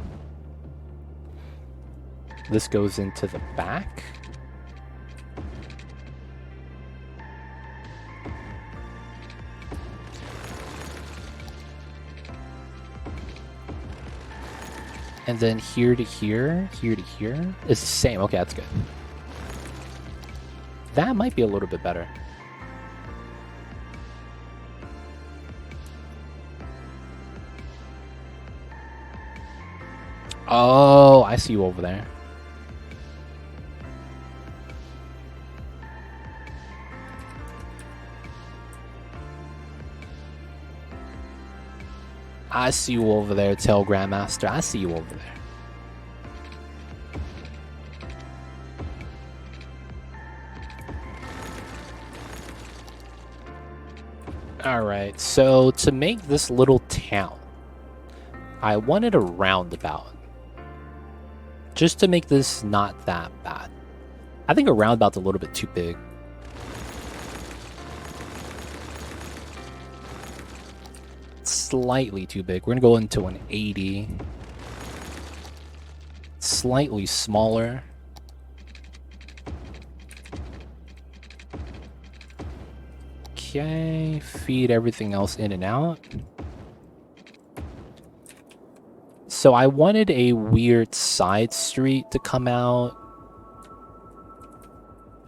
This goes into the back. And then here to here to here is the same. Okay, that's good. That might be a little bit better. Oh, I see you over there. I see you over there, Tail Grandmaster. I see you over there. Alright, so to make this little town, I wanted a roundabout. Just to make this not that bad. I think a roundabout's a little bit too big. Slightly too big. We're gonna go into an 80. Slightly smaller. Okay, feed everything else in and out. So I wanted a weird side street to come out.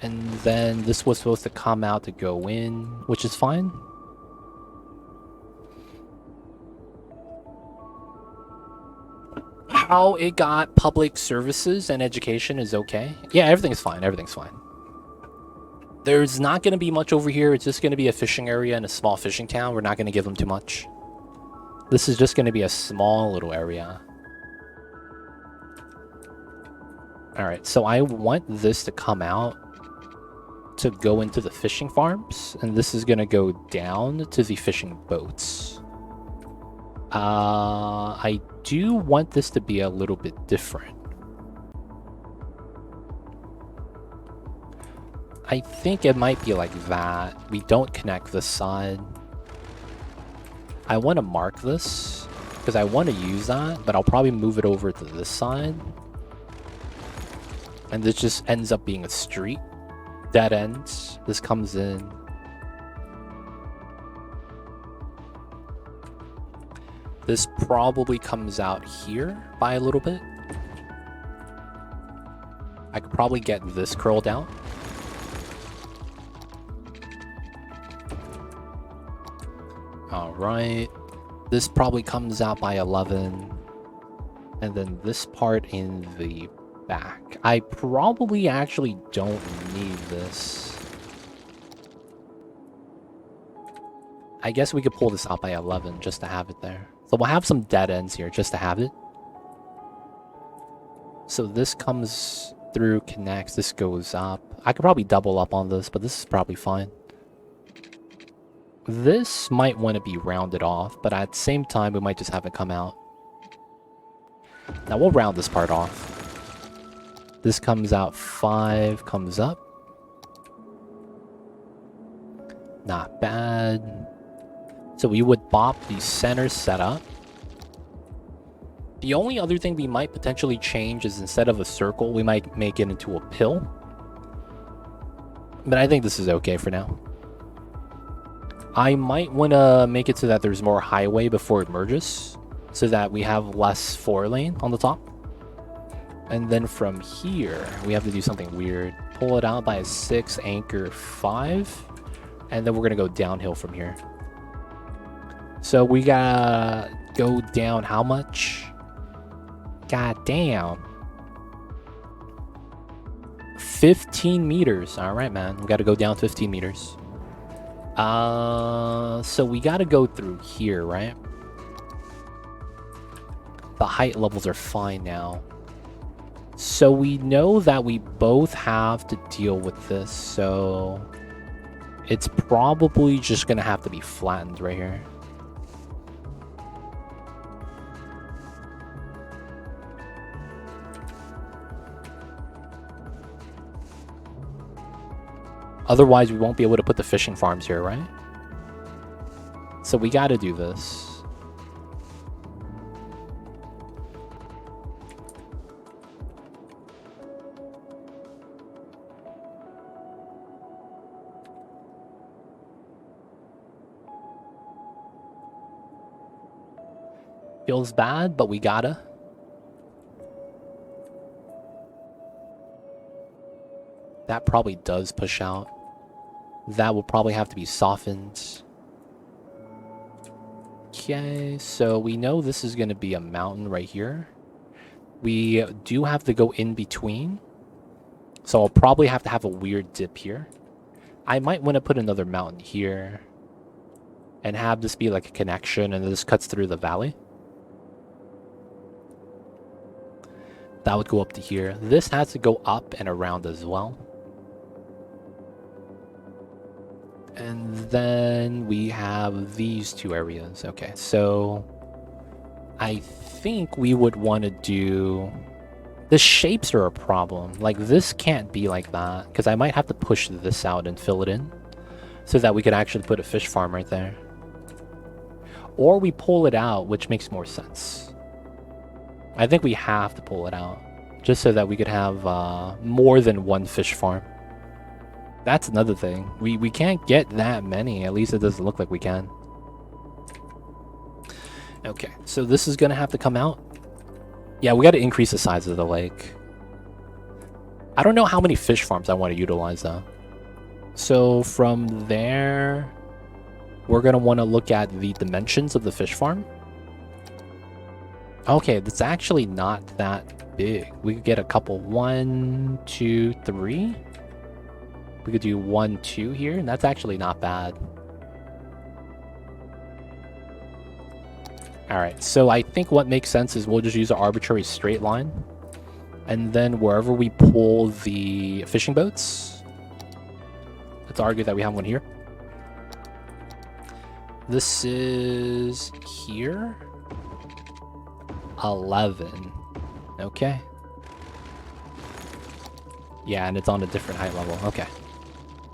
And then this was supposed to come out to go in, which is fine. How it got public services and education is okay. Yeah, everything's fine. Everything's fine. There's not going to be much over here. It's just going to be a fishing area and a small fishing town. We're not going to give them too much. This is just going to be a small little area. Alright, so I want this to come out to go into the fishing farms. And this is going to go down to the fishing boats. I do want this to be a little bit different. I think it might be like that. We don't connect this side. I want to mark this because I want to use that, but I'll probably move it over to this side. And this just ends up being a street. Dead ends. This comes in. This probably comes out here by a little bit. I could probably get this curled out. Alright. This probably comes out by 11. And then this part in the back. I probably actually don't need this. I guess we could pull this out by 11 just to have it there. So we'll have some dead ends here just to have it. So this comes through, connects, this goes up. I could probably double up on this, but this is probably fine. This might want to be rounded off, but at the same time, we might just have it come out. Now we'll round this part off. This comes out 5, comes up. Not bad. So we would bop the center setup. The only other thing we might potentially change is instead of a circle, we might make it into a pill. But I think this is okay for now. I might want to make it so that there's more highway before it merges, so that we have less 4-lane on the top. And then from here, we have to do something weird. Pull it out by a 6, anchor 5. And then we're gonna go downhill from here. So we gotta go down how much? God damn. 15 meters. All right, man. We gotta go down 15 meters. So we gotta go through here, right? The height levels are fine now. So we know that we both have to deal with this, so it's probably just gonna have to be flattened right here. Otherwise, we won't be able to put the fishing farms here, right? So we gotta do this. Feels bad, but we gotta. That probably does push out. That will probably have to be softened. Okay, so we know this is going to be a mountain right here. We do have to go in between. So I'll probably have to have a weird dip here. I might want to put another mountain here. And have this be like a connection, and this cuts through the valley. That would go up to here. This has to go up and around as well. And then we have these two areas. Okay, so I think we would want to do... The shapes are a problem. Like, this can't be like that, because I might have to push this out and fill it in so that we could actually put a fish farm right there. Or we pull it out, which makes more sense. I think we have to pull it out just so that we could have more than one fish farm. That's another thing. We can't get that many. At least it doesn't look like we can. Okay, so this is going to have to come out. Yeah, we got to increase the size of the lake. I don't know how many fish farms I want to utilize, though. So from there, we're going to want to look at the dimensions of the fish farm. Okay, that's actually not that big. We could get a couple. 1, 2, 3. We could do 1, 2 here, and that's actually not bad. Alright, so I think what makes sense is we'll just use an arbitrary straight line. And then wherever we pull the fishing boats, let's argue that we have one here. This is here. 11. Okay. Yeah, and it's on a different height level. Okay.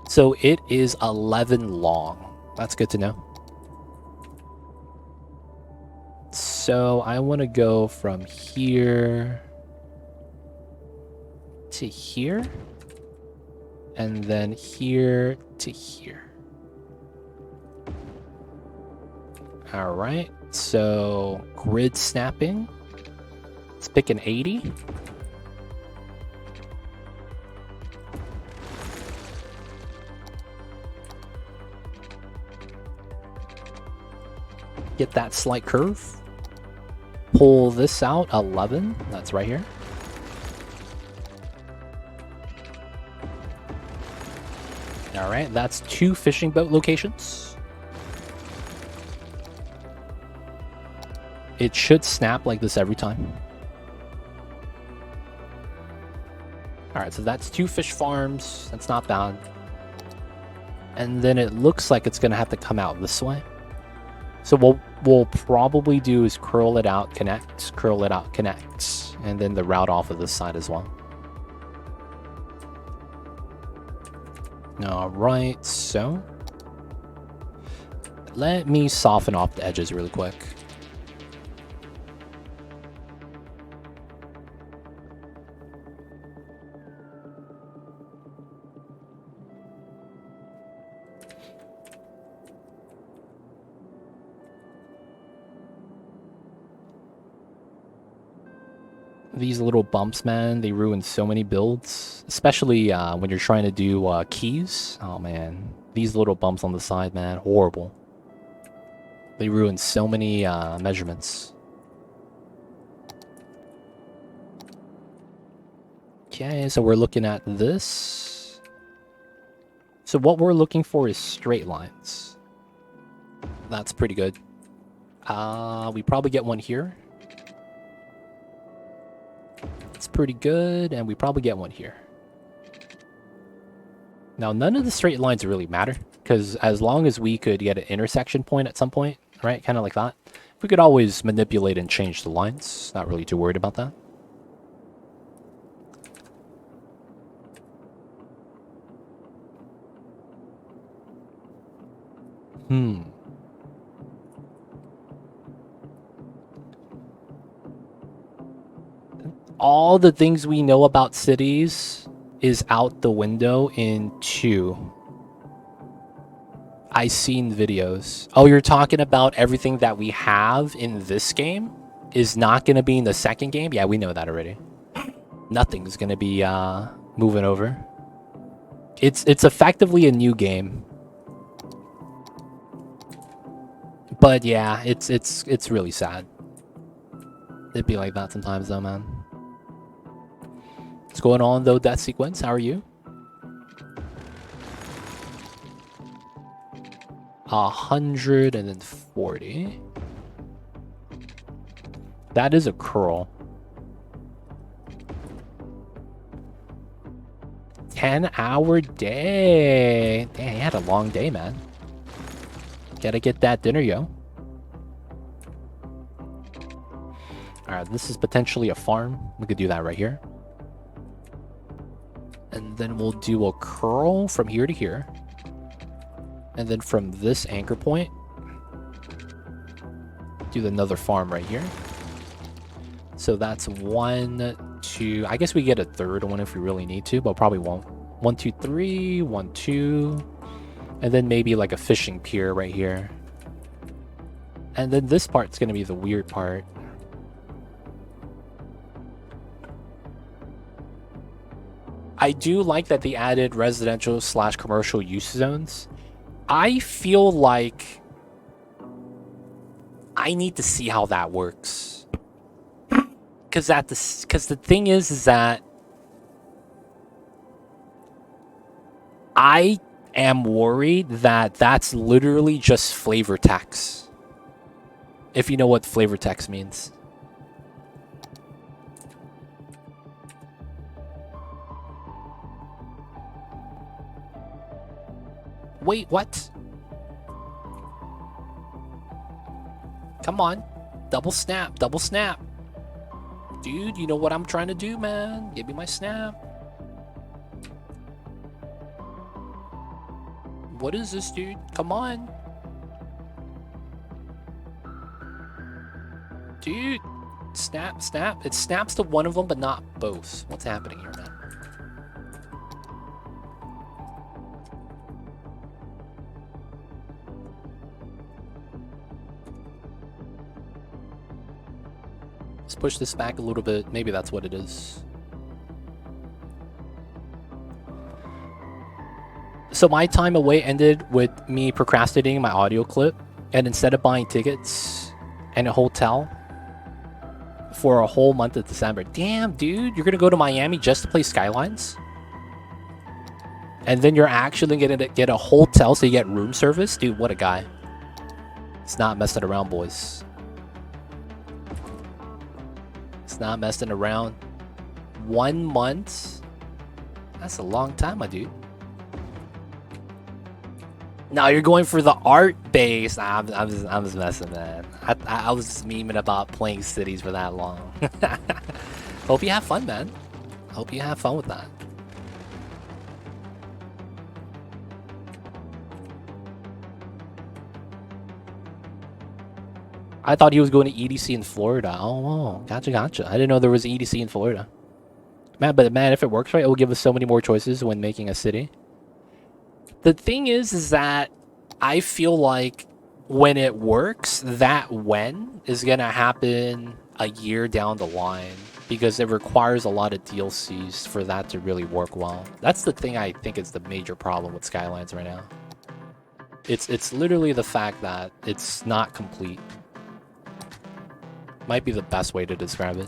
So it is 11 long. That's good to know. So I want to go from here to here. And then here to here. All right. So grid snapping. Let's pick an 80. Get that slight curve. Pull this out, 11. That's right here. All right, that's 2 fishing boat locations. It should snap like this every time. All right, so that's 2 fish farms. That's not bad. And then it looks like it's going to have to come out this way. So what we'll probably do is curl it out, connect, curl it out, connect, and then the route off of this side as well. All right, so let me soften off the edges really quick. These little bumps, man, they ruin so many builds. Especially when you're trying to do keys. Oh, man. These little bumps on the side, man, horrible. They ruin so many measurements. Okay, so we're looking at this. So what we're looking for is straight lines. That's pretty good. We probably get one here. It's pretty good, and we probably get one here. Now, none of the straight lines really matter, because as long as we could get an intersection point at some point, right, kind of like that, we could always manipulate and change the lines. Not really too worried about that. All the things we know about cities is out the window in 2. I seen videos. Oh, you're talking about everything that we have in this game is not going to be in the second game? Yeah, we know that already. Nothing's going to be moving over. It's effectively a new game. But yeah, it's really sad. It'd be like that sometimes though, man. What's going on though, Death Sequence? How are you? 140. That is a curl. 10-hour day. Damn, you had a long day, man. Gotta get that dinner, yo. Alright, this is potentially a farm. We could do that right here. And then we'll do a curl from here to here. And then from this anchor point, do another farm right here. So that's 1, 2. I guess we get a third one if we really need to, but probably won't. 1, 2, 3. 1, 2. And then maybe like a fishing pier right here. And then this part's going to be the weird part. I do like that they added residential / commercial use zones. I feel like I need to see how that works. Because the thing is that I am worried that that's literally just flavor text. If you know what flavor text means. Wait, what? Come on. Double snap, double snap. Dude, you know what I'm trying to do, man. Give me my snap. What is this, dude? Come on. Dude. Snap, snap. It snaps to one of them, but not both. What's happening here, man? Let's push this back a little bit. Maybe that's what it is. So my time away ended with me procrastinating my audio clip, and instead of buying tickets and a hotel for a whole month of December. Damn, dude, you're gonna go to Miami just to play Skylines? And then you're actually gonna get a hotel so you get room service? Dude, what a guy. It's not messing around, boys. It's not messing around. 1 month? That's a long time, my dude. No, you're going for the art base. I'm just messing, man. I was just memeing about playing cities for that long. Hope you have fun, man. Hope you have fun with that. I thought he was going to EDC in Florida. Oh, gotcha, gotcha. I didn't know there was EDC in Florida. Man, but man, if it works right, it will give us so many more choices when making a city. The thing is that I feel like when it works, that when is going to happen a year down the line. because it requires a lot of DLCs for that to really work well. That's the thing I think is the major problem with Skylines right now. It's literally the fact that it's not complete. Might be the best way to describe it.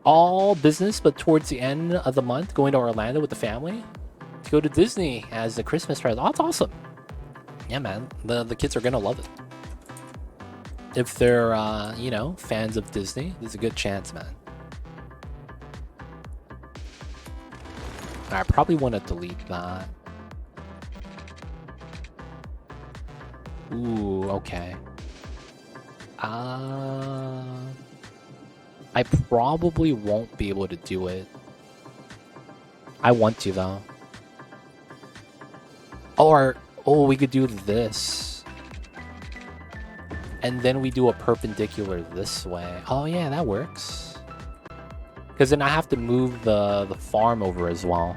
All business, but towards the end of the month, going to Orlando with the family to go to Disney as a Christmas present. Oh, that's awesome. Yeah, man. The kids are gonna love it. If they're, you know, fans of Disney, there's a good chance, man. I probably want to delete that. Ooh, okay. I probably won't be able to do it. I want to, though. Or, oh, we could do this. And then we do a perpendicular this way. Oh, yeah, that works. Because then I have to move the farm over as well.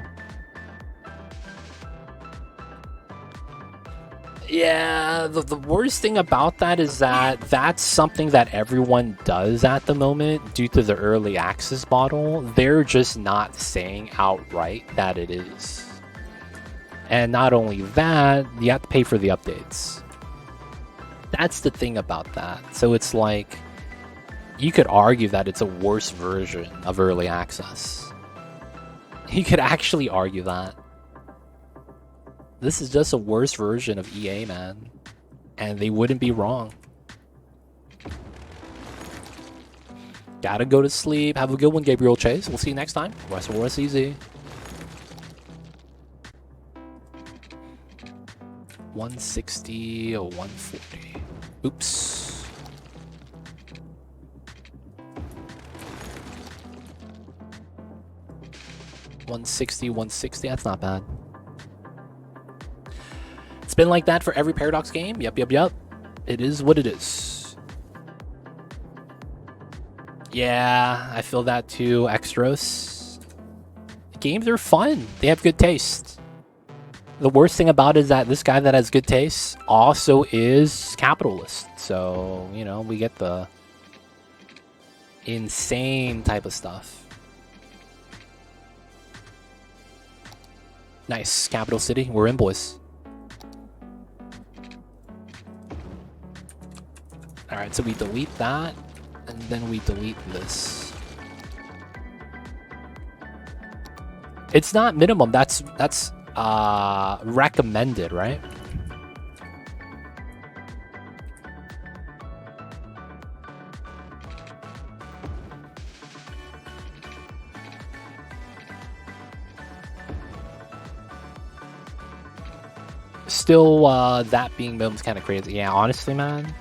Yeah, the worst thing about that is that that's something that everyone does at the moment due to the early access model. They're just not saying outright that it is. And not only that, you have to pay for the updates. That's the thing about that. So it's like, you could argue that it's a worse version of early access. You could actually argue that. This is just a worse version of EA, man. And they wouldn't be wrong. Gotta go to sleep. Have a good one, Gabriel Chase. We'll see you next time. Rest of us easy. 160 or 140. Oops. $160. That's not bad. It's been like that for every Paradox game. Yep. It is what it is. Yeah, I feel that too, Extros. Games are fun. They have good taste. The worst thing about it is that this guy that has good taste also is capitalist. So, you know, we get the insane type of stuff. Nice. Capital City. We're in, boys. Alright, so we delete that, and then we delete this. It's not minimum, that's recommended, right? Still, that being minimum is kind of crazy. Yeah, honestly, man.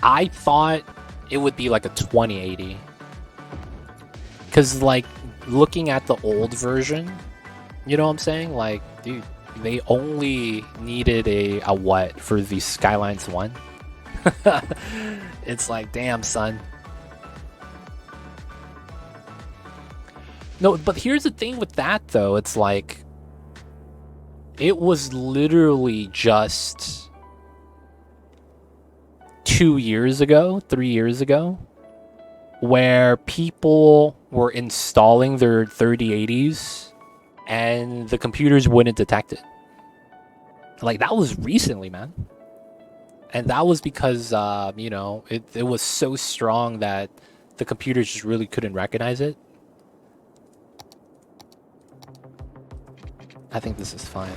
I thought it would be like a 2080. Because, like, looking at the old version, you know what I'm saying? Like, dude, they only needed a what for the Skylines 1? It's like, damn, son. No, but here's the thing with that, though. It's like, it was literally just 2 years ago, 3 years ago, where people were installing their 3080s and the computers wouldn't detect it. Like, that was recently, man. And that was because, you know, it was so strong that the computers just really couldn't recognize it. I think this is fine.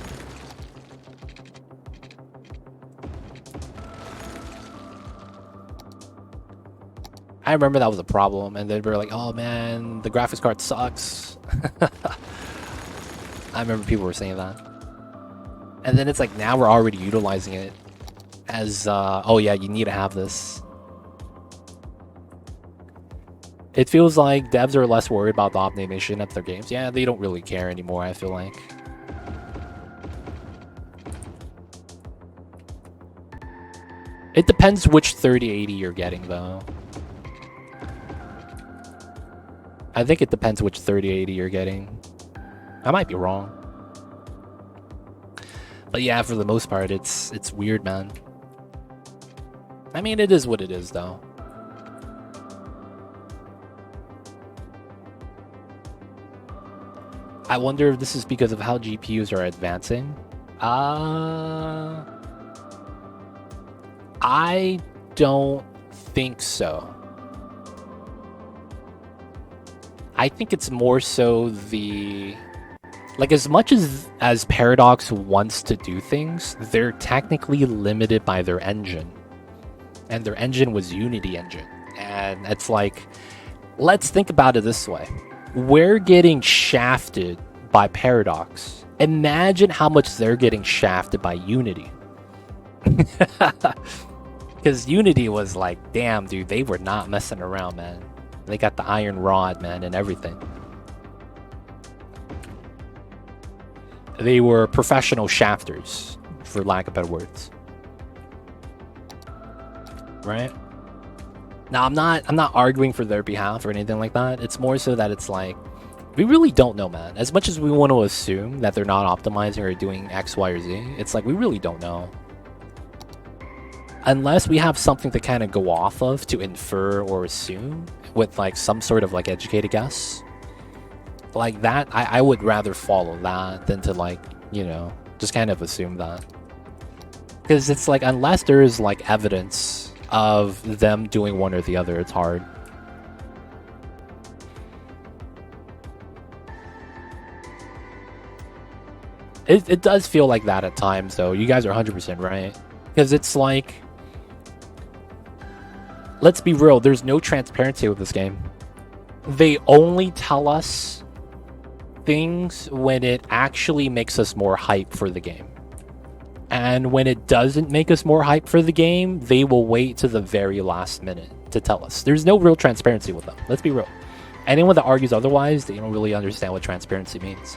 I remember that was a problem, and they were like, oh man, the graphics card sucks. I remember people were saying that. And then it's like, now we're already utilizing it as, oh yeah, you need to have this. It feels like devs are less worried about the optimization of their games. Yeah, they don't really care anymore, I feel like. It depends which 3080 you're getting, though. I think it depends which 3080 you're getting. I might be wrong. But yeah, for the most part, it's weird, man. I mean, it is what it is, though. I wonder if this is because of how GPUs are advancing. I don't think so. I think it's more so the... Like, as much as Paradox wants to do things, they're technically limited by their engine. And their engine was Unity engine. And it's like, let's think about it this way. We're getting shafted by Paradox. Imagine how much they're getting shafted by Unity. Because Unity was like, damn, dude, they were not messing around, man. They got the iron rod, man, and everything. They were professional shafters, for lack of better words. Right? Now, I'm not arguing for their behalf or anything like that. It's more so that it's like, we really don't know, man. As much as we want to assume that they're not optimizing or doing X, Y, or Z, it's like, we really don't know. Unless we have something to kind of go off of to infer or assume with like some sort of like educated guess. Like that, I would rather follow that than to like, you know, just kind of assume that. Because it's like, unless there is like evidence of them doing one or the other, it's hard. It does feel like that at times, though. You guys are 100% right. Because it's like... Let's be real, there's no transparency with this game. They only tell us things when it actually makes us more hype for the game. And when it doesn't make us more hype for the game, they will wait to the very last minute to tell us. There's no real transparency with them. Let's be real. Anyone that argues otherwise, they don't really understand what transparency means.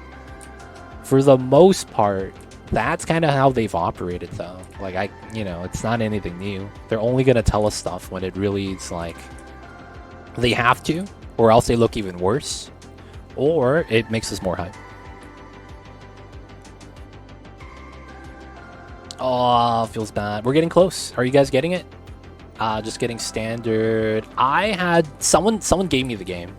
For the most part, that's kind of how they've operated, though. Like, you know, it's not anything new. They're only going to tell us stuff when it really is like they have to, or else they look even worse, or it makes us more hype. Oh, feels bad. We're getting close. Are you guys getting it? Just getting standard. I had someone gave me the game,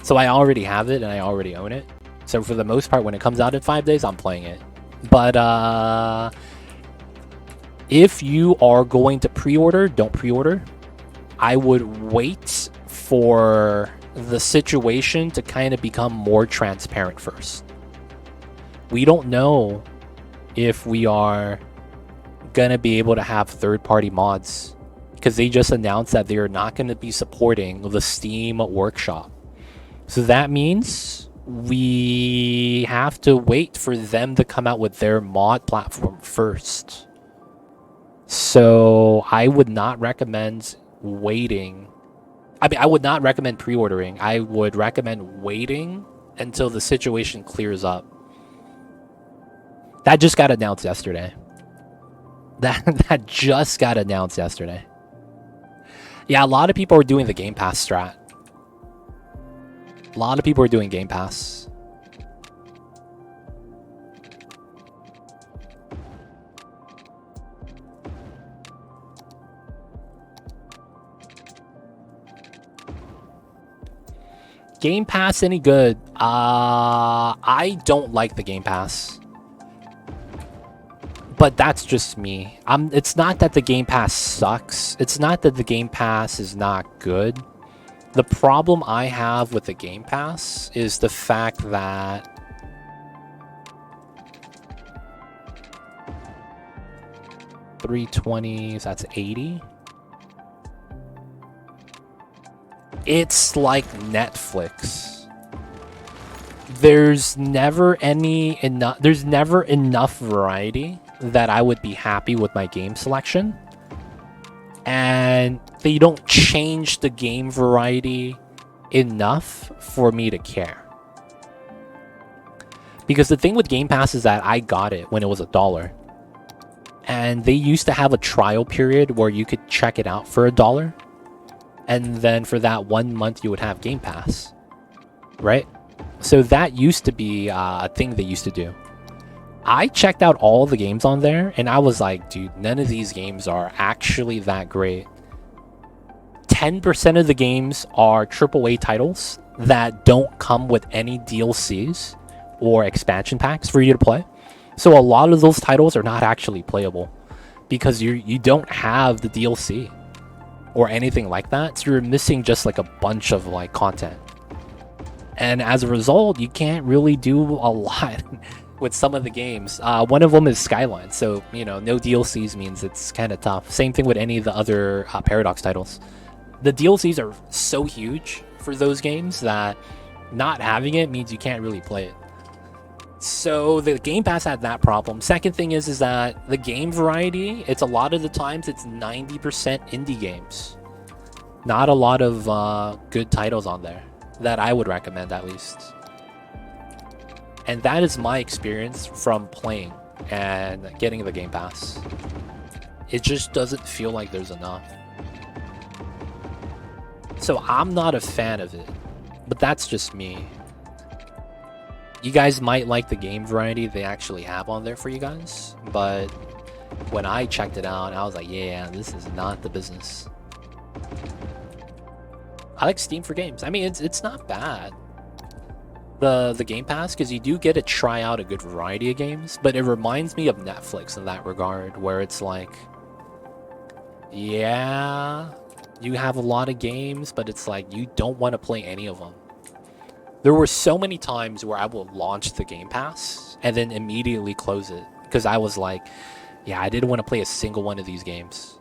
so I already have it and I already own it. So for the most part, when it comes out in 5 days, I'm playing it. But if you are going to pre-order, don't pre-order. I would wait for the situation to kind of become more transparent first. We don't know if we are going to be able to have third-party mods, because they just announced that they are not going to be supporting the Steam Workshop. So that means we have to wait for them to come out with their mod platform first. So I would not recommend waiting. I mean, I would not recommend pre-ordering. I would recommend waiting until the situation clears up. That just got announced yesterday. That just got announced yesterday. Yeah, a lot of people are doing the Game Pass strat. A lot of people are doing Game Pass. Game Pass any good? I don't like the Game Pass. But that's just me. It's not that the Game Pass sucks. It's not that the Game Pass is not good. The problem I have with the Game Pass is the fact that $320, that's 80. It's like Netflix. There's never enough variety that I would be happy with my game selection. And they don't change the game variety enough for me to care. Because the thing with Game Pass is that I got it when it was $1. And they used to have a trial period where you could check it out for $1. And then for that 1 month, you would have Game Pass. Right? So that used to be a thing they used to do. I checked out all the games on there, and I was like, dude, none of these games are actually that great. 10% of the games are AAA titles that don't come with any DLCs, or expansion packs for you to play. So a lot of those titles are not actually playable because you don't have the DLC or anything like that. So you're missing just like a bunch of like content. And as a result, you can't really do a lot with some of the games. One of them is Skylines, so no DLCs means it's kind of tough. Same thing with any of the other Paradox titles. The DLCs are so huge for those games that not having it means you can't really play it. So the Game Pass had that problem. Second thing is that the game variety, it's a lot of the times it's 90% indie games. Not a lot of good titles on there that I would recommend, at least. And that is my experience from playing and getting the Game Pass. It just doesn't feel like there's enough. So I'm not a fan of it, but that's just me. You guys might like the game variety they actually have on there for you guys, but when I checked it out, I was like, yeah, this is not the business. I like Steam for games. I mean, it's not bad. The Game Pass, because you do get to try out a good variety of games, but it reminds me of Netflix in that regard, where it's like, yeah, you have a lot of games, but it's like you don't want to play any of them. There were so many times where I will launch the Game Pass and then immediately close it because I was like, yeah, I didn't want to play a single one of these games.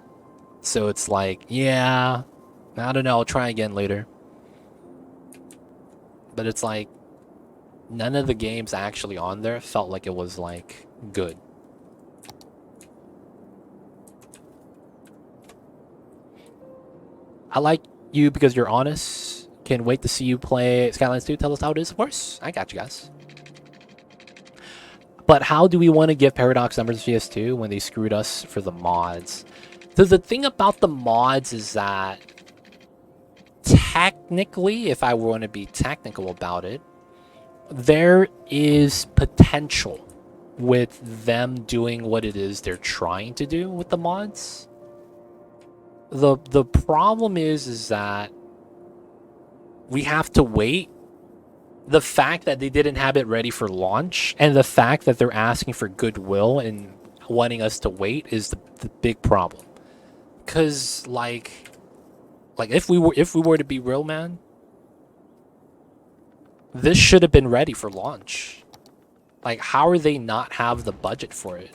So it's like, yeah, I don't know, I'll try again later. But it's like, none of the games actually on there felt like it was like good. I like you because you're honest. Can't wait to see you play Skylines 2. Tell us how it is. Of course, I got you guys. But how do we want to give Paradox numbers PS2 when they screwed us for the mods? So the thing about the mods is that technically, if I want to be technical about it, there is potential with them doing what it is they're trying to do with the mods. The problem is that we have to wait. The fact that they didn't have it ready for launch and the fact that they're asking for goodwill and wanting us to wait is the big problem. Cause like if we were to be real, man, this should have been ready for launch. Like, how are they not have the budget for it?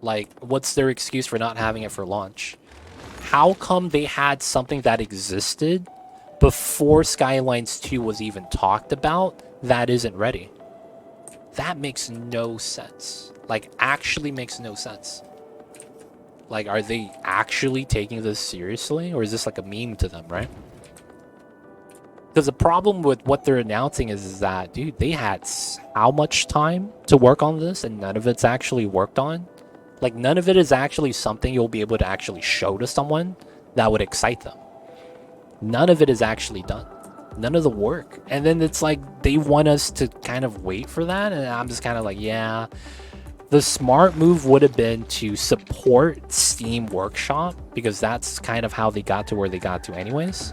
Like, what's their excuse for not having it for launch? How come they had something that existed before Skylines 2 was even talked about that isn't ready? That makes no sense. Like, actually makes no sense. Like, are they actually taking this seriously? Or is this like a meme to them, right? Because the problem with what they're announcing is that, dude, they had how much time to work on this and none of it's actually worked on? Like, none of it is actually something you'll be able to actually show to someone that would excite them. None of it is actually done. None of the work. And then it's like they want us to kind of wait for that. And I'm just kind of like, yeah. The smart move would have been to support Steam Workshop because that's kind of how they got to where they got to anyways.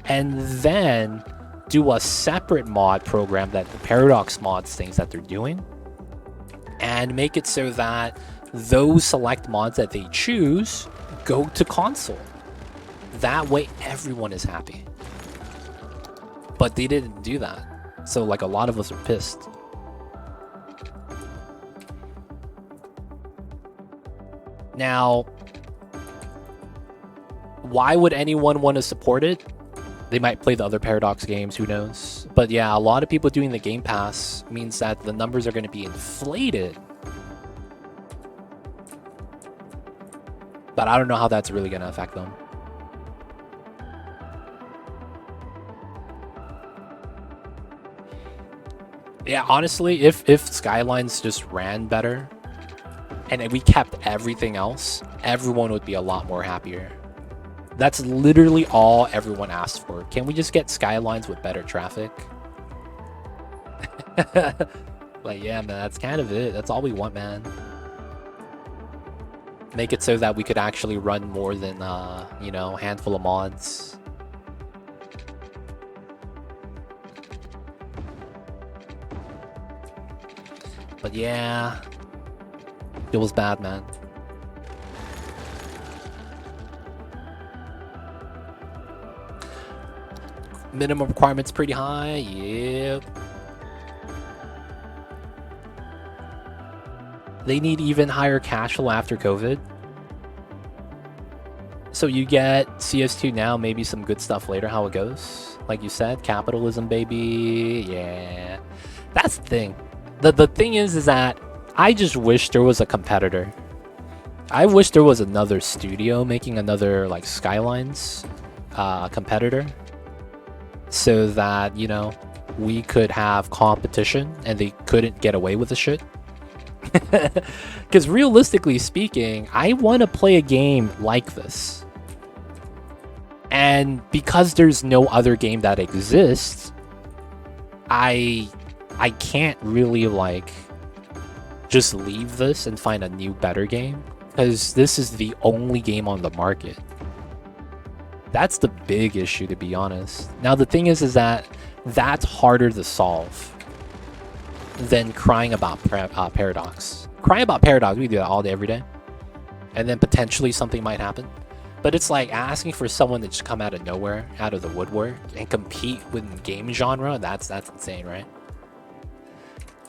And then do a separate mod program that the Paradox mods things that they're doing. And make it so that those select mods that they choose go to console. That way everyone is happy. But they didn't do that. So like a lot of us are pissed. Now, why would anyone want to support it? They might play the other Paradox games, who knows? But yeah, a lot of people doing the Game Pass means that the numbers are going to be inflated. But I don't know how that's really going to affect them. Yeah, honestly, if Skylines just ran better and we kept everything else, everyone would be a lot more happier. That's literally all everyone asked for. Can we just get Skylines with better traffic? Like, yeah, man, that's kind of it. That's all we want, man. Make it so that we could actually run more than, you know, a handful of mods. Yeah. It was bad, man. Minimum requirements pretty high. Yep. They need even higher cash flow after COVID. So you get CS2 now, maybe some good stuff later, how it goes. Like you said, capitalism, baby. Yeah. That's the thing. The thing is that I just wish there was a competitor. I wish there was another studio making another, like, Skylines competitor. So that, you know, we could have competition and they couldn't get away with the shit. Because realistically speaking, I want to play a game like this. And because there's no other game that exists, I can't really, like, just leave this and find a new better game. Because this is the only game on the market. That's the big issue, to be honest. Now, the thing is that that's harder to solve than crying about Paradox. Crying about Paradox, we do that all day, every day. And then potentially something might happen. But it's like asking for someone to just come out of nowhere, out of the woodwork, and compete with game genre. That's insane, right?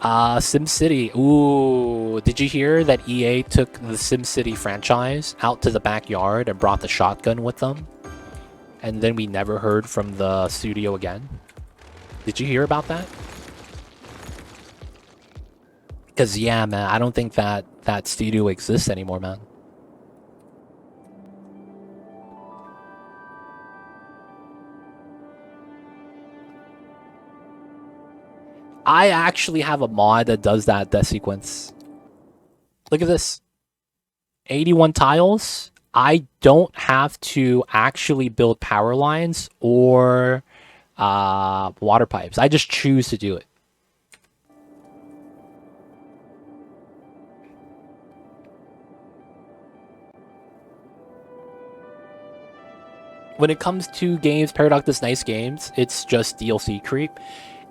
SimCity. Ooh, did you hear that EA took the SimCity franchise out to the backyard and brought the shotgun with them? And then we never heard from the studio again. Did you hear about that? Because, yeah, man, I don't think that studio exists anymore, man. I actually have a mod that does that death sequence. Look at this. 81 tiles. I don't have to actually build power lines or water pipes. I just choose to do it. When it comes to games, Paradox does nice games. It's just DLC creep.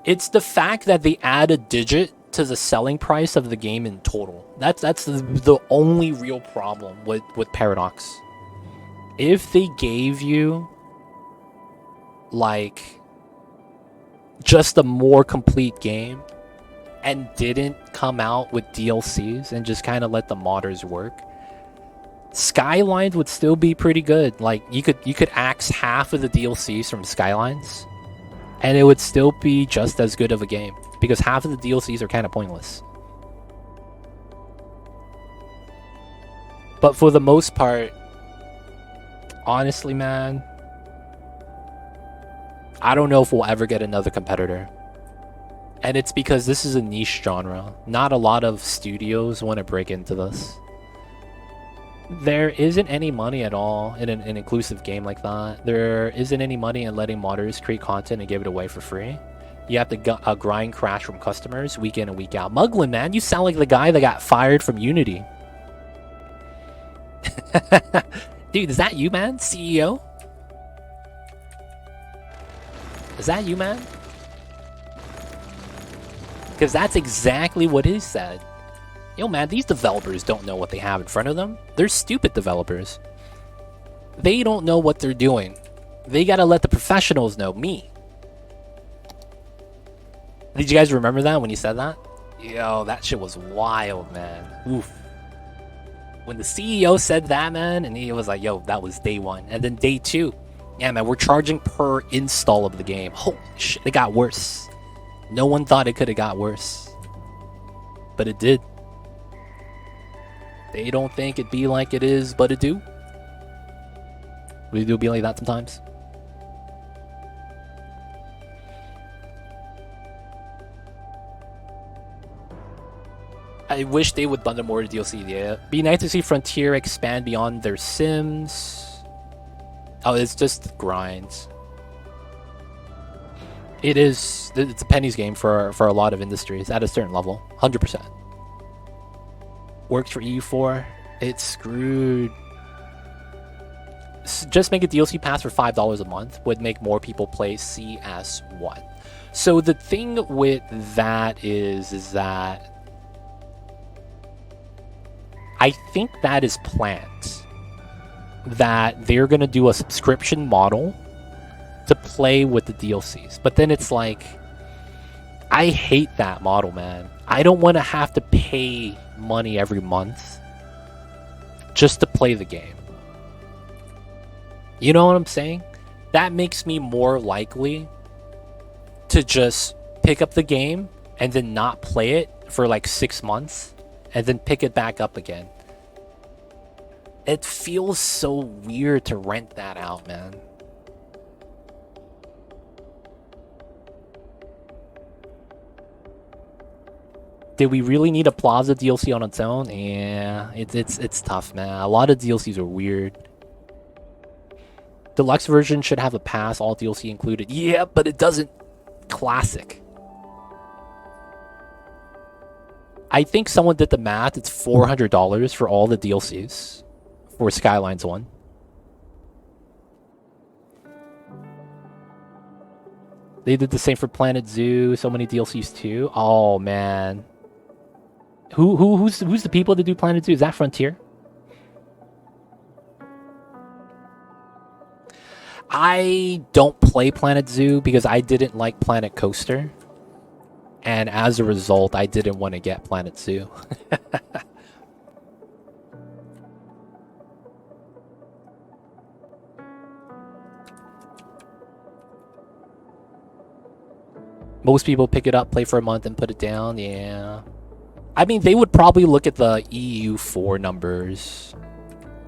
It's the fact that they add a digit to the selling price of the game in total. That's the only real problem with Paradox. If they gave you, like, just a more complete game and didn't come out with DLCs and just kind of let the modders work, Skylines would still be pretty good. Like, you could axe half of the DLCs from Skylines and it would still be just as good of a game because half of the DLCs are kind of pointless. But for the most part, honestly, man, I don't know if we'll ever get another competitor. And it's because this is a niche genre. Not a lot of studios want to break into this. There isn't any money at all in an inclusive game like that. There isn't any money in letting modders create content and give it away for free. You have to grind crash from customers week in and week out. Muglin, man, you sound like the guy that got fired from Unity. Dude, is that you, man? CEO? Is that you, man? Because that's exactly what he said. Yo, man, these developers don't know what they have in front of them. They're stupid developers. They don't know what they're doing. They gotta let the professionals know. Me. Did you guys remember that when you said that? Yo, that shit was wild, man. Oof. When the CEO said that, man, and he was like, yo, that was day one. And then day two, yeah, man, we're charging per install of the game. Holy shit, it got worse. No one thought it could have got worse. But it did. They don't think it be like it is, but it do. We do be like that sometimes. I wish they would bundle more DLC. Yeah, be nice to see Frontier expand beyond their Sims. Oh, it's just grinds. It is. It's a pennies game for a lot of industries at a certain level. 100%. Works for EU4. It's screwed. Just make a DLC pass for $5 a month would make more people play CS1. So the thing with that is that I think that is planned. That they're gonna do a subscription model to play with the DLCs. But then it's like, I hate that model, man. I don't want to have to pay money every month just to play the game. You know what I'm saying? That makes me more likely to just pick up the game and then not play it for like 6 months and then pick it back up again. It feels so weird to rent that out, man. Did we really need a Plaza DLC on its own? Yeah, it's tough, man. A lot of DLCs are weird. Deluxe version should have a pass, all DLC included. Yeah, but it doesn't. Classic. I think someone did the math. It's $400 for all the DLCs for Skylines 1. They did the same for Planet Zoo. So many DLCs too. Oh man. Who's the people that do Planet Zoo? Is that Frontier? I don't play Planet Zoo because I didn't like Planet Coaster. And as a result, I didn't want to get Planet Zoo. Most people pick it up, play for a month, and put it down. Yeah. I mean, they would probably look at the EU4 numbers,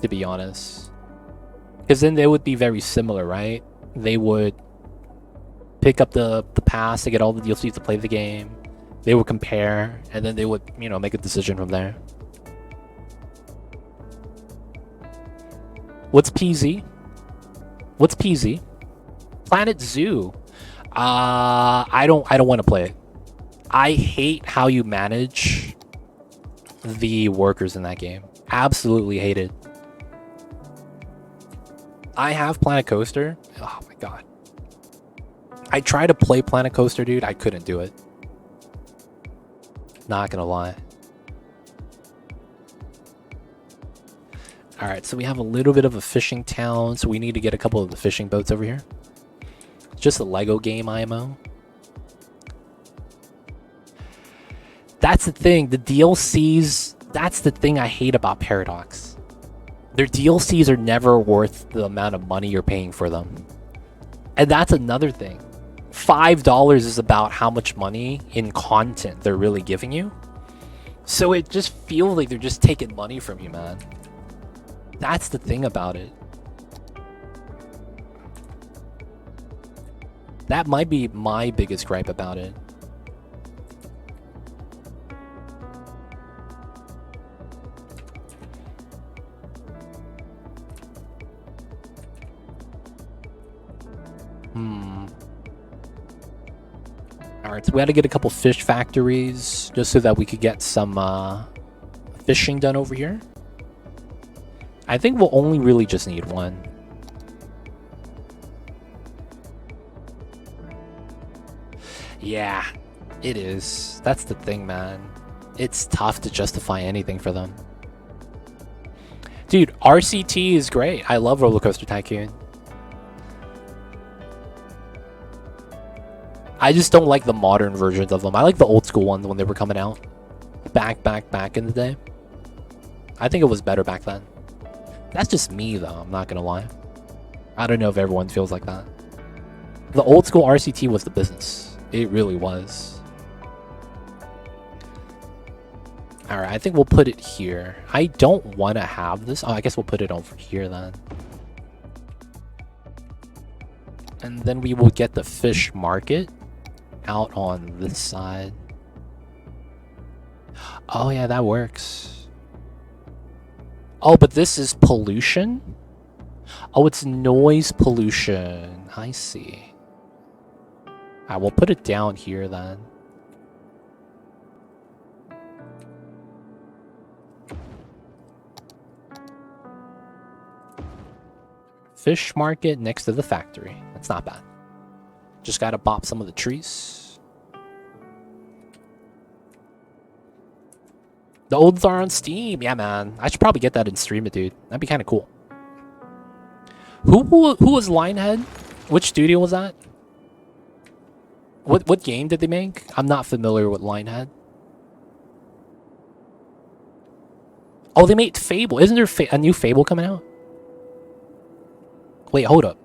to be honest. Because then they would be very similar, right? They would pick up the pass to get all the DLCs to play the game. They would compare, and then they would, you know, make a decision from there. What's PZ? What's PZ? Planet Zoo. I don't want to play it. I hate how you manage the workers in that game. Absolutely hate it. I have Planet Coaster. Oh my god. I tried to play Planet Coaster, dude. I couldn't do it. Not gonna lie. Alright, so we have a little bit of a fishing town, so we need to get a couple of the fishing boats over here. It's just a Lego game IMO. That's the thing, the DLCs, that's the thing I hate about Paradox. Their DLCs are never worth the amount of money you're paying for them. And that's another thing. $5 is about how much money in content they're really giving you. So it just feels like they're just taking money from you, man. That's the thing about it. That might be my biggest gripe about it. Alright, so we had to get a couple fish factories just so that we could get some fishing done over here. I think we'll only really just need one. Yeah, it is. That's the thing, man. It's tough to justify anything for them. Dude, RCT is great. I love Roller Coaster Tycoon. I just don't like the modern versions of them. I like the old school ones when they were coming out. Back in the day. I think it was better back then. That's just me, though. I'm not gonna lie. I don't know if everyone feels like that. The old school RCT was the business. It really was. Alright, I think we'll put it here. I don't want to have this. Oh, I guess we'll put it over here then. And then we will get the fish market out on this side. Oh yeah, that works. Oh, but this is pollution? Oh, it's noise pollution. I see. Alright, we'll put it down here then. Fish market next to the factory. That's not bad. Just gotta bop some of the trees. The olds are on Steam. Yeah, man. I should probably get that and stream it, dude. That'd be kind of cool. Who was Lionhead? Which studio was that? What game did they make? I'm not familiar with Lionhead. Oh, they made Fable. Isn't there a new Fable coming out? Wait, hold up.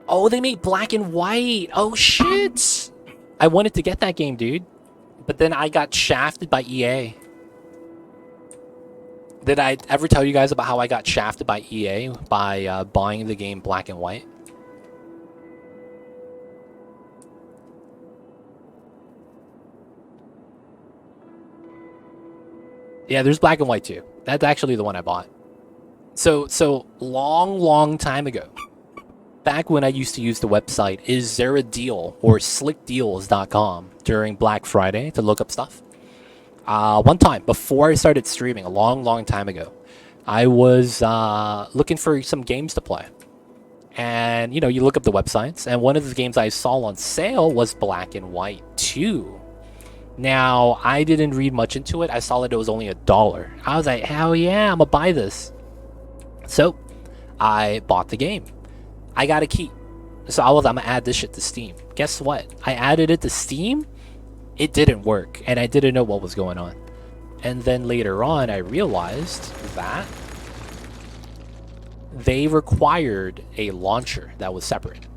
Oh, they made Black and White. Oh, shit. I wanted to get that game, dude. But then I got shafted by EA. Did I ever tell you guys about how I got shafted by EA by buying the game Black and White? Yeah, there's Black and White too. That's actually the one I bought. So long time ago, back when I used to use the website Is There a Deal or slickdeals.com during Black Friday to look up stuff. One time before I started streaming, a long time ago, I was looking for some games to play. And you know, you look up the websites, and one of the games I saw on sale was Black and White 2. Now, I didn't read much into it. I saw that it was only $1. I was like, hell yeah, I'm gonna buy this. So, I bought the game. I got a key. So I'm gonna add this shit to Steam. Guess what? I added it to Steam. It didn't work, and I didn't know what was going on. And then later on, I realized that they required a launcher that was separate.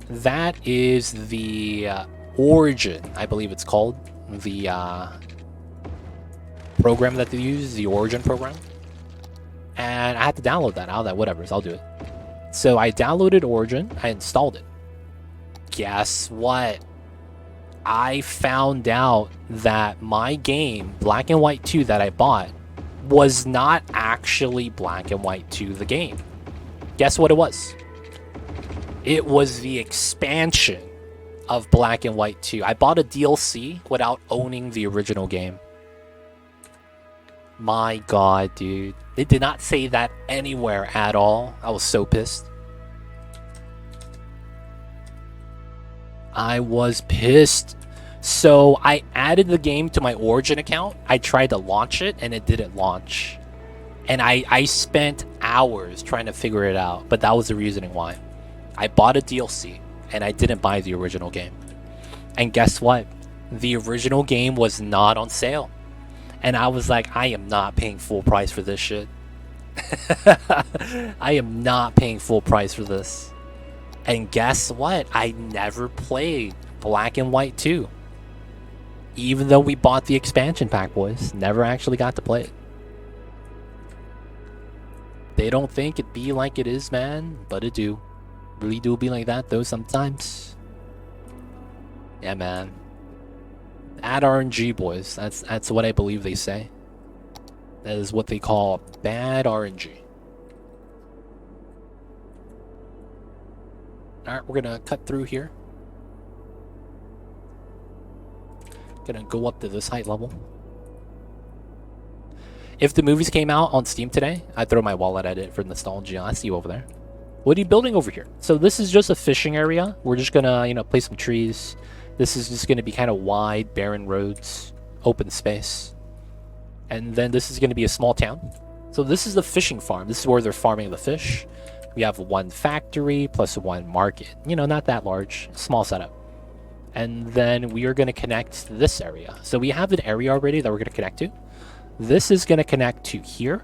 That is the Origin, I believe it's called. The program that they use, the Origin program. And I had to download that. I was like, whatever, I'll do it. So I downloaded Origin, I installed it. Guess what? I found out that my game, Black and White 2, that I bought, was not actually Black and White 2, the game. Guess what it was? It was the expansion of Black and White 2. I bought a DLC without owning the original game. My god, dude. They did not say that anywhere at all. I was so pissed. I was pissed. So I added the game to my Origin account. I tried to launch it and it didn't launch. And I spent hours trying to figure it out, but that was the reasoning why. I bought a DLC and I didn't buy the original game. And guess what? The original game was not on sale. And I was like, I am not paying full price for this shit. I am not paying full price for this. And guess what? I never played Black and White 2. Even though we bought the expansion pack, boys. Never actually got to play it. They don't think it be like it is, man. But it do. Really do be like that, though, sometimes. Yeah, man. Bad RNG, boys. That's what I believe they say. That is what they call bad RNG. Alright, we're gonna cut through here. Gonna go up to this height level. If the movies came out on Steam today, I'd throw my wallet at it for nostalgia. I see you over there. What are you building over here? So this is just a fishing area. We're just gonna, place some trees. This is just gonna be kind of wide, barren roads, open space. And then this is gonna be a small town. So this is the fishing farm. This is where they're farming the fish. We have one factory plus one market. Not that large, small setup. And then we are going to connect this area. So we have an area already that we're going to connect to. This is going to connect to here.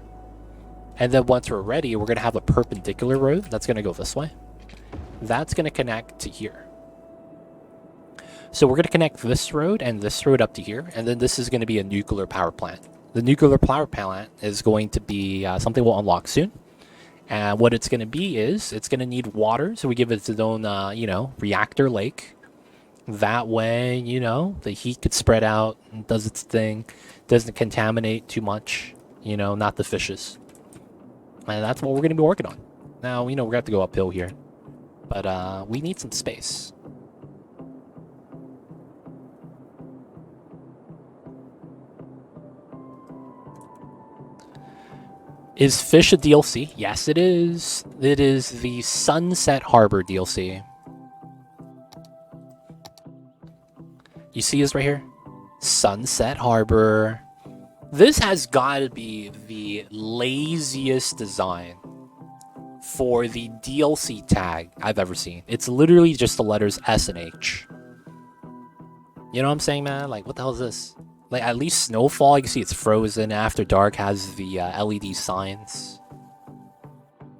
And then once we're ready, we're going to have a perpendicular road that's going to go this way. That's going to connect to here. So we're going to connect this road and this road up to here. And then this is going to be a nuclear power plant. The nuclear power plant is going to be something we'll unlock soon. And what it's going to be is it's going to need water. So we give it its own, reactor lake. That way, the heat could spread out and does its thing. Doesn't contaminate too much, not the fishes. And that's what we're going to be working on. Now, we're going to have to go uphill here. But we need some space. Is Fish a DLC? Yes, it is. It is the Sunset Harbor DLC. You see this right here? Sunset Harbor. This has got to be the laziest design for the DLC tag I've ever seen. It's literally just the letters S and H. You know what I'm saying, man? Like, what the hell is this? Like, at least Snowfall, you can see it's frozen. After Dark has the LED signs.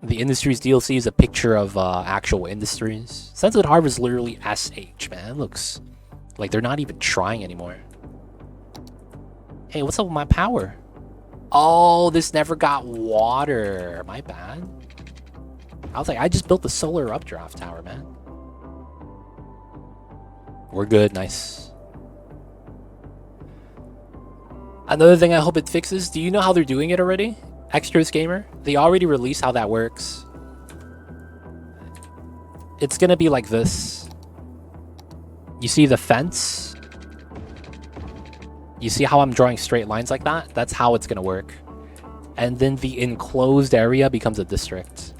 The Industries DLC is a picture of actual Industries. Sunset Harbor is literally SH, man. It looks like they're not even trying anymore. Hey, what's up with my power? Oh, this never got water. My bad. I was like, I just built the solar updraft tower, man. We're good, nice. Another thing I hope it fixes, do you know how they're doing it already? Extras Gamer? They already released how that works. It's gonna be like this. You see the fence? You see how I'm drawing straight lines like that? That's how it's gonna work. And then the enclosed area becomes a district.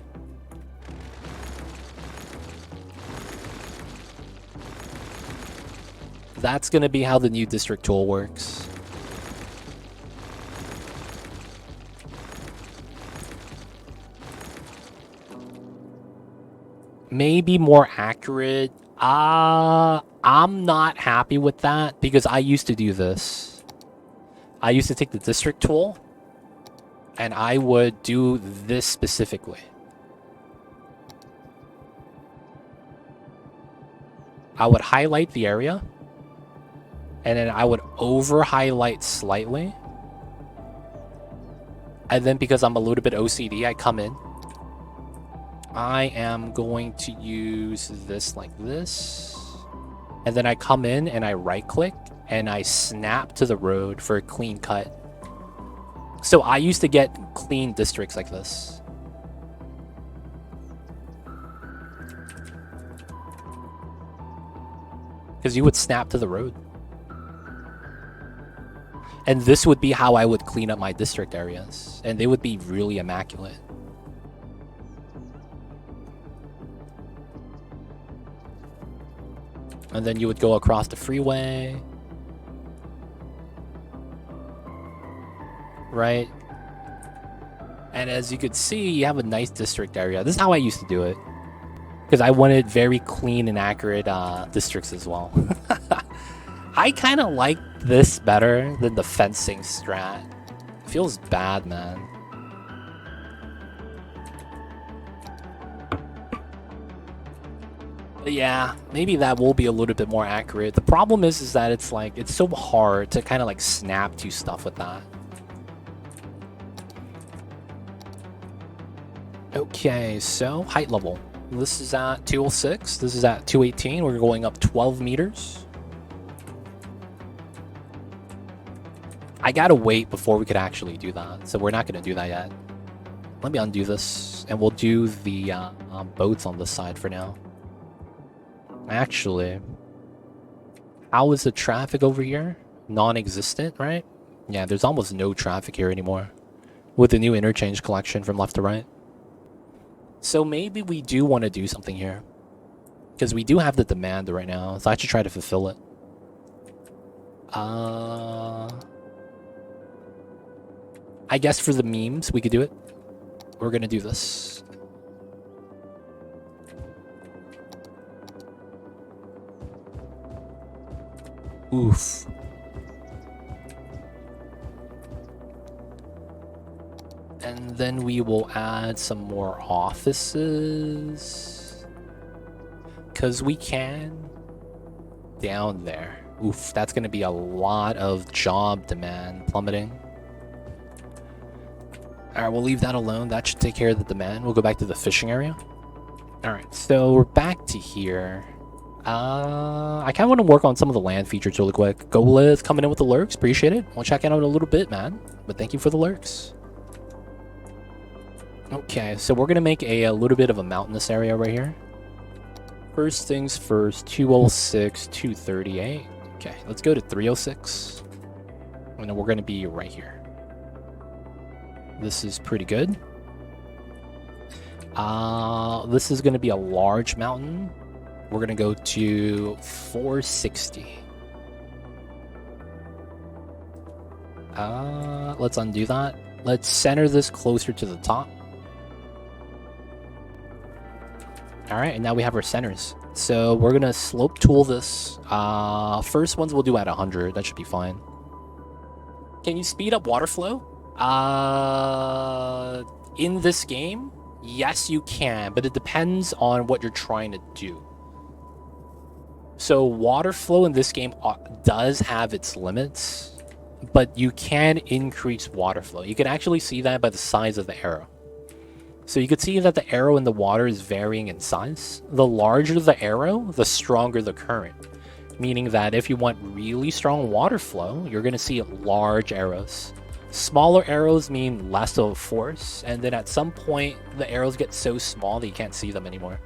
That's gonna be how the new district tool works. Maybe more accurate. I'm not happy with that because I used to do this. I used to take the district tool and I would do this specifically. I would highlight the area and then I would over highlight slightly. And then because I'm a little bit OCD, I come in. I am going to use this like this. And then I come in and I right click and I snap to the road for a clean cut. So I used to get clean districts like this. Because you would snap to the road. And this would be how I would clean up my district areas. And they would be really immaculate. And then you would go across the freeway. Right? And as you could see, you have a nice district area. This is how I used to do it. Because I wanted very clean and accurate districts as well. I kind of like this better than the fencing strat. It feels bad, man. But yeah, maybe that will be a little bit more accurate. The problem is that it's like, it's so hard to kind of like snap to stuff with that. Okay, so height level. This is at 206. This is at 218. We're going up 12 meters. I gotta wait before we could actually do that. So we're not gonna do that yet. Let me undo this and we'll do the boats on this side for now. Actually, how is the traffic over here? Non-existent, right? Yeah, there's almost no traffic here anymore with the new interchange collection from left to right. So maybe we do want to do something here because we do have the demand right now. So I should try to fulfill it. I guess for the memes, we could do it. We're gonna do this. Oof. And then we will add some more offices. Because we can. Down there. Oof, that's going to be a lot of job demand plummeting. Alright, we'll leave that alone. That should take care of the demand. We'll go back to the fishing area. Alright, so we're back to here. I kind of want to work on some of the land features really quick. Golez coming in with the lurks. Appreciate it. We'll check it out in a little bit, man. But thank you for the lurks. Okay, so we're going to make a little bit of a mountainous area right here. First things first, 206, 238. Okay, let's go to 306. And then we're going to be right here. This is pretty good. This is going to be a large mountain. We're going to go to 460. Let's undo that. Let's center this closer to the top. Alright, and now we have our centers. So we're gonna slope tool this. First ones we'll do at 100. That should be fine. Can you speed up water flow? In this game, yes you can, but it depends on what you're trying to do. So water flow in this game does have its limits, but you can increase water flow. You can actually see that by the size of the arrow. So you can see that the arrow in the water is varying in size. The larger the arrow, the stronger the current. Meaning that if you want really strong water flow, you're going to see large arrows. Smaller arrows mean less of a force, and then at some point, the arrows get so small that you can't see them anymore.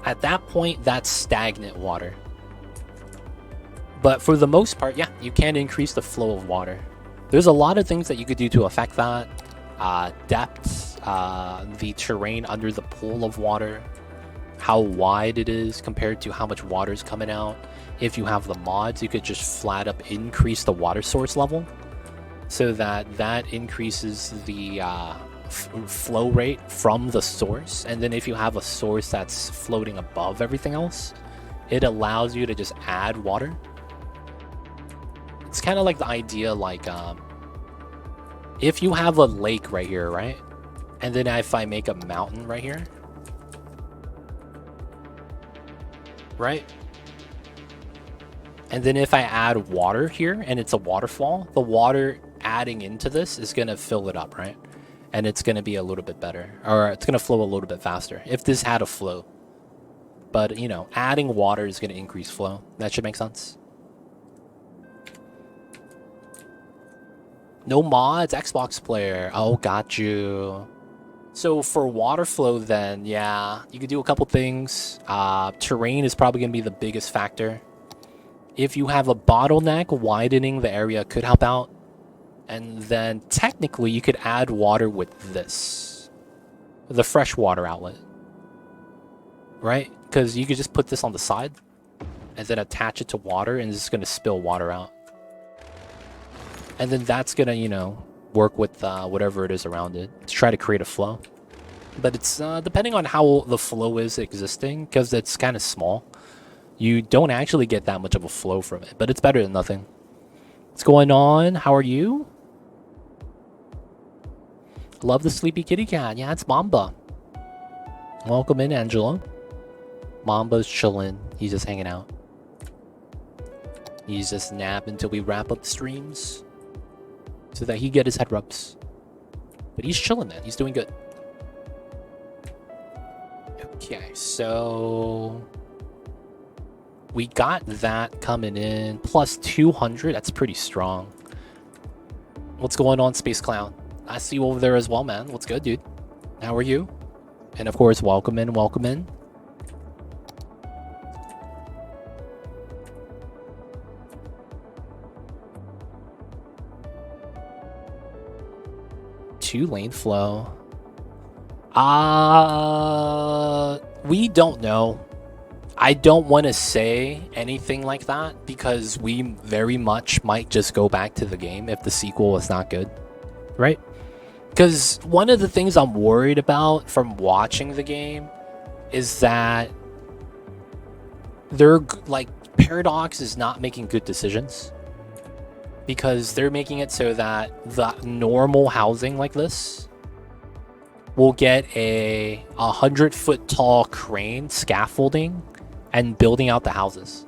At that point, that's stagnant water. But for the most part, yeah, you can increase the flow of water. There's a lot of things that you could do to affect that. Depth, the terrain under the pool of water, how wide it is compared to how much water is coming out. If you have the mods, you could just flat up increase the water source level so that increases the flow rate from the source. And then if you have a source that's floating above everything else, it allows you to just add water. It's kind of like the idea like if you have a lake right here, right? And then if I make a mountain right here, right? And then if I add water here and it's a waterfall, the water adding into this is going to fill it up, right? And it's going to be a little bit better, or it's going to flow a little bit faster if this had a flow. But, you know, adding water is going to increase flow. That should make sense. No mods, Xbox player. Oh, got you. So for water flow then, yeah, you could do a couple things. Terrain is probably going to be the biggest factor. If you have a bottleneck, widening the area could help out. And then technically you could add water with this. The freshwater outlet. Right? Because you could just put this on the side and then attach it to water and it's just going to spill water out. And then that's going to, you know, work with whatever it is around it to try to create a flow. But it's depending on how the flow is existing, because it's kind of small, you don't actually get that much of a flow from it, but it's better than nothing. What's going on? How are you? Love the sleepy kitty cat. Yeah, it's Mamba. Welcome in, Angelo. Mamba's chilling. He's just hanging out. He's just napping until we wrap up streams so that he get his head rubs. But he's chilling, man. He's doing good. Okay, so we got that coming in plus 200. That's pretty strong. What's going on, Space Clown? I see you over there as well, man. What's good, dude? How are you? And of course, welcome in, welcome in. Two-lane flow. We don't know. I don't want to say anything like that because we very much might just go back to the game if the sequel is not good, right? Because one of the things I'm worried about from watching the game is that they're like Paradox is not making good decisions because they're making it so that the normal housing like this will get a 100-foot tall crane scaffolding and building out the houses.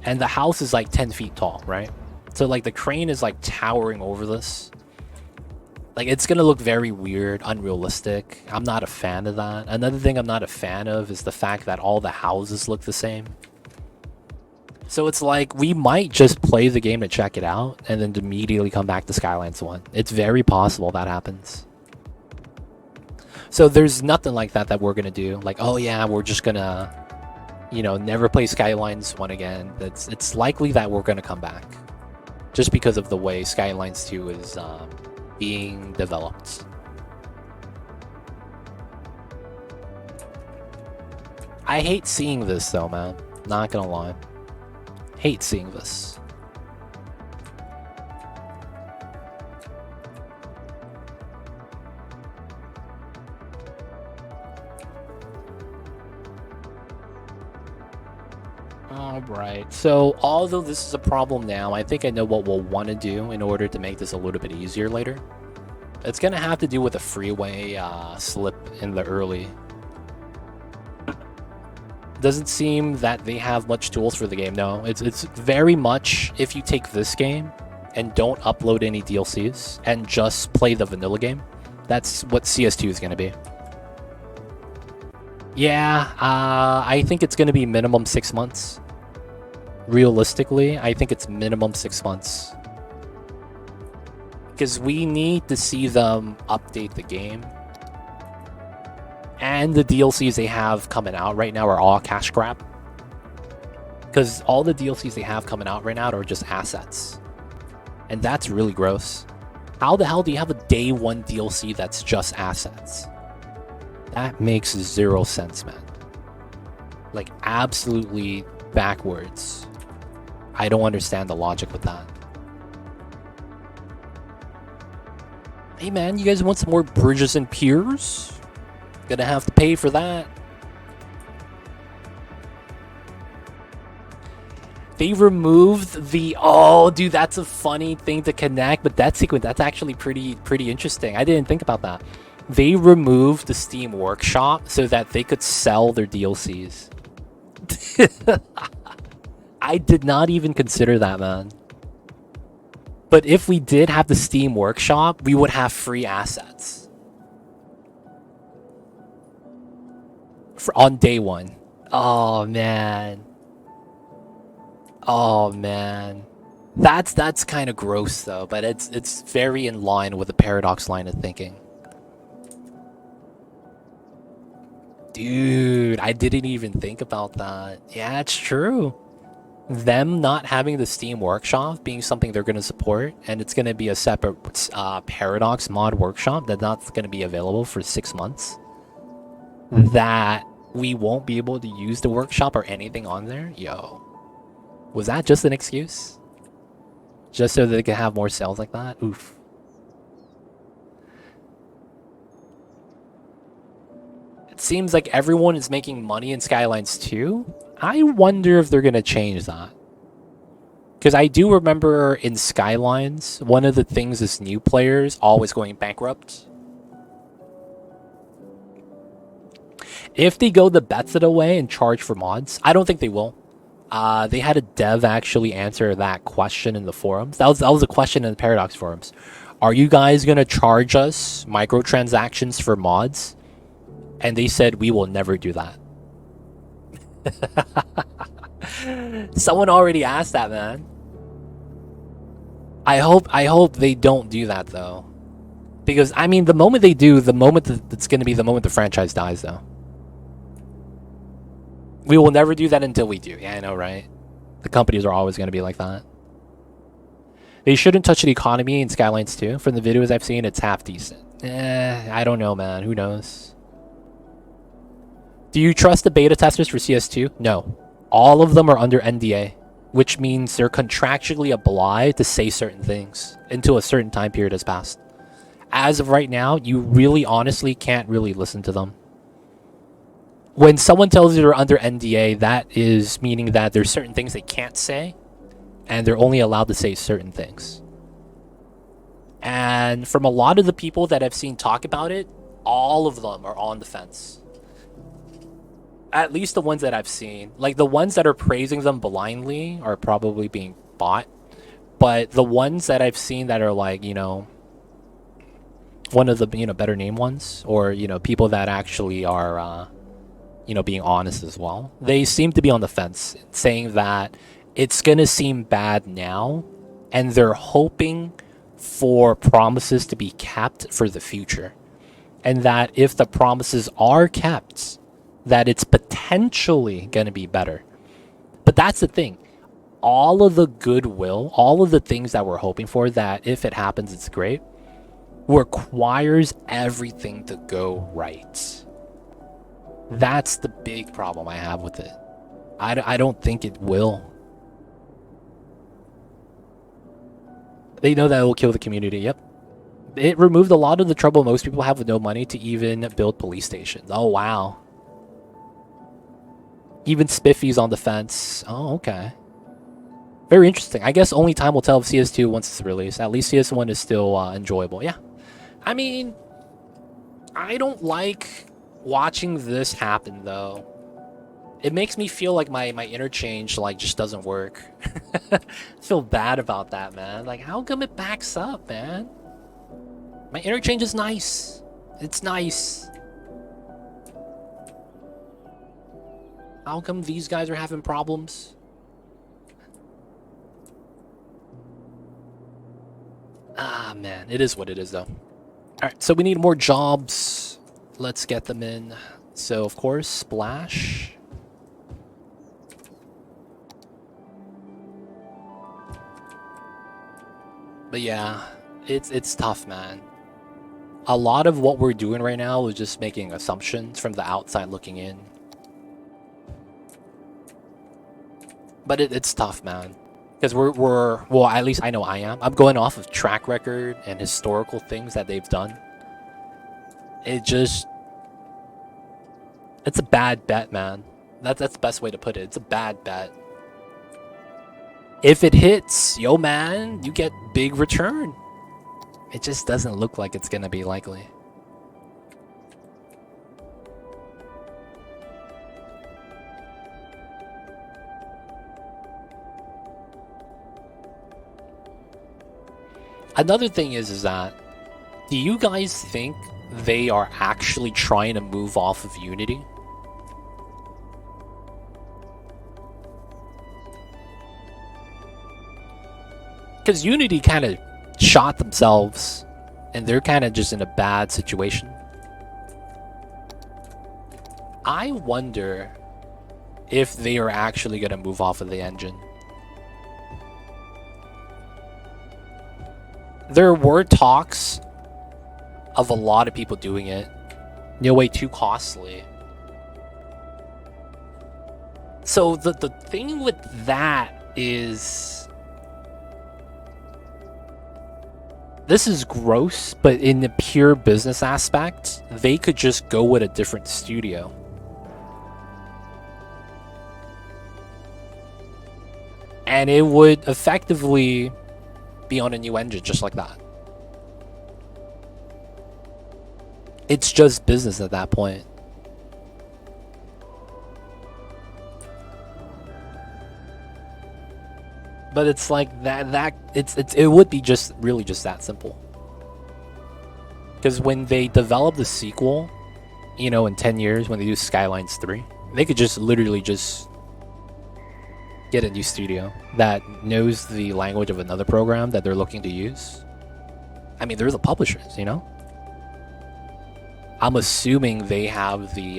And the house is like 10 feet tall, right? So like the crane is like towering over this. Like it's gonna look very weird, unrealistic. I'm not a fan of that. Another thing I'm not a fan of is the fact that all the houses look the same. So it's like we might just play the game to check it out and then immediately come back to Skylines 1. It's very possible that happens. So there's nothing like that we're gonna do. Like, oh yeah, we're just gonna, you know, never play Skylines 1 again. It's likely that we're gonna come back, just because of the way Skylines 2 is being developed. I hate seeing this though, man. Not gonna lie. Hate seeing this. Alright, so although this is a problem now, I think I know what we'll want to do in order to make this a little bit easier later. It's gonna have to do with a freeway slip in the early. Doesn't seem that they have much tools for the game. No, it's very much if you take this game and don't upload any DLCs and just play the vanilla game, that's what CS2 is gonna be. Yeah, I think it's gonna be minimum 6 months. Realistically, I think it's minimum 6 months. Because we need to see them update the game. And the DLCs they have coming out right now are all cash grab. Because all the DLCs they have coming out right now are just assets. And that's really gross. How the hell do you have a day one DLC that's just assets? That makes 0 sense, man. Like, absolutely backwards. I don't understand the logic with that. Hey man, you guys want some more bridges and piers? Gonna have to pay for that. They removed the... Oh, dude, that's a funny thing to connect, but that sequence, that's actually pretty interesting. I didn't think about that. They removed the Steam Workshop so that they could sell their DLCs. I did not even consider that, man. But if we did have the Steam Workshop, we would have free assets. On day one. Oh, man. Oh, man. That's kind of gross, though. But it's very in line with the Paradox line of thinking. Dude, I didn't even think about that. Yeah, it's true. Them not having the Steam Workshop being something they're going to support, and it's going to be a separate Paradox mod workshop that's not going to be available for 6 months. That we won't be able to use the workshop or anything on there? Yo. Was that just an excuse? Just so that they can have more sales like that? Oof. It seems like everyone is making money in Skylines 2. I wonder if they're going to change that. Because I do remember in Skylines, one of the things is new players always going bankrupt. If they go the Bethesda way and charge for mods, I don't think they will. They had a dev actually answer that question in the forums. That was a question in the Paradox forums. Are you guys going to charge us microtransactions for mods? And they said, we will never do that. Someone already asked that, man. I hope they don't do that, though. Because, I mean, the moment they do, the moment it's going to be the moment the franchise dies, though. We will never do that until we do. Yeah, I know, right? The companies are always going to be like that. They shouldn't touch the economy in Skylines 2. From the videos I've seen, it's half decent. I don't know, man. Who knows? Do you trust the beta testers for CS2? No. All of them are under NDA, which means they're contractually obliged to say certain things until a certain time period has passed. As of right now, you really honestly can't really listen to them. When someone tells you they're under NDA, that is meaning that there's certain things they can't say, and they're only allowed to say certain things. And from a lot of the people that I've seen talk about it, all of them are on the fence. At least the ones that I've seen. Like, the ones that are praising them blindly are probably being bought. But the ones that I've seen that are like, you know, one of the, you know, better name ones, or, you know, people that actually are, you know, being honest as well, they seem to be on the fence, saying that it's going to seem bad now, and they're hoping for promises to be kept for the future. And that if the promises are kept, that it's potentially going to be better. But that's the thing. All of the goodwill, all of the things that we're hoping for, that if it happens, it's great, requires everything to go right. That's the big problem I have with it. I don't think it will. They know that it will kill the community. Yep. It removed a lot of the trouble most people have with no money to even build police stations. Oh, wow. Even Spiffy's on the fence. Oh, okay. Very interesting. I guess only time will tell of CS2 once it's released. At least CS1 is still enjoyable. Yeah. I mean, I don't like watching this happen, though. It makes me feel like my interchange, like, just doesn't work. I feel bad about that, man. Like, how come it backs up, man? My interchange is nice. It's nice. How come these guys are having problems? Ah, man. It is what it is, though. Alright, so we need more jobs. Let's get them in. So, of course, Splash. But yeah, it's tough, man. A lot of what we're doing right now is just making assumptions from the outside looking in. But it's tough, man. Because we're well, at least I know I am. I'm going off of track record and historical things that they've done. It's a bad bet, man. That's the best way to put it. It's a bad bet. If it hits, yo, man, you get big return. It just doesn't look like it's gonna be likely. Another thing is that, do you guys think they are actually trying to move off of Unity? Because Unity kind of shot themselves, and they're kind of just in a bad situation. I wonder if they are actually going to move off of the engine. There were talks of a lot of people doing it. No way, too costly. So the thing with that is, this is gross, but in the pure business aspect, they could just go with a different studio. And it would effectively be on a new engine just like that. It's just business at that point. But it's like it would be just really just that simple. Because when they develop the sequel, you know, in 10 years when they do Skylines 3, they could just literally just get a new studio that knows the language of another program that they're looking to use. I mean, they're the publishers, you know? I'm assuming they have the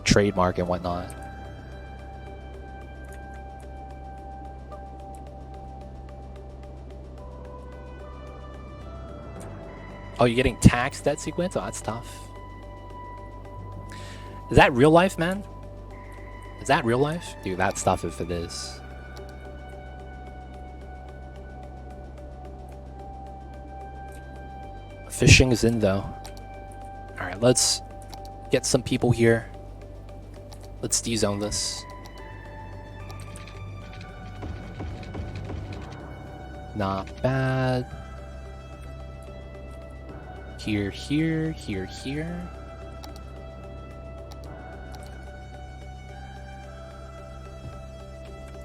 trademark and whatnot. Oh, you're getting taxed that sequence? Oh, that's tough. Is that real life, man? Is that real life? Dude, that's tough if it is. Fishing is in, though. Alright, let's get some people here. Let's de-zone this. Not bad. Here, here, here, here.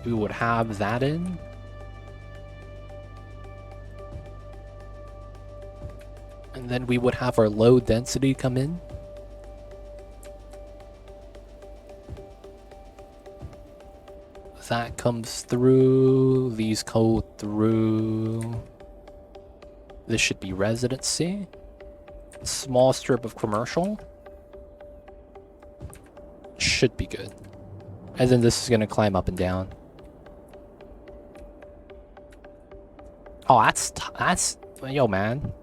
We would have that in. And then we would have our low density come in. That comes through. These go through. This should be residency. Small strip of commercial. Should be good. And then this is going to climb up and down. Oh, that's... Yo, man.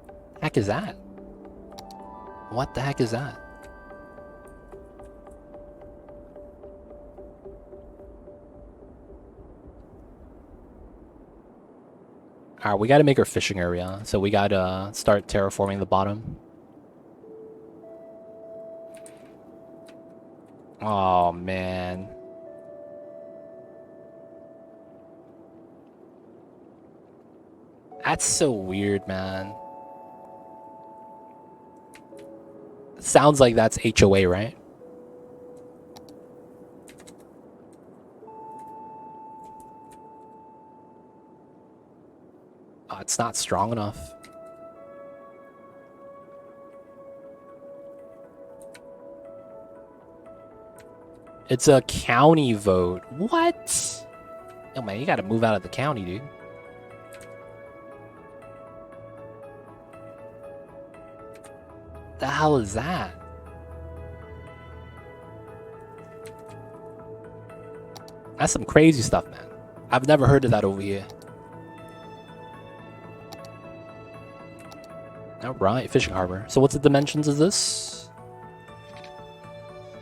Heck is that? What the heck is that? Alright, we gotta make our fishing area. So we gotta start terraforming the bottom. Oh, man. That's so weird, man. Sounds like that's HOA, right? It's not strong enough. It's a county vote. What? Oh, man, you gotta move out of the county, dude. The hell is that? That's some crazy stuff, man. I've never heard of that over here. Alright, fishing harbor. So what's the dimensions of this?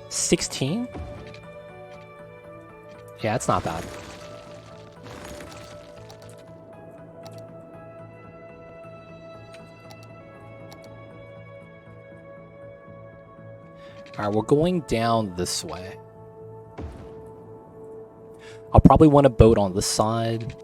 16? Yeah, it's not bad. Alright, we're going down this way. I'll probably want a boat on this side.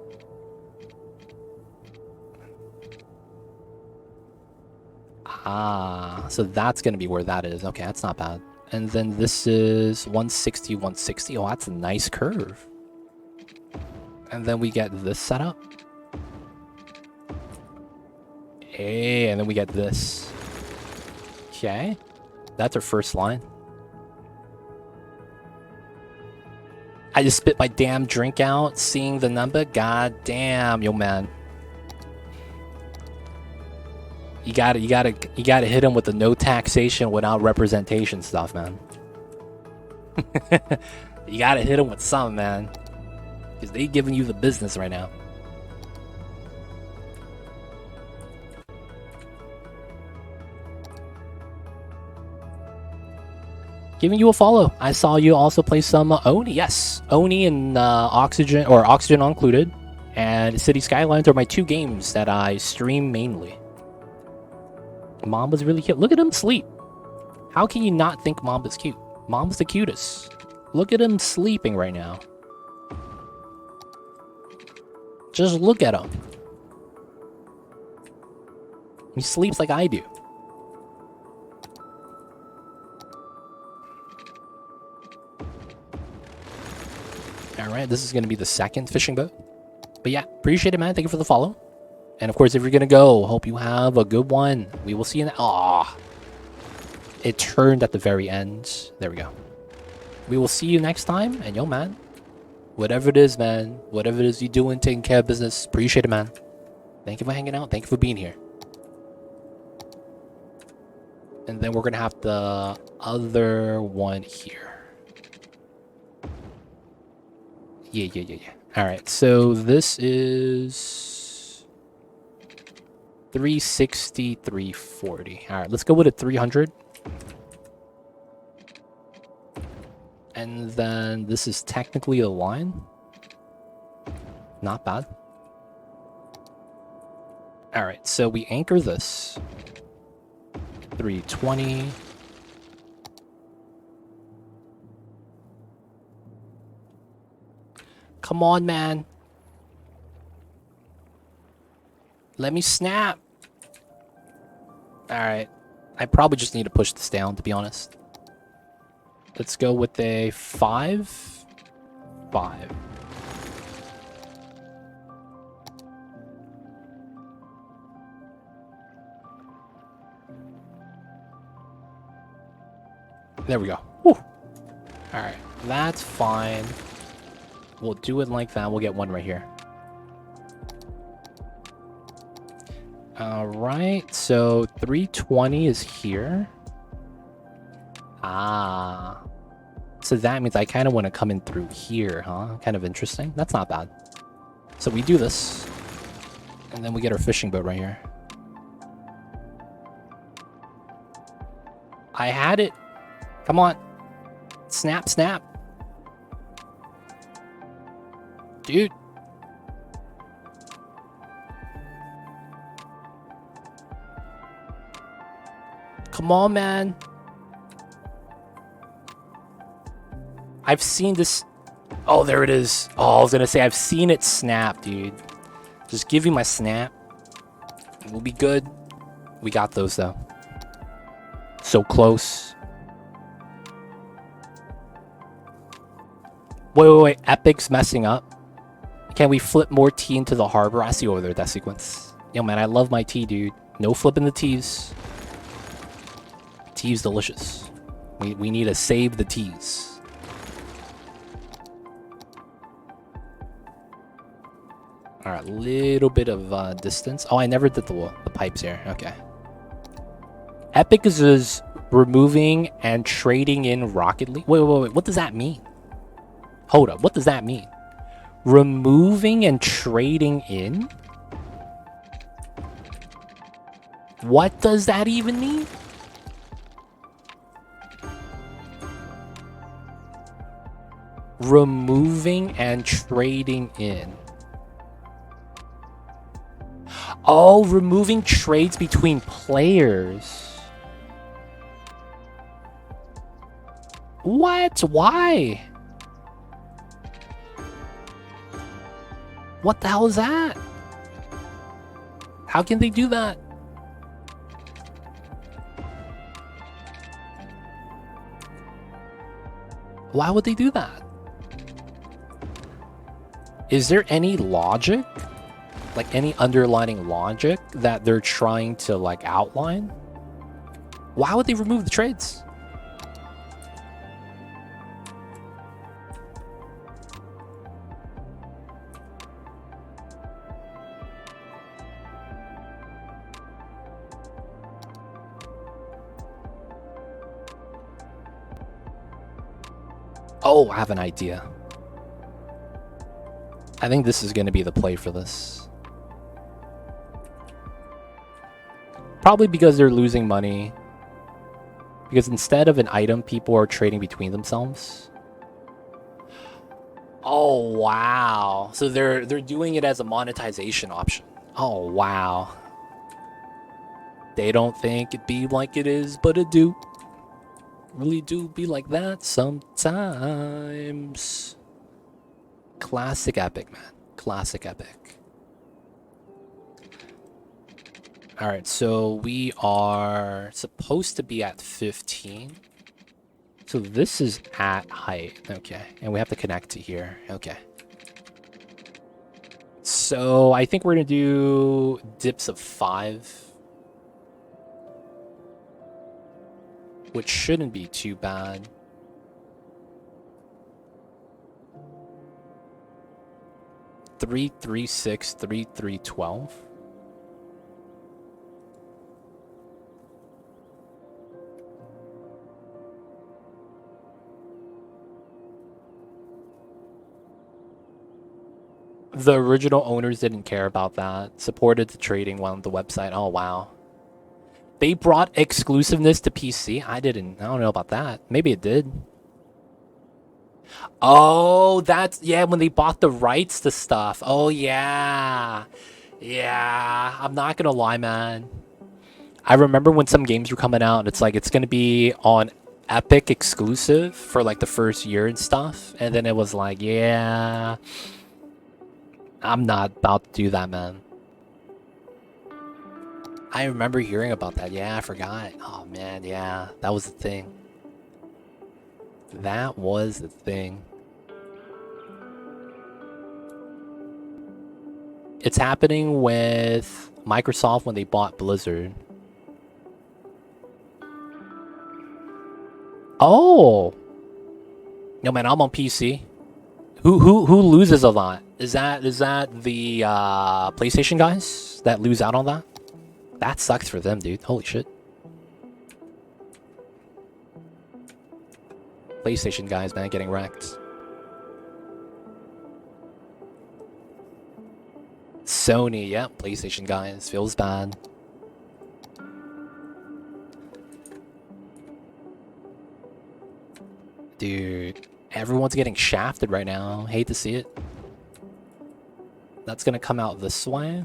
Ah, so that's going to be where that is. Okay, that's not bad. And then this is 160, 160. Oh, that's a nice curve. And then we get this set up. Hey, and then we get this. Okay. That's our first line. I just spit my damn drink out, seeing the number. God damn, yo, man. You gotta hit him with the no taxation without representation stuff, man. You gotta hit him with something, man. Because they giving you the business right now. Giving you a follow. I saw you also play some Oni. Yes, Oni and Oxygen, or Oxygen Included, and City Skylines are my two games that I stream mainly. Mamba's really cute. Look at him sleep. How can you not think Mamba's cute? Mamba's the cutest. Look at him sleeping right now. Just look at him. He sleeps like I do. Alright, this is going to be the second fishing boat. But yeah, appreciate it, man. Thank you for the follow. And of course, if you're going to go, hope you have a good one. We will see you in the... Aww. It turned at the very end. There we go. We will see you next time. And yo, man, whatever it is, man, whatever it is you're doing, taking care of business, appreciate it, man. Thank you for hanging out. Thank you for being here. And then we're going to have the other one here. Yeah. All right, so this is 360, 340. All right, let's go with a 300. And then this is technically a line. Not bad. All right, so we anchor this. 320. Come on, man. Let me snap. All right. I probably just need to push this down, to be honest. Let's go with a 5. 5. There we go. Whew. All right. That's fine. We'll do it like that. We'll get one right here. All right. So 320 is here. Ah. So that means I kind of want to come in through here, huh? Kind of interesting. That's not bad. So we do this. And then we get our fishing boat right here. I had it. Come on. Snap, snap. Dude. Come on, man. I've seen this. Oh, there it is. Oh, I was gonna say I've seen it snap, dude. Just give me my snap. We'll be good. We got those though. So close. Wait. Epic's messing up. Can we flip more tea into the harbor? I see over there that sequence. Yo, man, I love my tea, dude. No flipping the teas. Tea's delicious. We need to save the teas. All right, little bit of distance. Oh, I never did the pipes here. Okay. Epic is removing and trading in Rocket League. Wait. What does that mean? Hold up. What does that mean? Removing and trading in? What does that even mean? Removing and trading in. Oh, removing trades between players. What? Why? What the hell is that? How can they do that? Why would they do that? Is there any logic? Like any underlining logic that they're trying to like outline? Why would they remove the trades? Oh, I have an idea. I think this is going to be the play for this. Probably because they're losing money. Because instead of an item, people are trading between themselves. Oh, wow. So they're doing it as a monetization option. Oh, wow. They don't think it be like it is, but it do. Really do be like that sometimes. Classic Epic, man. Classic Epic. Alright, so we are supposed to be at 15. So this is at height. Okay. And we have to connect to here. Okay. So I think we're going to do dips of 5. Which shouldn't be too bad. Three, 3, 6, 3, 3, 12. The original owners didn't care about that. Supported the trading on the website. Oh, wow. They brought exclusiveness to PC? I don't know about that. Maybe it did. Oh, that's... Yeah, when they bought the rights to stuff. Oh, yeah. Yeah, I'm not gonna lie, man. I remember when some games were coming out and it's like, it's gonna be on Epic exclusive for like the first year and stuff. And then it was like, yeah... I'm not about to do that, man. I remember hearing about that. Yeah, I forgot. Oh, man, yeah. That was the thing. That was the thing. It's happening with Microsoft when they bought Blizzard. Oh! No, man, I'm on PC. Who loses a lot? Is that the PlayStation guys that lose out on that? That sucks for them, dude. Holy shit. PlayStation guys, man, getting wrecked. Sony, yeah, PlayStation guys. Feels bad. Dude, everyone's getting shafted right now. Hate to see it. That's gonna come out this way.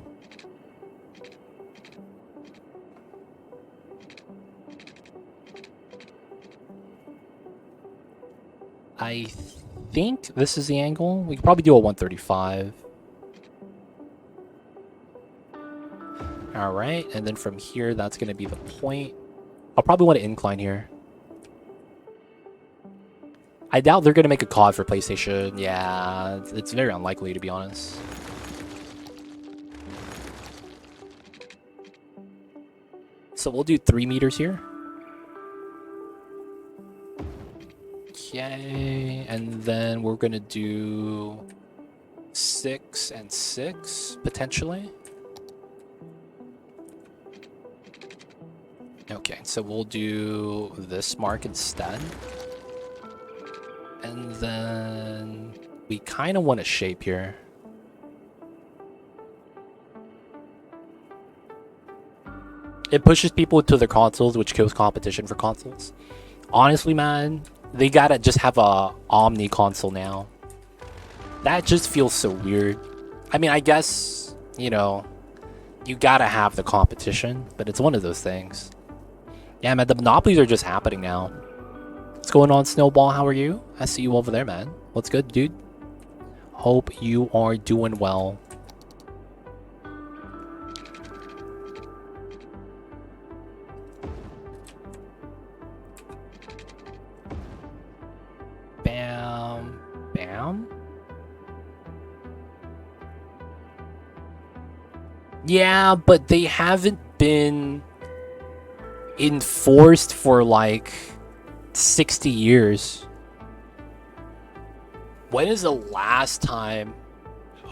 I I think this is the angle. We could probably do a 135. Alright, and then from here, that's going to be the point. I'll probably want to incline here. I doubt they're going to make a COD for PlayStation. Yeah, it's very unlikely, to be honest. So we'll do 3 meters here. Okay, and then we're going to do 6 and 6, potentially. Okay, so we'll do this mark instead. And then we kind of want a shape here. It pushes people to their consoles, which kills competition for consoles. Honestly, man, they gotta just have a Omni console now. That just feels so weird. I mean, I guess, you know, you gotta have the competition, but it's one of those things. Yeah, man, the monopolies are just happening now. What's going on, Snowball? How are you? I see you over there, man. What's good, dude? Hope you are doing well. Bam. Bam. Yeah, but they haven't been enforced for like 60 years. When is the last time?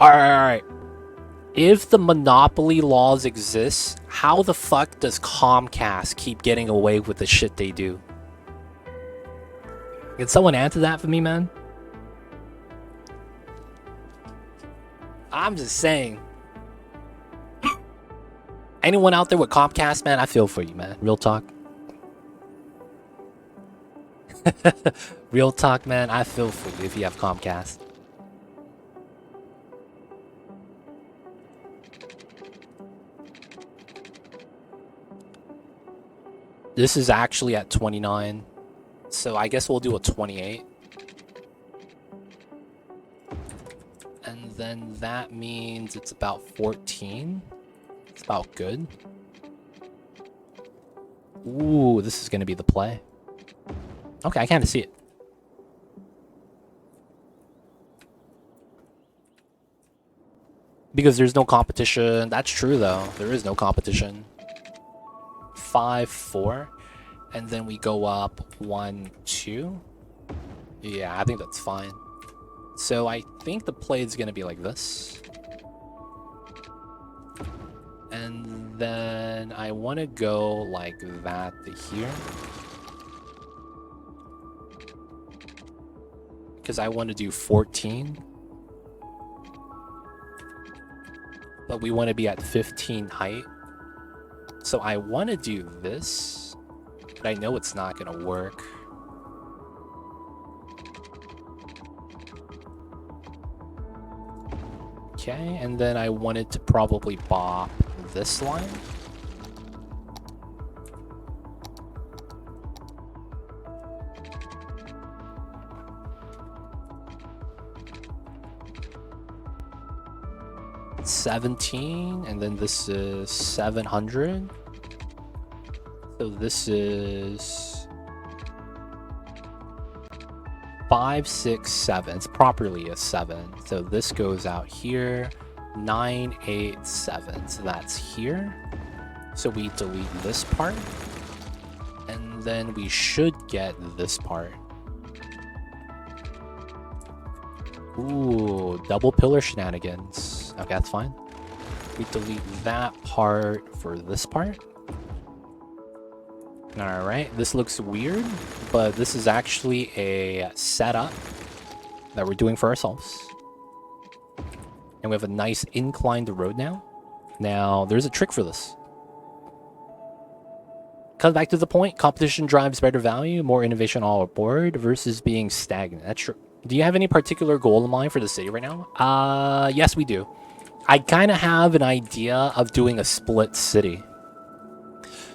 Alright. If the monopoly laws exist, how the fuck does Comcast keep getting away with the shit they do? Can someone answer that for me, man? I'm just saying. Anyone out there with Comcast, man? I feel for you, man. Real talk. Real talk, man. I feel for you if you have Comcast. This is actually at 29. So I guess we'll do a 28. And then that means it's about 14. It's about good. Ooh, this is going to be the play. Okay, I kind of see it. Because there's no competition. That's true, though. There is no competition. 5, 4. And then we go up 1, 2. Yeah, I think that's fine. So I think the play is going to be like this. And then I want to go like that to here. Because I want to do 14. But we want to be at 15 height. So I want to do this. But I know it's not going to work. Okay, and then I wanted to probably bop this line. $17, and then this is 700. So this is 5, 6, 7. It's properly a 7. So this goes out here. 9, 8, 7. So that's here. So we delete this part. And then we should get this part. Ooh, double pillar shenanigans. Okay, that's fine. We delete that part for this part. Alright, this looks weird, but this is actually a setup that we're doing for ourselves. And we have a nice inclined road now. Now, there's a trick for this. Comes back to the point, competition drives better value, more innovation all aboard versus being stagnant. That's true. Do you have any particular goal in mind for the city right now? Yes, we do. I kind of have an idea of doing a split city.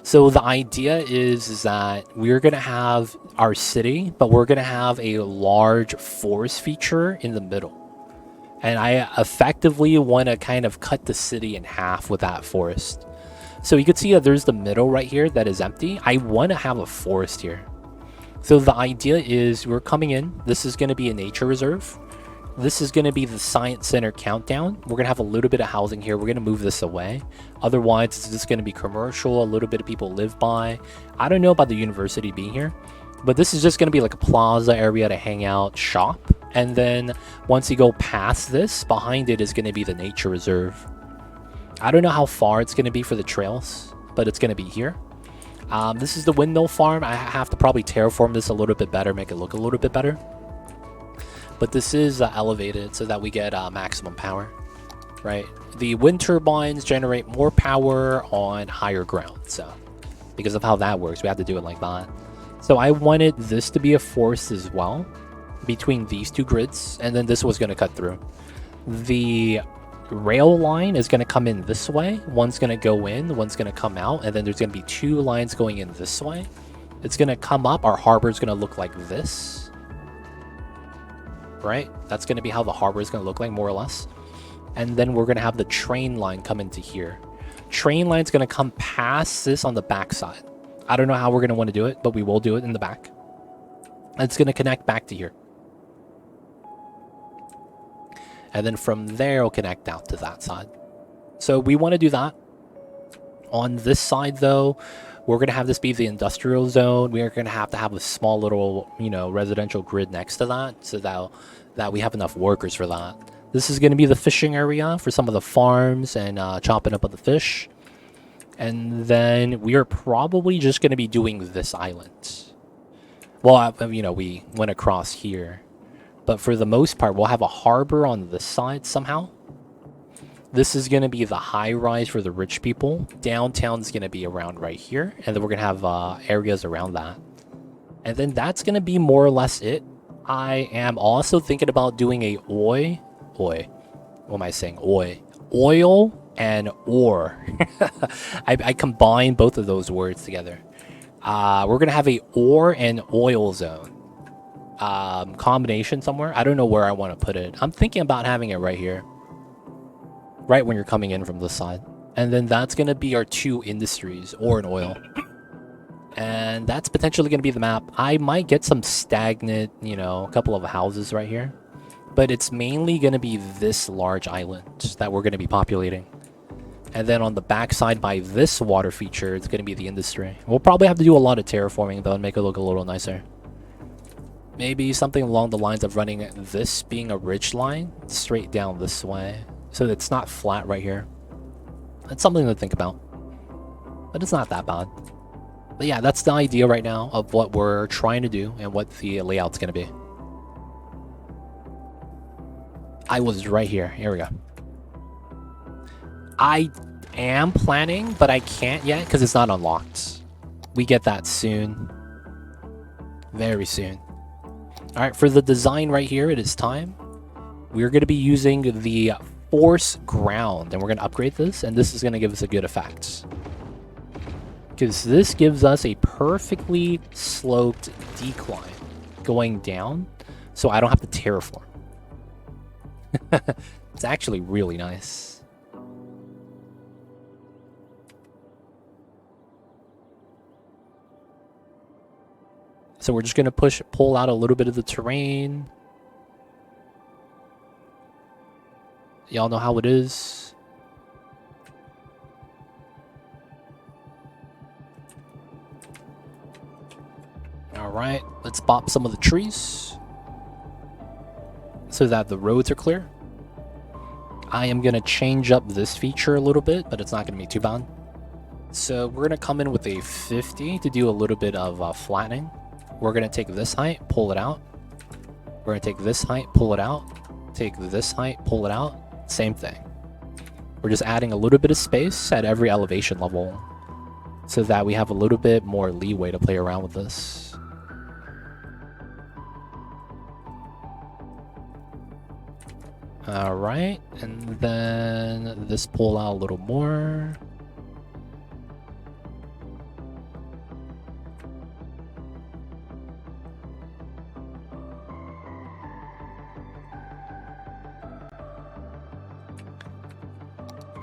So the idea is that we're going to have our city, but we're going to have a large forest feature in the middle. And I effectively want to kind of cut the city in half with that forest. So you can see that there's the middle right here that is empty. I want to have a forest here. So the idea is we're coming in. This is going to be a nature reserve. This is going to be the Science Center countdown. We're going to have a little bit of housing here. We're going to move this away. Otherwise, it's just going to be commercial. A little bit of people live by. I don't know about the university being here, but this is just going to be like a plaza area to hang out, shop. And then once you go past this, behind it is going to be the nature reserve. I don't know how far it's going to be for the trails, but it's going to be here. This is the windmill farm. I have to probably terraform this a little bit better, make it look a little bit better. But this is elevated so that we get maximum power, right? The wind turbines generate more power on higher ground. So because of how that works, we have to do it like that. So I wanted this to be a forest as well between these two grids. And then this was going to cut through. The rail line is going to come in this way. One's going to go in, one's going to come out. And then there's going to be two lines going in this way. It's going to come up. Our harbor is going to look like this. Right? That's going to be how the harbor is going to look like, more or less. And then we're going to have the train line come into here. Train line's going to come past this on the back side. I don't know how we're going to want to do it, but we will do it in the back. It's going to connect back to here. And then from there, it'll connect out to that side. So we want to do that. On this side, though, we're going to have this be the industrial zone. We are going to have a small little, residential grid next to that so that we have enough workers for that. This is going to be the fishing area for some of the farms and chopping up of the fish. And then we are probably just going to be doing this island. Well, we went across here. But for the most part, we'll have a harbor on this side somehow. This is going to be the high rise for the rich people. Downtown's going to be around right here. And then we're going to have areas around that. And then that's going to be more or less it. I am also thinking about doing a what am I saying? Oil and ore. I combine both of those words together. We're going to have a ore and oil zone. Combination somewhere. I don't know where I want to put it. I'm thinking about having it right here. Right when you're coming in from this side. And then that's going to be our two industries, ore and oil. And that's potentially going to be the map. I might get some stagnant, a couple of houses right here. But it's mainly going to be this large island that we're going to be populating. And then on the backside by this water feature, it's going to be the industry. We'll probably have to do a lot of terraforming, though, and make it look a little nicer. Maybe something along the lines of running this being a ridge line straight down this way. So it's not flat right here. That's something to think about. But it's not that bad. But yeah, that's the idea right now of what we're trying to do and what the layout's going to be. I was right here. Here we go. I am planning, but I can't yet because it's not unlocked. We get that soon. Very soon. Alright, for the design right here, it is time. We're going to be using the force ground, and we're going to upgrade this, and this is going to give us a good effect. Because this gives us a perfectly sloped decline going down, so I don't have to terraform. It's actually really nice. So we're just going to pull out a little bit of the terrain. Y'all know how it is. Alright, let's bop some of the trees so that the roads are clear. I am going to change up this feature a little bit, but it's not going to be too bad. So we're going to come in with a 50 to do a little bit of flattening. We're going to take this height, pull it out. We're going to take this height, pull it out. Take this height, pull it out. Same thing. We're just adding a little bit of space at every elevation level so that we have a little bit more leeway to play around with this. Alright, and then this pull out a little more.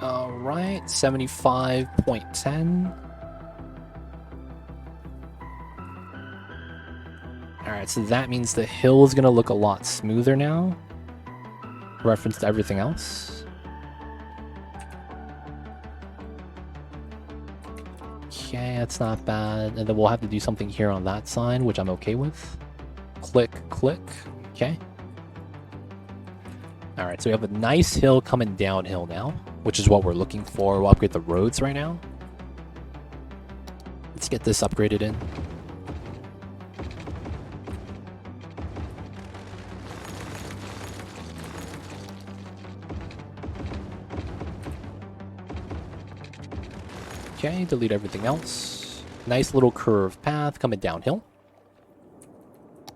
Alright, 75.10. Alright, so that means the hill is going to look a lot smoother now. Reference to everything else. Okay, that's not bad. And then we'll have to do something here on that side, which I'm okay with. Click, click. Okay. Alright, so we have a nice hill coming downhill now, which is what we're looking for. We'll upgrade the roads right now. Let's get this upgraded in. Okay, delete everything else. Nice little curved path coming downhill.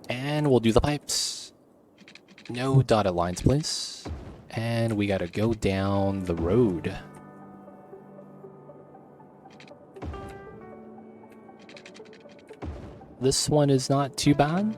And we'll do the pipes. No dotted lines, please. And we gotta go down the road. This one is not too bad.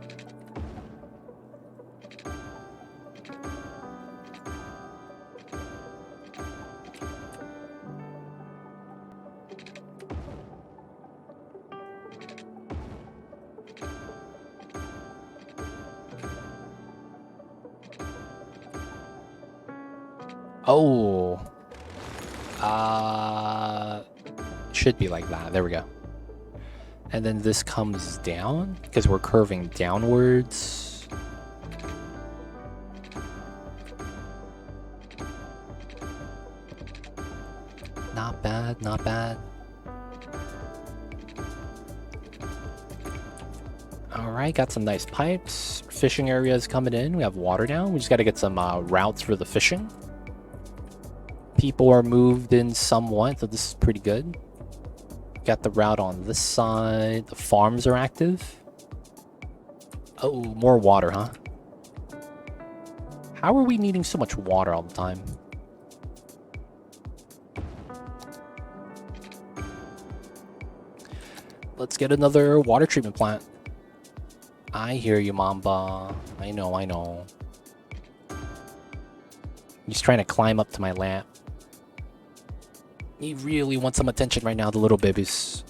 Oh. Should be like that. There we go. And then this comes down because we're curving downwards. Not bad, not bad. Alright, got some nice pipes. Fishing areas coming in. We have water now. We just got to get some routes for the fishing. People are moved in somewhat, so this is pretty good. Got the route on this side. The farms are active. Oh, more water, huh? How are we needing so much water all the time? Let's get another water treatment plant. I hear you, Mamba. I know, I know. He's trying to climb up to my lamp. He really wants some attention right now, the little babies.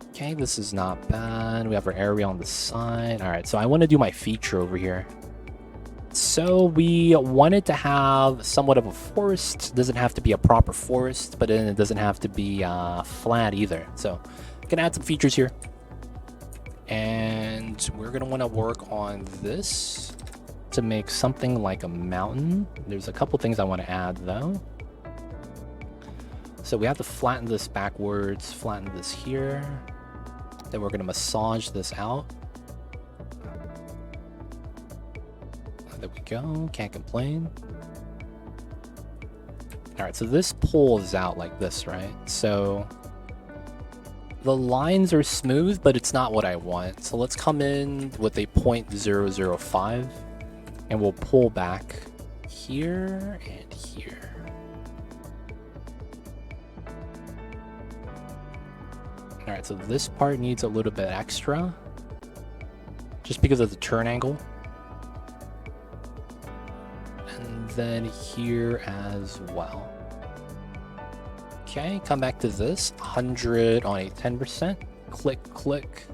Okay, this is not bad. We have our area on the side. Alright, so I want to do my feature over here. So we wanted to have somewhat of a forest. It doesn't have to be a proper forest, but then it doesn't have to be flat either. So I'm going to add some features here. And we're going to want to work on this to make something like a mountain. There's a couple things I want to add though. So we have to flatten this backwards, flatten this here. Then we're going to massage this out. There we go, can't complain. Alright, so this pulls out like this, right? So the lines are smooth, but it's not what I want. So let's come in with a 0.005. And we'll pull back here and here. Alright, so this part needs a little bit extra. Just because of the turn angle. And then here as well. Okay, come back to this. 100 on a 10%. Click, click.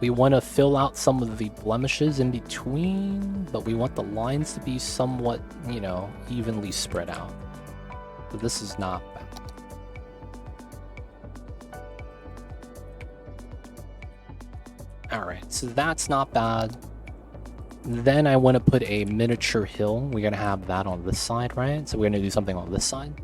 We want to fill out some of the blemishes in between, but we want the lines to be somewhat, you know, evenly spread out. So this is not bad. Alright, so that's not bad. Then I want to put a miniature hill. We're going to have that on this side, right? So we're going to do something on this side.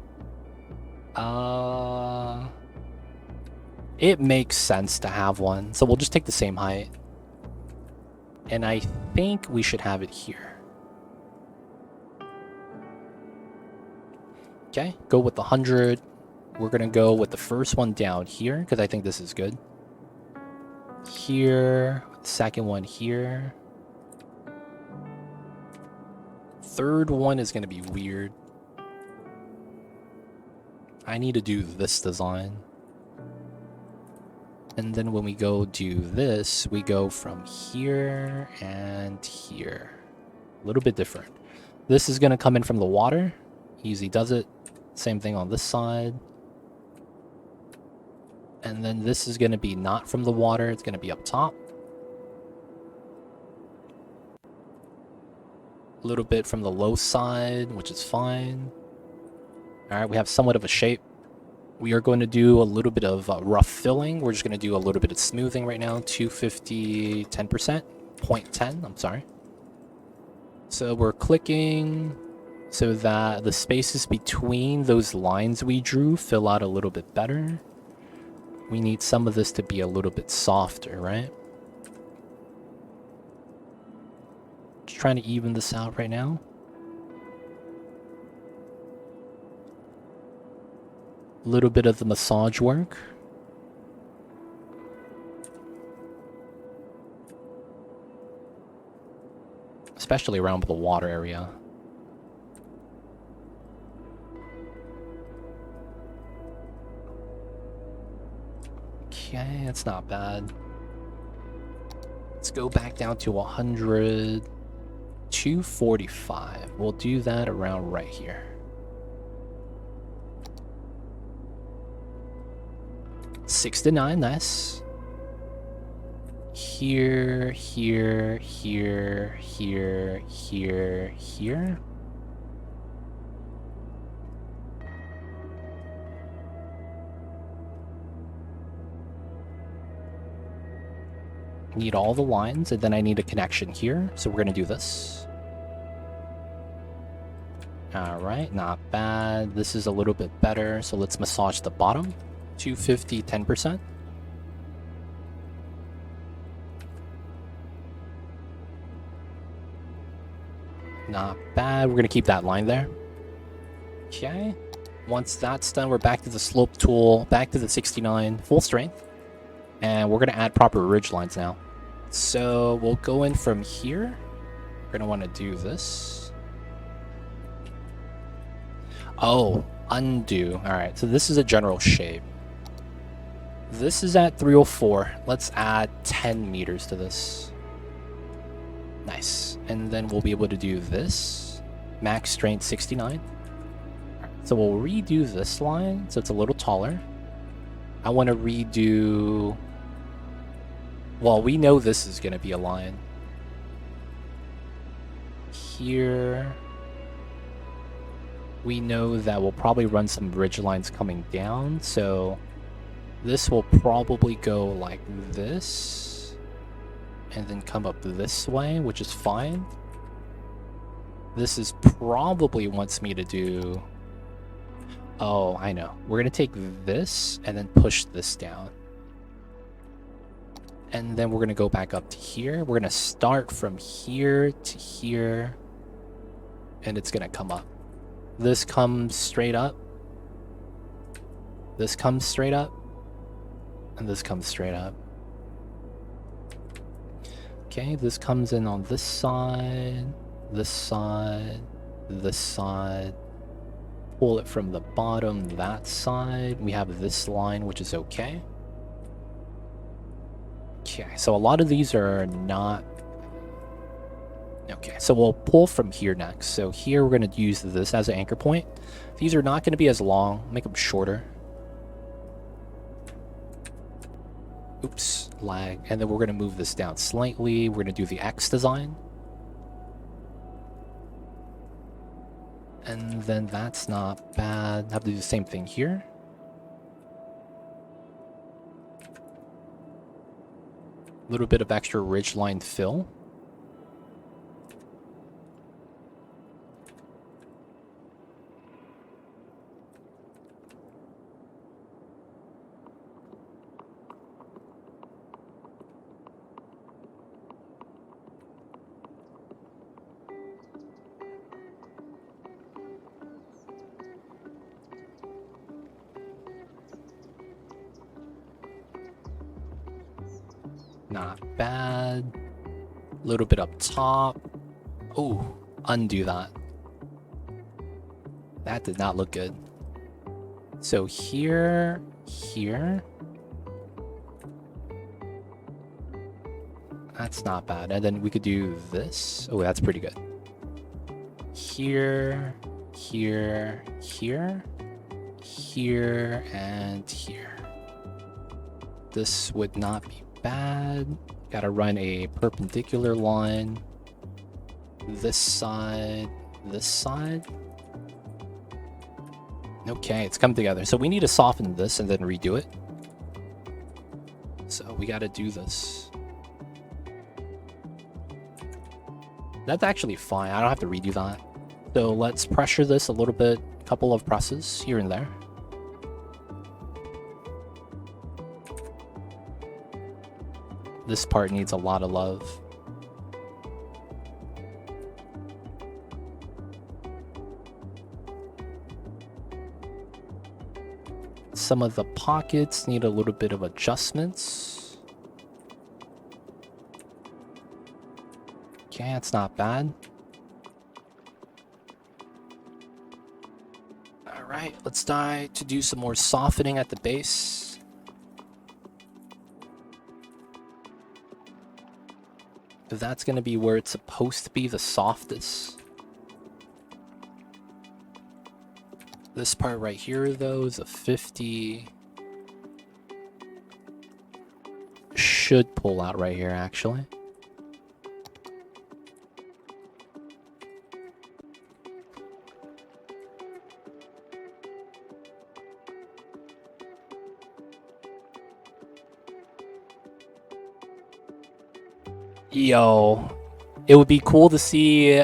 It makes sense to have one, so we'll just take the same height. And I think we should have it here. Okay, go with the 100. We're gonna go with the first one down here, because I think this is good. Here, second one here. Third one is gonna be weird. I need to do this design. And then when we go do this, we go from here and here. A little bit different. This is going to come in from the water. Easy does it. Same thing on this side. And then this is going to be not from the water. It's going to be up top. A little bit from the low side, which is fine. All right, we have somewhat of a shape. We are going to do a little bit of rough filling. We're just going to do a little bit of smoothing right now. 250, 10%. 0.10, I'm sorry. So we're clicking so that the spaces between those lines we drew fill out a little bit better. We need some of this to be a little bit softer, right? Just trying to even this out right now. A little bit of the massage work. Especially around the water area. Okay, that's not bad. Let's go back down to 100. 245. We'll do that around right here. Six to 9, nice. Here, here, here, here, here, here. Need all the lines, and then I need a connection here, so we're gonna do this. Alright, not bad. This is a little bit better, so let's massage the bottom. 250, 10%. Not bad. We're gonna keep that line there. Okay. Once that's done, we're back to the slope tool, back to the 69, full strength. And we're gonna add proper ridge lines now. So we'll go in from here. We're gonna want to do this. Oh, undo. Alright, so this is a general shape. This is at 304. Let's add 10 meters to this. Nice. And then we'll be able to do this. Max strength 69. Right, so we'll redo this line so it's a little taller. I want to redo... Well, we know this is going to be a line. Here... We know that we'll probably run some ridge lines coming down, so this will probably go like this and then come up this way, which is fine. This is probably wants me to do... Oh, I know. We're going to take this and then push this down. And then we're going to go back up to here. We're going to start from here to here, and it's going to come up. This comes straight up. This comes straight up. And this comes straight up. Okay, this comes in on this side, this side, this side. Pull it from the bottom, that side. We have this line, which is okay. Okay, so a lot of these are not... Okay, so we'll pull from here next. So here we're going to use this as an anchor point. These are not going to be as long. Make them shorter. Oops, lag. And then we're going to move this down slightly. We're going to do the X design. And then that's not bad. Have to do the same thing here. A little bit of extra ridgeline fill. Not bad. A little bit up top. Oh, undo that. That did not look good. So here, here. That's not bad. And then we could do this. Oh, that's pretty good. here, here, here, here, and here. This would not be bad. Gotta run a perpendicular line. This side, this side. Okay, it's come together. So we need to soften this and then redo it. So we gotta do this. That's actually fine. I don't have to redo that. So let's pressure this a little bit. A couple of presses here and there. This part needs a lot of love. Some of the pockets need a little bit of adjustments. Okay, that's not bad. Alright, let's try to do some more softening at the base. That's going to be where it's supposed to be the softest. This part right here, though, is a 50. Should pull out right here, actually. Yo, it would be cool to see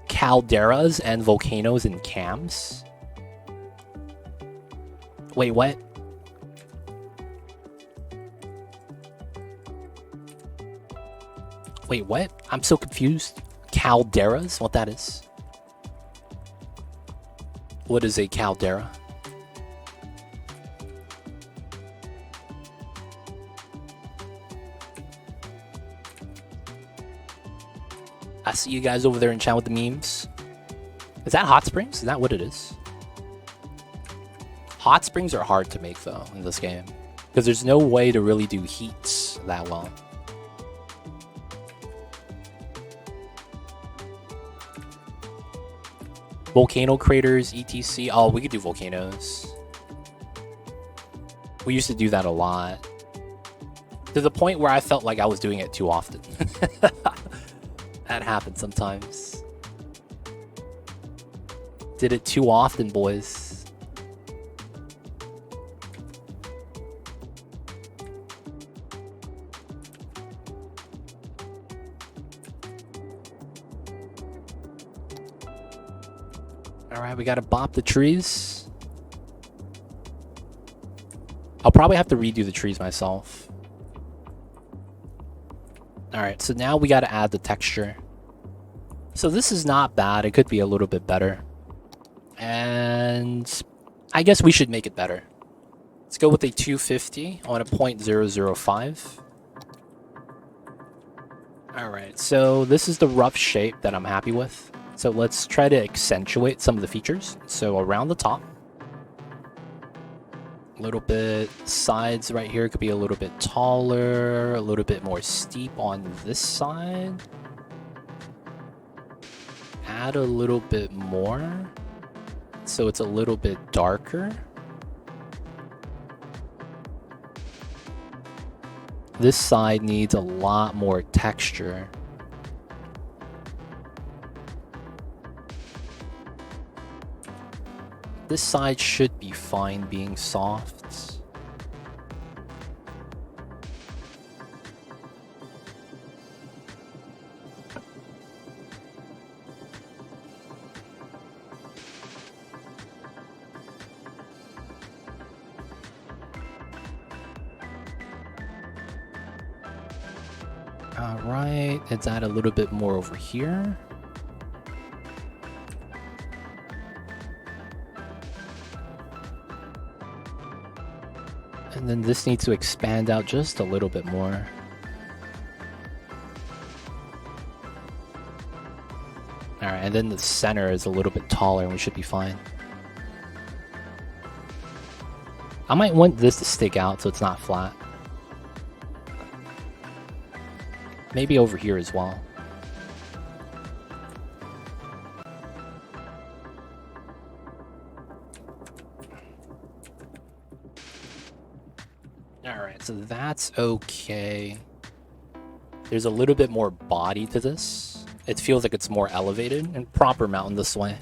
calderas and volcanoes in cams. Wait, what? Wait, what? I'm so confused. Calderas? What that is? What is a caldera? I see you guys over there in chat with the memes. Is that hot springs? Is that what it is? Hot springs are hard to make though in this game because there's no way to really do heats that well. Volcano craters, etc. Oh, we could do volcanoes. We used to do that a lot. To the point where I felt like I was doing it too often. That happens sometimes. Did it too often, boys. Alright, we gotta bop the trees. I'll probably have to redo the trees myself. Alright, so now we gotta add the texture. So this is not bad. It could be a little bit better. And I guess we should make it better. Let's go with a 250 on a 0.005. Alright, so this is the rough shape that I'm happy with. So let's try to accentuate some of the features. So around the top. A little bit sides right here could be a little bit taller, a little bit more steep on this side. Add a little bit more so it's a little bit darker. This side needs a lot more texture. This side should be fine being soft. Alright, let's add a little bit more over here. And then this needs to expand out just a little bit more. Alright, and then the center is a little bit taller and we should be fine. I might want this to stick out so it's not flat. Maybe over here as well. that's okay. There's a little bit more body to this. It feels like it's more elevated and proper mountain this way.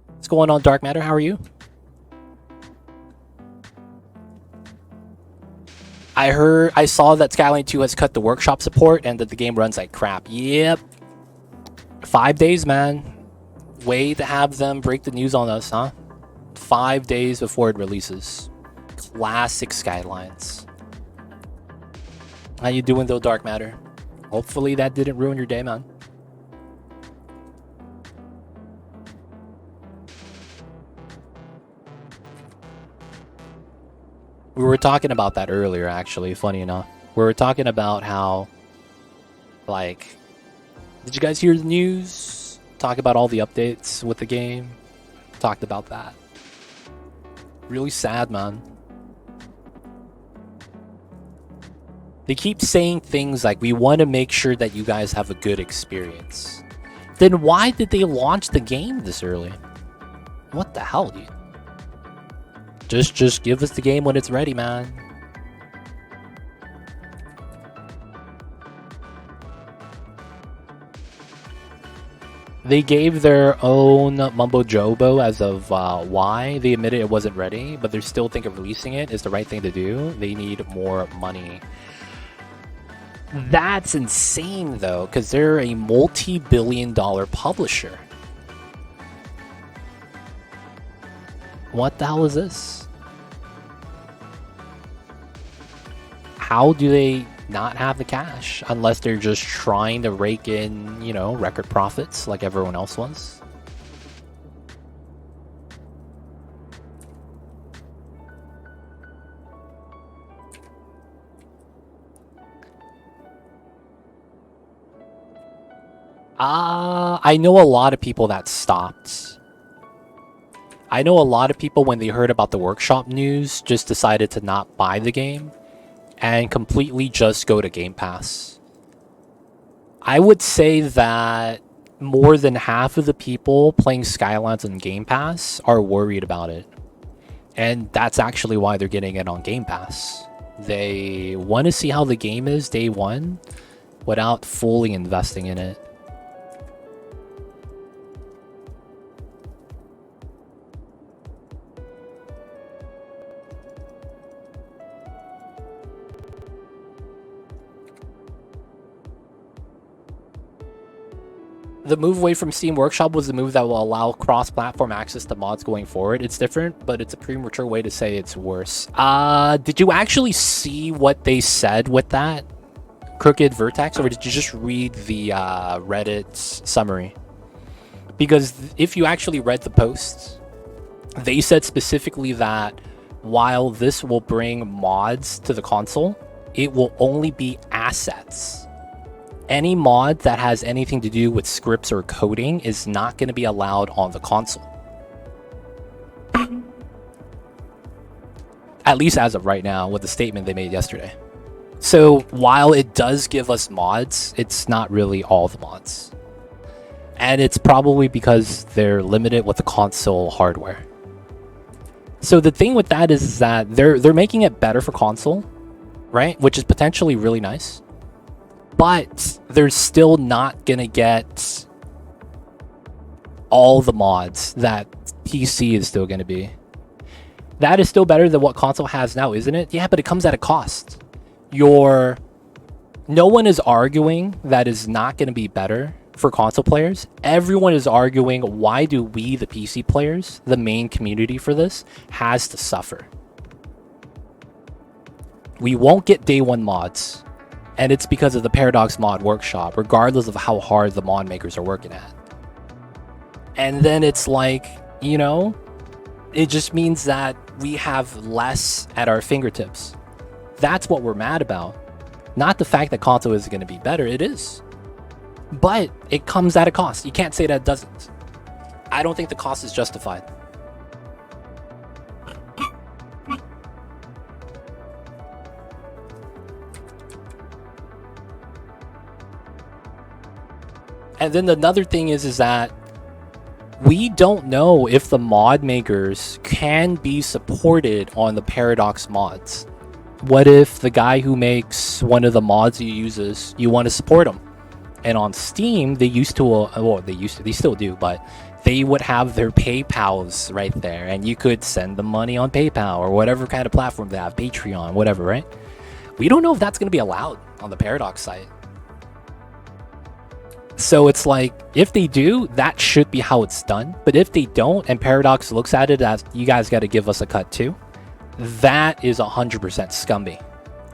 What's going on, Dark Matter? How are you? I saw that Skyline 2 has cut the workshop support and that the game runs like crap. Yep. 5 days, man. Way to have them break the news on us, huh? 5 days before it releases. Classic Skylines. How you doing though, Dark Matter? Hopefully that didn't ruin your day, man. We were talking about that earlier, actually, funny enough. We were talking about how, like, did you guys hear the news? Talk about all the updates with the game. Talked about that. Really sad, man. They keep saying things like, we want to make sure that you guys have a good experience. Then why did they launch the game this early? What the hell, dude? Just give us the game when it's ready, man. They gave their own mumbo jumbo as of why. They admitted it wasn't ready, but they still think of releasing it is the right thing to do. They need more money. That's insane, though, because they're a multi-billion-dollar publisher. What the hell is this? How do they not have the cash unless they're just trying to rake in, you know, record profits like everyone else was? I know a lot of people that stopped. I know a lot of people, when they heard about the workshop news, just decided to not buy the game and completely just go to Game Pass. I would say that more than half of the people playing Skylines on Game Pass are worried about it. And that's actually why they're getting it on Game Pass. They want to see how the game is day one without fully investing in it. The move away from Steam Workshop was the move that will allow cross-platform access to mods going forward. It's different, but it's a premature way to say it's worse. Did you actually see what they said with that? Crooked Vertex, or did you just read the Reddit summary? Because if you actually read the post, they said specifically that while this will bring mods to the console, it will only be assets. Any mod that has anything to do with scripts or coding is not going to be allowed on the console. At least as of right now, with the statement they made yesterday. So while it does give us mods, it's not really all the mods. And it's probably because they're limited with the console hardware. So the thing with that is that they're making it better for console, right? Which is potentially really nice. But they're still not going to get all the mods that PC is still going to be. That is still better than what console has now, isn't it? Yeah, but it comes at a cost. No one is arguing that is not going to be better for console players. Everyone is arguing, why do we, the PC players, the main community for this, has to suffer? We won't get day one mods. And it's because of the Paradox Mod Workshop, regardless of how hard the mod makers are working at. And then it's like, you know, it just means that we have less at our fingertips. That's what we're mad about. Not the fact that console is going to be better. It is. But it comes at a cost. You can't say that it doesn't. I don't think the cost is justified. And then another thing is that we don't know if the mod makers can be supported on the Paradox mods. What if the guy who makes one of the mods you uses, you want to support him? And on Steam, they used to, well, they still do, but they would have their PayPals right there, and you could send them money on PayPal or whatever kind of platform they have, Patreon, whatever, right? We don't know if that's going to be allowed on the Paradox site. So it's like, if they do, that should be how it's done. But if they don't, and Paradox looks at it as, you guys got to give us a cut too, that is 100% scummy.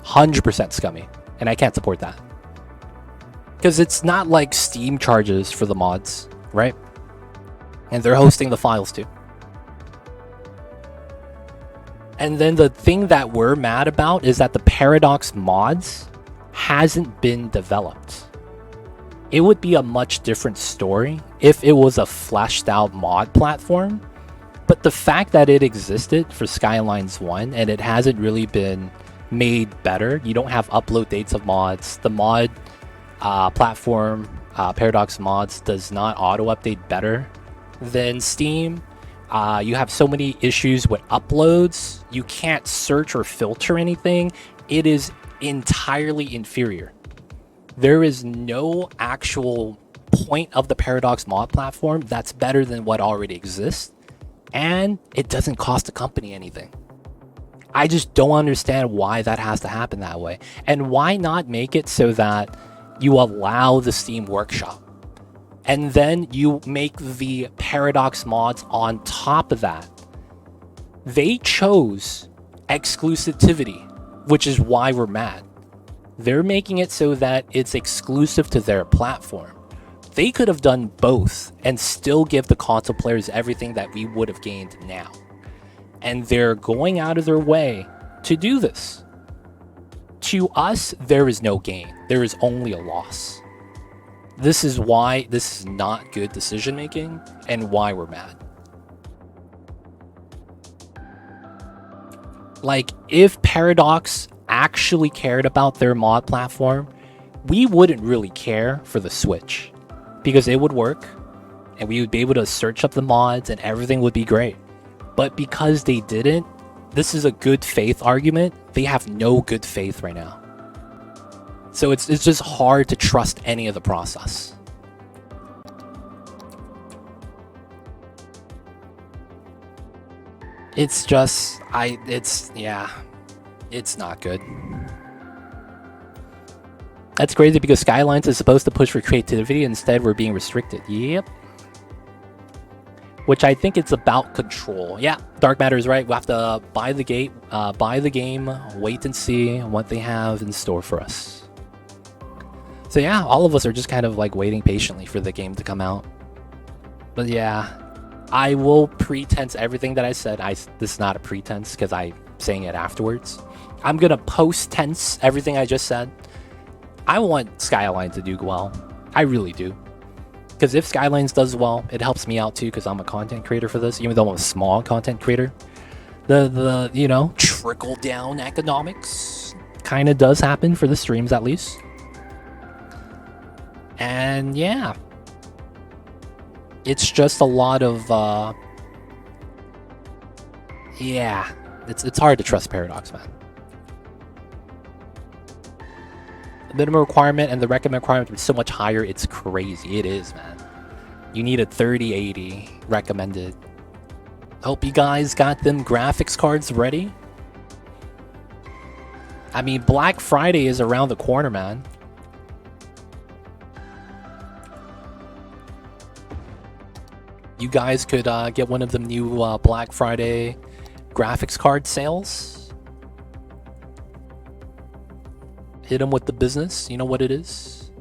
100% scummy. And I can't support that. Because it's not like Steam charges for the mods, right? And they're hosting the files too. And then the thing that we're mad about is that the Paradox mods hasn't been developed. It would be a much different story if it was a fleshed out mod platform. But the fact that it existed for Skylines 1 and it hasn't really been made better, you don't have upload dates of mods, the mod platform, Paradox mods, does not auto-update better than Steam. You have so many issues with uploads. You can't search or filter anything. It is entirely inferior. There is no actual point of the Paradox mod platform that's better than what already exists. And it doesn't cost the company anything. I just don't understand why that has to happen that way. And why not make it so that you allow the Steam Workshop, and then you make the Paradox mods on top of that. They chose exclusivity, which is why we're mad. They're making it so that it's exclusive to their platform. They could have done both and still give the console players everything that we would have gained now. And they're going out of their way to do this. To us, there is no gain. There is only a loss. This is why this is not good decision making and why we're mad. Like, if Paradox actually cared about their mod platform, we wouldn't really care for the Switch, because it would work and we would be able to search up the mods and everything would be great. But because they didn't, this is a good faith argument. They have no good faith right now. So it's just hard to trust any of the process. It's just, it's not good. That's crazy because Skylines is supposed to push for creativity. Instead, we're being restricted. Yep. Which I think it's about control. Yeah, Dark Matter is right. We'll have to buy the game, wait and see what they have in store for us. So yeah, all of us are just kind of like waiting patiently for the game to come out. But yeah, I will pretense everything that I said. This is not a pretense because I'm saying it afterwards. I'm gonna post-tense everything I just said. I want Skylines to do well. I really do. Because if Skylines does well, it helps me out too, because I'm a content creator for this, even though I'm a small content creator. The you know, trickle down economics kind of does happen for the streams at least. And yeah, it's just a lot of yeah, it's hard to trust Paradox, man. The minimum requirement and the recommended requirement is so much higher, it's crazy. It is, man. You need a 3080 recommended. Hope you guys got them graphics cards ready. I mean, Black Friday is around the corner, man. You guys could get one of them new Black Friday graphics card sales. Hit them with the business. You know what it is.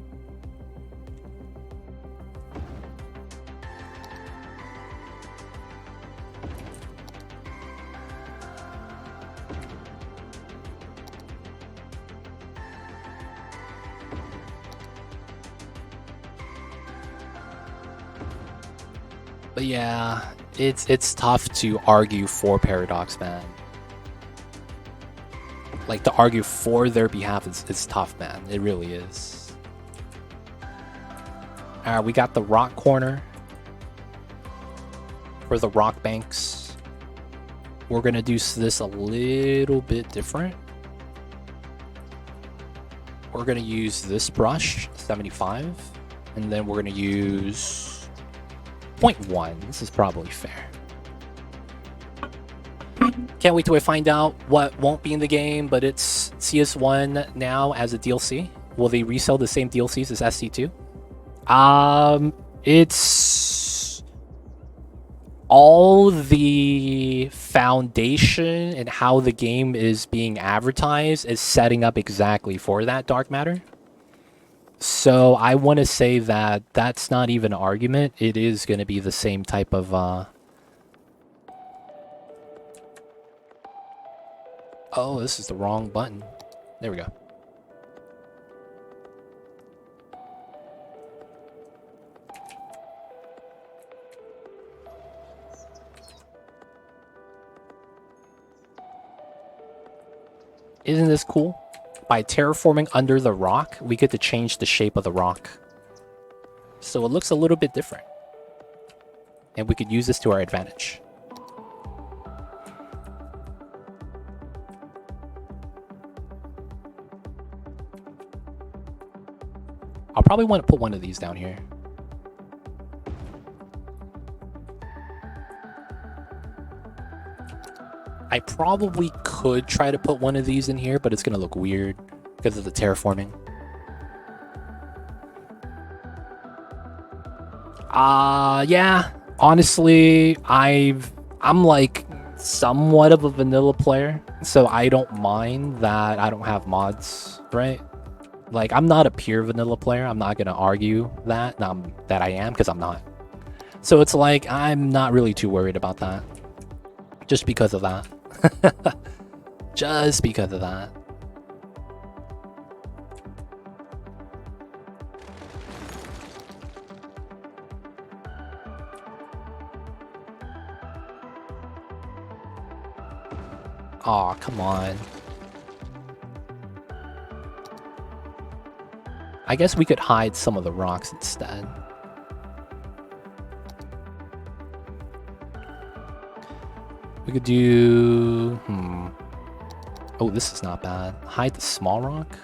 But yeah, it's tough to argue for Paradox, man. Like, to argue for their behalf is tough, man. It really is. Alright, we got the rock corner for the rock banks. We're gonna do this a little bit different. we're gonna use this brush, 75, and then we're gonna use 0.1. This is probably fair. Can't wait till we find out what won't be in the game, but it's CS1 now as a DLC. Will they resell the same DLCs as SC2? It's all the foundation and how the game is being advertised is setting up exactly for that dark matter. So I want to say that that's not even an argument. It is going to be the same type of Oh, this is the wrong button. There we go. Isn't this cool? By terraforming under the rock, we get to change the shape of the rock. So it looks a little bit different. And we could use this to our advantage. I'll probably want to put one of these down here. I probably could try to put one of these in here, but it's going to look weird because of the terraforming. Yeah. Honestly, I'm like somewhat of a vanilla player, so I don't mind that I don't have mods, right? Like, I'm not a pure vanilla player. I'm not going to argue that I am, because I'm not. So it's like, I'm not really too worried about that. Just because of that. Just because of that. Aw, come on. I guess we could hide some of the rocks instead. We could do... Oh, this is not bad. Hide the small rock.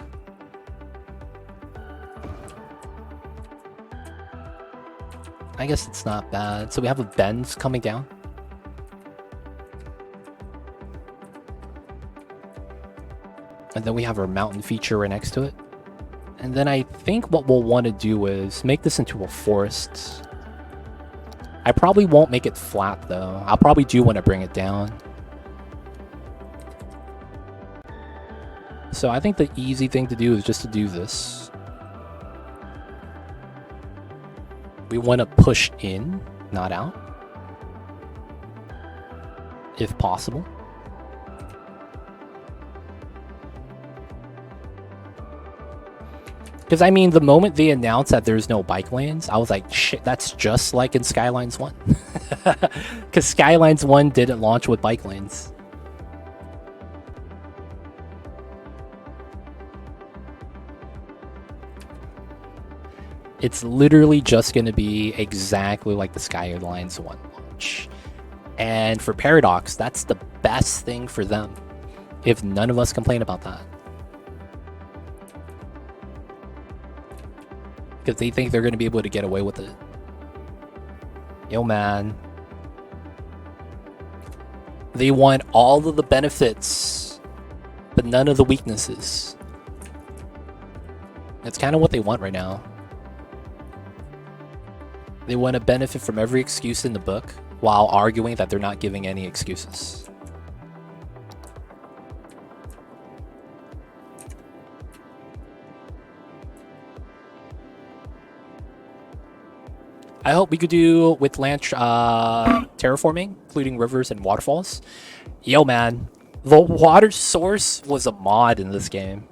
I guess it's not bad. So we have a bend coming down. And then we have our mountain feature right next to it. And then I think what we'll want to do is make this into a forest. I probably won't make it flat though. I'll probably do want to bring it down. So I think the easy thing to do is just to do this. We want to push in, not out. If possible. Because, I mean, the moment they announced that there's no bike lanes, I was like, shit, that's just like in Skylines 1. Because Skylines 1 didn't launch with bike lanes. It's literally just going to be exactly like the Skylines 1 launch. And for Paradox, that's the best thing for them. If none of us complain about that. Because they think they're going to be able to get away with it. Yo, man. They want all of the benefits, but none of the weaknesses. That's kind of what they want right now. They want to benefit from every excuse in the book, while arguing that they're not giving any excuses. I hope we could do with land terraforming, including rivers and waterfalls. Yo, man, the water source was a mod in this game.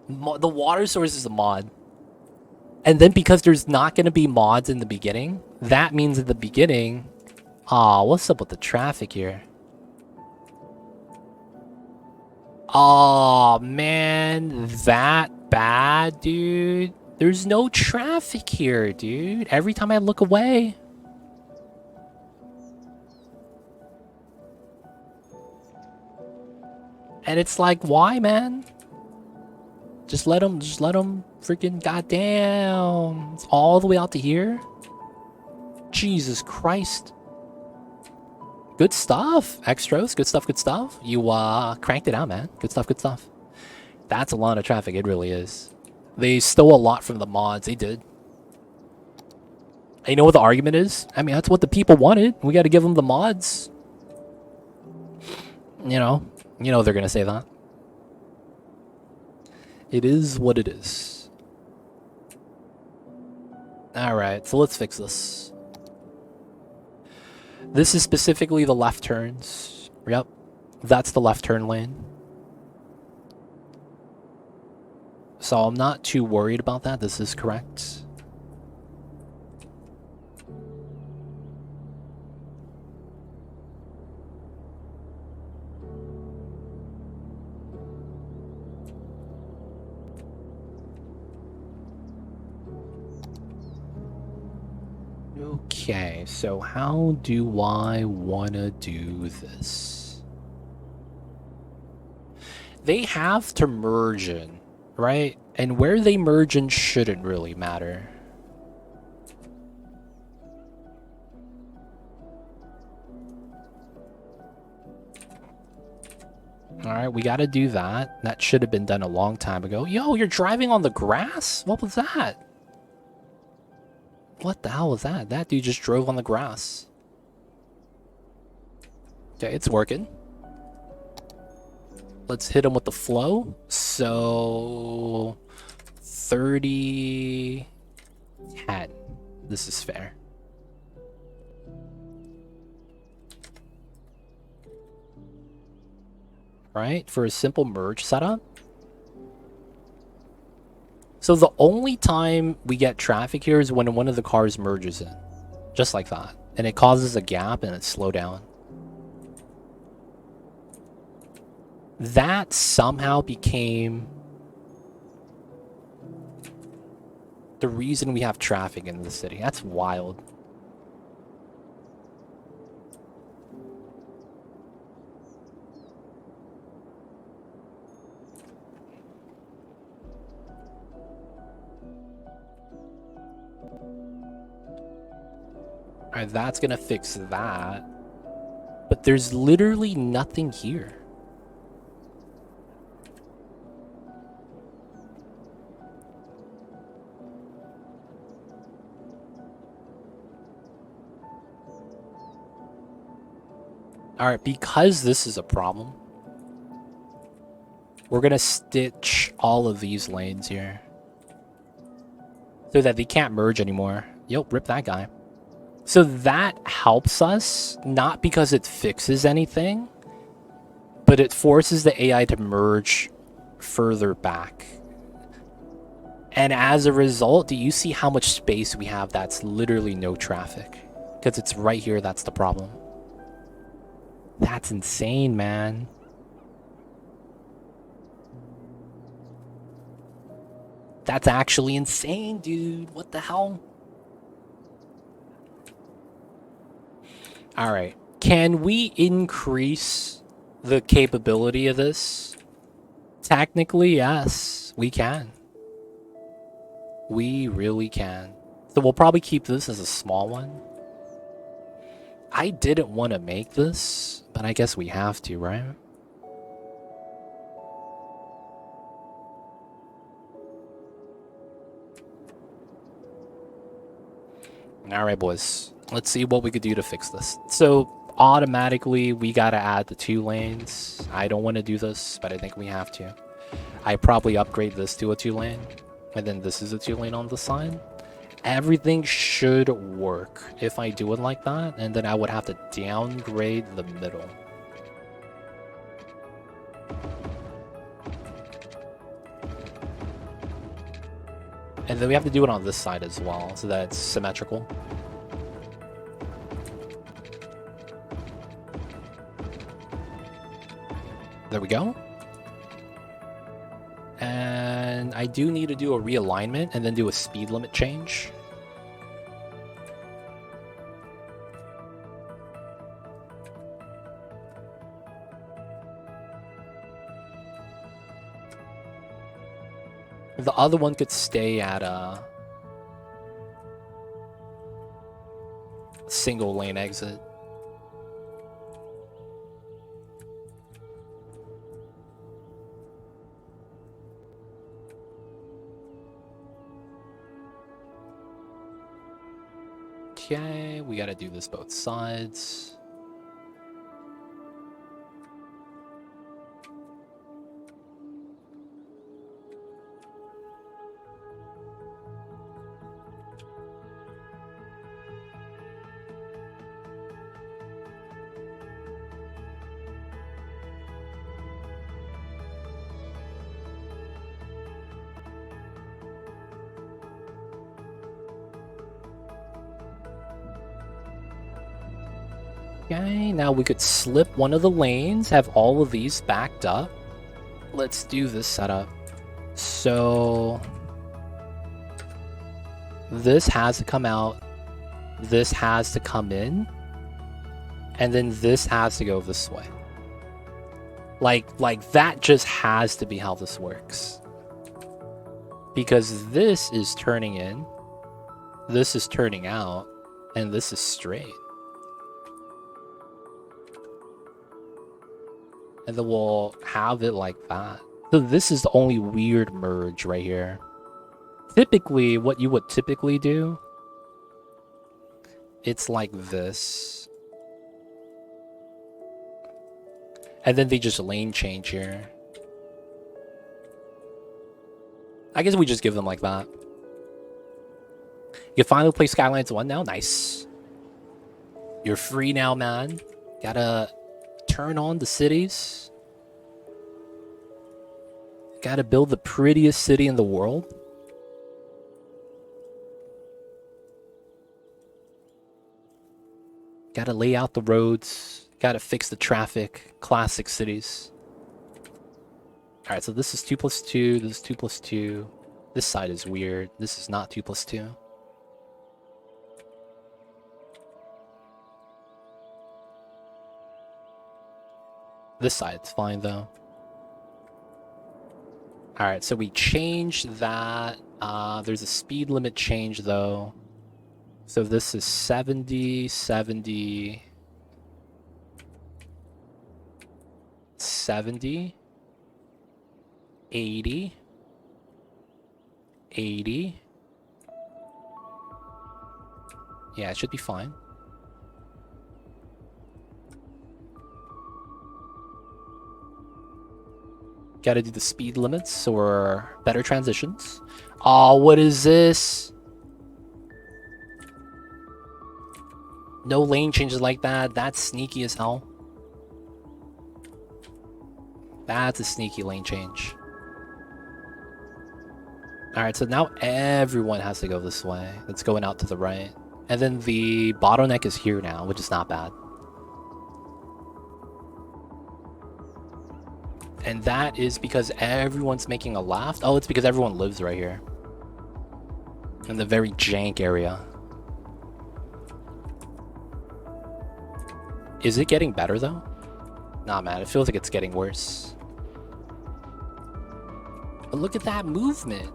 The water source is a mod. And then because there's not going to be mods in the beginning, that means at the beginning... Aw, what's up with the traffic here? Aw, man, that bad, dude. There's no traffic here, dude. Every time I look away. And it's like, why, man? Just let them freaking goddamn. It's all the way out to here. Jesus Christ. Good stuff, Extros. Good stuff, good stuff. You cranked it out, man. Good stuff, good stuff. That's a lot of traffic, it really is. They stole a lot from the mods, they did. And you know what the argument is? I mean, that's what the people wanted. We gotta give them the mods. You know they're gonna say that. It is what it is. Alright, so let's fix this. This is specifically the left turns. Yep, that's the left turn lane. So I'm not too worried about that. This is correct. Okay, so how do I want to do this? They have to merge in, right? And where they merge in shouldn't really matter. Alright, we gotta do that. That should have been done a long time ago. Yo, you're driving on the grass? What was that? What the hell was that? That dude just drove on the grass. Okay, it's working. Let's hit him with the flow. So 30 10. This is fair. Right? For a simple merge setup. So the only time we get traffic here is when one of the cars merges in. Just like that. And it causes a gap and it slows down. That somehow became the reason we have traffic in the city. That's wild. Alright, that's gonna fix that. But there's literally nothing here. Alright, because this is a problem, we're gonna stitch all of these lanes here. So that they can't merge anymore. Yo, rip that guy. So that helps us, not because it fixes anything, but it forces the AI to merge further back. And as a result, do you see how much space we have that's literally no traffic? Because it's right here, that's the problem. That's insane, man. That's actually insane, dude. What the hell? Alright. Can we increase the capability of this? Technically, yes. We can. We really can. So we'll probably keep this as a small one. I didn't want to make this, but I guess we have to, right? Alright, boys. Let's see what we could do to fix this. So, automatically, we gotta add the 2 lanes. I don't want to do this, but I think we have to. I probably upgrade this to a 2-lane, and then this is a 2-lane on the side. Everything should work if I do it like that, and then I would have to downgrade the middle. And then we have to do it on this side as well, so that it's symmetrical. There we go. And I do need to do a realignment and then do a speed limit change. the other one could stay at a single lane exit. Okay, we gotta do this both sides. Okay, now we could slip one of the lanes, have all of these backed up. Let's do this setup. So this has to come out, this has to come in, and then this has to go this way. Like that just has to be how this works. Because this is turning in, this is turning out, and this is straight. And then we'll have it like that. So this is the only weird merge right here. Typically, what you would typically do, it's like this. And then they just lane change here. I guess we just give them like that. You can finally play Skylines 1 now? Nice. You're free now, man. Gotta turn on the cities. Gotta build the prettiest city in the world. Gotta lay out the roads. Gotta fix the traffic. Classic cities. Alright, so this is 2 plus 2. This is 2 plus 2. This side is weird. This is not 2 plus 2. This side's fine, though. Alright, so we changed that. There's a speed limit change, though. So this is 70, 70, 70, 80, 80. Yeah, it should be fine. Gotta do the speed limits or better transitions. Oh, what is this? No lane changes like that. That's sneaky as hell. That's a sneaky lane change. Alright, so now everyone has to go this way. It's going out to the right. And then the bottleneck is here now, which is not bad. And that is because everyone's making a left. Oh, it's because everyone lives right here. In the very jank area. Is it getting better, though? Nah, man, it feels like it's getting worse. But look at that movement.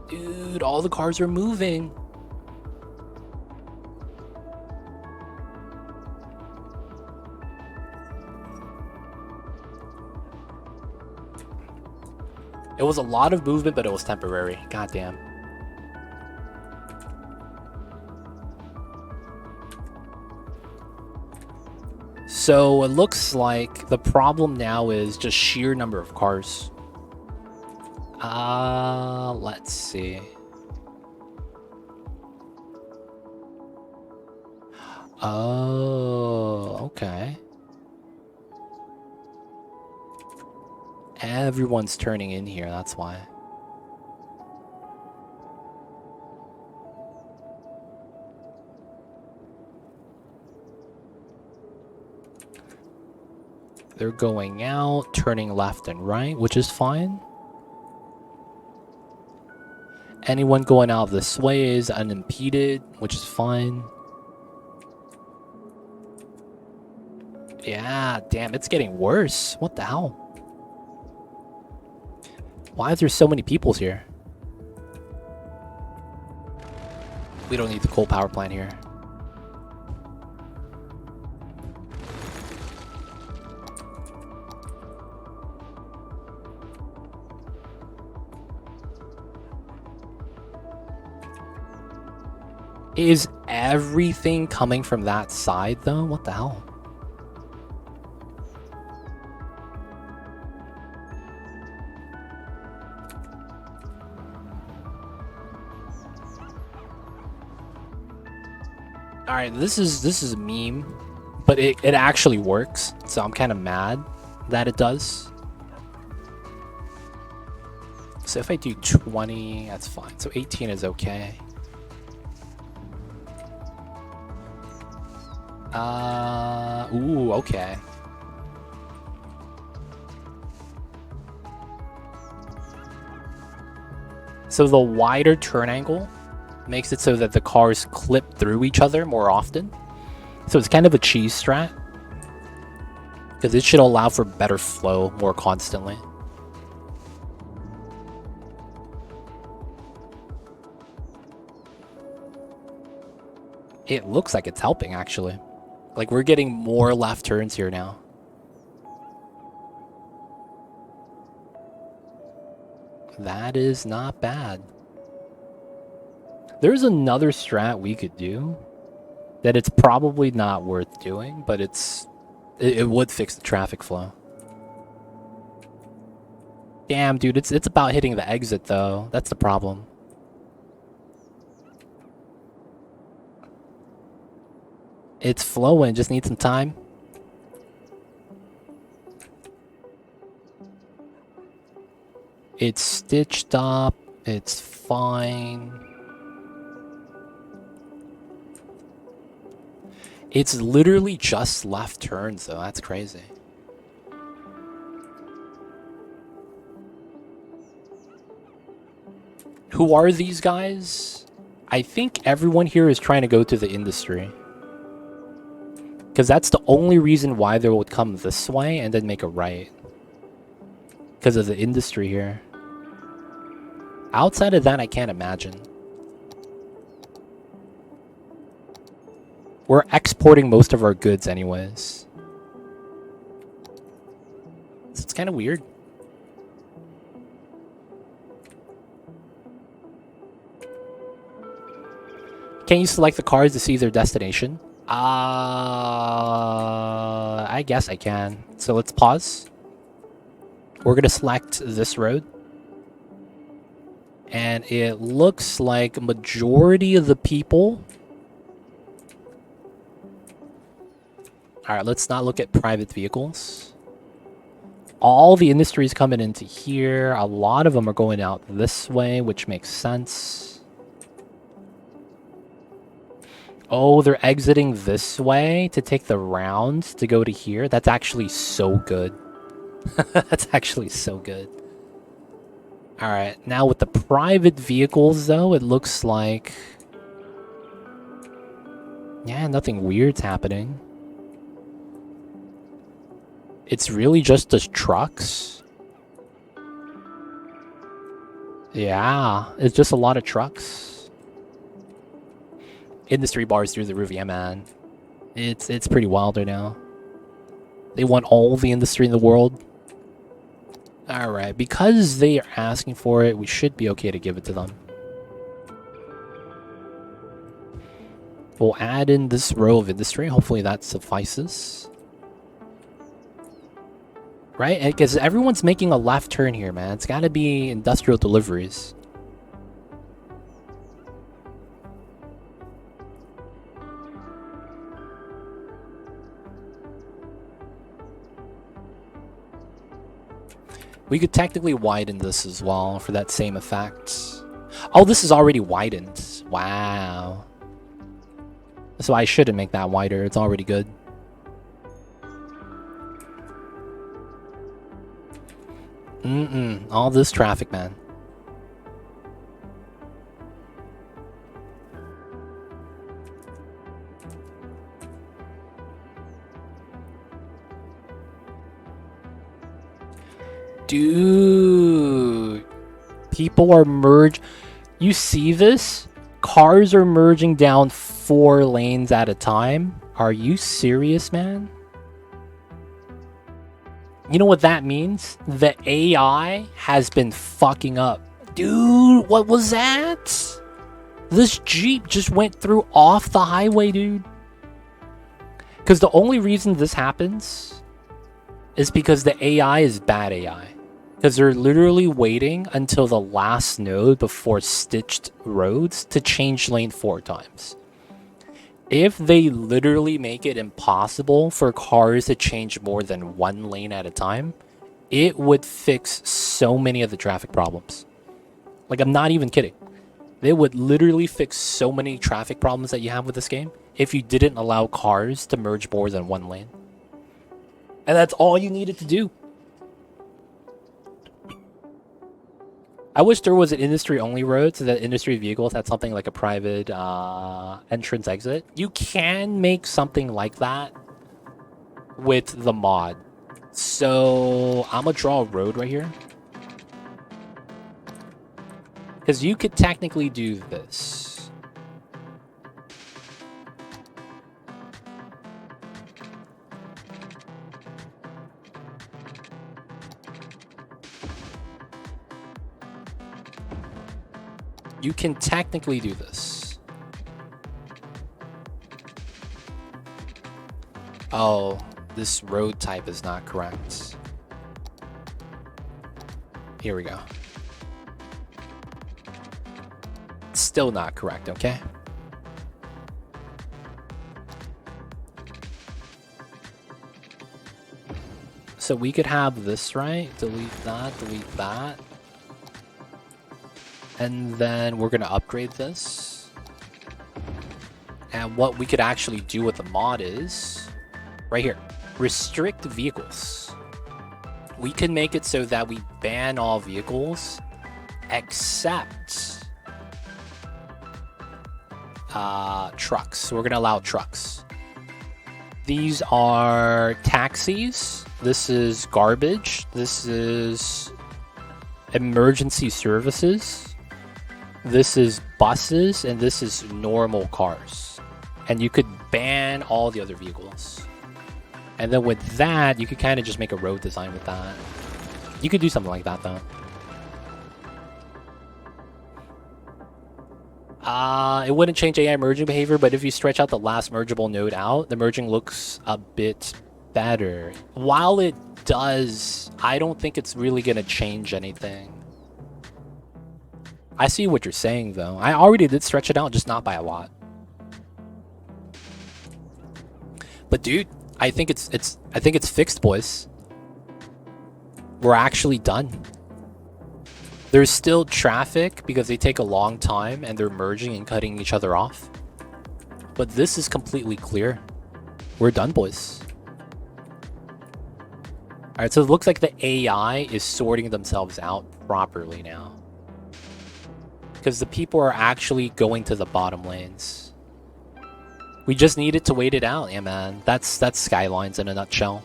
Dude, all the cars are moving. It was a lot of movement, but it was temporary. Goddamn. So it looks like the problem now is just sheer number of cars. Let's see. Oh, okay. Everyone's turning in here, that's why. They're going out, turning left and right, which is fine. Anyone going out this way is unimpeded, which is fine. Yeah, damn, it's getting worse. What the hell? Why is there so many people here? We don't need the coal power plant here. Is everything coming from that side, though? What the hell? Alright, this is a meme, but it actually works, so I'm kind of mad that it does. So if I do 20, that's fine. So 18 is okay. Ooh, okay. So the wider turn angle makes it so that the cars clip through each other more often. So it's kind of a cheese strat, because it should allow for better flow more constantly. It looks like it's helping, actually. Like, we're getting more left turns here now. That is not bad. There's another strat we could do that it's probably not worth doing, but it would fix the traffic flow. Damn, dude, it's about hitting the exit, though. That's the problem. It's flowing, just need some time. It's stitched up, it's fine. It's literally just left turns, though. That's crazy. Who are these guys? I think everyone here is trying to go to the industry. Because that's the only reason why they would come this way and then make a right. Because of the industry here. Outside of that, I can't imagine. We're exporting most of our goods anyways. So it's kind of weird. Can you select the cars to see their destination? I guess I can. So let's pause. We're going to select this road. And it looks like a majority of the people... Alright, let's not look at private vehicles. All the industry is coming into here. A lot of them are going out this way, which makes sense. Oh, they're exiting this way to take the round to go to here. That's actually so good. That's actually so good. Alright, now with the private vehicles, though, it looks like... yeah, nothing weird's happening. It's really just the trucks. Yeah, it's just a lot of trucks. Industry bars through the roof, yeah, man. It's pretty wild right now. They want all the industry in the world. Alright, because they are asking for it, we should be okay to give it to them. We'll add in this row of industry. Hopefully that suffices. Right? Because everyone's making a left turn here, man. It's gotta be industrial deliveries. We could technically widen this as well for that same effect. Oh, this is already widened. Wow. So I shouldn't make that wider. It's already good. All this traffic, man. Dude. People are merged. You see this? Cars are merging down 4 lanes at a time. Are you serious, man? You know what that means? The AI has been fucking up. Dude, what was that? This Jeep just went through off the highway, dude. Because the only reason this happens is because the AI is bad AI. Because they're literally waiting until the last node before stitched roads to change lane 4 times. If they literally make it impossible for cars to change more than 1 lane at a time, it would fix so many of the traffic problems. Like, I'm not even kidding. They would literally fix so many traffic problems that you have with this game if you didn't allow cars to merge more than 1 lane. And that's all you needed to do. I wish there was an industry-only road so that industry vehicles had something like a private entrance exit. You can make something like that with the mod. So I'm gonna draw a road right here. Because you could technically do this. You can technically do this. Oh, this road type is not correct. Here we go. Still not correct, okay? So we could have this, right? Delete that, delete that. And then we're gonna upgrade this. And what we could actually do with the mod is, right here, restrict vehicles. We can make it so that we ban all vehicles except trucks. So we're gonna allow trucks. These are taxis. This is garbage. This is emergency services. This is buses, and this is normal cars. And you could ban all the other vehicles. And then with that, you could kind of just make a road design with that. You could do something like that, though. It wouldn't change AI merging behavior, but if you stretch out the last mergeable node out, the merging looks a bit better. While it does, I don't think it's really going to change anything. I see what you're saying, though. I already did stretch it out, just not by a lot. But dude, I think it's fixed, boys. We're actually done. There's still traffic because they take a long time and they're merging and cutting each other off. But this is completely clear. We're done, boys. Alright, so it looks like the AI is sorting themselves out properly now. Because the people are actually going to the bottom lanes. We just needed to wait it out, yeah, man. That's Skylines in a nutshell.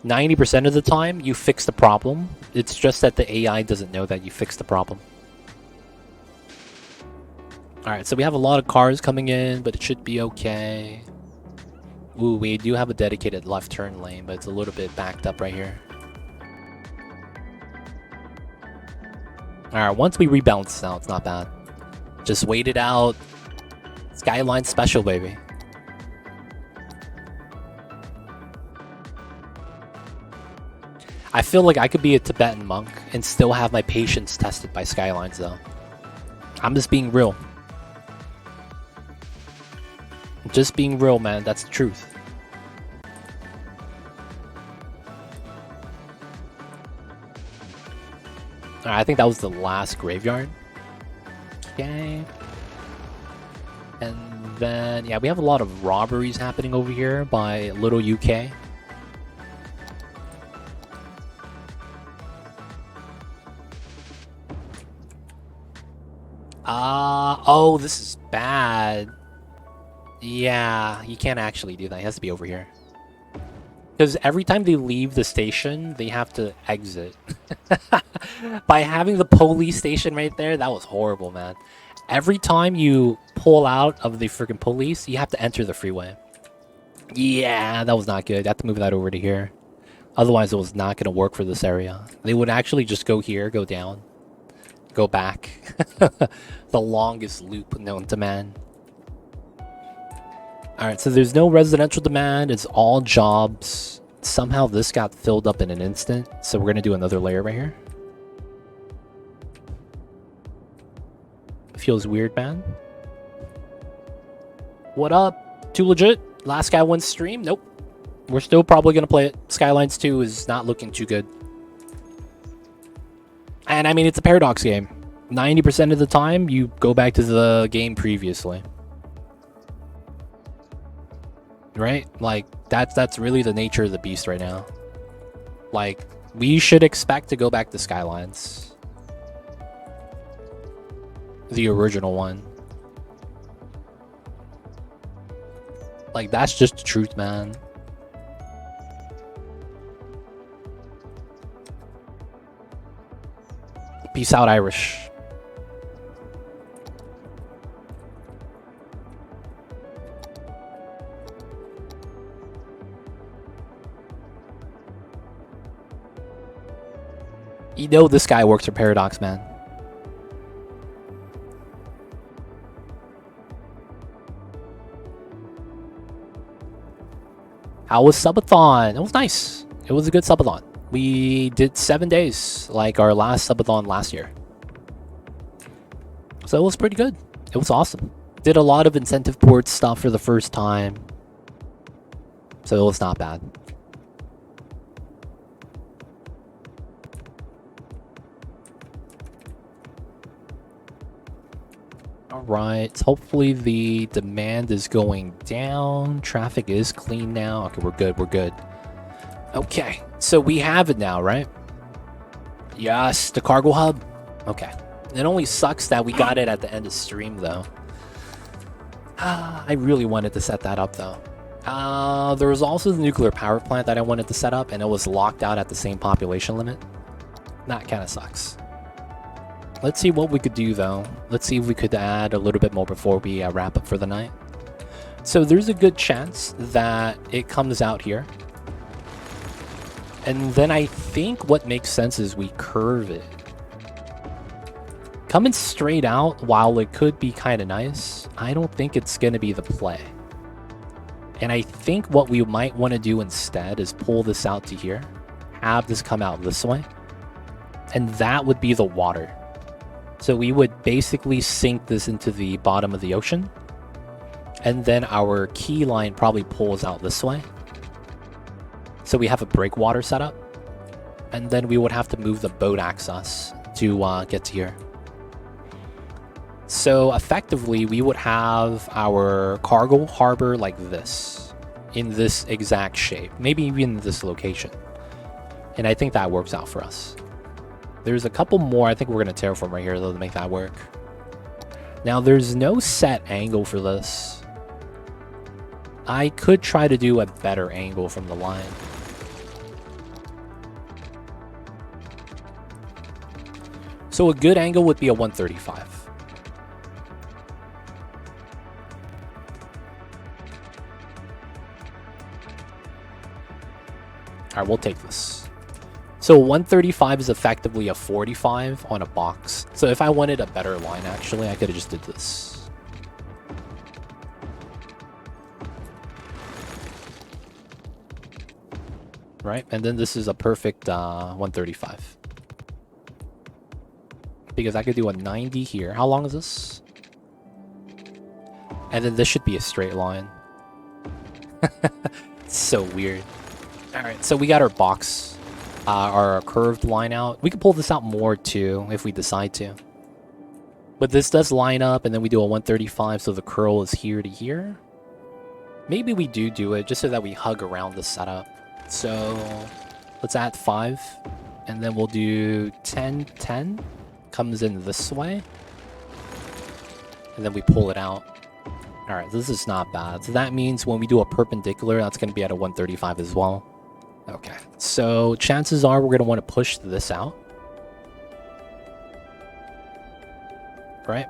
90% of the time, you fix the problem. It's just that the AI doesn't know that you fixed the problem. Alright, so we have a lot of cars coming in, but it should be okay. Ooh, we do have a dedicated left turn lane, but it's a little bit backed up right here. Alright, once we rebalance this out, it's not bad. Just wait it out. Skyline special, baby. I feel like I could be a Tibetan monk and still have my patience tested by Skylines, though. I'm just being real. Just being real, man. That's the truth. Alright, I think that was the last graveyard. Okay. And then, yeah, we have a lot of robberies happening over here by Little UK. Oh, this is bad. Yeah, you can't actually do that. It has to be over here. Because every time they leave the station, they have to exit. By having the police station right there, that was horrible, man. Every time you pull out of the freaking police, you have to enter the freeway. Yeah, that was not good. I have to move that over to here. Otherwise, it was not going to work for this area. They would actually just go here, go down, go back. The longest loop known to man. Alright, so there's no residential demand. It's all jobs. Somehow this got filled up in an instant. So we're going to do another layer right here. Feels weird, man. What up? Too legit? Last guy wins stream? Nope. We're still probably going to play it. Skylines 2 is not looking too good. And I mean, it's a Paradox game. 90% of the time, you go back to the game previously. Right? Like, that's really the nature of the beast right now. Like, we should expect to go back to Skylines. The original one. Like, that's just the truth, man. Peace out, Irish. You know this guy works for Paradox, man. How was subathon? It was nice. It was a good subathon. We did 7 days, like our last subathon last year. So it was pretty good. It was awesome. Did a lot of incentive board stuff for the first time. So it was not bad. Alright, hopefully the demand is going down. Traffic is clean now. Okay, we're good, we're good. Okay, so we have it now, right? Yes, the cargo hub. Okay. It only sucks that we got it at the end of stream, though. I really wanted to set that up, though. There was also the nuclear power plant that I wanted to set up, and it was locked out at the same population limit. That kind of sucks. Let's see what we could do, though. Let's see if we could add a little bit more before we wrap up for the night. So there's a good chance that it comes out here. And then I think what makes sense is we curve it. Coming straight out, while it could be kind of nice, I don't think it's going to be the play. And I think what we might want to do instead is pull this out to here, have this come out this way, and that would be the water. So we would basically sink this into the bottom of the ocean, and then our key line probably pulls out this way. So we have a breakwater setup, and then we would have to move the boat access to get to here. So effectively, we would have our cargo harbor like this, in this exact shape, maybe even this location. And I think that works out for us. There's a couple more I think we're going to terraform right here, though, to make that work. Now, there's no set angle for this. I could try to do a better angle from the line. So a good angle would be a 135. Alright, we'll take this. So 135 is effectively a 45 on a box. So if I wanted a better line, actually, I could have just did this. Right, and then this is a perfect 135. Because I could do a 90 here. How long is this? And then this should be a straight line. It's so weird. Alright, so we got our box, our curved line out. We can pull this out more too, if we decide to. But this does line up, and then we do a 135, so the curl is here to here. Maybe we do it, just so that we hug around the setup. So, let's add 5, and then we'll do 10, 10. Comes in this way. And then we pull it out. Alright, this is not bad. So that means when we do a perpendicular, that's going to be at a 135 as well. Okay, so chances are we're going to want to push this out. Right?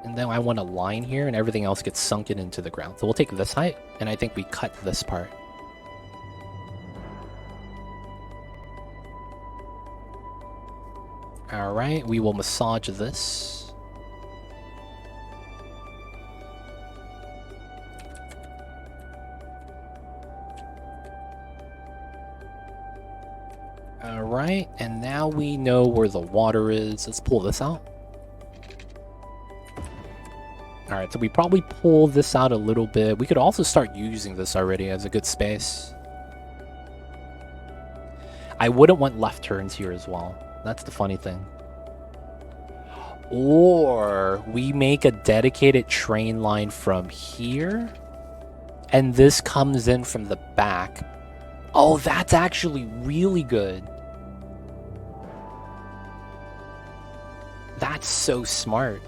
And then I want a line here, and everything else gets sunken into the ground. So we'll take this height, and I think we cut this part. Alright, we will massage this. Alright, and now we know where the water is. Let's pull this out. Alright, so we probably pull this out a little bit. We could also start using this already as a good space. I wouldn't want left turns here as well. That's the funny thing. Or we make a dedicated train line from here, and this comes in from the back. Oh, that's actually really good. That's so smart.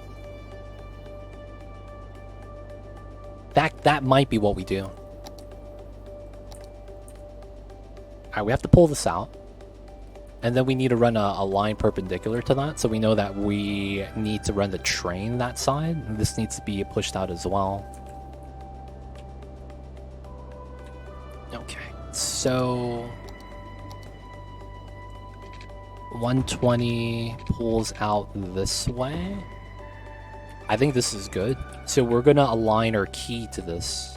That might be what we do. Alright, we have to pull this out. And then we need to run a line perpendicular to that, so we know that we need to run the train that side. And this needs to be pushed out as well. Okay, so 120 pulls out this way. I think this is good. So we're gonna align our key to this.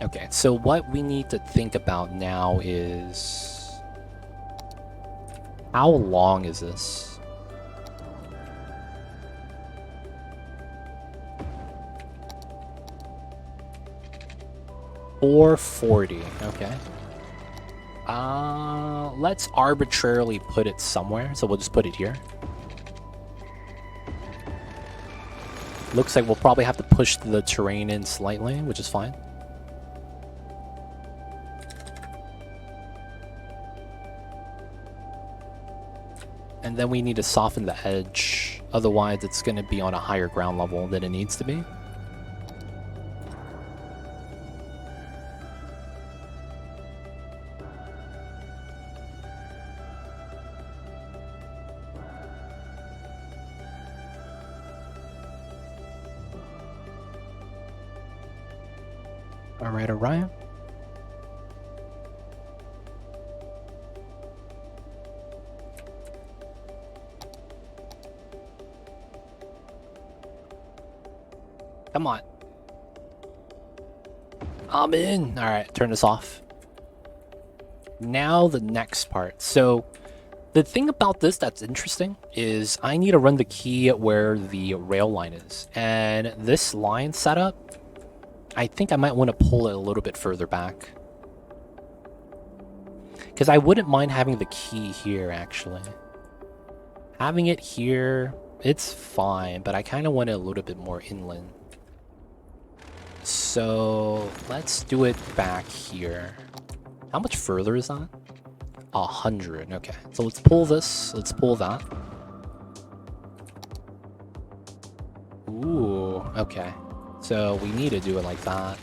Okay, so what we need to think about now is, how long is this? $440. Okay. Let's arbitrarily put it somewhere. So we'll just put it here. Looks like we'll probably have to push the terrain in slightly, which is fine. And then we need to soften the edge. Otherwise, it's going to be on a higher ground level than it needs to be. All right. Come on. I'm in. All right, turn this off. Now the next part. So the thing about this that's interesting is I need to run the key where the rail line is. And this line setup, I think I might want to pull it a little bit further back. Because I wouldn't mind having the key here, actually. Having it here, it's fine, but I kind of want it a little bit more inland. So let's do it back here. How much further is that? 100. Okay, so let's pull this. Let's pull that. Ooh, okay. So we need to do it like that.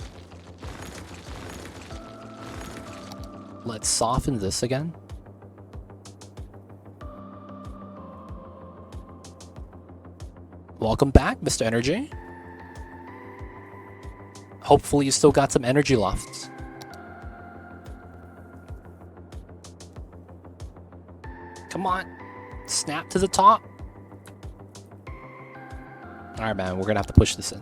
Let's soften this again. Welcome back, Mr. Energy. Hopefully you still got some energy left. Come on. Snap to the top. Alright, man. We're gonna have to push this in.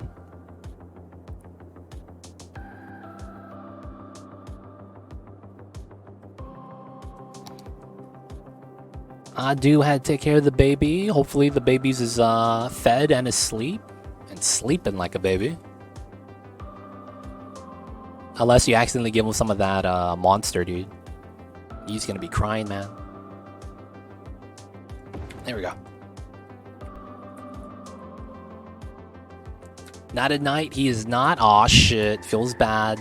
I do have to take care of the baby. Hopefully the baby's is fed and asleep. And sleeping like a baby. Unless you accidentally give him some of that monster, dude. He's gonna be crying, man. There we go. Not at night. He is not. Aw, shit. Feels bad.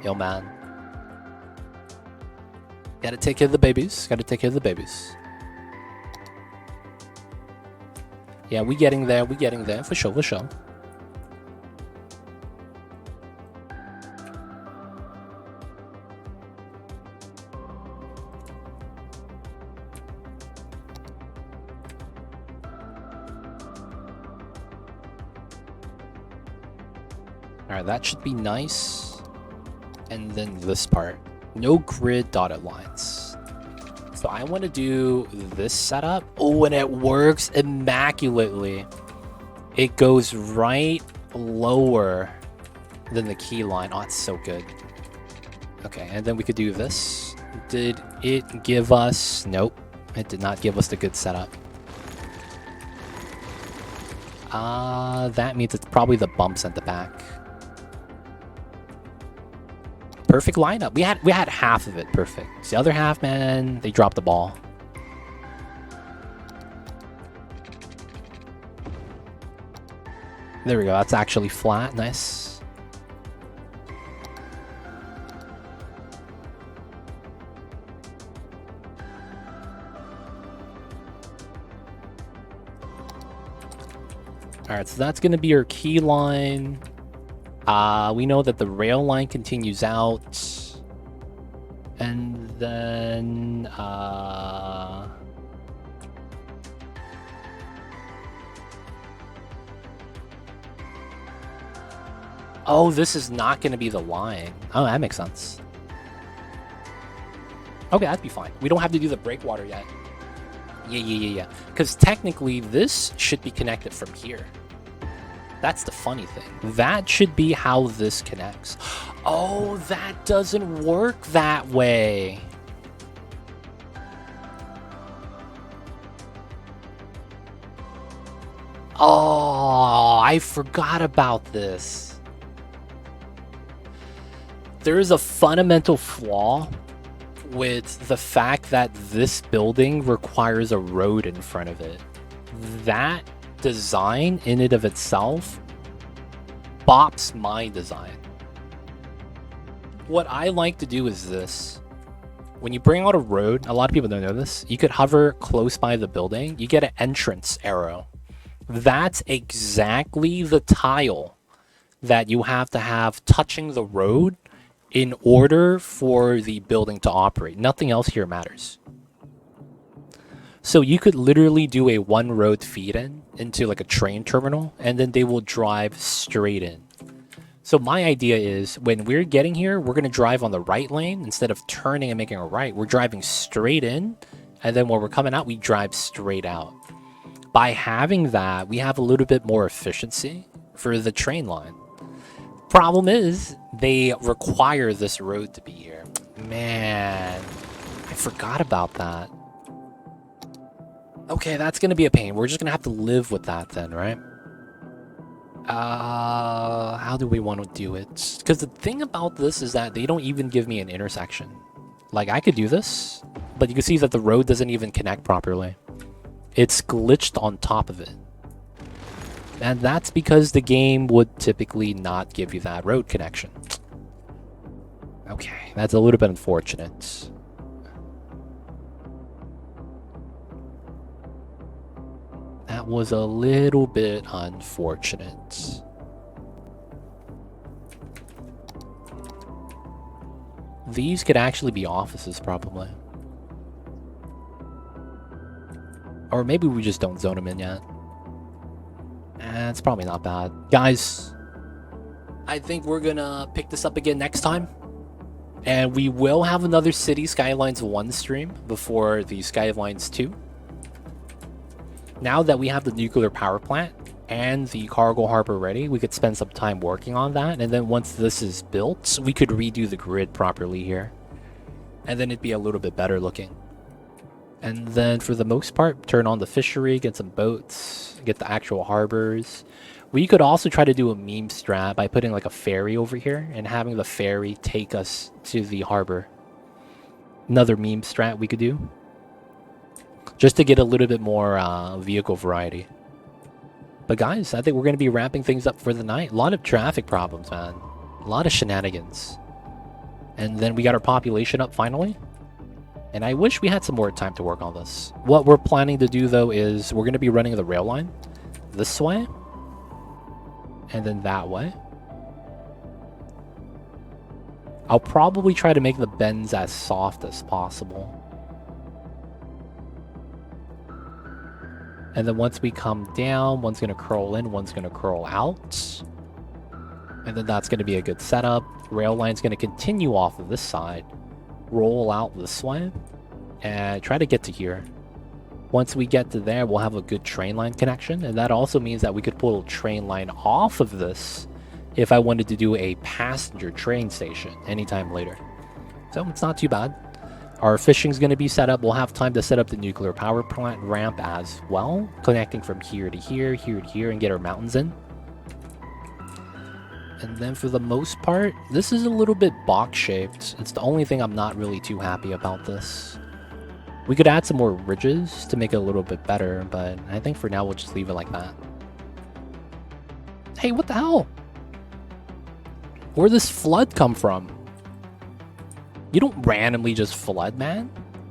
Yo, man. Gotta take care of the babies. Gotta take care of the babies. Yeah, we getting there. We getting there. For sure, for sure. Alright, that should be nice. And then this part. No grid dotted lines. So I want to do this setup. Oh, and it works immaculately. It goes right lower than the key line. Oh, it's so good. Okay, and then we could do this. Did it give us... Nope. It did not give us the good setup. That means it's probably the bumps at the back. Perfect lineup. We had half of it perfect. The other half, man, they dropped the ball. There we go. That's actually flat. Nice. Alright, so that's going to be our key line. We know that the rail line continues out. And then... Oh, this is not going to be the line. Oh, that makes sense. Okay, that'd be fine. We don't have to do the breakwater yet. Yeah. Because technically, this should be connected from here. That's the funny thing. That should be how this connects. Oh, that doesn't work that way. Oh, I forgot about this. There is a fundamental flaw with the fact that this building requires a road in front of it. That design in and of itself bops my design. What I like to do is this. When you bring out a road, a lot of people don't know this, you could hover close by the building, you get an entrance arrow. That's exactly the tile that you have to have touching the road in order for the building to operate. Nothing else here matters. So you could literally do a one road feed in into like a train terminal, and then they will drive straight in. So my idea is when we're getting here, we're going to drive on the right lane instead of turning and making a right. We're driving straight in, and then when we're coming out, we drive straight out. By having that, we have a little bit more efficiency for the train line. Problem is, they require this road to be here. Man, I forgot about that. Okay, that's going to be a pain. We're just going to have to live with that then, right? How do we want to do it? Because the thing about this is that they don't even give me an intersection. Like, I could do this, but you can see that the road doesn't even connect properly. It's glitched on top of it. And that's because the game would typically not give you that road connection. Okay, that's a little bit unfortunate. That was a little bit unfortunate. These could actually be offices, probably. Or maybe we just don't zone them in yet. It's probably not bad. Guys, I think we're gonna pick this up again next time. And we will have another City Skylines 1 stream before the Skylines 2. Now that we have the nuclear power plant and the cargo harbor ready, we could spend some time working on that. And then once this is built, we could redo the grid properly here. And then it'd be a little bit better looking. And then for the most part, turn on the fishery, get some boats, get the actual harbors. We could also try to do a meme strat by putting like a ferry over here and having the ferry take us to the harbor. Another meme strat we could do. Just to get a little bit more vehicle variety. But guys, I think we're going to be wrapping things up for the night. A lot of traffic problems, man. A lot of shenanigans. And then we got our population up finally. And I wish we had some more time to work on this. What we're planning to do, though, is we're going to be running the rail line this way. And then that way. I'll probably try to make the bends as soft as possible. And then once we come down, one's going to curl in, one's going to curl out. And then that's going to be a good setup. Rail line's going to continue off of this side, roll out this way, and try to get to here. Once we get to there, we'll have a good train line connection, and that also means that we could pull a train line off of this if I wanted to do a passenger train station anytime later. So it's not too bad. Our fishing's going to be set up. We'll have time to set up the nuclear power plant ramp as well, connecting from here to here, here to here, and get our mountains in. And then for the most part, this is a little bit box-shaped. It's the only thing I'm not really too happy about this. We could add some more ridges to make it a little bit better, but I think for now we'll just leave it like that. Hey, what the hell? Where'd this flood come from? You don't randomly just flood, man.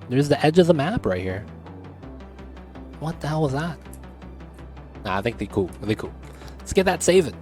There's the edge of the map right here. What the hell was that? Nah, I think they cool. They cool. Let's get that saving.